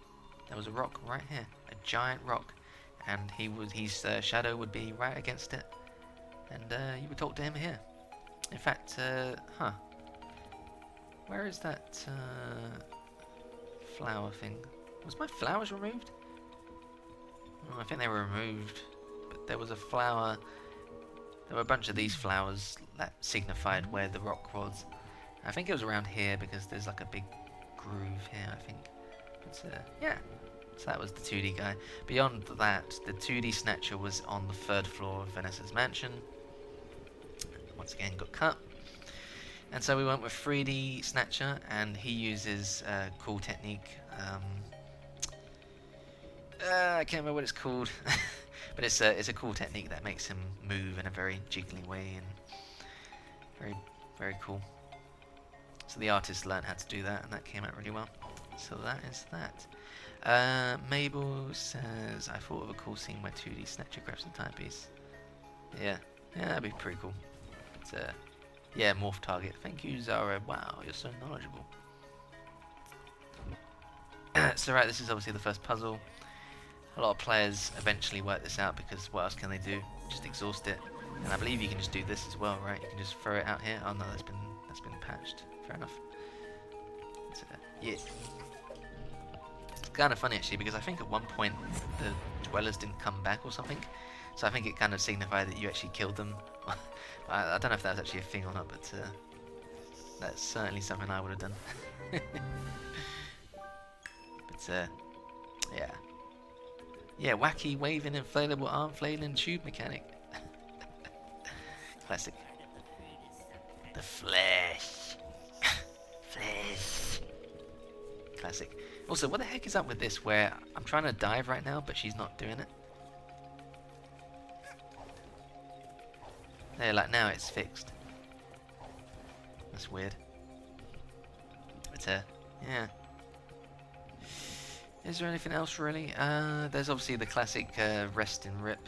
There was a rock right here, a giant rock, and his shadow would be right against it, and you would talk to him here. In fact, where is that flower thing? Was my flowers removed? Oh, I think they were removed, but there was a flower. There were a bunch of these flowers that signified where the rock was. I think it was around here because there's like a big groove here, I think. But, yeah, so that was the 2D guy. Beyond that, the 2D Snatcher was on the 3rd floor of Vanessa's mansion. Once again, got cut. And so we went with 3D Snatcher, and he uses a cool technique. I can't remember what it's called. But it's a cool technique that makes him move in a very jiggly way, and very, very cool. So the artist learned how to do that, and that came out really well. So that is that. Mabel says, I thought of a cool scene where 2D Snatcher grabs the timepiece. Yeah, that'd be pretty cool. But, yeah, morph target. Thank you, Zara. Wow, you're so knowledgeable. So right, this is obviously the first puzzle. A lot of players eventually work this out because what else can they do? Just exhaust it. And I believe you can just do this as well, right? You can just throw it out here. Oh no, that's been patched. Fair enough. So, yeah. It's kind of funny actually, because I think at one point the dwellers didn't come back or something. So I think it kind of signified that you actually killed them. I don't know if that was actually a thing or not, but that's certainly something I would have done. But yeah. Yeah, wacky, waving, inflatable arm flailing tube mechanic. Classic. The flesh. Flesh. Classic. Also, what the heck is up with this where I'm trying to dive right now, but she's not doing it? There, like now it's fixed. That's weird. But, yeah. Is there anything else really? There's obviously the classic Rest and Rip.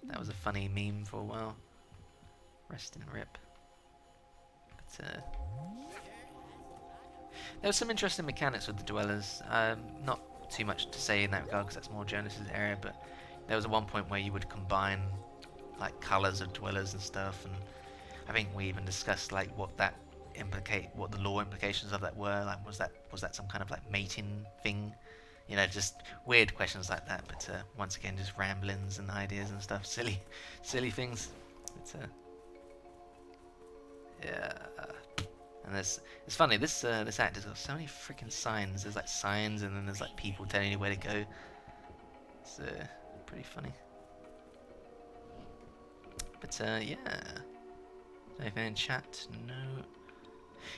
That was a funny meme for a while. Rest and Rip. But there was some interesting mechanics with the Dwellers. Not too much to say in that regard because that's more Jonas's area, but there was at one point where you would combine like colours of Dwellers and stuff, and I think we even discussed like what the lore implications of that were. Like was that some kind of like mating thing? You know, just weird questions like that. But once again, just ramblings and ideas and stuff, silly things. It's yeah. And it's funny. This actor's got so many freaking signs. There's like signs, and then there's like people telling you where to go. It's pretty funny. But yeah. Anything in chat? No.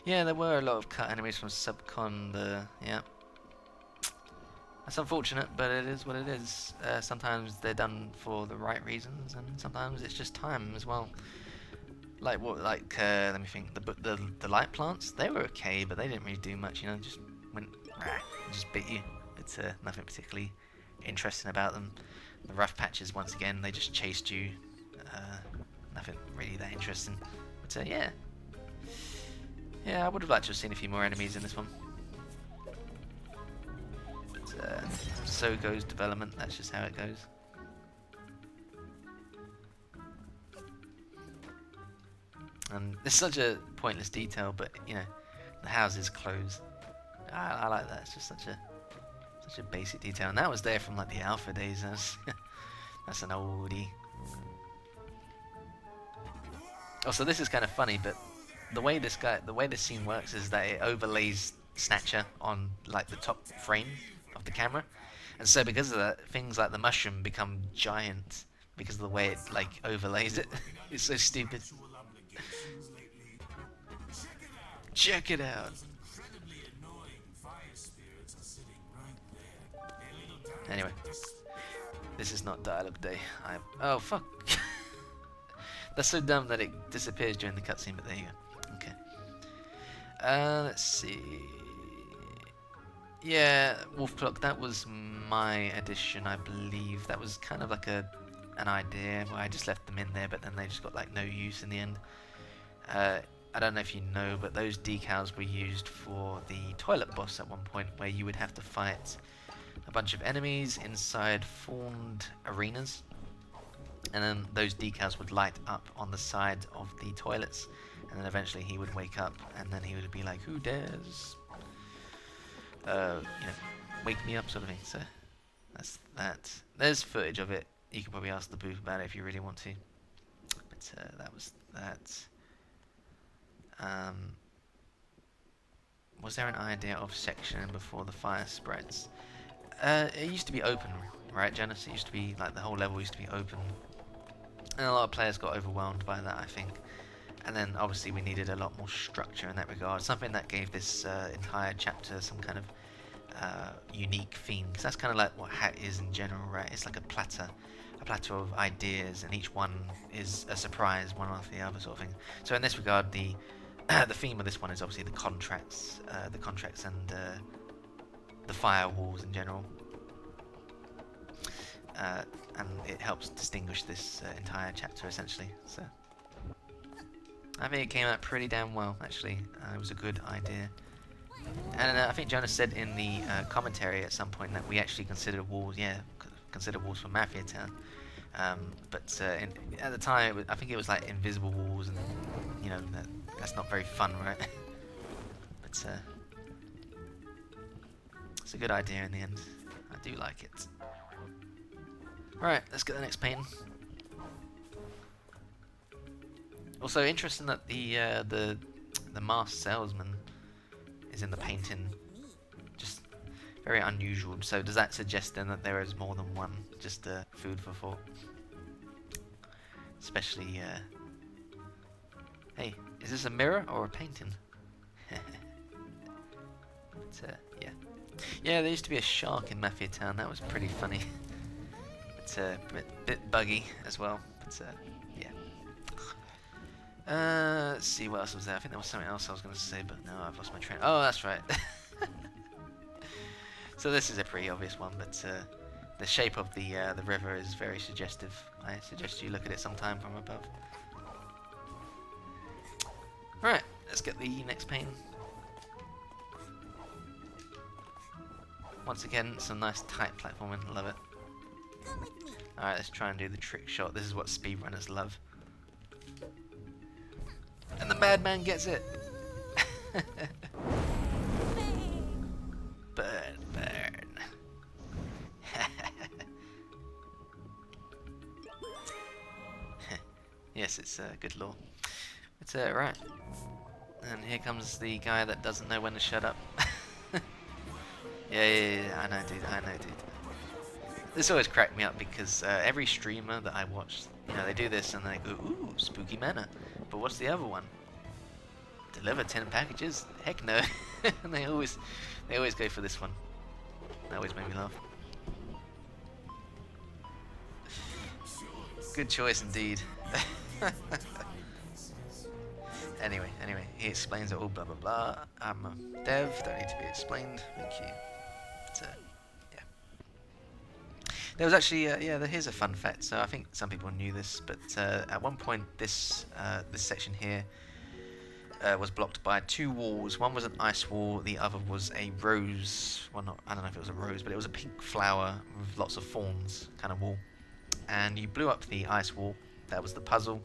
Yeah, there were a lot of cut enemies from Subcon. Yeah. That's unfortunate, but it is what it is. Sometimes they're done for the right reasons, and sometimes it's just time as well. Like let me think. The light plants, they were okay, but they didn't really do much. You know, just went just bit you. It's nothing particularly interesting about them. The rough patches, once again, they just chased you. Nothing really that interesting. But yeah, I would have liked to have seen a few more enemies in this one. But so goes development. That's just how it goes. And it's such a pointless detail, but you know, the houses close. I like that. It's just such a basic detail, and that was there from like the alpha days. That's an oldie. Also, this is kind of funny, but the way this scene works is that it overlays Snatcher on like the top frame of the camera, and so because of that, things like the mushroom become giant because of the way it like overlays it. It's so stupid. Check it out. Anyway, this is not dialogue day. Oh fuck. That's so dumb that it disappears during the cutscene, but there you go. Okay. Let's see. Yeah, Wolf Clock, that was my addition, I believe. That was kind of like an idea where I just left them in there, but then they just got like no use in the end. I don't know if you know, but those decals were used for the toilet boss at one point, where you would have to fight a bunch of enemies inside formed arenas, and then those decals would light up on the side of the toilets, and then eventually he would wake up, and then he would be like, "Who dares, wake me up," sort of thing. So that's that. There's footage of it. You can probably ask the booth about it if you really want to. But that was that. Was there an idea of sectioning before the fire spreads? It used to be open, right, Janice? It used to be like the whole level used to be open, and a lot of players got overwhelmed by that, I think. And then obviously we needed a lot more structure in that regard, something that gave this entire chapter some kind of unique theme, because that's kind of like what Hat is in general, right? It's like a platter of ideas, and each one is a surprise, one after the other, sort of thing. So in this regard, the theme of this one is obviously the contracts and the firewalls in general, and it helps distinguish this entire chapter essentially. So I think it came out pretty damn well, actually. It was a good idea, and I think Jonas said in the commentary at some point that we actually considered walls for Mafia Town. But at the time, I think it was like invisible walls, and you know that's not very fun, right? But it's a good idea in the end. I do like it. Right, let's get the next painting. Also interesting that the masked salesman is in the painting. Just very unusual. So does that suggest then that there is more than one? Just food for thought. Especially, hey, is this a mirror or a painting? But, yeah, there used to be a shark in Mafia Town. That was pretty funny. It's a bit buggy as well. But yeah. Let's see what else was there. I think there was something else I was going to say, but no, I've lost my train. Oh, that's right. So this is a pretty obvious one, but the shape of the river is very suggestive. I suggest you look at it sometime from above. Right, let's get the next pane. Once again, some nice tight platforming, love it. Alright, let's try and do the trick shot. This is what speedrunners love. And the bad man gets it! Burn, burn. Yes, it's good law. It's right. And here comes the guy that doesn't know when to shut up. Yeah, I know, dude. This always cracked me up because every streamer that I watch, you know, they do this and they go, ooh, spooky manor. But what's the other one? Deliver 10 packages? Heck no. And they always go for this one. That always made me laugh. Good choice indeed. Anyway, he explains it all, blah blah blah. I'm a dev, don't need to be explained. Thank you. So, yeah. There was actually, here's a fun fact. So I think some people knew this, but at one point this section here was blocked by 2 walls. One was an ice wall, the other was a rose. Well, I don't know if it was a rose, but it was a pink flower with lots of thorns kind of wall. And you blew up the ice wall. That was the puzzle.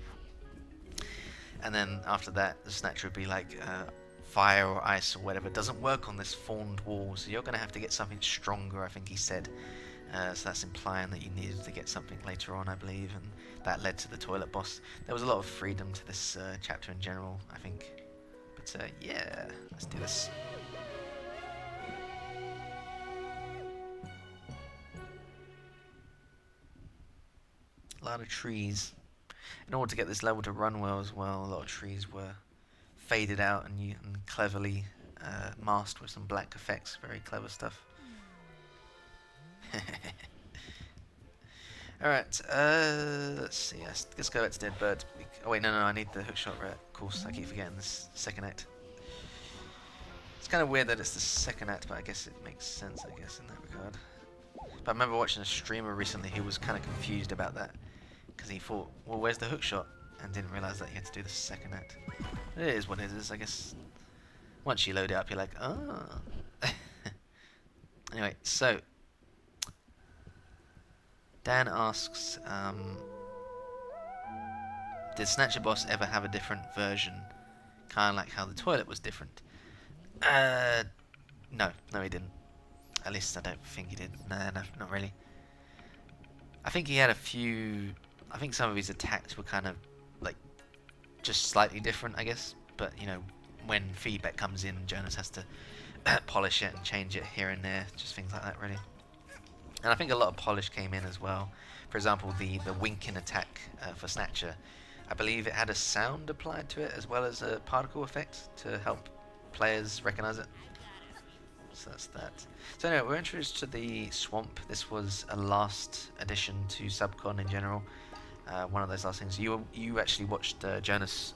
And then after that, the snatcher would be like fire or ice or whatever. It doesn't work on this thorned wall, so you're going to have to get something stronger, I think he said. So that's implying that you needed to get something later on, I believe, and that led to the toilet boss. There was a lot of freedom to this chapter in general, I think. But yeah, let's do this. A lot of trees. In order to get this level to run well as well, a lot of trees were faded out and cleverly masked with some black effects. Very clever stuff. Alright, let's see. Let's go back to Dead Bird. Oh wait, no, I need the hookshot, right? Of course, I keep forgetting this second act. It's kind of weird that it's the second act, but I guess it makes sense, I guess, in that regard. But I remember watching a streamer recently who was kind of confused about that. Because he thought, well, where's the hookshot? And didn't realise that he had to do the second act. It is what it is, I guess. Once you load it up, you're like, ah. Anyway, so Dan asks, did Snatcher Boss ever have a different version? Kind of like how the toilet was different. No, he didn't. At least I don't think he did. No, not really. I think he had a few. I think some of his attacks were kind of like just slightly different, I guess. But you know, when feedback comes in, Jonas has to polish it and change it here and there, just things like that, really. And I think a lot of polish came in as well. For example, the winking attack for Snatcher, I believe it had a sound applied to it as well as a particle effect to help players recognize it. So that's that. So anyway, we're introduced to the swamp. This was a last addition to Subcon in general. One of those last things. You actually watched Jonas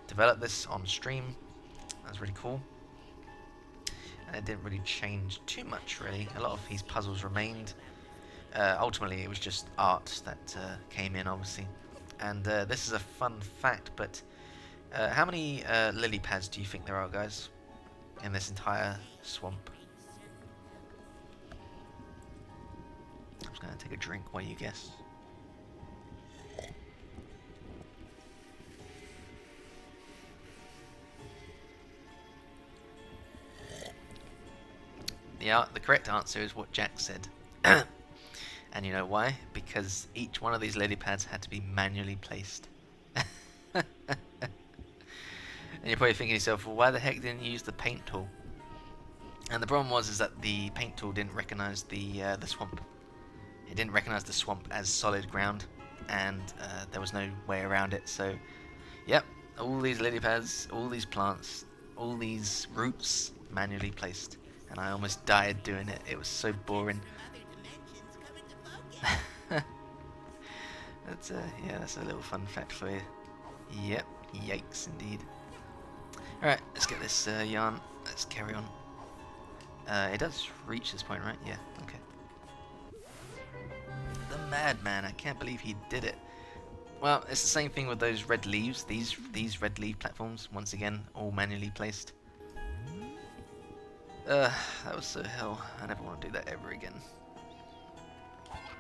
develop this on stream. That was really cool. And it didn't really change too much, really. A lot of his puzzles remained. Ultimately, it was just art that came in, obviously. And this is a fun fact, but how many lily pads do you think there are, guys, in this entire swamp? I'm just going to take a drink while you guess. The correct answer is what Jack said. And you know why? Because each one of these lily pads had to be manually placed. And you're probably thinking to yourself, well, why the heck didn't you use the paint tool? And the problem was that the paint tool didn't recognize the swamp. It didn't recognize the swamp as solid ground, and there was no way around it. So, yep, all these lily pads, all these plants, all these roots manually placed. And I almost died doing it. It was so boring. That's a little fun fact for you. Yep, yikes indeed. Alright, let's get this yarn. Let's carry on. It does reach this point, right? Yeah, okay. The Madman, I can't believe he did it. Well, it's the same thing with those red leaves. These red leaf platforms, once again, all manually placed. That was so hell. I never want to do that ever again.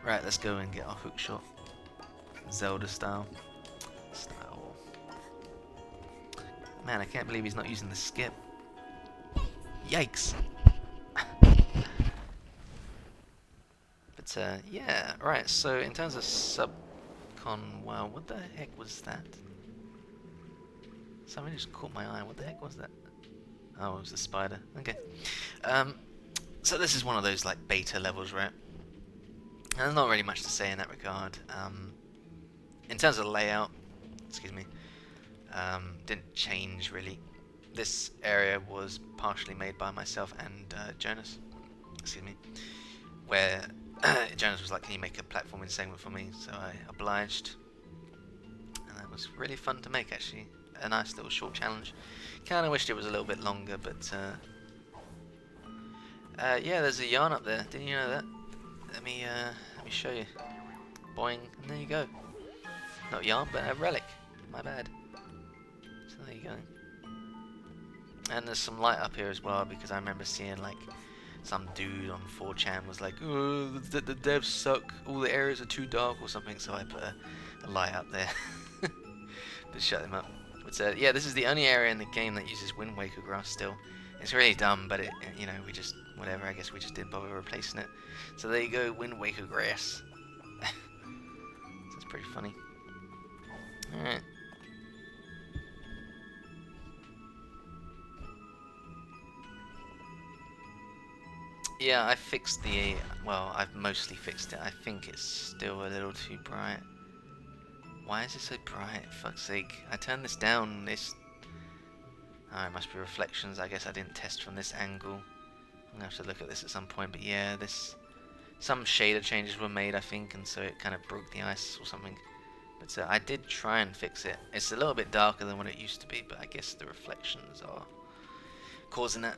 Right, let's go and get our hook shot. Zelda style. Man, I can't believe he's not using the skip. Yikes! But yeah, right. So in terms of subcon, wow, what the heck was that? Something just caught my eye. What the heck was that? Oh, it was the spider. Okay. So this is one of those like beta levels, right? And there's not really much to say in that regard. In terms of layout, excuse me, didn't change really. This area was partially made by myself and Jonas, excuse me, where Jonas was like, can you make a platforming segment for me? So I obliged, and that was really fun to make actually. A nice little short challenge. Kinda wished it was a little bit longer, but yeah, there's a yarn up there. Didn't you know that? Let me show you. Boing, and there you go. Not yarn, but a relic. My bad. So there you go. And there's some light up here as well, because I remember seeing like some dude on 4chan was like, oh, the devs suck, all the areas are too dark or something, so I put a light up there to shut them up. But yeah, this is the only area in the game that uses Wind Waker grass still. It's really dumb, but it, you know, we just, whatever, I guess we just didn't bother replacing it. So there you go, Wind Waker grass. That's pretty funny. Alright. Yeah, I fixed the, well, I've mostly fixed it. I think it's still a little too bright. Why is it so bright? Fuck's sake. I turned this down, this... Oh, it must be reflections. I guess I didn't test from this angle. I'm gonna have to look at this at some point, but yeah, this... Some shader changes were made, I think, and so it kind of broke the ice or something. But I did try and fix it. It's a little bit darker than what it used to be, but I guess the reflections are causing that.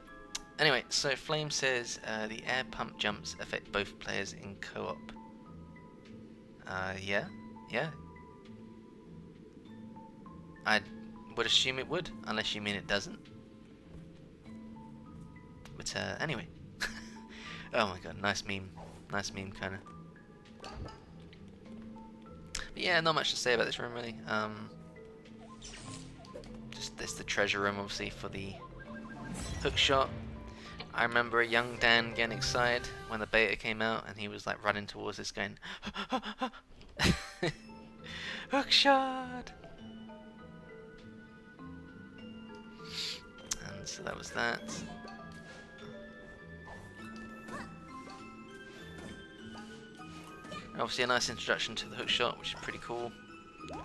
Anyway, so Flame says the air pump jumps affect both players in co-op. Yeah. I would assume it would, unless you mean it doesn't. But anyway. Oh my god, nice meme. Nice meme, kinda. But yeah, not much to say about this room really. Just this, the treasure room obviously for the hook shot. I remember a young Dan getting excited when the beta came out, and he was like running towards this going, hook shot! And so that was that. Obviously a nice introduction to the hook shot, which is pretty cool.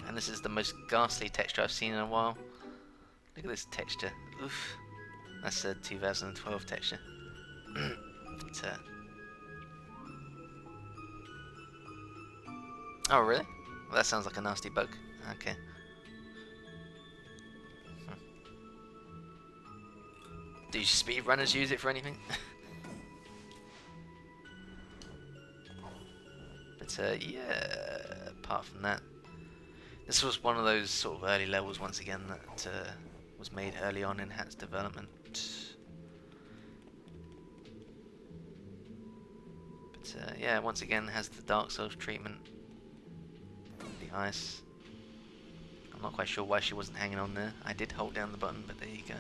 And this is the most ghastly texture I've seen in a while. Look at this texture. Oof. That's a 2012 texture. It's Oh really? Well, that sounds like a nasty bug. Okay. Do speedrunners use it for anything? But yeah, apart from that, this was one of those sort of early levels once again that was made early on in Hat's development. But yeah, once again has the Dark Souls treatment. The ice. I'm not quite sure why she wasn't hanging on there. I did hold down the button, but there you go.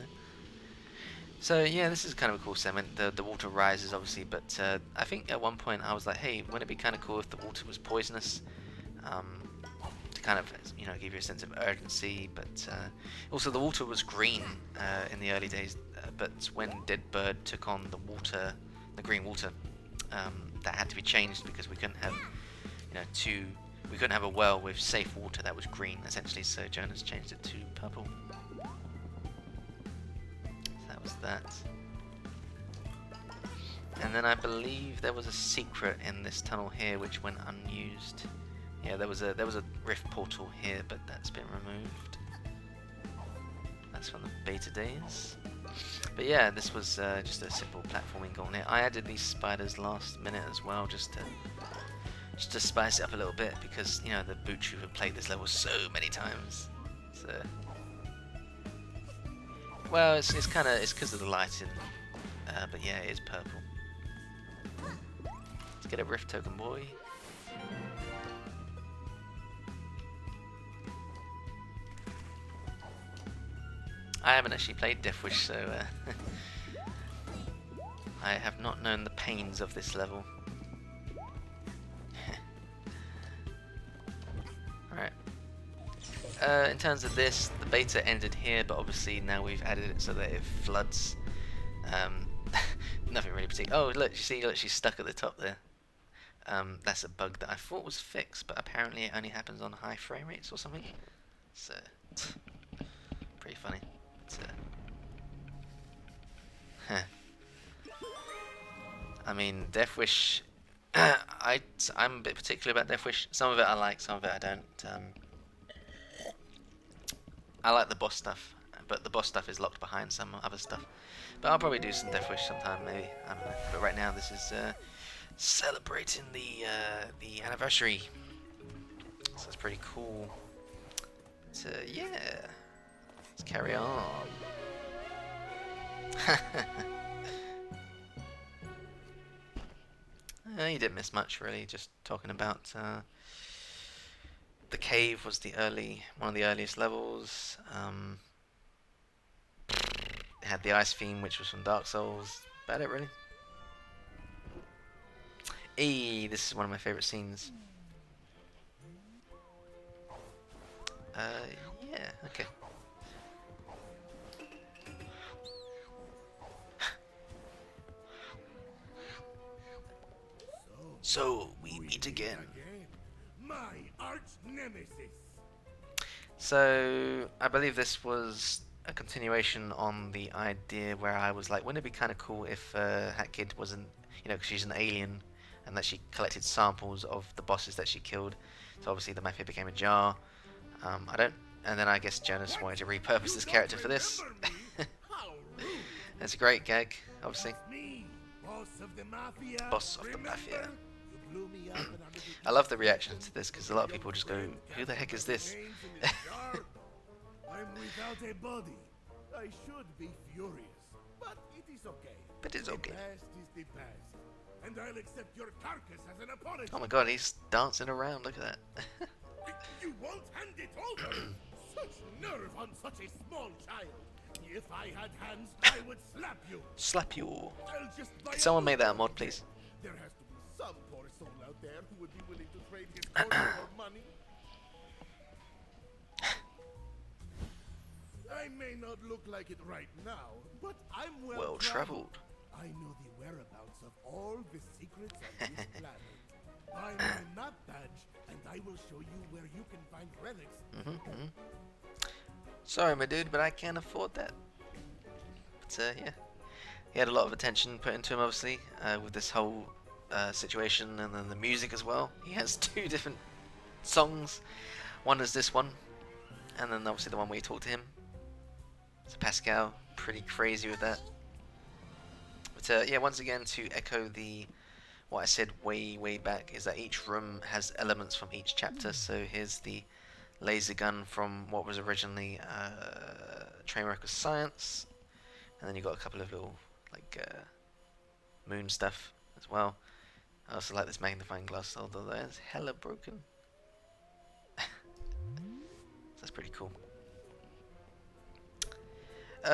So yeah, this is kind of a cool segment. The water rises obviously, but I think at one point I was like, hey, wouldn't it be kind of cool if the water was poisonous? To kind of, you know, give you a sense of urgency. But also the water was green in the early days, but when Dead Bird took on the water, the green water, that had to be changed because we couldn't have, you know, we couldn't have a well with safe water that was green essentially. So Jonas changed it to purple. Was that, and then I believe there was a secret in this tunnel here which went unused. Yeah, there was a rift portal here, but that's been removed. That's from the beta days. But yeah, this was just a simple platforming gauntlet. I added these spiders last minute as well, just to spice it up a little bit, because you know the Boochu have played this level so many times. So, well, it's because of the lighting, but yeah, it is purple. Let's get a Rift token, boy. I haven't actually played Deathwish, so I have not known the pains of this level. Alright. In terms of this, the beta ended here, but obviously now we've added it so that it floods. Nothing really particular. Oh, look, you see, look, she's stuck at the top there. That's a bug that I thought was fixed, but apparently it only happens on high frame rates or something. So, pretty funny. I mean, Deathwish. I'm a bit particular about Deathwish. Some of it I like, some of it I don't. I like the boss stuff, but the boss stuff is locked behind some other stuff. But I'll probably do some Deathwish sometime, maybe. I don't know. But right now, this is celebrating the anniversary, so it's pretty cool. So yeah, let's carry on. You didn't miss much really, just talking about the cave was one of the earliest levels. It had the ice theme, which was from Dark Souls. About it really. Hey, this is one of my favorite scenes. Yeah, okay. So we meet again. My arch nemesis. So I believe this was a continuation on the idea where I was like, wouldn't it be kind of cool if Hat Kid wasn't, you know, because she's an alien, and that she collected samples of the bosses that she killed. So obviously the mafia became a jar. And then I guess Jonas wanted to repurpose this character for this. It's a great gag, obviously. Boss of the mafia. I love the reactions to this because a lot of people just go, "Who the heck is this?" I'm without a body. I should be furious, but it is okay. But it's okay. The past is the past, and I'll accept your carcass as an apology. Oh my god, he's dancing around. Look at that. You won't hand it over. Such nerve on such a small child. If I had hands, I would slap you. Slap you. I'll just buy Can someone make that a mod, please? There has to be some poor soul out there who would be willing to trade his body for money. I may not look like it right now, but I'm well traveled. I know the whereabouts of all the secrets on this planet. Buy my map badge, and I will show you where you can find relics. Sorry, my dude, but I can't afford that. But yeah, he had a lot of attention put into him, obviously, with this whole situation, and then the music as well. He has 2 different songs. One is this one, and then obviously the one where you talk to him. So Pascal, pretty crazy with that. But yeah, once again, to echo what I said way back, is that each room has elements from each chapter. So here's the laser gun from what was originally Trainwreck of Science, and then you got a couple of little like moon stuff as well. I also like this magnifying glass, although that's hella broken. That's pretty cool.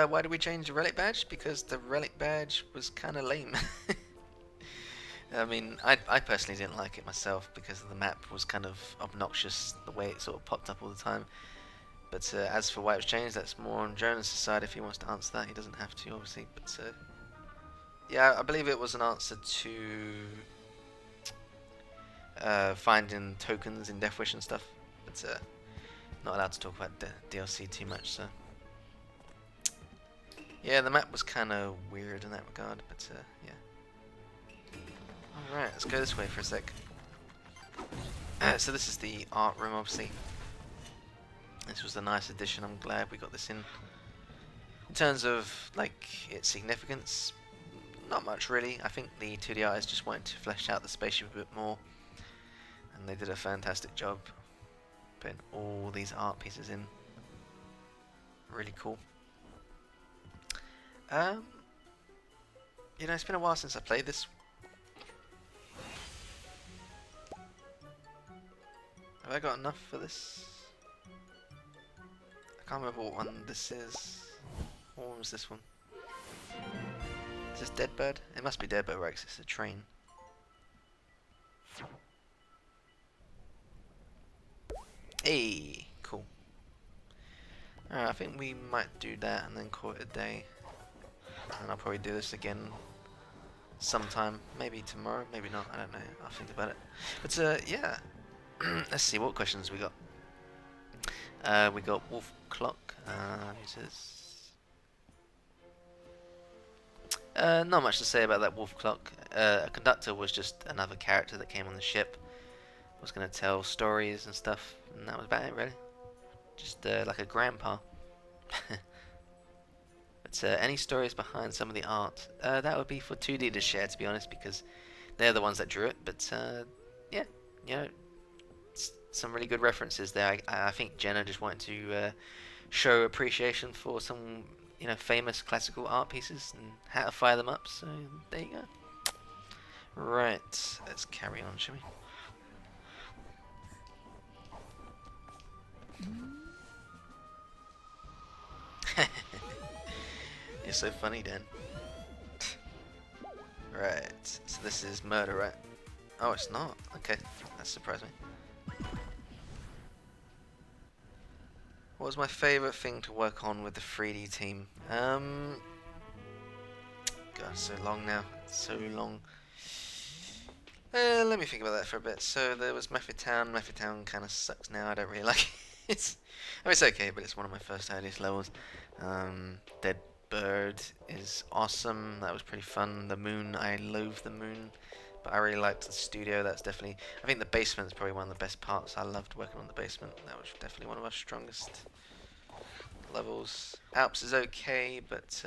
Why did we change the relic badge? Because the relic badge was kind of lame. I mean, I personally didn't like it myself because the map was kind of obnoxious, the way it sort of popped up all the time. But as for why it was changed, that's more on Jonas' side if he wants to answer that. He doesn't have to, obviously. But yeah, I believe it was an answer to finding tokens in Deathwish and stuff. But not allowed to talk about the DLC too much, so... Yeah, the map was kind of weird in that regard, but yeah. Alright, let's go this way for a sec. So this is the art room, obviously. This was a nice addition, I'm glad we got this in. In terms of like its significance, not much really. I think the 2D artists just wanted to flesh out the spaceship a bit more, and they did a fantastic job putting all these art pieces in. Really cool. You know, it's been a while since I played this. Have I got enough for this? I can't remember what one this is. What one was this one? Is this Deadbird? It must be Deadbird, right? 'Cause it's a train. Hey, cool. Alright, I think we might do that and then call it a day. And I'll probably do this again sometime. Maybe tomorrow, maybe not. I don't know. I'll think about it. But yeah. Let's see what questions we got. We got Wolf Clock. Who's this? Not much to say about that Wolf Clock. A conductor was just another character that came on the ship. Was going to tell stories and stuff, and that was about it, really. Just like a grandpa. But any stories behind some of the art? That would be for 2D to share, to be honest, because they're the ones that drew it. But yeah, you know, some really good references there. I think Jenna just wanted to show appreciation for some, you know, famous classical art pieces and how to fire them up. So there you go. Right, let's carry on, shall we? You're so funny, Dan. Right, so this is murder, right? Oh, it's not. Okay, that surprised me. What was my favourite thing to work on with the 3D team? God, so long now. So long. Let me think about that for a bit. So there was Mafia Town. Mafia Town kind of sucks now. I don't really like it. I mean, it's okay, but it's one of my first earliest levels. Dead Bird is awesome. That was pretty fun. The moon, I loathe the moon, but I really liked the studio. That's definitely, I think the basement is probably one of the best parts. I loved working on the basement. That was definitely one of our strongest levels. Alps is okay, but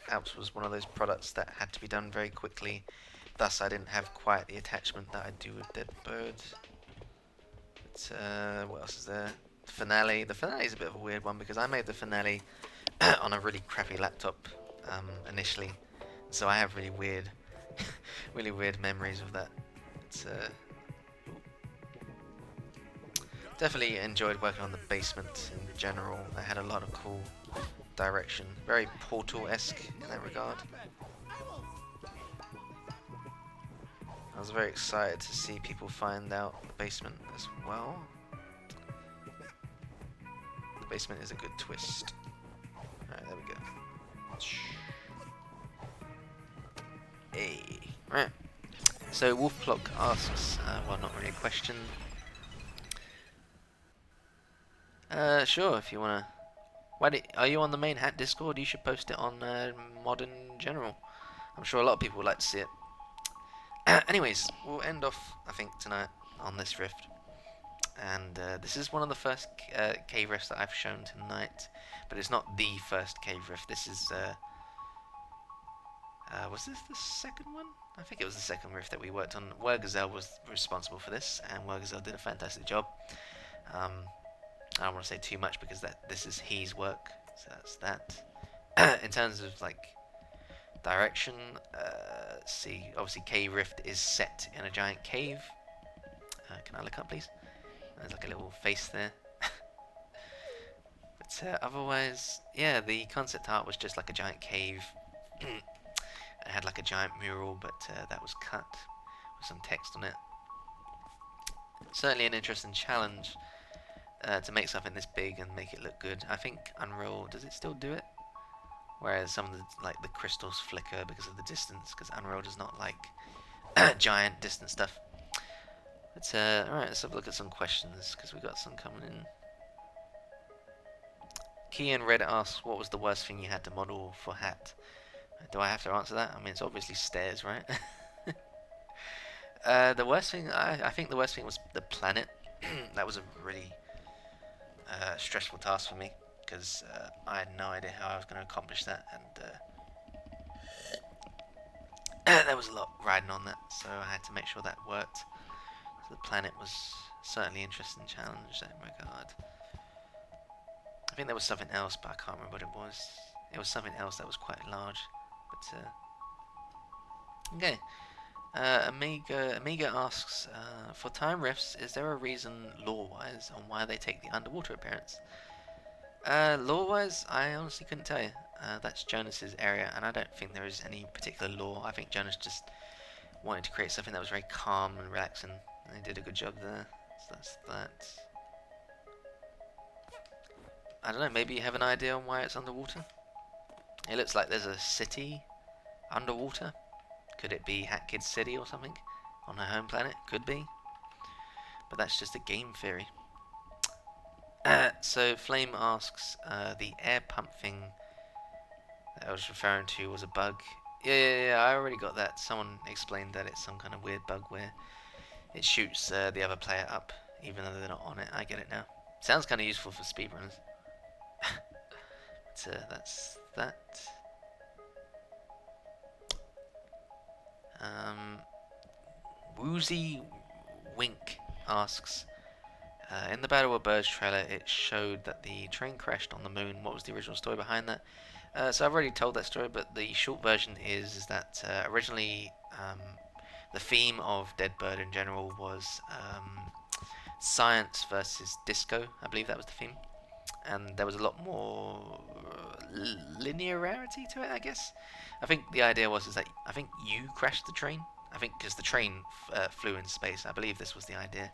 Alps was one of those products that had to be done very quickly. Thus, I didn't have quite the attachment that I do with Dead Bird. But what else is there? The finale. The finale is a bit of a weird one because I made the finale on a really crappy laptop initially, so I have really weird, really weird memories of that. It's definitely enjoyed working on the basement in general. I had a lot of cool direction, very Portal-esque in that regard. I was very excited to see people find out the basement as well. The basement is a good twist. Alright, there we go. Hey. Right. So Wolfclock asks, well, not really a question. Sure, if you wanna. Are you on the main Hat Discord? You should post it on Modern General. I'm sure a lot of people would like to see it. Anyways, we'll end off, I think, tonight on this rift. And this is one of the first cave rifts that I've shown tonight, but it's not the first cave rift. This is, was this the second one? I think it was the second rift that we worked on. Wergazel was responsible for this, and Wergazel did a fantastic job. I don't want to say too much because this is his work, so that's that. In terms of like direction, see, obviously Cave Rift is set in a giant cave. Can I look up, please? There's like a little face there. But otherwise, yeah, the concept art was just like a giant cave. It had like a giant mural, but that was cut with some text on it. Certainly an interesting challenge to make something this big and make it look good. I think Unreal, does it still do it? Whereas some of the, like, the crystals flicker because of the distance, because Unreal does not like giant distant stuff. But alright, let's have a look at some questions, because we got some coming in. Kian Red asks, what was the worst thing you had to model for Hat? Do I have to answer that? I mean, it's obviously stairs, right? The worst thing, I think the worst thing was the planet. That was a really stressful task for me. because I had no idea how I was going to accomplish that, and there was a lot riding on that, so I had to make sure that worked. So the planet was certainly an interesting challenge in that regard. I think there was something else, but I can't remember what it was. It was something else that was quite large, but okay. Amiga asks, for time rifts, is there a reason lore-wise on why they take the underwater appearance? Lore-wise, I honestly couldn't tell you. That's Jonas's area, and I don't think there is any particular lore. I think Jonas just wanted to create something that was very calm and relaxing, and he did a good job there. So that's that. I don't know, maybe you have an idea on why it's underwater? It looks like there's a city underwater. Could it be Hat Kid City or something on her home planet? Could be. But that's just a game theory. So Flame asks, the air pump thing that I was referring to was a bug. Yeah, I already got that. Someone explained that it's some kind of weird bug where it shoots the other player up even though they're not on it. I get it now. Sounds kind of useful for speedrunners. But that's that. Woozy Wink asks, in the Battle of Birds trailer, it showed that the train crashed on the moon. What was the original story behind that? So I've already told that story, but the short version is that originally the theme of Dead Bird in general was science versus disco. I believe that was the theme. And there was a lot more linearity to it, I guess. I think the idea was that I think you crashed the train. I think because the train flew in space. I believe this was the idea.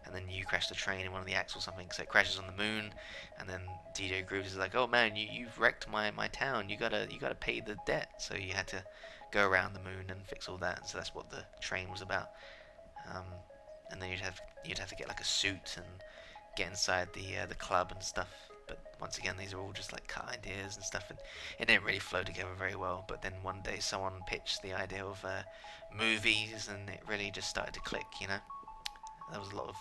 And then you crashed the train in one of the acts or something, so it crashes on the moon. And then DJ Grooves is like, "Oh man, you've wrecked my town. You gotta pay the debt." So you had to go around the moon and fix all that. So that's what the train was about. And then you'd have to get like a suit and get inside the club and stuff. But once again, these are all just like cut ideas and stuff, and it didn't really flow together very well. But then one day someone pitched the idea of movies, and it really just started to click, you know. There was a lot of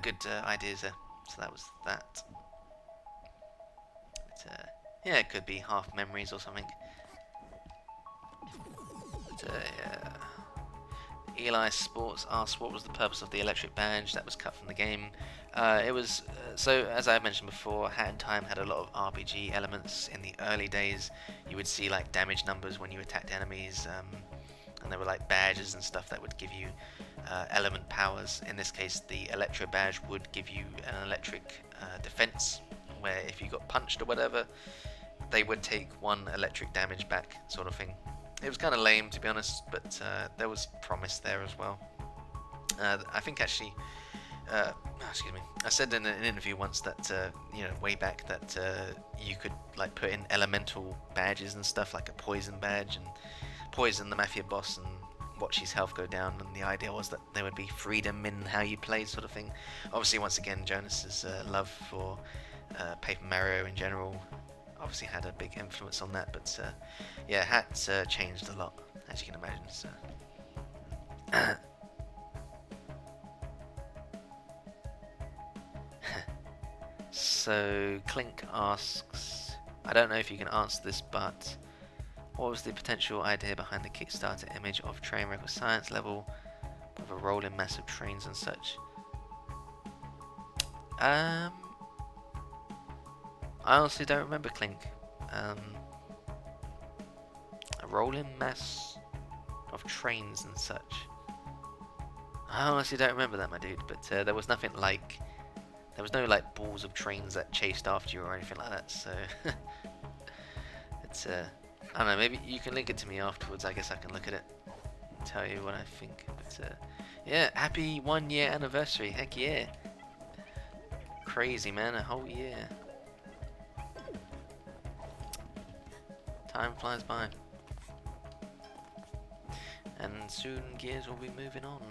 good ideas there, so that was that. But, yeah, it could be half memories or something. But, yeah. Eli Sports asks, what was the purpose of the electric badge that was cut from the game? It was, so as I mentioned before, Hat in Time had a lot of RPG elements. In the early days, you would see like damage numbers when you attacked enemies, and there were like badges and stuff that would give you element powers. In this case, the Electro badge would give you an electric defense, where if you got punched or whatever, they would take 1 electric damage back, sort of thing. It was kind of lame, to be honest, but there was promise there as well. I think actually, excuse me, I said in an interview once that way back that you could like put in elemental badges and stuff, like a poison badge, and poison the Mafia boss and watch his health go down. And the idea was that there would be freedom in how you played, sort of thing. Obviously, once again, Jonas's love for Paper Mario in general obviously had a big influence on that, but yeah, Hat's changed a lot, as you can imagine. So. So Clink asks, I don't know if you can answer this, but what was the potential idea behind the Kickstarter image of Trainwreck of Science level with a rolling mass of trains and such? I honestly don't remember, Clink. A rolling mass of trains and such. I honestly don't remember that, my dude. But there was nothing like... There was no like balls of trains that chased after you or anything like that. So... it's... I don't know, maybe you can link it to me afterwards. I guess I can look at it and tell you what I think. But yeah, happy 1 year anniversary. Heck yeah. Crazy, man. A whole year. Time flies by. And soon gears will be moving on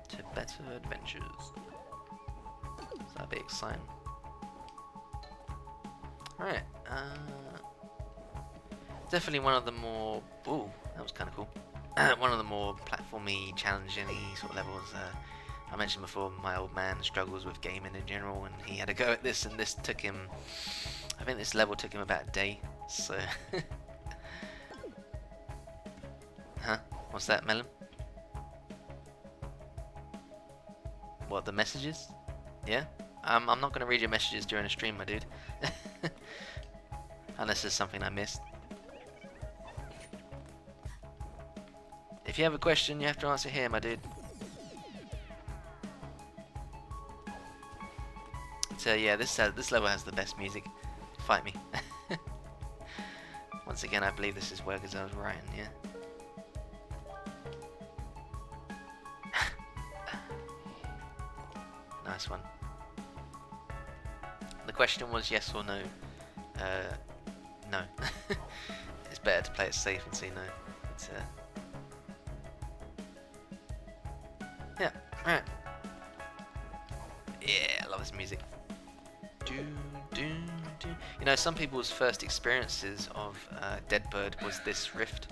to better adventures. So that'll be exciting. Alright, definitely one of the more... Ooh, that was kind of cool. One of the more platformy, challenging sort of levels. I mentioned before my old man struggles with gaming in general, and he had a go at this, and this took him, I think this level took him about a day, so... Huh? What's that, Melon? What, the messages? Yeah? I'm not going to read your messages during a stream, my dude. Unless there's something I missed. If you have a question, you have to answer here, my dude. So yeah, this level has the best music. Fight me. Once again, I believe this is where Gazelle's writing, yeah. Nice one. The question was yes or no. No. It's better to play it safe and say no. But, yeah, right. Yeah, I love this music. You know, some people's first experiences of Deadbird was this rift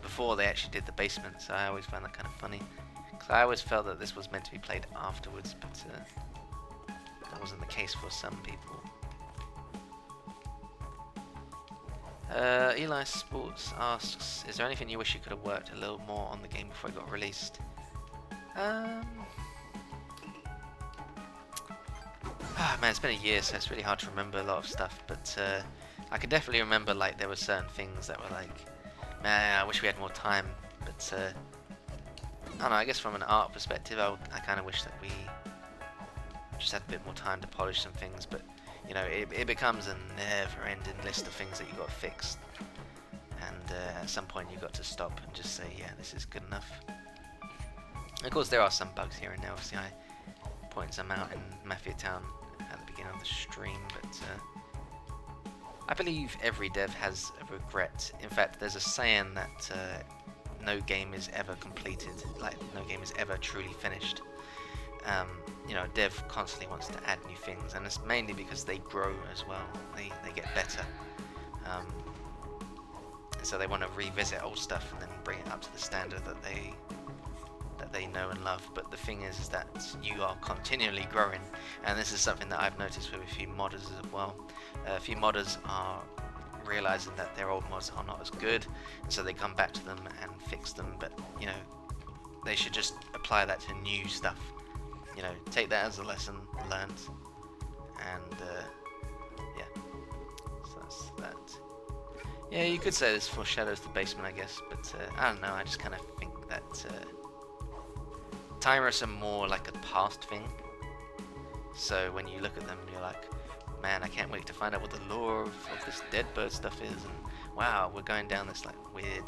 before they actually did the basement, so I always found that kind of funny. Because I always felt that this was meant to be played afterwards, but that wasn't the case for some people. Eli Sports asks, is there anything you wish you could have worked a little more on the game before it got released? Man, it's been a year, so it's really hard to remember a lot of stuff, but I can definitely remember, like, there were certain things that were like, man, I wish we had more time, but I don't know, I guess from an art perspective, I kind of wish that we just had a bit more time to polish some things, but, you know, it becomes a never-ending list of things that you got fixed, and at some point you got to stop and just say, yeah, this is good enough. And of course, there are some bugs here and there, obviously I pointed some out in Mafia Town at the beginning of the stream, but I believe every dev has a regret. In fact, there's a saying that no game is ever completed, like no game is ever truly finished. You know, dev constantly wants to add new things, and it's mainly because they grow as well. They get better, so they want to revisit old stuff and then bring it up to the standard that they know and love. But the thing is that you are continually growing, and this is something that I've noticed with a few modders as well. A few modders are realizing that their old mods are not as good, and so they come back to them and fix them, but you know, they should just apply that to new stuff. You know, take that as a lesson learned, and yeah, so that's that. Yeah, you could say this foreshadows the basement, I guess, but I don't know, I just kind of think that timers are more like a past thing, so when you look at them you're like, man, I can't wait to find out what the lore of this Deadbird stuff is, and wow, we're going down this like weird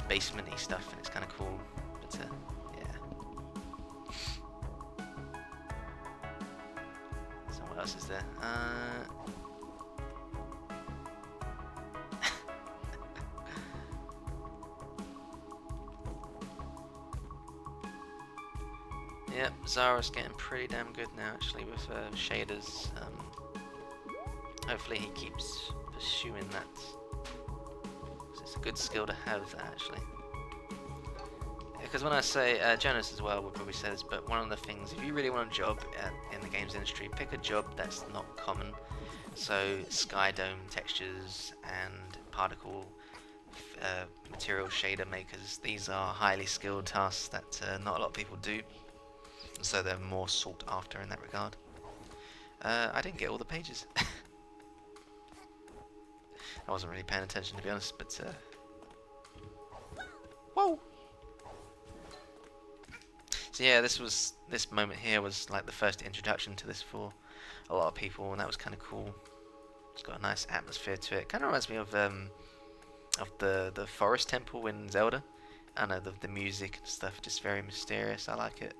basement-y stuff, and it's kind of cool, but yeah. So what else is there? Yep, Zara's getting pretty damn good now actually with shaders. Hopefully he keeps pursuing that. It's a good skill to have that actually. Because when I say, Jonas as well would probably say this, but one of the things, if you really want a job in the games industry, pick a job that's not common. So sky dome textures and particle material shader makers, these are highly skilled tasks that not a lot of people do. So they're more sought after in that regard. I didn't get all the pages. I wasn't really paying attention, to be honest, but whoa! So yeah, this moment here was like the first introduction to this for a lot of people, and that was kind of cool. It's got a nice atmosphere to it. Kind of reminds me of the forest temple in Zelda. I don't know, the music and stuff, just very mysterious. I like it.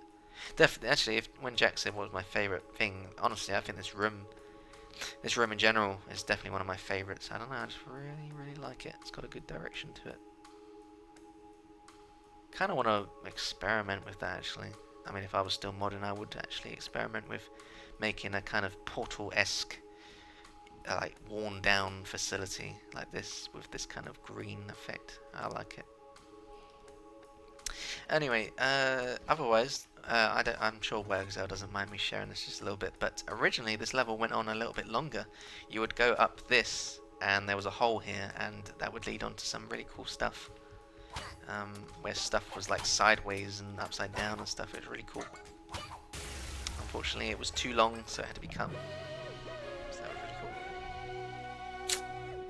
Definitely, actually, when Jack said what was my favourite thing, honestly, I think this room in general is definitely one of my favourites. I don't know, I just really, really like it. It's got a good direction to it. Kind of want to experiment with that, actually. I mean, if I was still modding, I would actually experiment with making a kind of Portal-esque, like, worn-down facility like this, with this kind of green effect. I like it. Anyway, otherwise, I'm sure Wergzel doesn't mind me sharing this just a little bit, but originally this level went on a little bit longer. You would go up this, and there was a hole here, and that would lead on to some really cool stuff. Where stuff was like sideways and upside down and stuff. It was really cool. Unfortunately, it was too long, so it had to be cut. So that was really cool.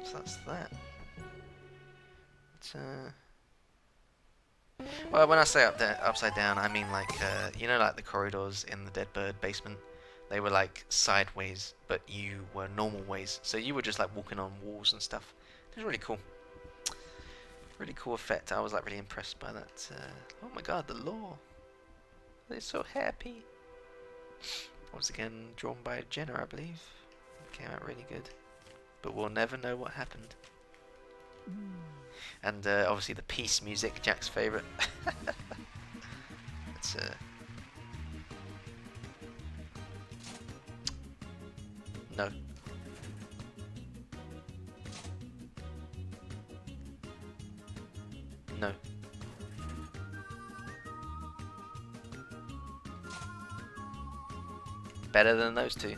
So that's that. Well, when I say upside down, I mean like, you know, like the corridors in the Dead Bird basement? They were like sideways, but you were normal ways. So you were just like walking on walls and stuff. It was really cool. Really cool effect. I was like really impressed by that. Oh my god, the lore. They're so happy. Once again, drawn by Jenna, I believe. It came out really good. But we'll never know what happened. And obviously the peace music, Jack's favourite. It's no. No. Better than those two.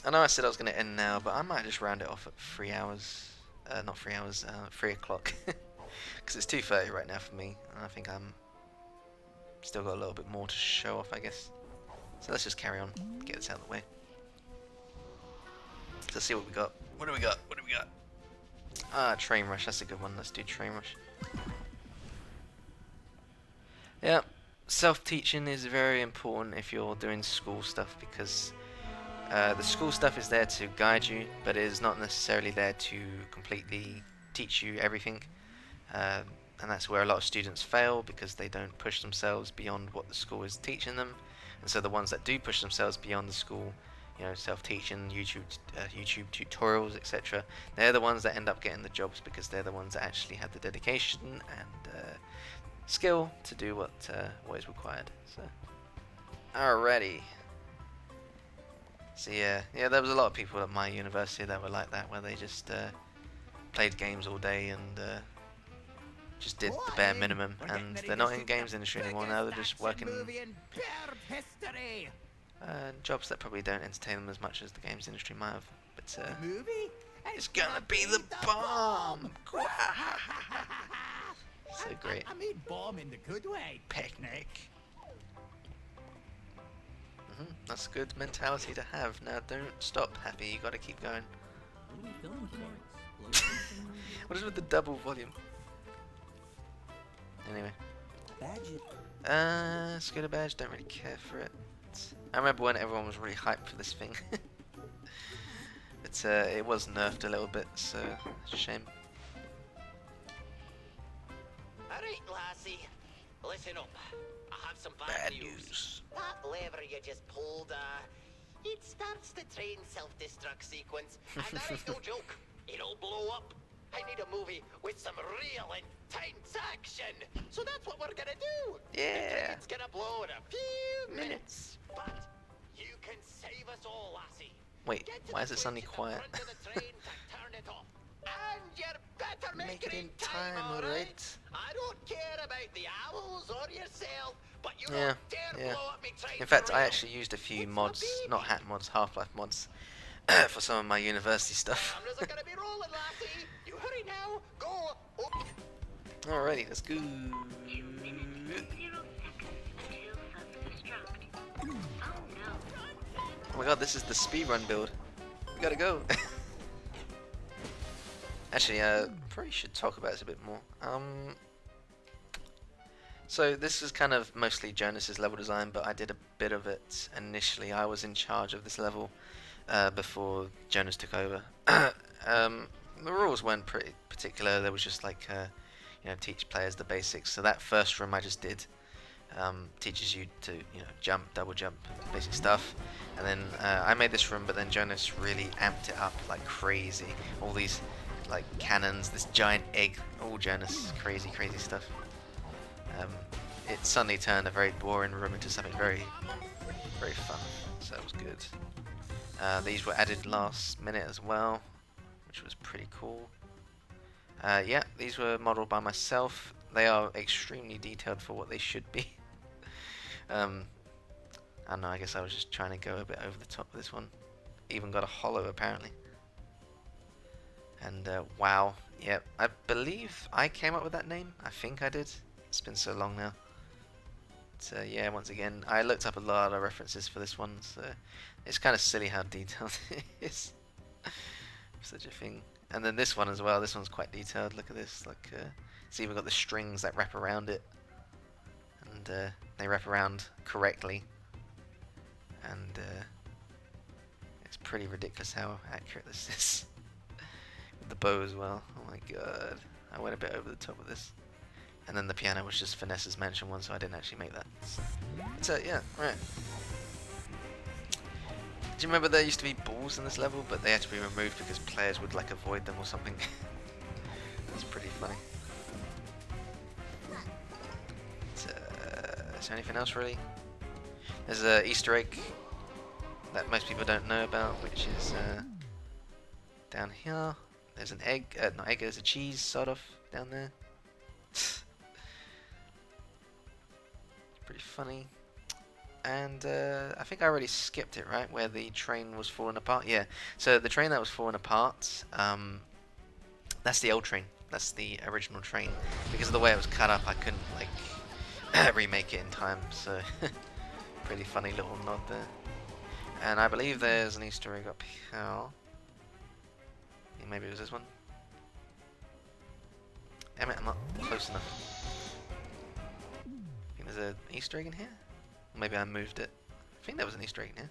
I know I said I was going to end now, but I might just round it off at 3 hours. Not 3 hours, 3 o'clock. Because it's 2:30 right now for me, and I think I'm still got a little bit more to show off, I guess. So let's just carry on, get this out of the way. Let's see what we got. What do we got? What do we got? Ah, Train Rush, that's a good one. Let's do Train Rush. Yeah, self-teaching is very important if you're doing school stuff, because the school stuff is there to guide you, but it is not necessarily there to completely teach you everything. And that's where a lot of students fail, because they don't push themselves beyond what the school is teaching them. And so the ones that do push themselves beyond the school, you know, self-teaching, YouTube tutorials, etc., they're the ones that end up getting the jobs, because they're the ones that actually have the dedication and skill to do what is required. So, alrighty. So yeah, there was a lot of people at my university that were like that, where they just played games all day and just did the bare minimum, and they're not in games industry anymore now. They're just working jobs that probably don't entertain them as much as the games industry might have. But it's gonna be the bomb. So great. I mean bomb in the good way. Picnic. That's a good mentality to have. Now don't stop, Happy. You gotta keep going. What is with the double volume? Anyway. Scooter Badge, don't really care for it. I remember when everyone was really hyped for this thing. But it was nerfed a little bit, so it's a shame. Alright, lassie. Listen up. I have some bad news. That lever you just pulled, it starts the train self-destruct sequence, and that is no joke. It'll blow up. I need a movie with some real intense action. So that's what we're gonna do. Yeah. It's gonna blow in a few minutes. But you can save us all, lassie. Wait, why is it suddenly quiet? Turn it off. And you better make it in time, alright? I don't care about the owls or yourself, but you don't dare blow up me train. In fact, I actually used a few mods, not hack mods, Half-Life mods, for some of my university stuff. Cameras are gonna be rolling, lassie. You hurry now. Go. Oh. Alrighty, let's go. Oh my god, this is the speedrun build. We gotta go. Actually, probably should talk about this a bit more. So this is kind of mostly Jonas's level design, but I did a bit of it initially. I was in charge of this level before Jonas took over. The rules weren't pretty particular. There was just like, you know, teach players the basics. So that first room I just did teaches you to, you know, jump, double jump, basic stuff. And then I made this room, but then Jonas really amped it up like crazy. All these like cannons, this giant egg, all Jonas, crazy stuff. It suddenly turned a very boring room into something very fun, so it was good. These were added last minute as well, which was pretty cool. Yeah, these were modeled by myself. They are extremely detailed for what they should be. I don't know, I guess I was just trying to go a bit over the top with this one. Even got a hollow apparently. And wow, yeah, I believe I came up with that name. I think I did. It's been so long now. So yeah, once again, I looked up a lot of references for this one, so it's kind of silly how detailed it is. Such a thing. And then this one as well, this one's quite detailed. Look at this, like, it's even got the strings that wrap around it. And they wrap around correctly. And it's pretty ridiculous how accurate this is. With the bow as well, oh my god. I went a bit over the top with this. And then the piano was just Vanessa's Mansion one, so I didn't actually make that. So yeah, right. Do you remember there used to be balls in this level, but they had to be removed because players would like avoid them or something? That's pretty funny. Is there anything else really? There's an Easter egg that most people don't know about, which is down here. There's an egg, not egg, there's a cheese sort of down there. Pretty funny. And I think I already skipped it, right? Where the train was falling apart. Yeah. So the train that was falling apart, that's the old train. That's the original train. Because of the way it was cut up, I couldn't like remake it in time. So pretty funny little nod there. And I believe there's an Easter egg up here. Maybe it was this one. Damn it, I'm not close enough. I think there's an Easter egg in here? Maybe I moved it. I think there was an Easter egg in here.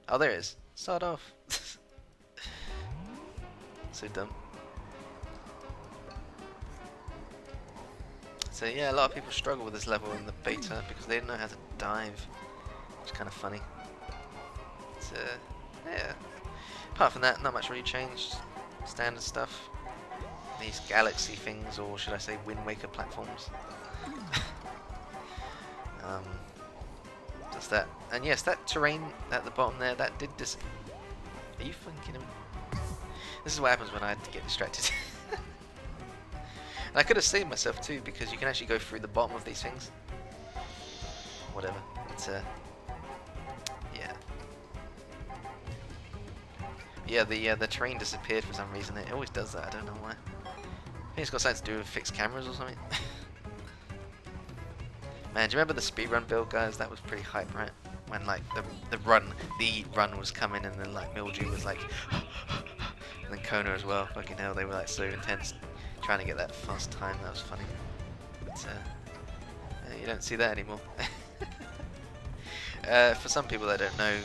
Oh, there it is. Start off. So dumb. So yeah, a lot of people struggle with this level in the beta because they didn't know how to dive. It's kind of funny. So yeah. Apart from that, not much really changed. Standard stuff. These galaxy things, or should I say Wind Waker platforms. Just that. And yes, that terrain at the bottom there, that did Are you fucking kidding me? This is what happens when I get distracted. And I could have saved myself too, because you can actually go through the bottom of these things. Whatever. It's yeah, the terrain disappeared for some reason. It always does that. I don't know why. I think it's got something to do with fixed cameras or something. Man, do you remember the speedrun build, guys? That was pretty hype, right? When like the run was coming, and then like Mildew was like, and then Kona as well. Fucking hell, they were like so intense, trying to get that fast time. That was funny. But you don't see that anymore. For some people that don't know,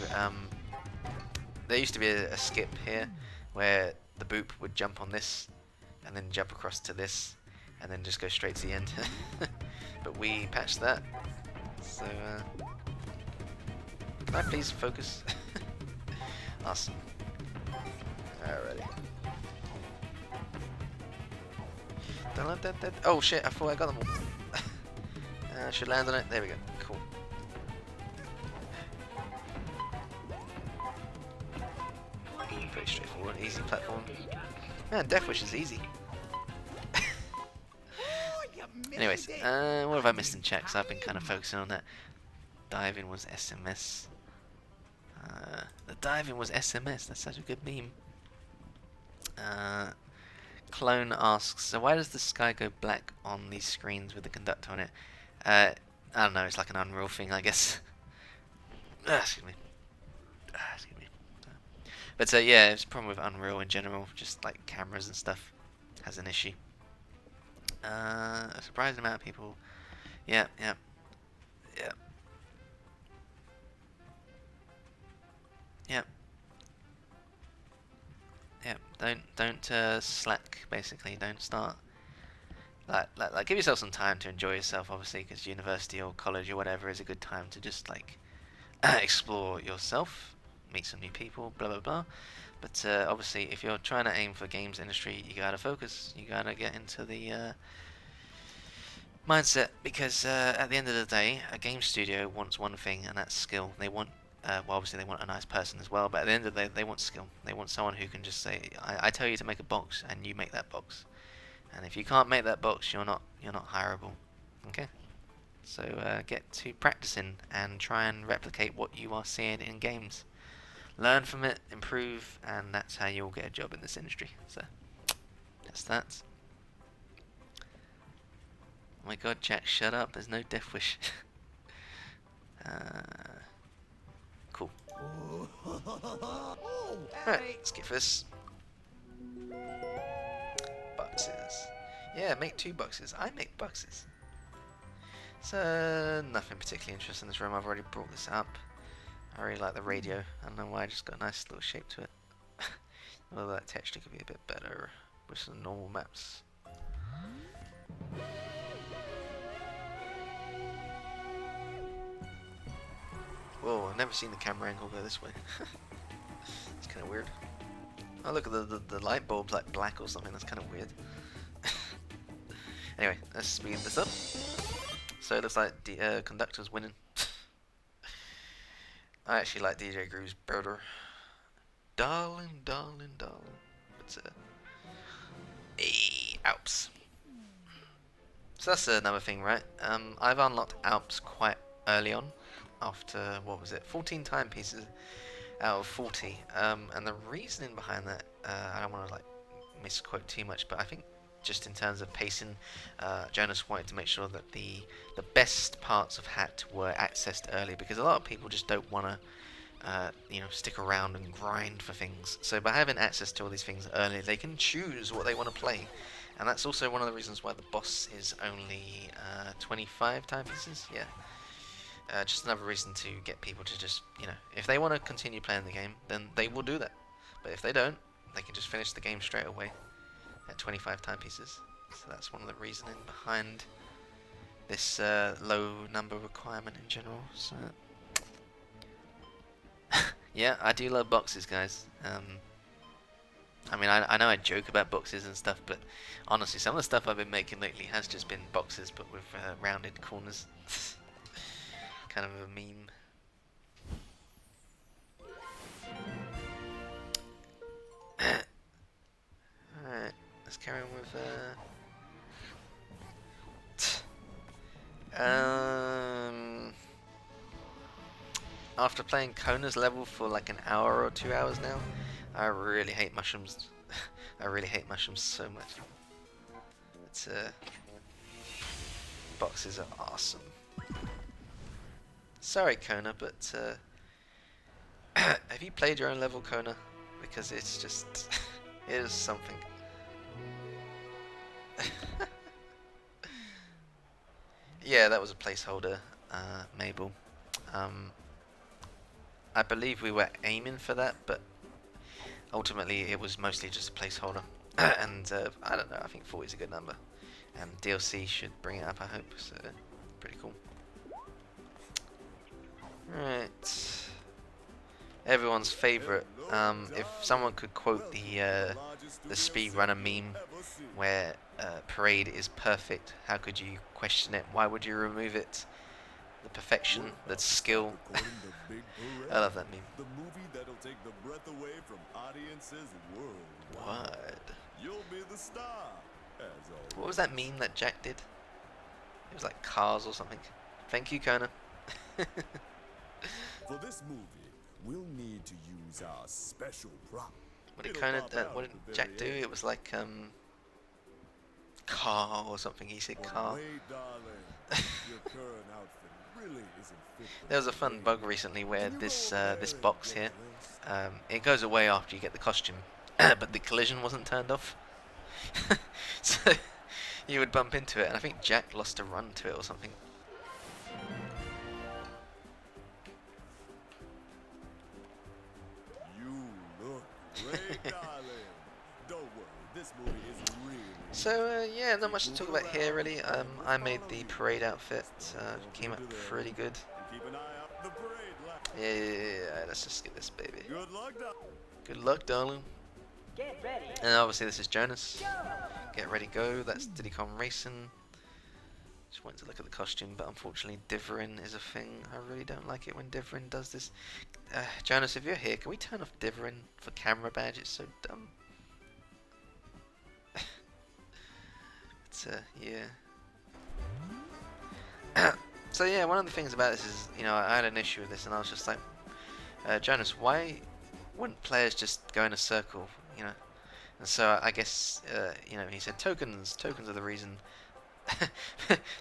there used to be a skip here where the boop would jump on this and then jump across to this and then just go straight to the end. But we patched that. So can I please focus? Awesome. Alrighty. Oh shit, I thought I got them all. I should land on it. There we go. Cool. Pretty straightforward, easy platform. Man, Death Wish is easy. Anyways, what have I missed in chat? 'Cause I've been kind of focusing on that. Diving was SMS. The diving was SMS. That's such a good meme. Clone asks, so why does the sky go black on these screens with the conductor on it? I don't know. It's like an Unreal thing, I guess. Excuse me. Excuse me. But yeah, it's a problem with Unreal in general. Just like cameras and stuff has an issue. A surprising amount of people. Yeah. Don't slack. Basically, don't start. Like, give yourself some time to enjoy yourself. Obviously, because university or college or whatever is a good time to just like explore yourself, meet some new people, blah blah blah. But obviously, if you're trying to aim for games industry, you gotta focus. You gotta get into the mindset, because at the end of the day, a game studio wants one thing, and that's skill. They want well, obviously they want a nice person as well, but at the end of the day, they want skill. They want someone who can just say, I tell you to make a box, and you make that box. And if you can't make that box, you're not hireable. Okay. So get to practicing and try and replicate what you are seeing in games. Learn from it, improve, and that's how you'll get a job in this industry. So that's that. Oh my God, Jack, shut up! There's no death wish. Cool. Right, let's get this. Boxes. Yeah, make 2 boxes. I make boxes. So, nothing particularly interesting in this room. I've already brought this up. I really like the radio. I don't know why, I just got a nice little shape to it. Although that texture could be a bit better with some normal maps. Whoa, I've never seen the camera angle go this way. It's kind of weird. Oh, look at the light bulb's like black or something. That's kind of weird. Anyway, let's speed this up. So it looks like the conductor's winning. I actually like DJ Groove's Brother. Darling, darling, darling. But, Alps. So that's another thing, right? I've unlocked Alps quite early on. After, what was it, 14 timepieces out of 40. And the reasoning behind that, I don't want to like misquote too much, but I think just in terms of pacing, Jonas wanted to make sure that the best parts of Hat were accessed early, because a lot of people just don't want to stick around and grind for things. So by having access to all these things early, they can choose what they want to play. And that's also one of the reasons why the boss is only 25 timepieces. Yeah. Just another reason to get people to just, if they want to continue playing the game, then they will do that. But if they don't, they can just finish the game straight away at 25 timepieces. So that's one of the reasoning behind this low number requirement in general. So yeah, I do love boxes, guys. I mean, I know I joke about boxes and stuff, but honestly, some of the stuff I've been making lately has just been boxes, but with rounded corners. Kind of a meme. Alright, let's carry on with after playing Kona's level for like an hour or 2 hours now, I really hate mushrooms. I really hate mushrooms so much. It's boxes are awesome. Sorry, Kona, but have you played your own level, Kona? Because it's just, it is something. Yeah, that was a placeholder, Mabel. I believe we were aiming for that, but ultimately it was mostly just a placeholder. And I don't know, I think 40 is a good number. And DLC should bring it up, I hope, so pretty cool. Right. Everyone's favourite. If someone could quote the speedrunner meme where Parade is perfect, how could you question it? Why would you remove it? The perfection, the skill. I love that meme. The movie that'll take the breath away from audiences worldwide. You'll be the star. What was that meme that Jack did? It was like Cars or something. Thank you, Kona. For this movie, we'll need to use our special prop. What did Jack do? It was like car or something. He said car. Your current outfit really isn't fit. There was a fun bug recently where this box here, it goes away after you get the costume, but the collision wasn't turned off. So you would bump into it, and I think Jack lost a run to it or something. Great, darling. Don't worry, this movie is really. So yeah, not much to talk about here really. I made the Parade outfit. Came out pretty good. Keep an eye out the parade. Yeah. Let's just get this baby. Good luck, darling. Good luck, darling. Get ready. And obviously this is Jonas. Get ready, go. That's Diddy Kong Racing. Just wanted to look at the costume, but unfortunately Diverin is a thing. I really don't like it when Diverin does this. Jonas, if you're here, can we turn off Diverin for camera badge? It's so dumb. But, yeah. So yeah, one of the things about this is, you know, I had an issue with this, and I was just like, Jonas, why wouldn't players just go in a circle, you know? And so I guess, you know, he said tokens are the reason.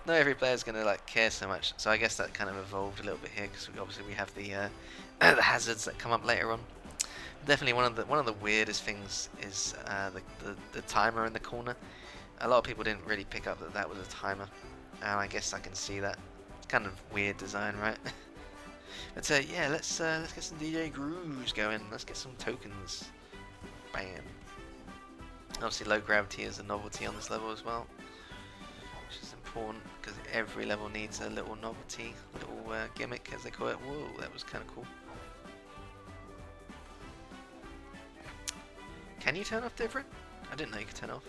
Not every player's gonna like care so much. So I guess that kind of evolved a little bit here, because obviously we have the the hazards that come up later on. Definitely one of the weirdest things is the timer in the corner. A lot of people didn't really pick up that that was a timer, and I guess I can see that. It's kind of weird design, right? But yeah, let's get some DJ grooves going. Let's get some tokens. Bam. Obviously, low gravity is a novelty on this level as well, which is important because every level needs a little novelty, little gimmick, as they call it. Whoa, that was kind of cool. Can you turn off different? I didn't know you could turn off.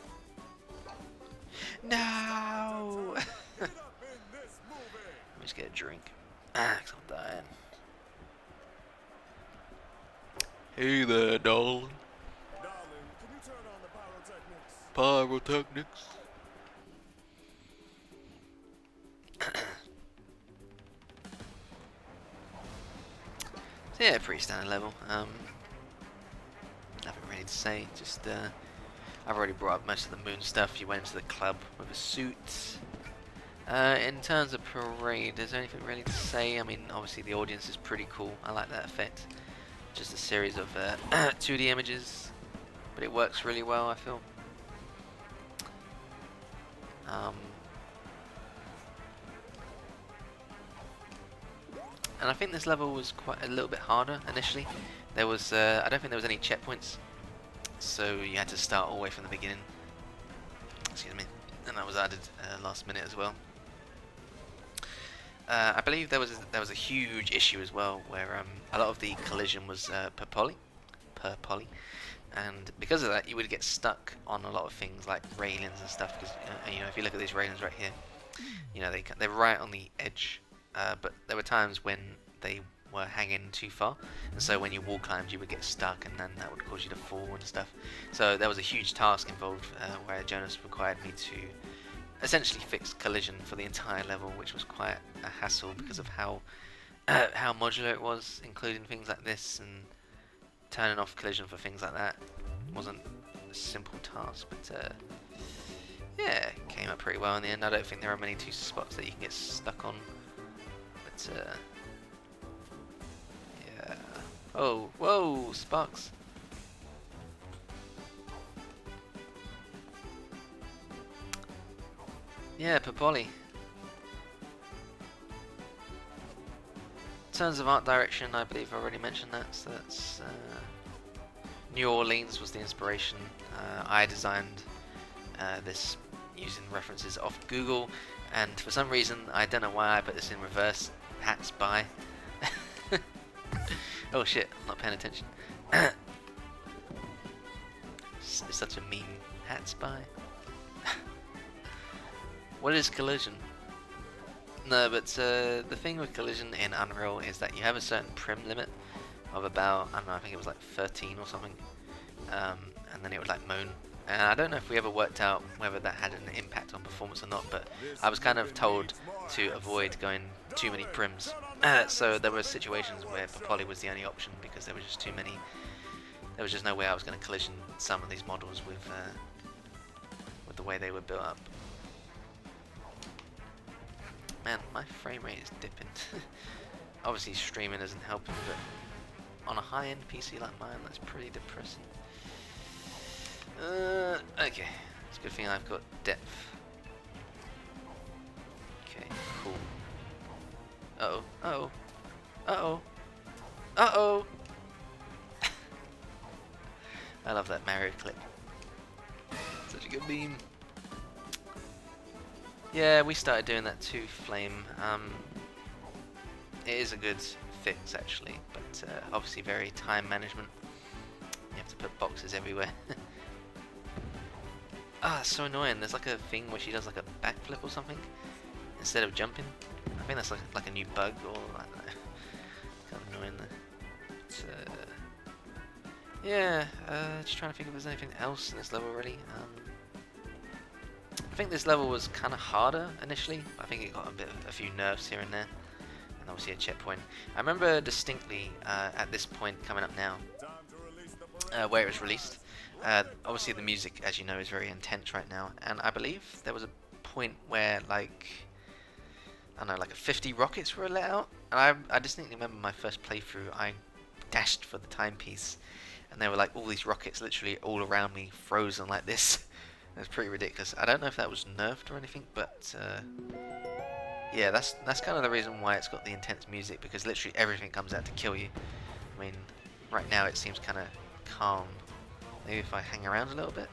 No! Let me just get a drink. Cause I'm dying. Hey there, darling. Darling, can you turn on the pyrotechnics? So yeah, pretty standard level. Nothing really to say. Just I've already brought up most of the moon stuff. You went into the club with a suit. In terms of parade, is there anything really to say? I mean, obviously the audience is pretty cool. I like that effect. Just a series of 2D images, but it works really well, I feel. And I think this level was quite a little bit harder initially. There was, I don't think there was any checkpoints, so you had to start all the way from the beginning. Excuse me, and that was added last minute as well. I believe there was a huge issue as well, where a lot of the collision was per poly, and because of that, you would get stuck on a lot of things like railings and stuff. Because you know, if you look at these railings right here, you know they're right on the edge, but there were times when they were hanging too far, and so when you wall climbed, you would get stuck, and then that would cause you to fall and stuff. So there was a huge task involved where Jonas required me to essentially fix collision for the entire level, which was quite a hassle because of how modular it was, including things like this, and turning off collision for things like that wasn't a simple task. But yeah, it came out pretty well in the end. I don't think there are many two spots that you can get stuck on, but yeah. Oh, whoa, sparks. Yeah, Papoli. In terms of art direction, I believe I already mentioned that. So that's New Orleans was the inspiration. I designed this using references off Google, and for some reason, I don't know why I put this in reverse. Hats by. Oh shit! I'm not paying attention. It's such a meme. Hats by. What is collision? No, but the thing with collision in Unreal is that you have a certain prim limit of about, I don't know, I think it was like 13 or something, and then it would like moan. And I don't know if we ever worked out whether that had an impact on performance or not, but I was kind of told to avoid going too many prims. So there were situations where Papoli was the only option because there was just too many. There was just no way I was going to collision some of these models with the way they were built up. Man, my frame rate is dipping. Obviously streaming isn't helping, but on a high-end PC like mine, that's pretty depressing. Okay, it's a good thing I've got depth. Okay, cool. Uh-oh, uh-oh, uh-oh, uh-oh! I love that Mario clip. Such a good beam. Yeah, we started doing that too, Flame. It is a good fix actually, but obviously very time management. You have to put boxes everywhere. Ah, it's so annoying. There's like a thing where she does like a backflip or something, instead of jumping. I think that's like a new bug or I don't know. Kind of annoying though. But, yeah, just trying to think if there's anything else in this level really. I think this level was kind of harder initially. I think it got a few nerfs here and there, and obviously a checkpoint. I remember distinctly at this point coming up now, where it was released. Obviously the music, as you know, is very intense right now, and I believe there was a point where like, I don't know, like 50 rockets were let out, and I distinctly remember my first playthrough, I dashed for the timepiece, and there were like all these rockets literally all around me, frozen like this. It was pretty ridiculous. I don't know if that was nerfed or anything, but yeah, that's kind of the reason why it's got the intense music, because literally everything comes out to kill you. I mean, right now it seems kind of calm. Maybe if I hang around a little bit.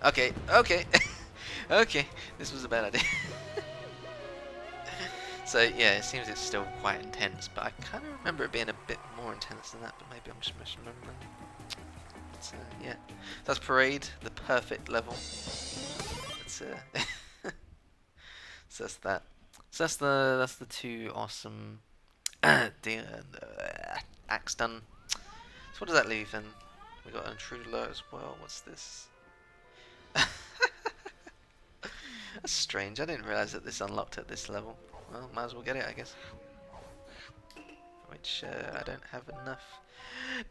Okay, okay, okay. This was a bad idea. So yeah, it seems it's still quite intense, but I kind of remember it being a bit more intense than that. But maybe I'm just misremembering. But, yeah, that's Parade, the perfect level. It's, so that's that. So that's the two awesome acts done. So what does that leave then? We got an intruder alert as well. What's this? That's strange. I didn't realize that this unlocked at this level. Well, might as well get it, I guess. Which I don't have enough.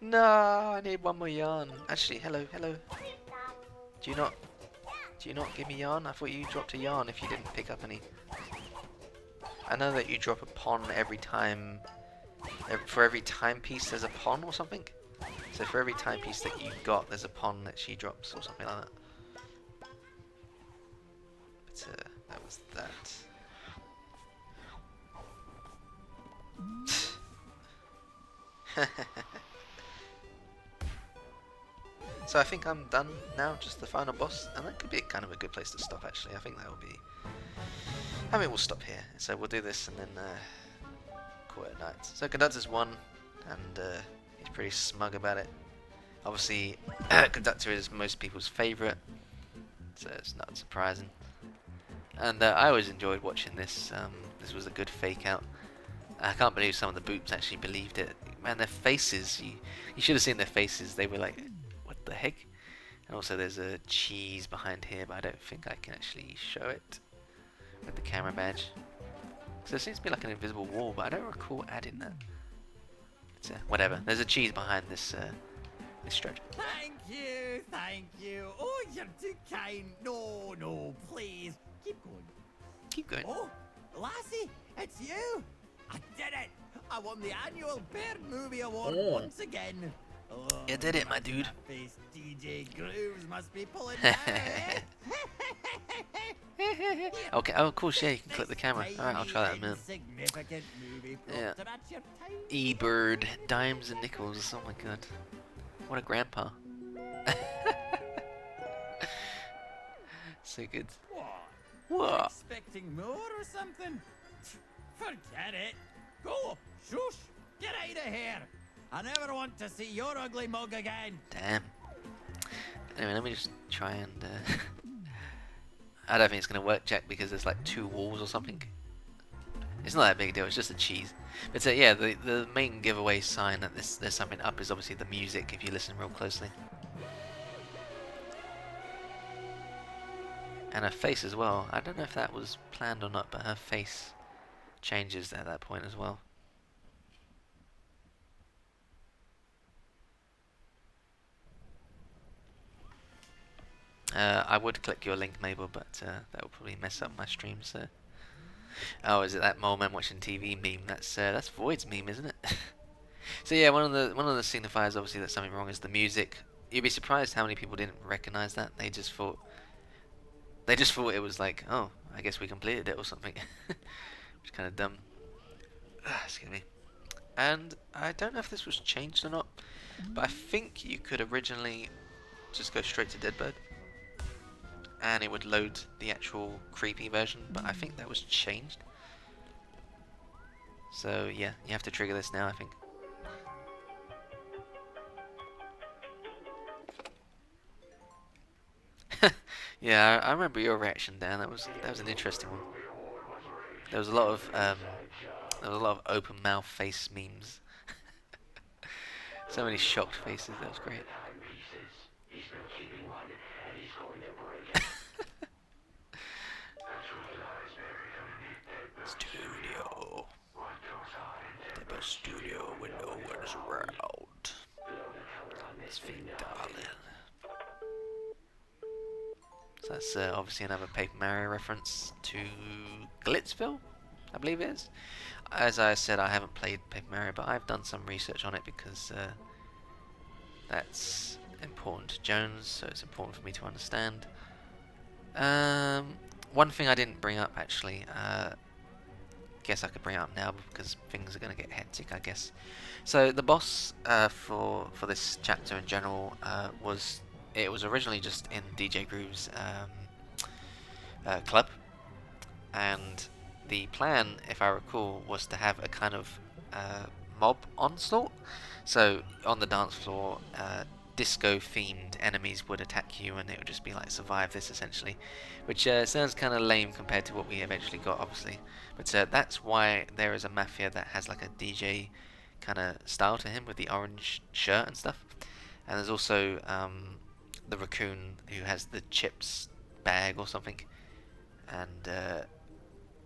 No, I need one more yarn. Actually, hello. Do you not give me yarn? I thought you dropped a yarn if you didn't pick up any. I know that you drop a pon every time. For every timepiece, there's a pon or something. So for every timepiece that you got, there's a pon that she drops or something like that. But that was that. So I think I'm done now, just the final boss, and that could be kind of a good place to stop actually. I think that will be, I mean we'll stop here, so we'll do this and then call it a night. So Conductor's won, and he's pretty smug about it. Obviously Conductor is most people's favourite, so it's not surprising. And I always enjoyed watching this. This was a good fake out. I can't believe some of the boots actually believed it. Man, their faces, you should have seen their faces. They were like, what the heck? And also there's a cheese behind here, but I don't think I can actually show it with the camera badge. So there seems to be like an invisible wall, but I don't recall adding that. But, whatever, there's a cheese behind this this stretch. Thank you. Oh, you're too kind. No, please. Keep going. Oh, Lassie, it's you. I did it. I won the annual Bird Movie Award once again. Oh, you did it, my dude. Face DJ Grooves must be pulling now, eh? Okay, oh, of course, yeah, you can click the camera. Alright, I'll try that in a minute. Yeah. E-Bird, dimes and nickels. Oh my god. What a grandpa. So good. What? Expecting more or something? Forget it. Go, shush, get out of here. I never want to see your ugly mug again. Damn. Anyway, let me just try and... I don't think it's going to work, Jack, because there's like 2 walls or something. It's not that big a deal, it's just a cheese. But yeah, the main giveaway sign that there's something up is obviously the music, if you listen real closely. And her face as well. I don't know if that was planned or not, but her face changes at that point as well. I would click your link, Mabel, but that would probably mess up my stream. So, oh, is it that mole man watching TV meme? That's Void's meme, isn't it? So yeah, one of the signifiers, obviously, that something wrong is the music. You'd be surprised how many people didn't recognize that. They just thought it was like, oh, I guess we completed it or something. Which is kind of dumb. Excuse me. And I don't know if this was changed or not, but I think you could originally just go straight to Deadbird and it would load the actual creepy version, but I think that was changed. So yeah, you have to trigger this now, I think. Yeah, I remember your reaction, Dan. That was an interesting one. There was a lot of open mouth face memes. So many shocked faces. That was great. Studio. Debo Studio when no one's around. It's Finn Darling. So that's obviously another Paper Mario reference to Glitzville, I believe it is. As I said, I haven't played Paper Mario, but I've done some research on it because that's important to Jones, so it's important for me to understand. One thing I didn't bring up actually, guess I could bring it up now because things are going to get hectic, I guess. So the boss for this chapter in general was originally just in DJ Groove's club, and the plan, if I recall, was to have a kind of mob onslaught. So on the dance floor, disco-themed enemies would attack you, and it would just be like survive this essentially, which sounds kind of lame compared to what we eventually got, obviously. But that's why there is a Mafia that has like a DJ kind of style to him with the orange shirt and stuff. And there's also the raccoon who has the chips bag or something, and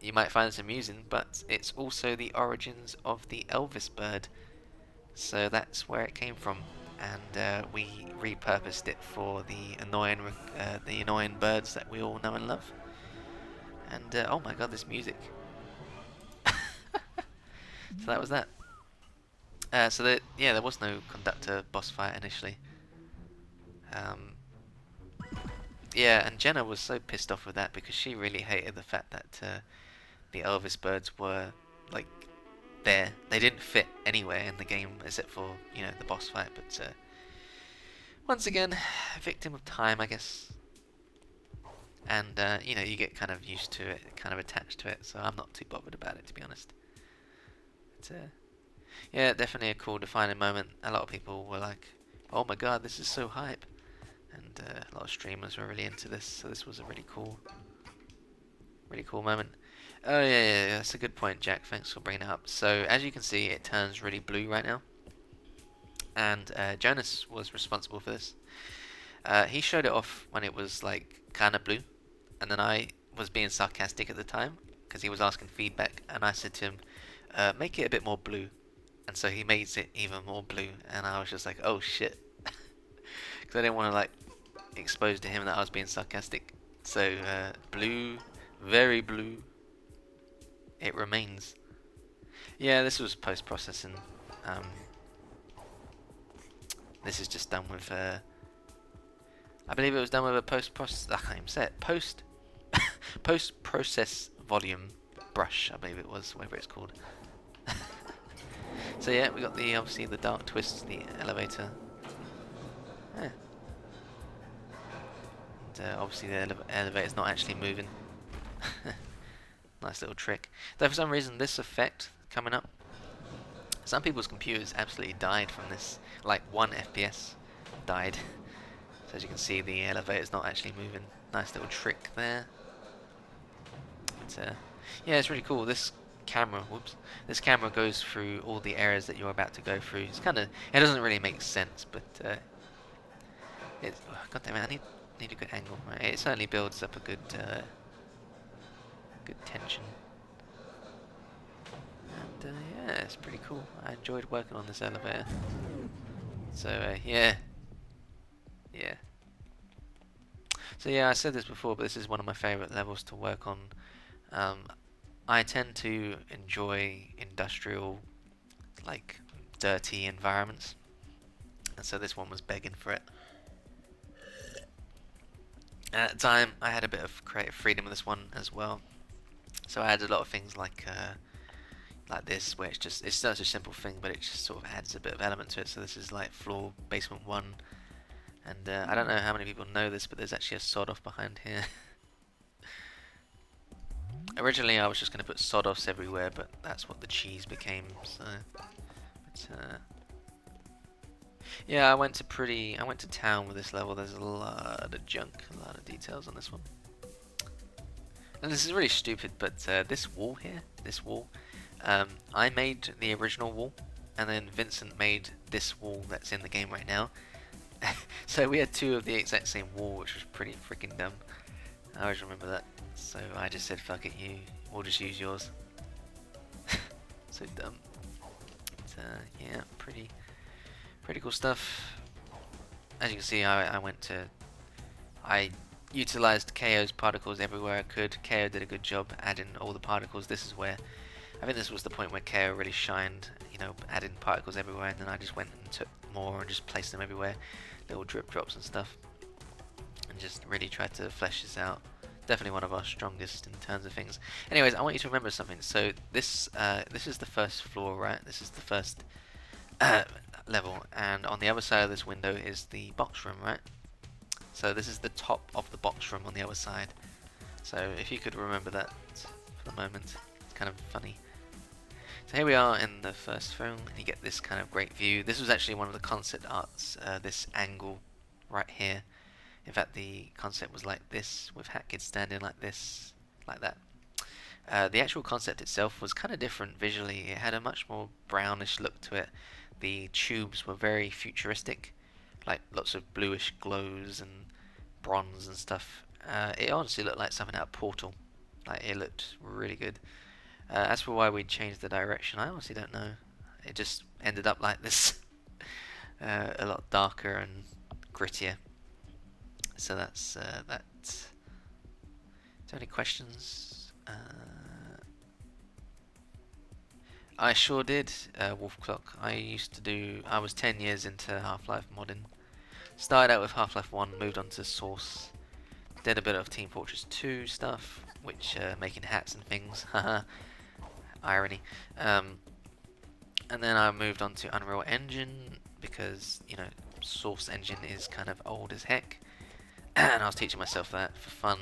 you might find this amusing, but it's also the origins of the Elvis bird, so that's where it came from, and we repurposed it for the annoying birds that we all know and love. And oh my god, this music! So that was that. So there was no conductor boss fight initially. Yeah, and Jenna was so pissed off with that because she really hated the fact that the Elvis birds were like there. They didn't fit anywhere in the game except for, you know, the boss fight. But once again, victim of time, I guess. And you know, you get kind of used to it, kind of attached to it. So I'm not too bothered about it, to be honest. But yeah, definitely a cool defining moment. A lot of people were like, "Oh my god, this is so hype." And a lot of streamers were really into this, so this was a really cool moment. Oh yeah, that's a good point, Jack. Thanks for bringing it up. So as you can see, it turns really blue right now, and Jonas was responsible for this. He showed it off when it was like kind of blue, and then I was being sarcastic at the time because he was asking feedback, and I said to him, "Make it a bit more blue," and so he made it even more blue, and I was just like, "Oh shit." Because I didn't want to like expose to him that I was being sarcastic. So blue, very blue, it remains. Yeah, this was post-processing. This is just done with I believe it was done with a post-process, I can't even say it, post-process volume brush, I believe it was, whatever it's called. So yeah, we got obviously the dark twists, the elevator. Yeah. And obviously the elevator's not actually moving. Nice little trick. Though for some reason this effect coming up, some people's computers absolutely died from this. Like 1 FPS died. So as you can see, the elevator's not actually moving. Nice little trick there. But yeah, it's really cool. This camera goes through all the areas that you're about to go through. It's kind of, it doesn't really make sense, but it's, oh, god damn it, I need a good angle. Right? It certainly builds up a good tension. And yeah, it's pretty cool. I enjoyed working on this elevator. So yeah. So yeah, I said this before, but this is one of my favourite levels to work on. I tend to enjoy industrial, like dirty environments, and so this one was begging for it. At the time, I had a bit of creative freedom with this one as well, so I added a lot of things like this, where it's such a simple thing, but it just sort of adds a bit of element to it. So this is like floor basement 1, and I don't know how many people know this, but there's actually a sod off behind here. Originally I was just going to put sod offs everywhere, but that's what the cheese became. So, but, yeah, I went to town with this level. There's a lot of junk, a lot of details on this one. and this is really stupid, but this wall here, I made the original wall, and then Vincent made this wall that's in the game right now. So we had two of the exact same wall, which was pretty freaking dumb. I always remember that. So I just said, fuck it, we'll just use yours. So dumb. But, yeah, pretty cool stuff. As you can see, I utilized KO's particles everywhere I could. KO did a good job adding all the particles. This is where, I think this was the point where KO really shined, you know, adding particles everywhere, and then I just went and took more and just placed them everywhere, little drip drops and stuff, and just really tried to flesh this out. Definitely one of our strongest in terms of things. Anyways, I want you to remember something. So this is the first floor, right? This is the first level, and on the other side of this window is the box room, right? So this is the top of the box room on the other side. So if you could remember that for the moment, it's kind of funny. So here we are in the first film, and you get this kind of great view. This was actually one of the concept arts, this angle right here. In fact, the concept was like this, with Hat Kid standing like this, like that. The actual concept itself was kind of different visually. It had a much more brownish look to it. The tubes were very futuristic, like lots of bluish glows and bronze and stuff. It honestly looked like something out of Portal. Like, it looked really good. As for why we changed the direction, I honestly don't know. It just ended up like this. A lot darker and grittier. So that's that. Is there any questions? I sure did, Wolf Clock. I was 10 years into Half-Life modding. Started out with Half-Life 1, moved on to Source. Did a bit of Team Fortress 2 stuff, which making hats and things. Haha. Irony. And then I moved on to Unreal Engine because, you know, Source Engine is kind of old as heck. And I was teaching myself that for fun.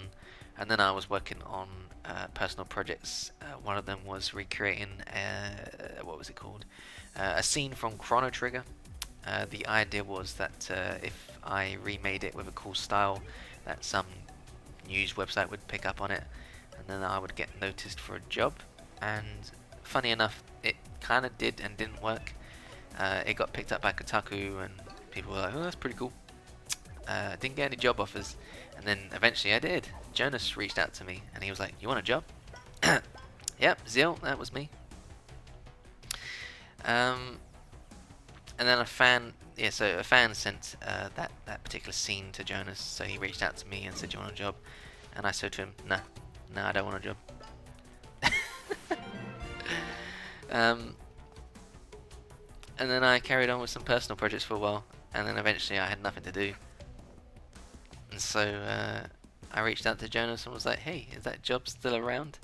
And then I was working on personal projects. One of them was recreating what was it called? A scene from Chrono Trigger. The idea was that if I remade it with a cool style, that some news website would pick up on it, and then I would get noticed for a job. And funny enough, it kind of did and didn't work. It got picked up by Kotaku, and people were like, "Oh, that's pretty cool." Didn't get any job offers, and then eventually I did. Jonas reached out to me, and he was like, "You want a job?" Yep, Zeal, that was me. And then a fan sent that particular scene to Jonas, so he reached out to me and said, "Do you want a job?" And I said to him, "No, I don't want a job." And then I carried on with some personal projects for a while, and then eventually I had nothing to do. And so I reached out to Jonas and was like, "Hey, is that job still around?"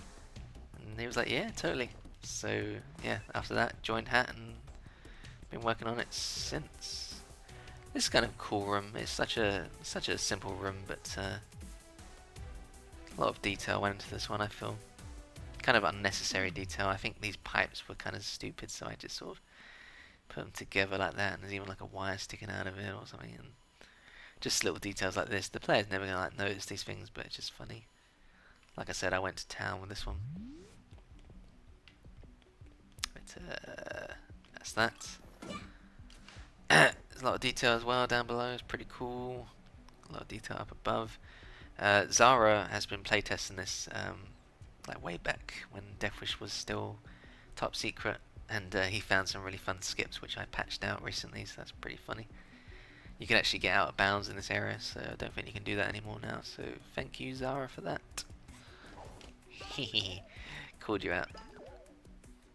And he was like, "Yeah, totally." So yeah, after that, joined Hat and been working on it since. This is kind of a cool room. It's such a simple room, but a lot of detail went into this one. I feel kind of unnecessary detail. I think these pipes were kind of stupid, so I just sort of put them together like that, and there's even like a wire sticking out of it or something, and just little details like this. The player's never gonna like notice these things, but it's just funny. Like I said, I went to town with this one. But that's that. There's a lot of detail as well down below. It's pretty cool. A lot of detail up above. Zara has been playtesting this like way back when Deathwish was still top secret, and he found some really fun skips which I patched out recently, so that's pretty funny. You can actually get out of bounds in this area, so I don't think you can do that anymore now, so thank you, Zara, for that. Called you out.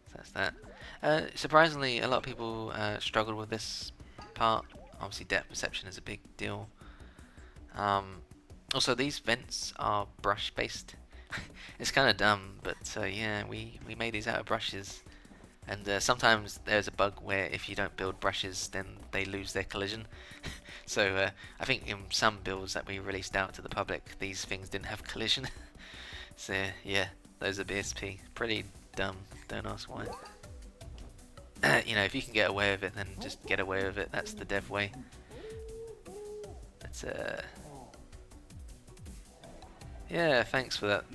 So that's that. Surprisingly, a lot of people struggled with this part. Obviously depth perception is a big deal. Also, these vents are brush based. It's kind of dumb, but yeah, we made these out of brushes. And sometimes there's a bug where if you don't build brushes, then they lose their collision. So I think in some builds that we released out to the public, these things didn't have collision. So yeah, those are BSP. Pretty dumb, don't ask why. You know, if you can get away with it, then just get away with it. That's the dev way. That's Yeah, thanks for that.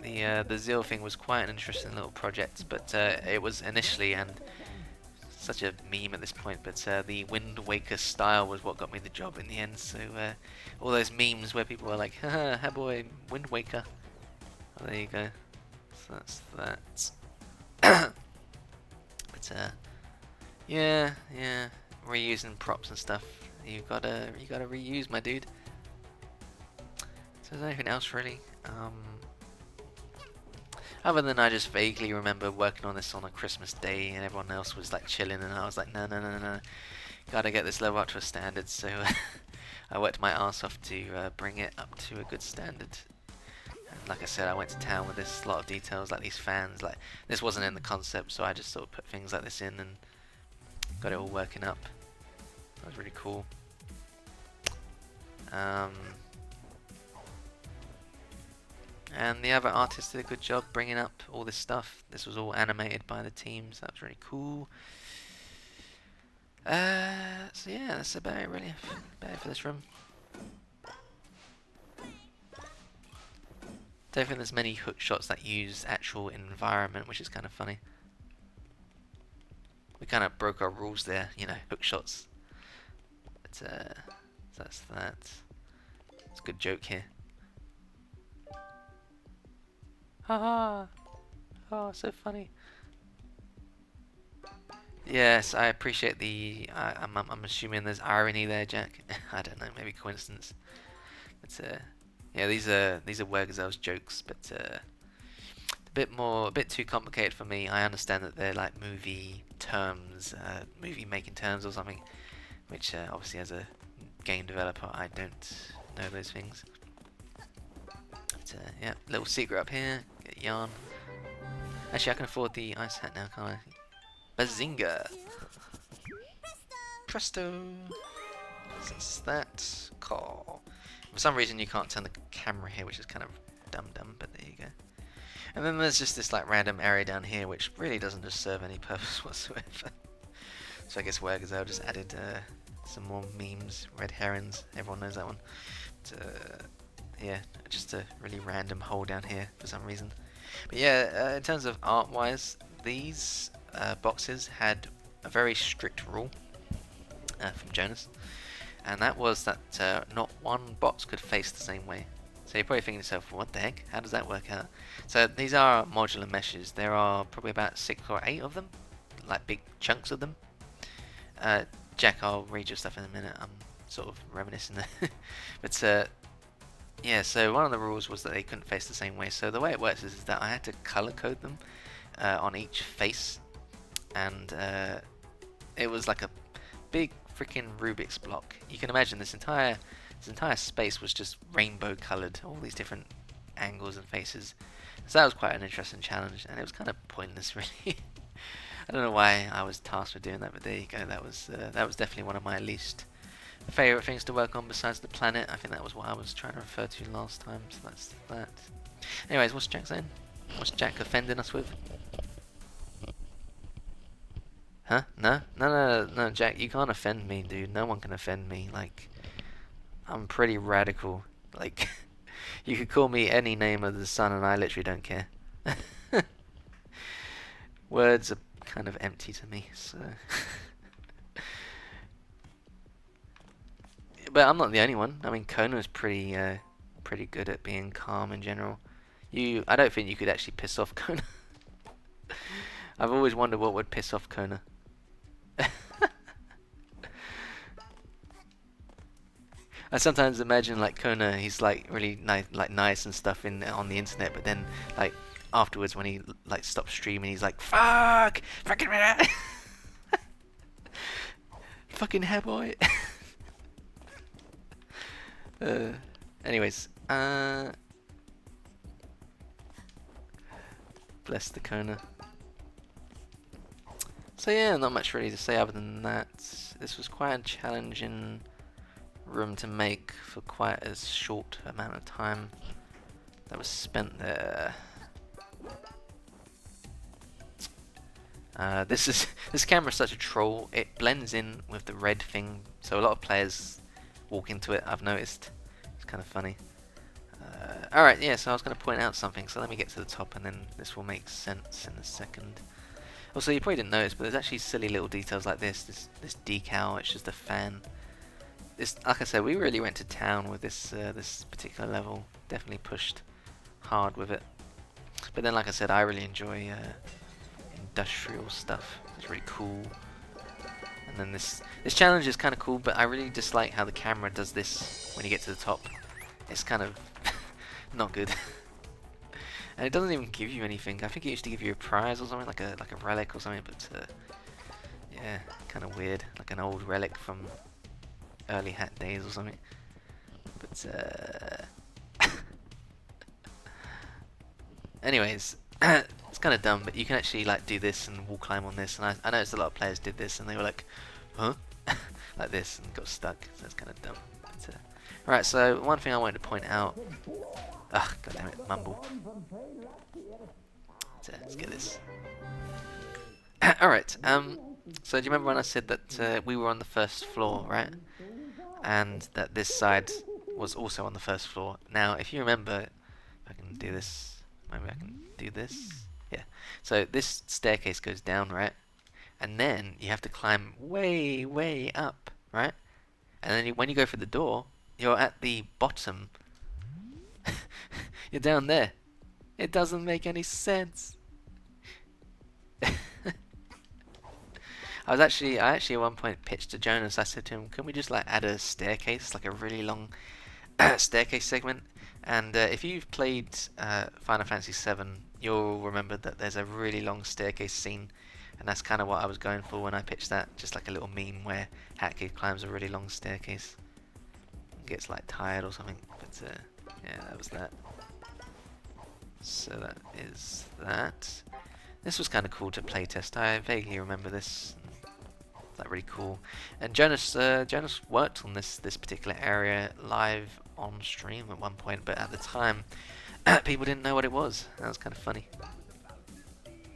The Zeal thing was quite an interesting little project, but it was initially, and such a meme at this point, but the Wind Waker style was what got me the job in the end. So all those memes where people were like, haha, hey boy, Wind Waker. Oh, there you go. So that's that. But yeah, reusing props and stuff. You gotta reuse, my dude. So is there anything else really? Other than I just vaguely remember working on this on a Christmas day and everyone else was like chilling, and I was like, no, gotta get this level up to a standard. So I worked my ass off to bring it up to a good standard. And like I said, I went to town with this, a lot of details like these fans. Like this wasn't in the concept, so I just sort of put things like this in and got it all working up. That was really cool. And the other artists did a good job bringing up all this stuff. This was all animated by the team, so that was really cool. So yeah, that's about it really. About it for this room. Don't think there's many hook shots that use actual environment, which is kind of funny. We kind of broke our rules there, you know, hook shots. But that's that. It's a good joke here. Haha! Oh, so funny. Yes, I appreciate the. I'm assuming there's irony there, Jack. I don't know, maybe coincidence. But yeah, these are Wergazel's jokes, but a bit too complicated for me. I understand that they're like movie terms, movie making terms or something, which obviously as a game developer I don't know those things. But yeah, little secret up here. Get yarn. Actually, I can afford the ice hat now, can't I? Bazinga! Presto! Since that call. For some reason you can't turn the camera here, which is kind of dumb, but there you go. And then there's just this like random area down here, which really doesn't just serve any purpose whatsoever. So I guess Wergazel just added some more memes, red herons, everyone knows that one. But, yeah, just a really random hole down here for some reason. But yeah, in terms of art-wise, these boxes had a very strict rule from Jonas, and that was that not one box could face the same way. So you're probably thinking to yourself, what the heck? How does that work out? So these are modular meshes. There are probably about 6 or 8 of them, like big chunks of them. Jack, I'll read your stuff in a minute. I'm sort of reminiscing there. But yeah, so one of the rules was that they couldn't face the same way. So the way it works is that I had to color code them on each face, and it was like a big freaking Rubik's block. You can imagine this entire space was just rainbow colored, all these different angles and faces. So that was quite an interesting challenge, and it was kind of pointless, really. I don't know why I was tasked with doing that, but there you go. That was definitely one of my least favorite things to work on besides the planet. I think that was what I was trying to refer to last time, so that's that. Anyways, what's Jack saying? What's Jack offending us with? Huh? No, Jack, you can't offend me, dude. No one can offend me. Like, I'm pretty radical. Like, you could call me any name under the sun and I literally don't care. Words are kind of empty to me, so... But I'm not the only one. I mean, Kona's pretty good at being calm in general. I don't think you could actually piss off Kona. I've always wondered what would piss off Kona. I sometimes imagine like Kona, he's like really nice and stuff on the internet, but then like afterwards when he like stops streaming, he's like, fucking fucking hair boy. Anyways, bless the Kona. So yeah, not much really to say other than that. This was quite a challenging room to make for quite a short amount of time that was spent there. This camera is such a troll. It blends in with the red thing, so a lot of players walk into it. I've noticed. It's kind of funny. Alright, yeah, so I was going to point out something, so let me get to the top and then this will make sense in a second. Also, you probably didn't notice, but there's actually silly little details like this decal, it's just a fan. This, like I said, we really went to town with this this particular level, definitely pushed hard with it. But then, like I said, I really enjoy industrial stuff, it's really cool. And then this challenge is kind of cool, but I really dislike how the camera does this when you get to the top. It's kind of not good. And it doesn't even give you anything. I think it used to give you a prize or something, like a relic or something, but yeah, kind of weird, like an old relic from early hat days or something. But anyways, it's kind of dumb, but you can actually like do this and wall climb on this, and I noticed a lot of players did this and they were like, huh? Like this, and got stuck, so that's kind of dumb. But, right, so one thing I wanted to point out, ugh, goddammit, mumble. Let's get this. Alright, so do you remember when I said that we were on the first floor, right? And that this side was also on the first floor. Now, if you remember, if I can do this, maybe I can do this. Yeah. So this staircase goes down, right? And then you have to climb way, way up, right? And then when you go for the door, you're at the bottom. You're down there. It doesn't make any sense. I actually at one point pitched to Jonas. I said to him, "Can we just like add a staircase, like a really long staircase segment?" And if you've played Final Fantasy VII, you'll remember that there's a really long staircase scene, and that's kind of what I was going for when I pitched that. Just like a little meme where Hatkid climbs a really long staircase, and gets like tired or something. But yeah, that was that. So that is that. This was kind of cool to playtest. I vaguely remember this. Like really cool. And Jonas worked on this particular area live on stream at one point, but at the time people didn't know what it was. That was kind of funny.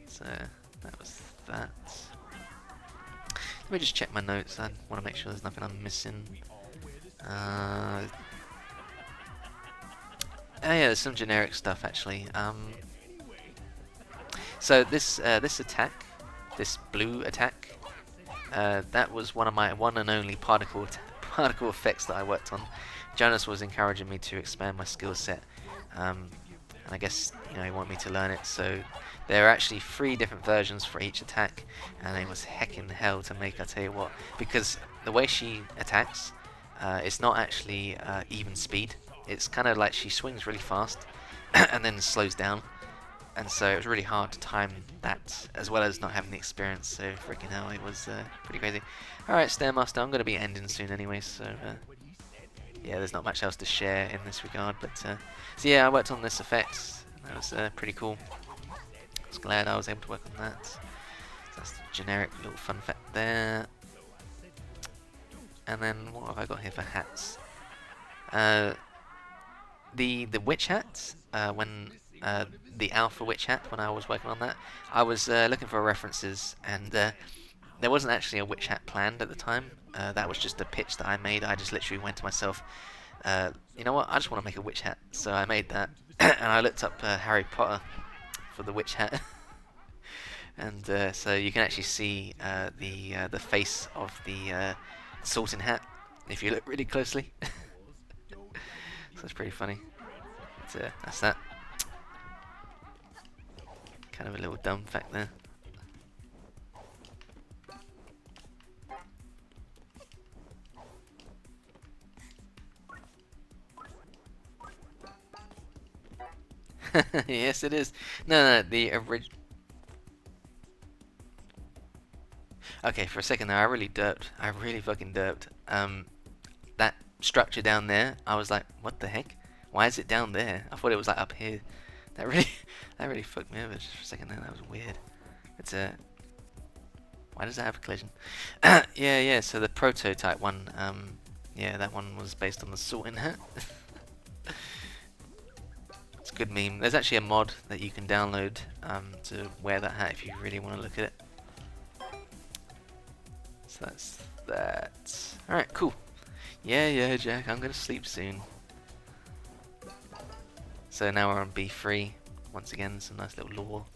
So that was that. Let me just check my notes. I want to make sure there's nothing I'm missing. Oh yeah, there's some generic stuff actually. So this attack, this blue attack, that was one of my one and only particle effects that I worked on. Jonas was encouraging me to expand my skill set, and I guess he wanted me to learn it. So there are actually 3 different versions for each attack, and it was heckin' hell to make. I tell you what, because the way she attacks, it's not actually even speed. It's kind of like she swings really fast and then slows down. And so it was really hard to time that, as well as not having the experience. So freaking hell, it was pretty crazy. Alright, Stairmaster, I'm going to be ending soon anyway, so yeah, there's not much else to share in this regard. But so yeah, I worked on this effect. That was pretty cool. I was glad I was able to work on that. So that's the generic little fun fact there. And then what have I got here for hats? The witch hat, when the alpha witch hat, when I was working on that, I was looking for references, and there wasn't actually a witch hat planned at the time. That was just a pitch that I made. I just literally went to myself, you know what, I just want to make a witch hat. So I made that, and I looked up Harry Potter for the witch hat. And so you can actually see the face of the sorting hat if you look really closely. So it's pretty funny. But, that's that. Kind of a little dumb fact there. Yes, it is. No, the original. Okay, for a second there, I really derped. I really fucking derped. That structure down there, I was like, what the heck? Why is it down there? I thought it was like up here. That really fucked me over just for a second there. That was weird. It's why does that have a collision? Yeah. So the prototype one, yeah, that one was based on the sorting hat. It's a good meme. There's actually a mod that you can download to wear that hat if you really want to look at it. So that's that. Alright, cool. Yeah, Jack, I'm gonna sleep soon. So now we're on B3 once again. Some nice little lore.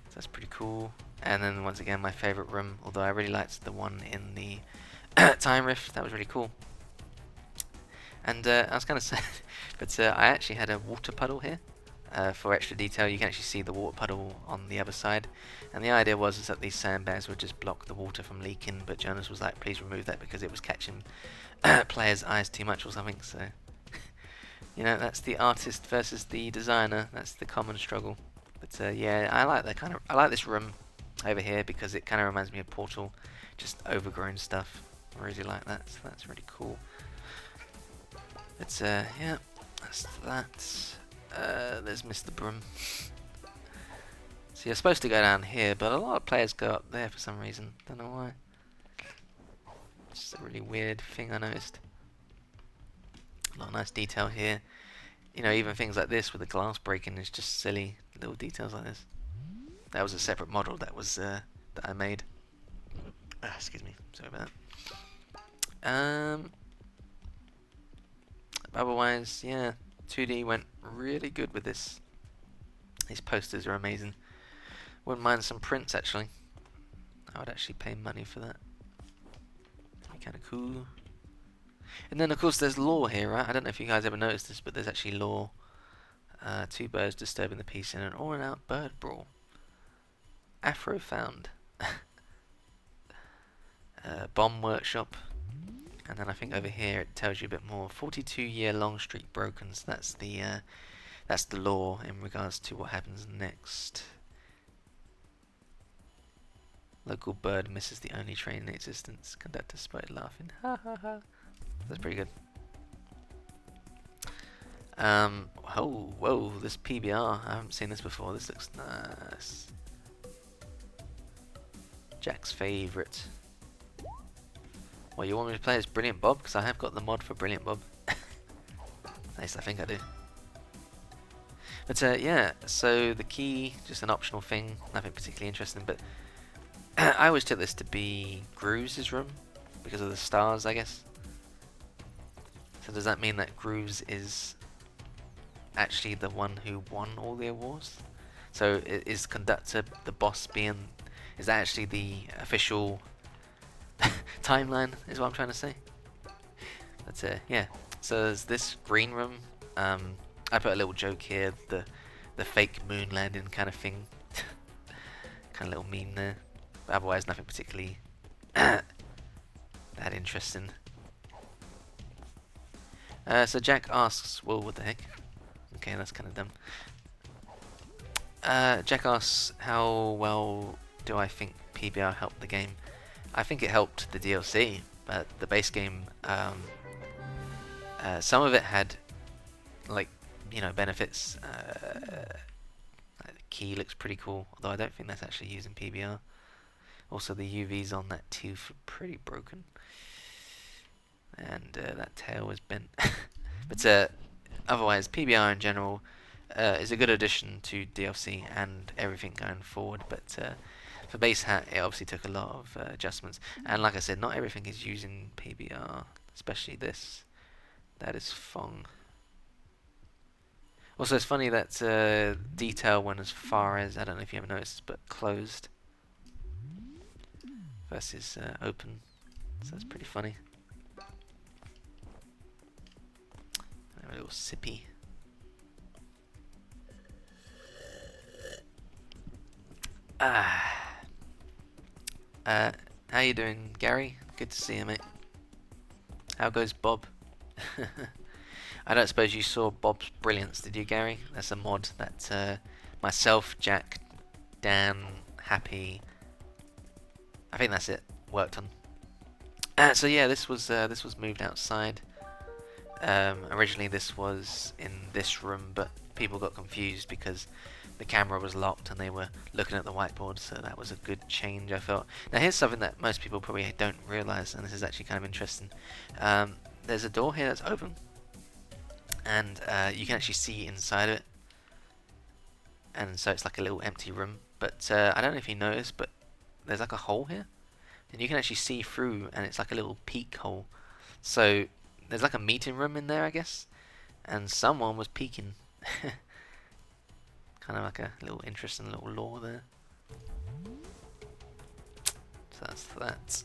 So that's pretty cool. And then once again, my favorite room, although I really liked the one in the Time Rift. That was really cool. And I was kind of sad, but I actually had a water puddle here. For extra detail, you can actually see the water puddle on the other side. And the idea was that these sandbags would just block the water from leaking, but Jonas was like, please remove that because it was catching players' eyes too much or something. So, you know, that's the artist versus the designer. That's the common struggle. But yeah, I like this room over here because it kind of reminds me of Portal, just overgrown stuff. I really like that, so that's really cool. But yeah, that's that. There's Mr. Broom. So you're supposed to go down here, but a lot of players go up there for some reason. Don't know why. It's just a really weird thing I noticed. A lot of nice detail here. You know, even things like this with the glass breaking is just silly little details like this. That was a separate model that was that I made. Excuse me, sorry about that. Otherwise, yeah, 2D went really good with this. These posters are amazing. Wouldn't mind some prints actually. I would actually pay money for that. That'd be kind of cool. And then of course there's lore here, right? I don't know if you guys ever noticed this, but there's actually lore. 2 birds disturbing the peace in an all-out bird brawl. Afro found. Bomb workshop. And then I think over here it tells you a bit more. 42-year long streak broken. So that's the lore in regards to what happens next. Local bird misses the only train in existence. Conductor spotted laughing. Ha ha ha. That's pretty good. Oh, whoa, this PBR. I haven't seen this before. This looks nice. Jack's favourite. Well, you want me to play as Brilliant Bob? Because I have got the mod for Brilliant Bob. At least I think I do. But yeah, so the key, just an optional thing, nothing particularly interesting, but I always took this to be Grooves' room, because of the stars, I guess. So does that mean that Grooves is actually the one who won all the awards? So is Conductor the boss being... Is that actually the official timeline, is what I'm trying to say? But yeah, so there's this green room. I put a little joke here, the fake moon landing kind of thing. Kind of little meme there. But otherwise nothing particularly that interesting. So Jack asks, well, what the heck? Okay, that's kind of dumb. Jack asks, how well do I think PBR helped the game? I think it helped the DLC, but the base game, some of it had, like, you know, benefits. Like the key looks pretty cool, although I don't think that's actually using PBR. Also, the UVs on that tooth are pretty broken. And that tail was bent. But otherwise, PBR in general is a good addition to DLC and everything going forward. But for base hat, it obviously took a lot of adjustments. And like I said, not everything is using PBR, especially this. That is Fong. Also, it's funny that detail went as far as, I don't know if you ever noticed, but closed versus open. So that's pretty funny. A little sippy. How you doing, Gary? Good to see you, mate. How goes Bob? I don't suppose you saw Bob's Brilliance, did you, Gary? That's a mod that myself, Jack, Dan, Happy, I think that's it, worked on. So yeah, this was moved outside. Originally this was in this room, but people got confused because the camera was locked and they were looking at the whiteboard, so that was a good change, I felt. Now here's something that most people probably don't realise, and this is actually kind of interesting. There's a door here that's open, and you can actually see inside of it, and so it's like a little empty room. But I don't know if you noticed, but there's like a hole here, and you can actually see through, and it's like a little peek hole. So there's like a meeting room in there, I guess. and someone was peeking. Kind of like a little interesting little lore there. So that's that.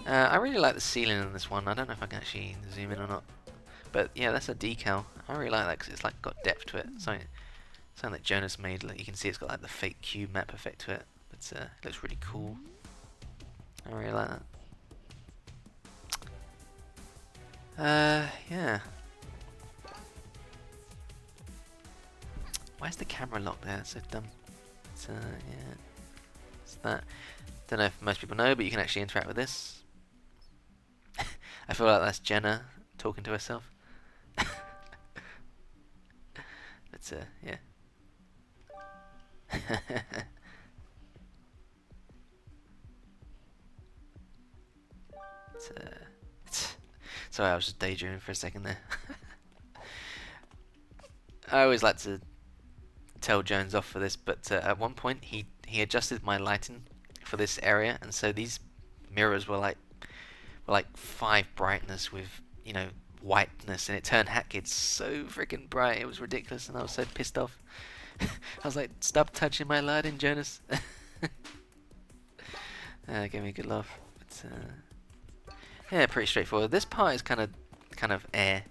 I really like the ceiling in this one. I don't know if I can actually zoom in or not. But yeah, that's a decal. I really like that because it's like got depth to it. Something that Jonas made. Like you can see it's got like the fake cube map effect to it. But it looks really cool. I really like that. Yeah. Why is the camera locked there? That's so dumb. So yeah, it's that. Don't know if most people know, but you can actually interact with this. I feel like that's Jenna talking to herself. But yeah. Sorry, I was just daydreaming for a second there. I always like to tell Jones off for this, but at one point he adjusted my lighting for this area, and so these mirrors were like 5 brightness with, you know, whiteness, and it turned Hatkids so freaking bright. It was ridiculous, and I was so pissed off. I was like, stop touching my lighting, Jonas. Gave me a good laugh. But, yeah, pretty straightforward. This part is kind of air.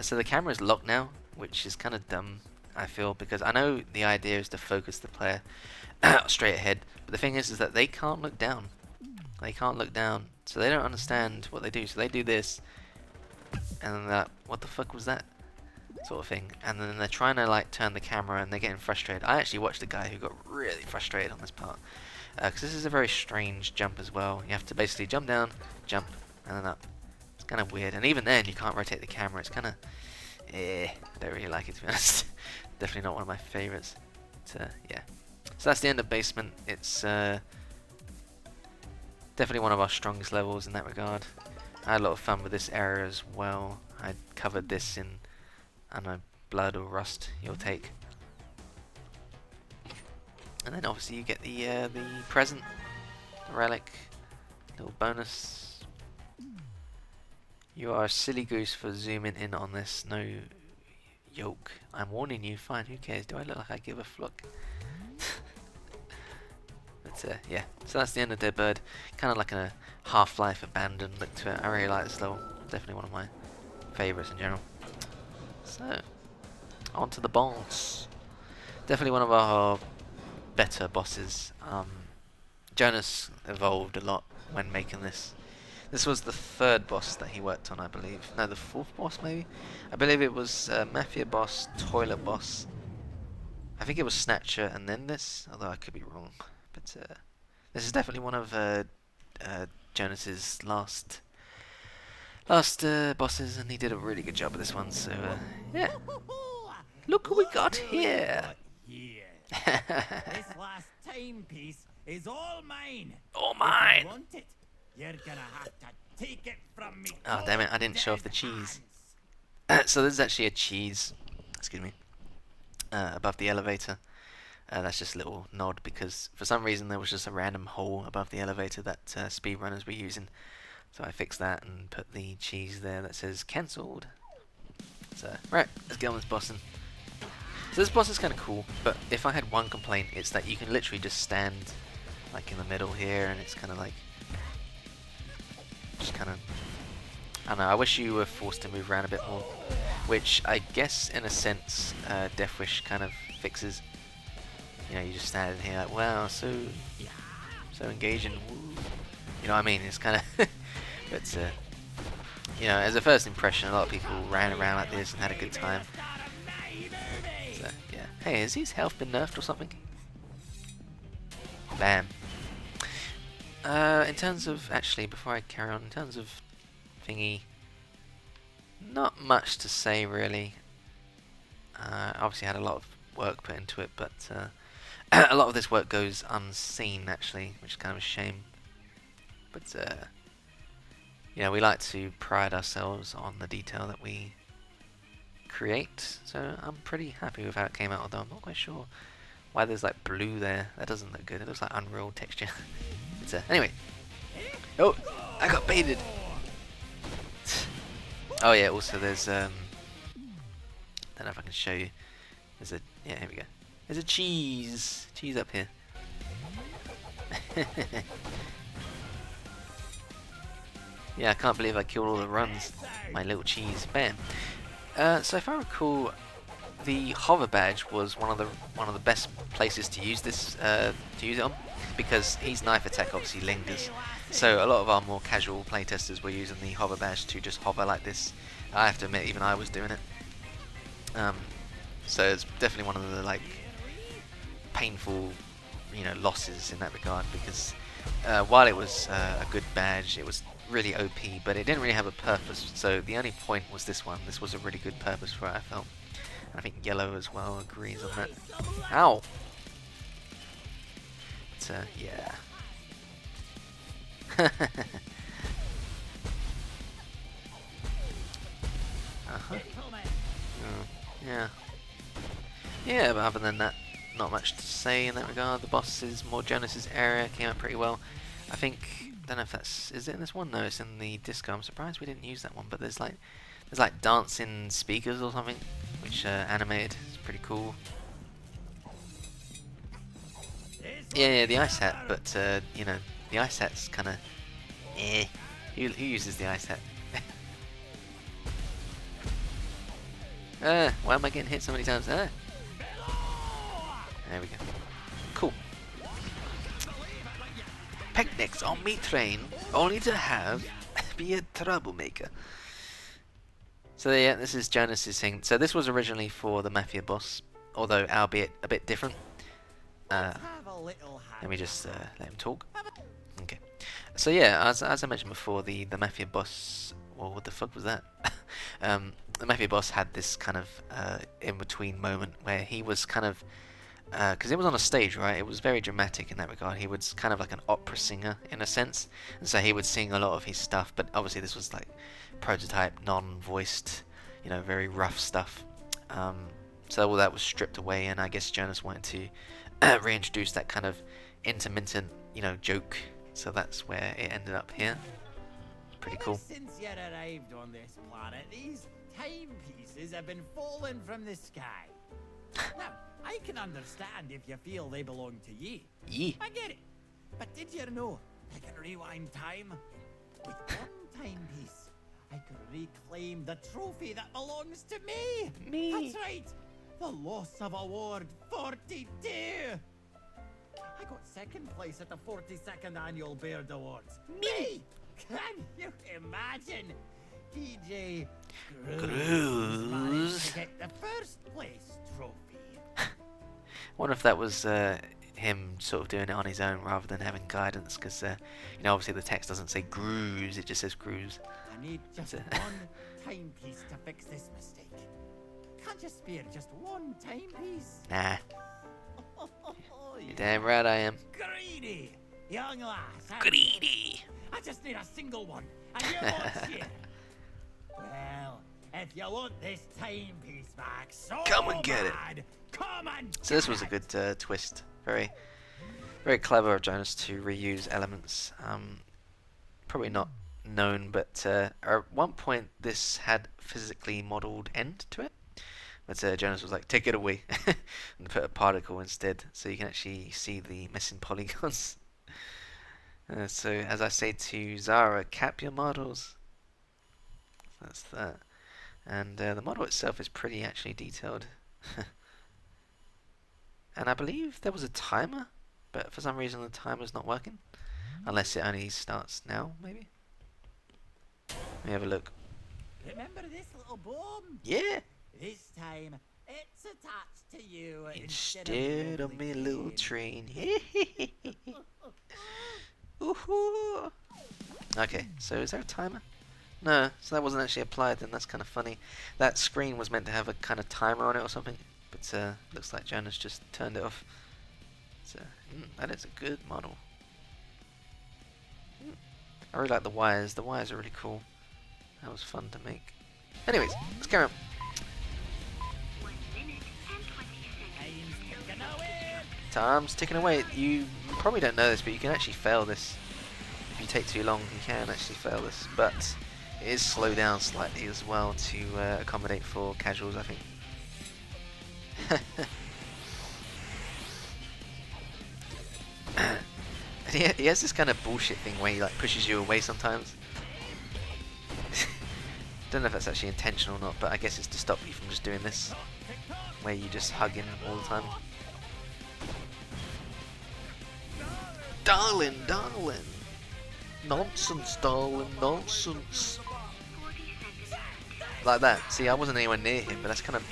So the camera is locked now, which is kind of dumb, I feel, because I know the idea is to focus the player straight ahead, but the thing is that they can't look down. They can't look down, so they don't understand what they do. So they do this, and then that, what the fuck was that? Sort of thing. And then they're trying to like turn the camera, and they're getting frustrated. I actually watched a guy who got really frustrated on this part, because this is a very strange jump as well. You have to basically jump down, jump, and then up. It's kind of weird, and even then you can't rotate the camera. It's kind of, I don't really like it, to be honest. Definitely not one of my favorites. But, yeah. So that's the end of Basement. It's definitely one of our strongest levels in that regard. I had a lot of fun with this area as well. I covered this in, I don't know, Blood or Rust, you'll take. And then obviously you get the present, the relic, little bonus. You are a silly goose for zooming in on this. No yoke. I'm warning you. Fine, who cares? Do I look like I give a fuck? But yeah, so that's the end of Dead Bird. Kind of like a Half-Life abandoned look to it. I really like this level. Definitely one of my favourites in general. So, on to the boss. Definitely one of our better bosses. Jonas evolved a lot when making this. This was the 3rd boss that he worked on, I believe. No, the 4th boss maybe? I believe it was Mafia boss, Toilet boss. I think it was Snatcher and then this, although I could be wrong. But this is definitely one of Jonas's last bosses, and he did a really good job of this one. So yeah, look who we got here. This last timepiece is all mine. All mine. If you want it, you're gonna have to take it from me. Oh damn it! I didn't show off the cheese. So there's actually a cheese. Excuse me. Above the elevator. That's just a little nod because for some reason there was just a random hole above the elevator that speedrunners were using. So I fixed that and put the cheese there that says cancelled. So, right, let's get on this boss. So this boss is kind of cool, but if I had one complaint, it's that you can literally just stand like in the middle here, and it's kind of like, just kind of, I don't know, I wish you were forced to move around a bit more, which I guess in a sense Deathwish kind of fixes. You know, you just stand in here like, wow, so engaging, woo. You know what I mean? It's kind of, but you know, as a first impression, a lot of people ran around like this and had a good time. So, yeah. Hey, has his health been nerfed or something? Bam. In terms of, actually, before I carry on, in terms of thingy, not much to say really. Obviously had a lot of work put into it, but a lot of this work goes unseen actually, which is kind of a shame. But you know, we like to pride ourselves on the detail that we create, so I'm pretty happy with how it came out, although I'm not quite sure why there's like blue there. That doesn't look good. It looks like Unreal texture. But anyway, oh, I got baited. Oh yeah, also there's don't know if I can show you. There's a here we go. There's a cheese up here. Yeah, I can't believe I killed all the runs. My little cheese, bam. So if I recall, the hover badge was one of the best places to use this to use it on, because his knife attack obviously lingers. So a lot of our more casual playtesters were using the hover badge to just hover like this. I have to admit, even I was doing it. So it's definitely one of the like painful, losses in that regard, because while it was a good badge, it was really OP, but it didn't really have a purpose. So the only point was this one. This was a really good purpose for it, I felt. And I think Yellow as well agrees on that. Ow! But yeah. Yeah. Yeah, but other than that, not much to say in that regard. The bosses, more Jonas's area came out pretty well. I think, don't know if that's, is it in this one? No, it's in the disco. I'm surprised we didn't use that one, but there's like dancing speakers or something, which animated. It's pretty cool. Yeah, the ice hat, but the ice hat's kind of Who uses the ice hat? Why am I getting hit so many times? There we go. Cool. Picnics on meat train, only to have be a troublemaker. So yeah, this is Jonas's thing. So this was originally for the Mafia boss, although albeit a bit different. Let me just let him talk. Okay. So yeah, as I mentioned before, the Mafia boss. Well, what the fuck was that? The Mafia boss had this kind of in-between moment where he was kind of, because it was on a stage, right? It was very dramatic in that regard. He was kind of like an opera singer in a sense, and so he would sing a lot of his stuff. But obviously, this was like prototype, non-voiced, very rough stuff. So all that was stripped away, and I guess Jonas wanted to reintroduce that kind of intermittent, joke. So that's where it ended up here. Pretty cool. Since you arrived on this planet, these timepieces have been falling from the sky. Now, I can understand if you feel they belong to ye. I get it. But did you know I can rewind time? With one timepiece, I could reclaim the trophy that belongs to me. That's right. The Loss of Award 42. I got second place at the 42nd Annual Baird Awards. Me! Can you imagine? DJ Grooves managed to get the first place trophy. Wonder if that was him sort of doing it on his own rather than having guidance, because obviously the text doesn't say Grooves, it just says Grooves. I need just one timepiece to fix this mistake. Can't you spare just one timepiece? Nah. You're damn right I am. Greedy, young lass. Greedy. I just need a single one, and you won't share. Well, if you want this timepiece back, so come and get bad, it. Come and So this was a good twist. Very, very clever of Jonas to reuse elements. Probably not known, but at one point this had physically modelled end to it. But Jonas was like, take it away, and put a particle instead, so you can actually see the missing polygons. So as I say to Zara, cap your models. That's that. And the model itself is pretty actually detailed. And I believe there was a timer, but for some reason the timer's not working. Unless it only starts now, maybe? Let me have a look. Remember this little bomb? Yeah! This time, it's attached to you instead of me little train. Okay, so is there a timer? No, so that wasn't actually applied then, that's kind of funny. That screen was meant to have a kind of timer on it or something, but looks like Jonas just turned it off. So, that is a good model. I really like the wires are really cool. That was fun to make. Anyways, let's carry on. Time's ticking away. You probably don't know this, but you can actually fail this. If you take too long, you can actually fail this. But It is slowed down slightly as well to accommodate for casuals, I think. And he has this kind of bullshit thing where he like pushes you away sometimes. Don't know if that's actually intentional or not, but I guess it's to stop you from just doing this, where you just hug him all the time. Darling, darling. Nonsense, darling, nonsense. Like that. See, I wasn't anywhere near him, but that's kind of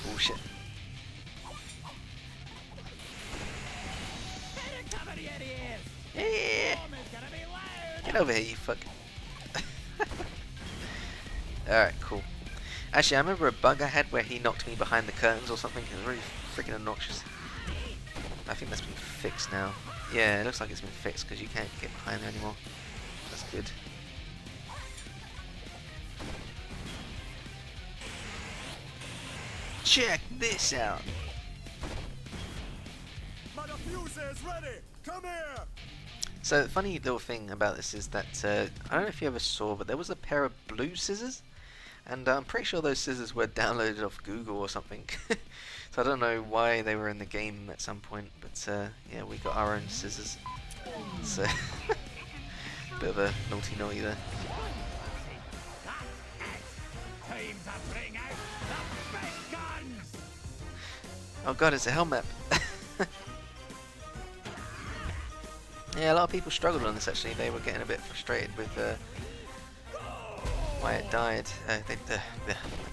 bullshit. Yeah. Get over here, you fuck. Alright, cool. Actually, I remember a bug I had where he knocked me behind the curtains or something. It was really freaking obnoxious. I think that's been fixed now. Yeah, it looks like it's been fixed because you can't get behind there anymore. That's good. Check this out. My diffuser is ready. Come here. So the funny little thing about this is that I don't know if you ever saw, but there was a pair of blue scissors, and I'm pretty sure those scissors were downloaded off Google or something. So I don't know why they were in the game at some point, but yeah, we got our own scissors. So bit of a naughty naughty there. Oh god, it's a hell map. Yeah, a lot of people struggled on this actually. They were getting a bit frustrated with why it died. The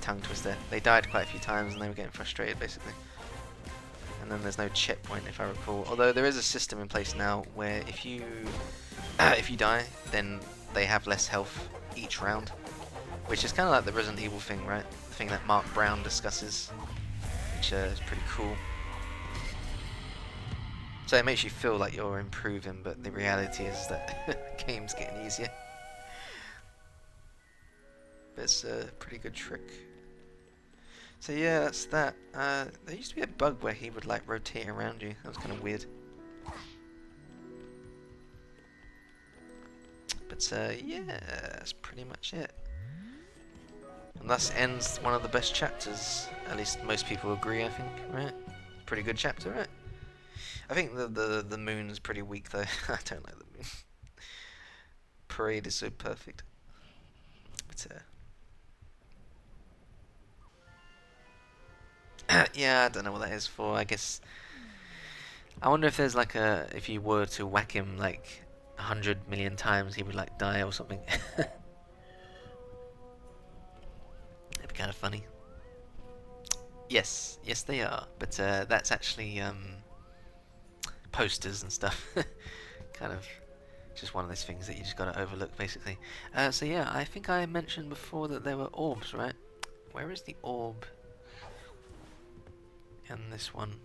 tongue twister. They died quite a few times and they were getting frustrated basically. And then there's no checkpoint if I recall. Although there is a system in place now where if you die, then they have less health each round, which is kind of like the Resident Evil thing, right? The thing that Mark Brown discusses, which is pretty cool. So it makes you feel like you're improving, but the reality is that the game's getting easier. But it's a pretty good trick. So yeah, that's that. There used to be a bug where he would like rotate around you. That was kind of weird. But yeah, that's pretty much it. And thus ends one of the best chapters. At least most people agree, I think, right? Pretty good chapter, right? I think the moon is pretty weak though. I don't like the moon. Parade is so perfect. But yeah, I don't know what that is for. I guess I wonder if there's like if you were to whack him like 100 million times, he would like die or something. It'd be kind of funny. Yes, they are. But that's actually posters and stuff. Kind of just one of those things that you just gotta overlook basically. So yeah, I think I mentioned before that there were orbs, right? Where is the orb in this one?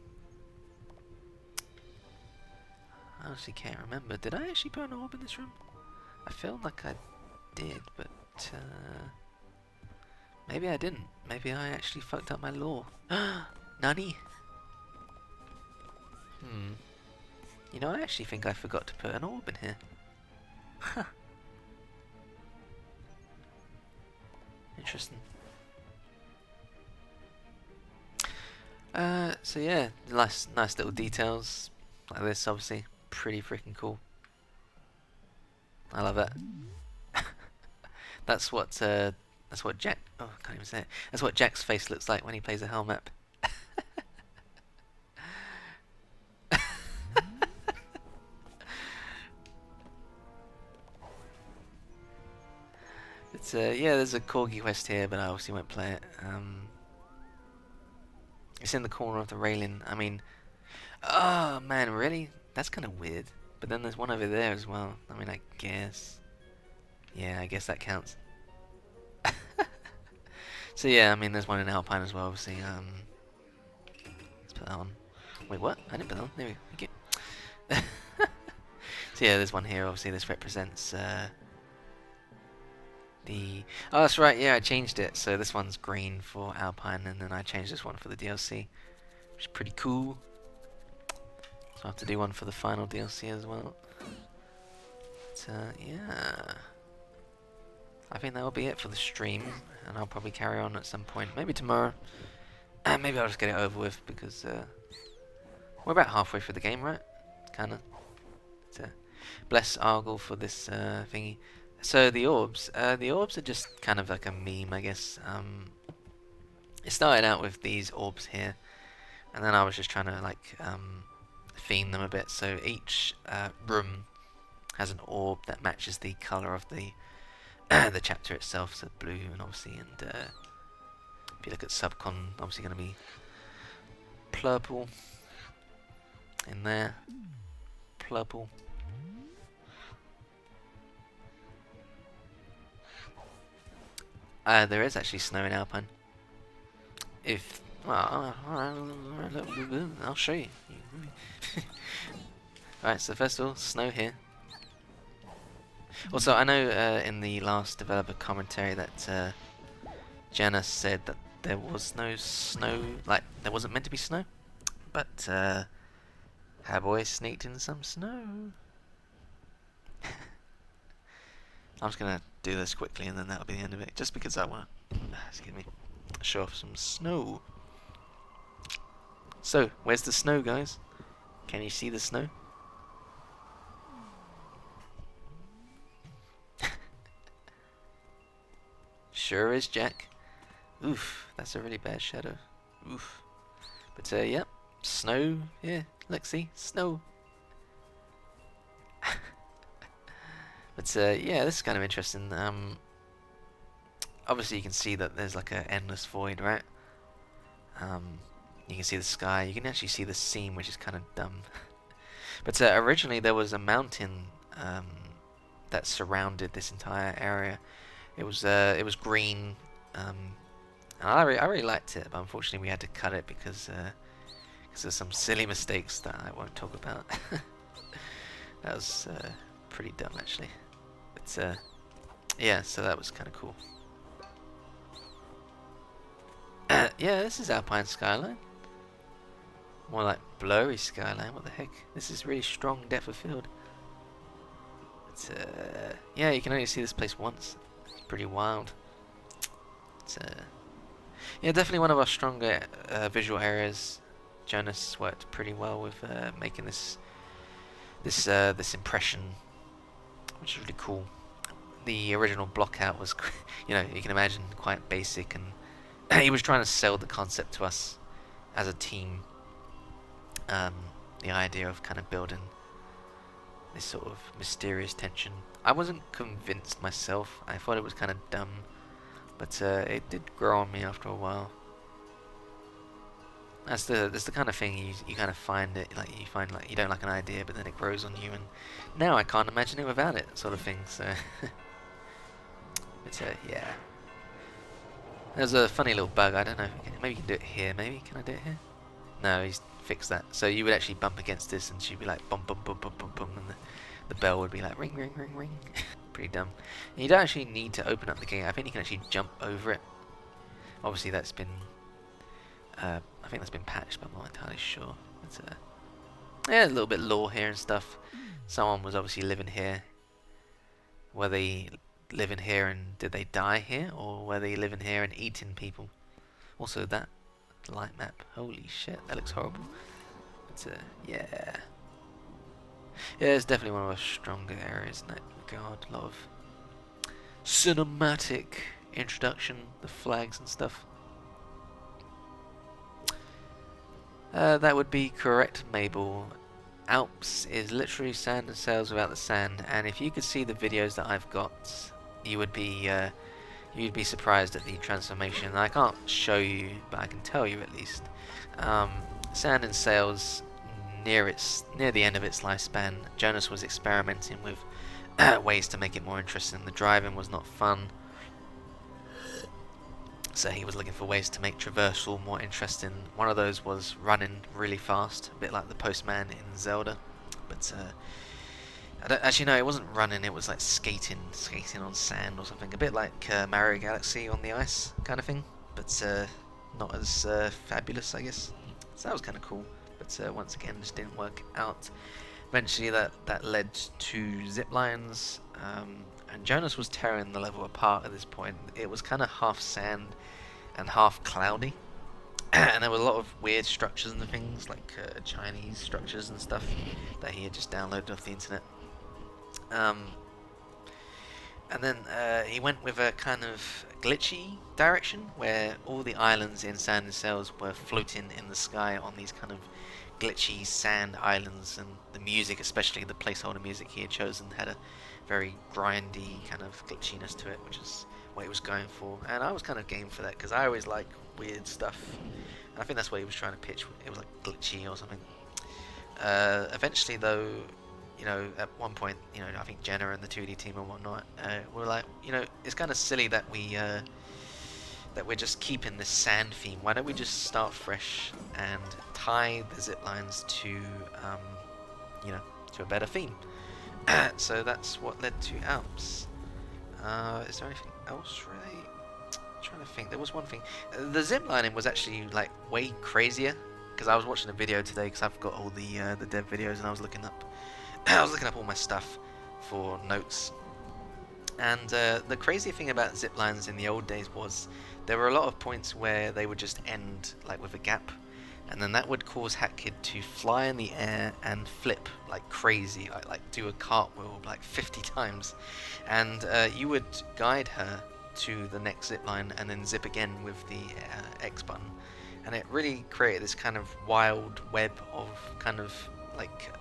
I honestly can't remember. Did I actually put an orb in this room? I feel like I did, but maybe I didn't. Maybe I actually fucked up my lore. Nani? You know, I actually think I forgot to put an orb in here. Huh. Interesting. So yeah, nice little details like this. Obviously, pretty freaking cool. I love it. That's what Jack. Oh, I can't even say it. That's what Jack's face looks like when he plays a hell map. It's yeah, there's a corgi quest here, but I obviously won't play it. It's in the corner of the railing. I mean, oh man, really? That's kind of weird. But then there's one over there as well. I mean, I guess. Yeah, I guess that counts. So yeah, I mean, there's one in Alpine as well, obviously. Let's put that on. Wait, what? I didn't put that on. There we go. Thank you. So yeah, there's one here. Obviously, this represents the... Oh, that's right. Yeah, I changed it. So this one's green for Alpine, and then I changed this one for the DLC, which is pretty cool. So I have to do one for the final DLC as well. But, yeah. I think that will be it for the stream, and I'll probably carry on at some point, maybe tomorrow. Maybe I'll just get it over with, because we're about halfway through the game, right? Kinda. Bless Argle for this thingy. So the orbs are just kind of like a meme, I guess. It started out with these orbs here, and then I was just trying to like theme them a bit. So each room has an orb that matches the color of the the chapter itself, so blue and obviously, and if you look at Subcon, obviously going to be purple in there, purple. There is actually snow in Alpine. If well, I'll show you. Alright, so first of all, snow here. Also, I know in the last developer commentary that Janus said that there was no snow, like there wasn't meant to be snow, but our boy sneaked in some snow. I'm just gonna do this quickly and then that'll be the end of it, just because I want to, excuse me, show off some snow. So, where's the snow, guys? Can you see the snow? Sure is, Jack. Oof, that's a really bad shadow. Oof. But yep, snow. Yeah, look, see, snow. But yeah, this is kind of interesting. Obviously, you can see that there's like an endless void, right? You can see the sky. You can actually see the seam, which is kind of dumb. But originally, there was a mountain that surrounded this entire area. It was green, and I really liked it, but unfortunately we had to cut it because of some silly mistakes that I won't talk about. That was pretty dumb actually, but yeah, so that was kind of cool. Yeah, this is Alpine Skyline. More like blurry skyline. What the heck? This is really strong depth of field. But yeah, you can only see this place once. Pretty wild. It's, yeah, definitely one of our stronger visual areas. Jonas worked pretty well with making this impression, which is really cool. The original blockout was, you know, you can imagine, quite basic, and he was trying to sell the concept to us as a team. The idea of kind of building this sort of mysterious tension. I wasn't convinced myself. I thought it was kind of dumb, but it did grow on me after a while. That's the kind of thing you kind of find it, like you find like you don't like an idea, but then it grows on you, and now I can't imagine it without it, sort of thing. So, but yeah, there's a funny little bug. I don't know. Maybe you can do it here. Maybe can I do it here? No, he's fixed that. So you would actually bump against this, and she'd be like bum bum bum bum bum bum, and the bell would be like ring ring ring ring. Pretty dumb. And you don't actually need to open up the gate. I think you can actually jump over it. Obviously that's been I think that's been patched, but I'm not entirely sure. But, yeah, a little bit lore here and stuff. Someone was obviously living here. Were they living here and did they die here, or were they living here and eating people? Also that light map. Holy shit, that looks horrible. But yeah. Yeah, it's definitely one of our stronger areas in that regard. A lot of cinematic introduction, the flags and stuff. That would be correct, Mabel. Alps is literally sand and sails without the sand, and if you could see the videos that I've got, you would be you'd be surprised at the transformation. I can't show you, but I can tell you at least. Sand and sails, near the end of its lifespan, Jonas was experimenting with ways to make it more interesting. The driving was not fun, so he was looking for ways to make traversal more interesting. One of those was running really fast, a bit like the Postman in Zelda. But I don't actually know. It wasn't running. It was like skating on sand or something. A bit like Mario Galaxy on the ice kind of thing, but not as fabulous, I guess. So that was kind of cool. But once again, just didn't work out. Eventually, that led to zip lines, and Jonas was tearing the level apart at this point. It was kind of half sand and half cloudy, and there were a lot of weird structures and things, like Chinese structures and stuff that he had just downloaded off the internet. And then he went with a kind of glitchy direction, where all the islands in Sand and Sails were floating in the sky on these kind of glitchy sand islands, and the music, especially the placeholder music he had chosen, had a very grindy kind of glitchiness to it, which is what he was going for. And I was kind of game for that, because I always like weird stuff, and I think that's what he was trying to pitch. It was like glitchy or something. Eventually though, you know, at one point, you know, I think Jenna and the 2D team and whatnot were like, you know, it's kind of silly that we're just keeping this sand theme. Why don't we just start fresh and tie the zip lines to, you know, to a better theme? So that's what led to Alps. Is there anything else really? I'm trying to think. There was one thing. The zip lining was actually like way crazier, because I was watching a video today, because I've got all the dev videos, and I was looking up all my stuff for notes. And the crazy thing about zip lines in the old days was there were a lot of points where they would just end like with a gap, and then that would cause Hatkid to fly in the air and flip like crazy, like do a cartwheel like 50 times, and you would guide her to the next zip line and then zip again with the X button, and it really created this kind of wild web of kind of like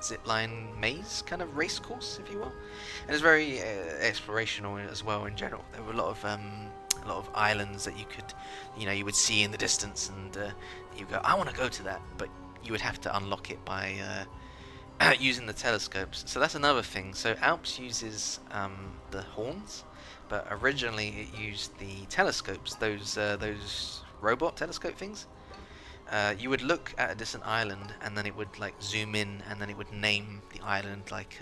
zipline maze, kind of race course, if you will. And it's very explorational as well in general. There were a lot of islands that you could, you know, you would see in the distance, and you go, I want to go to that, but you would have to unlock it by using the telescopes. So that's another thing. So Alps uses the horns, but originally it used the telescopes, those robot telescope things. You would look at a distant island, and then it would like zoom in, and then it would name the island like,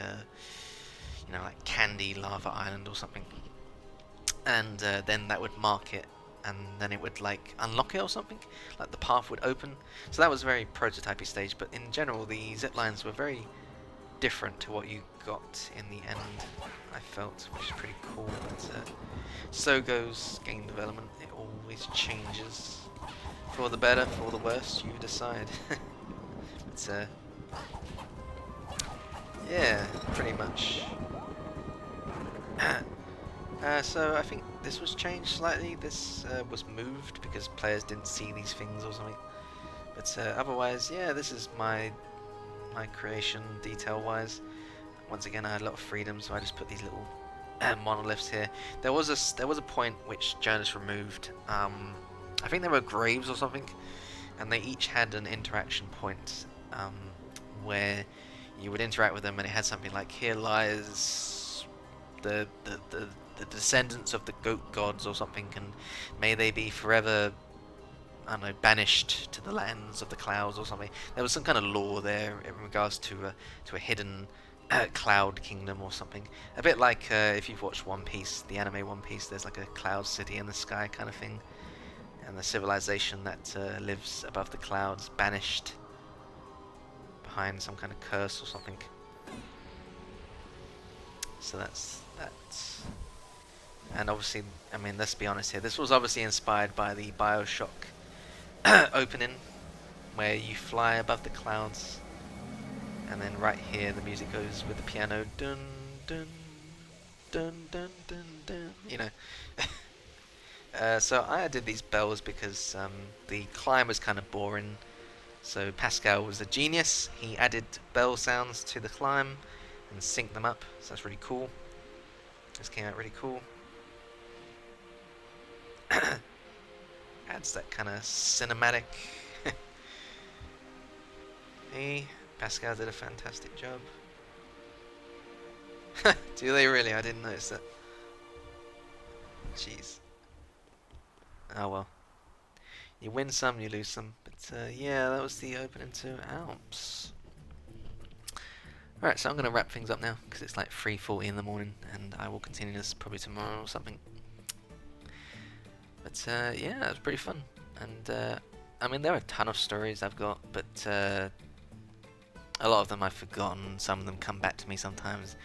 you know, like Candy Lava Island or something, and then that would mark it, and then it would like unlock it or something, like the path would open. So that was a very prototypey stage, but in general the zip lines were very different to what you got in the end, I felt, which is pretty cool. But so goes game development, it always changes. For the better, for the worse, you decide. But yeah, pretty much. So I think this was changed slightly. This was moved because players didn't see these things or something. But otherwise, yeah, this is my creation detail-wise. Once again, I had a lot of freedom, so I just put these little monoliths here. There was a point which Jonas removed. I think they were graves or something, and they each had an interaction point where you would interact with them, and it had something like, here lies the descendants of the goat gods or something, and may they be forever, I don't know, banished to the lands of the clouds or something. There was some kind of lore there in regards to a hidden cloud kingdom or something. A bit like if you've watched One Piece, the anime One Piece, there's like a cloud city in the sky kind of thing. And the civilization that lives above the clouds, banished behind some kind of curse or something. So that's that. And obviously, I mean, let's be honest here, this was obviously inspired by the BioShock opening, where you fly above the clouds, and then right here the music goes with the piano, dun dun dun dun dun dun, you know. So I added these bells because the climb was kind of boring. So Pascal was a genius. He added bell sounds to the climb and synced them up. So that's really cool. This came out really cool. Adds that kind of cinematic. Hey, Pascal did a fantastic job. Do they really? I didn't notice that. Jeez. Oh well. You win some, you lose some. But yeah, that was the opening to Alps. Alright, so I'm going to wrap things up now, because it's like 3:40 in the morning, and I will continue this probably tomorrow or something. But yeah, it was pretty fun. And I mean, there are a ton of stories I've got, but a lot of them I've forgotten. Some of them come back to me sometimes.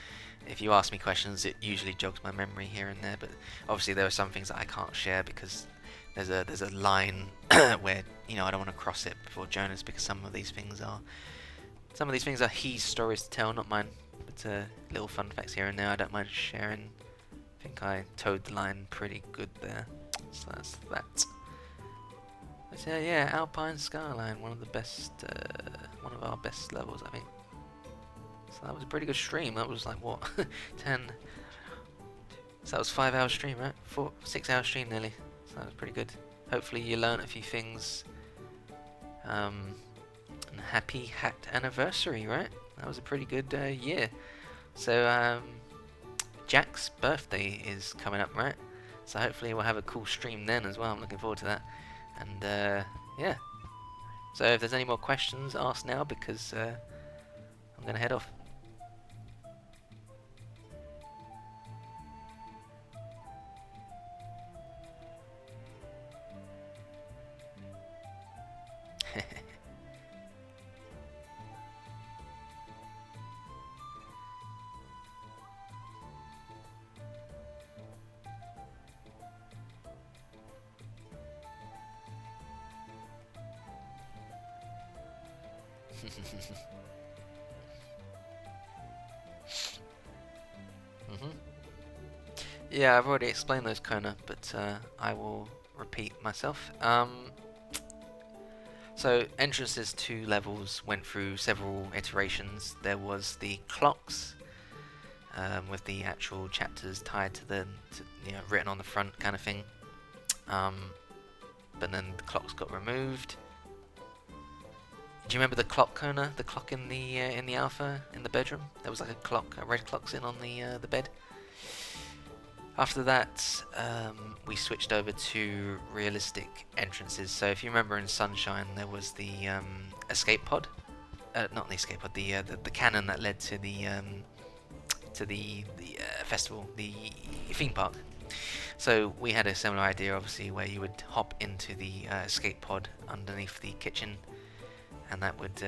if you ask me questions, it usually jogs my memory here and there. But obviously, there are some things that I can't share because there's a line where I don't want to cross it before Jonas, because some of these things are his stories to tell, not mine. But little fun facts here and there, I don't mind sharing. I think I towed the line pretty good there. So that's that. But yeah, Alpine Skyline, one of our best levels, I think. So that was a pretty good stream. That was like what, 10. So that was 5 hour stream, right? 6 hour stream nearly. So that was pretty good. Hopefully you learned a few things. And happy hacked anniversary, right? That was a pretty good year. So Jack's birthday is coming up, right? So hopefully we'll have a cool stream then as well. I'm looking forward to that. And yeah. So if there's any more questions, ask now, because I'm gonna head off. Yeah, I've already explained those, Kona, but I will repeat myself. So entrances to levels went through several iterations. There was the clocks, with the actual chapters tied to the, written on the front kind of thing. But then the clocks got removed. Do you remember the clock, Kona? The clock in the alpha in the bedroom? There was like a clock, a red clock sitting on the bed. After that, we switched over to realistic entrances. So if you remember in Sunshine, there was the escape pod, not the escape pod, the cannon that led to the festival, the theme park. So we had a similar idea, obviously, where you would hop into the escape pod underneath the kitchen, and that would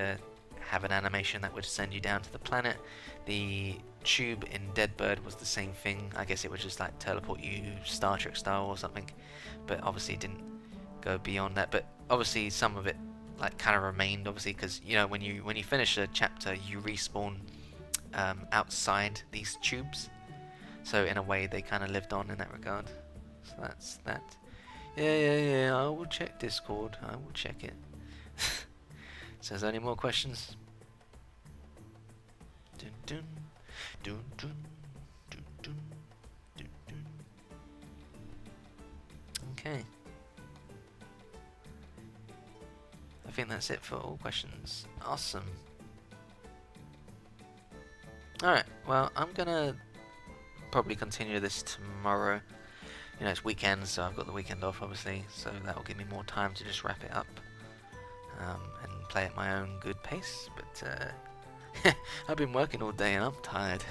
have an animation that would send you down to the planet. The tube in Deadbird was the same thing. I guess it would just like teleport you Star Trek style or something, but obviously didn't go beyond that. But obviously some of it like kind of remained, obviously, because when you finish a chapter, you respawn outside these tubes. So in a way, they kind of lived on in that regard. So that's that. Yeah. I will check Discord. I will check it. So, is there any more questions? Dun, dun, dun, dun, dun, dun, dun, dun. Okay. I think that's it for all questions. Awesome. Alright, well, I'm gonna probably continue this tomorrow. It's weekend, so I've got the weekend off, obviously, so that will give me more time to just wrap it up. And play at my own good pace, but I've been working all day and I'm tired.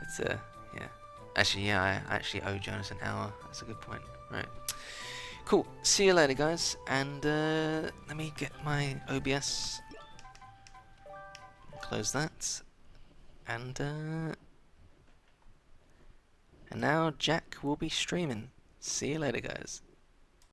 It's yeah. Actually, yeah, I actually owe Jonas an hour. That's a good point. Right. Cool. See you later, guys. And let me get my OBS. Close that. And now Jack will be streaming. See you later, guys.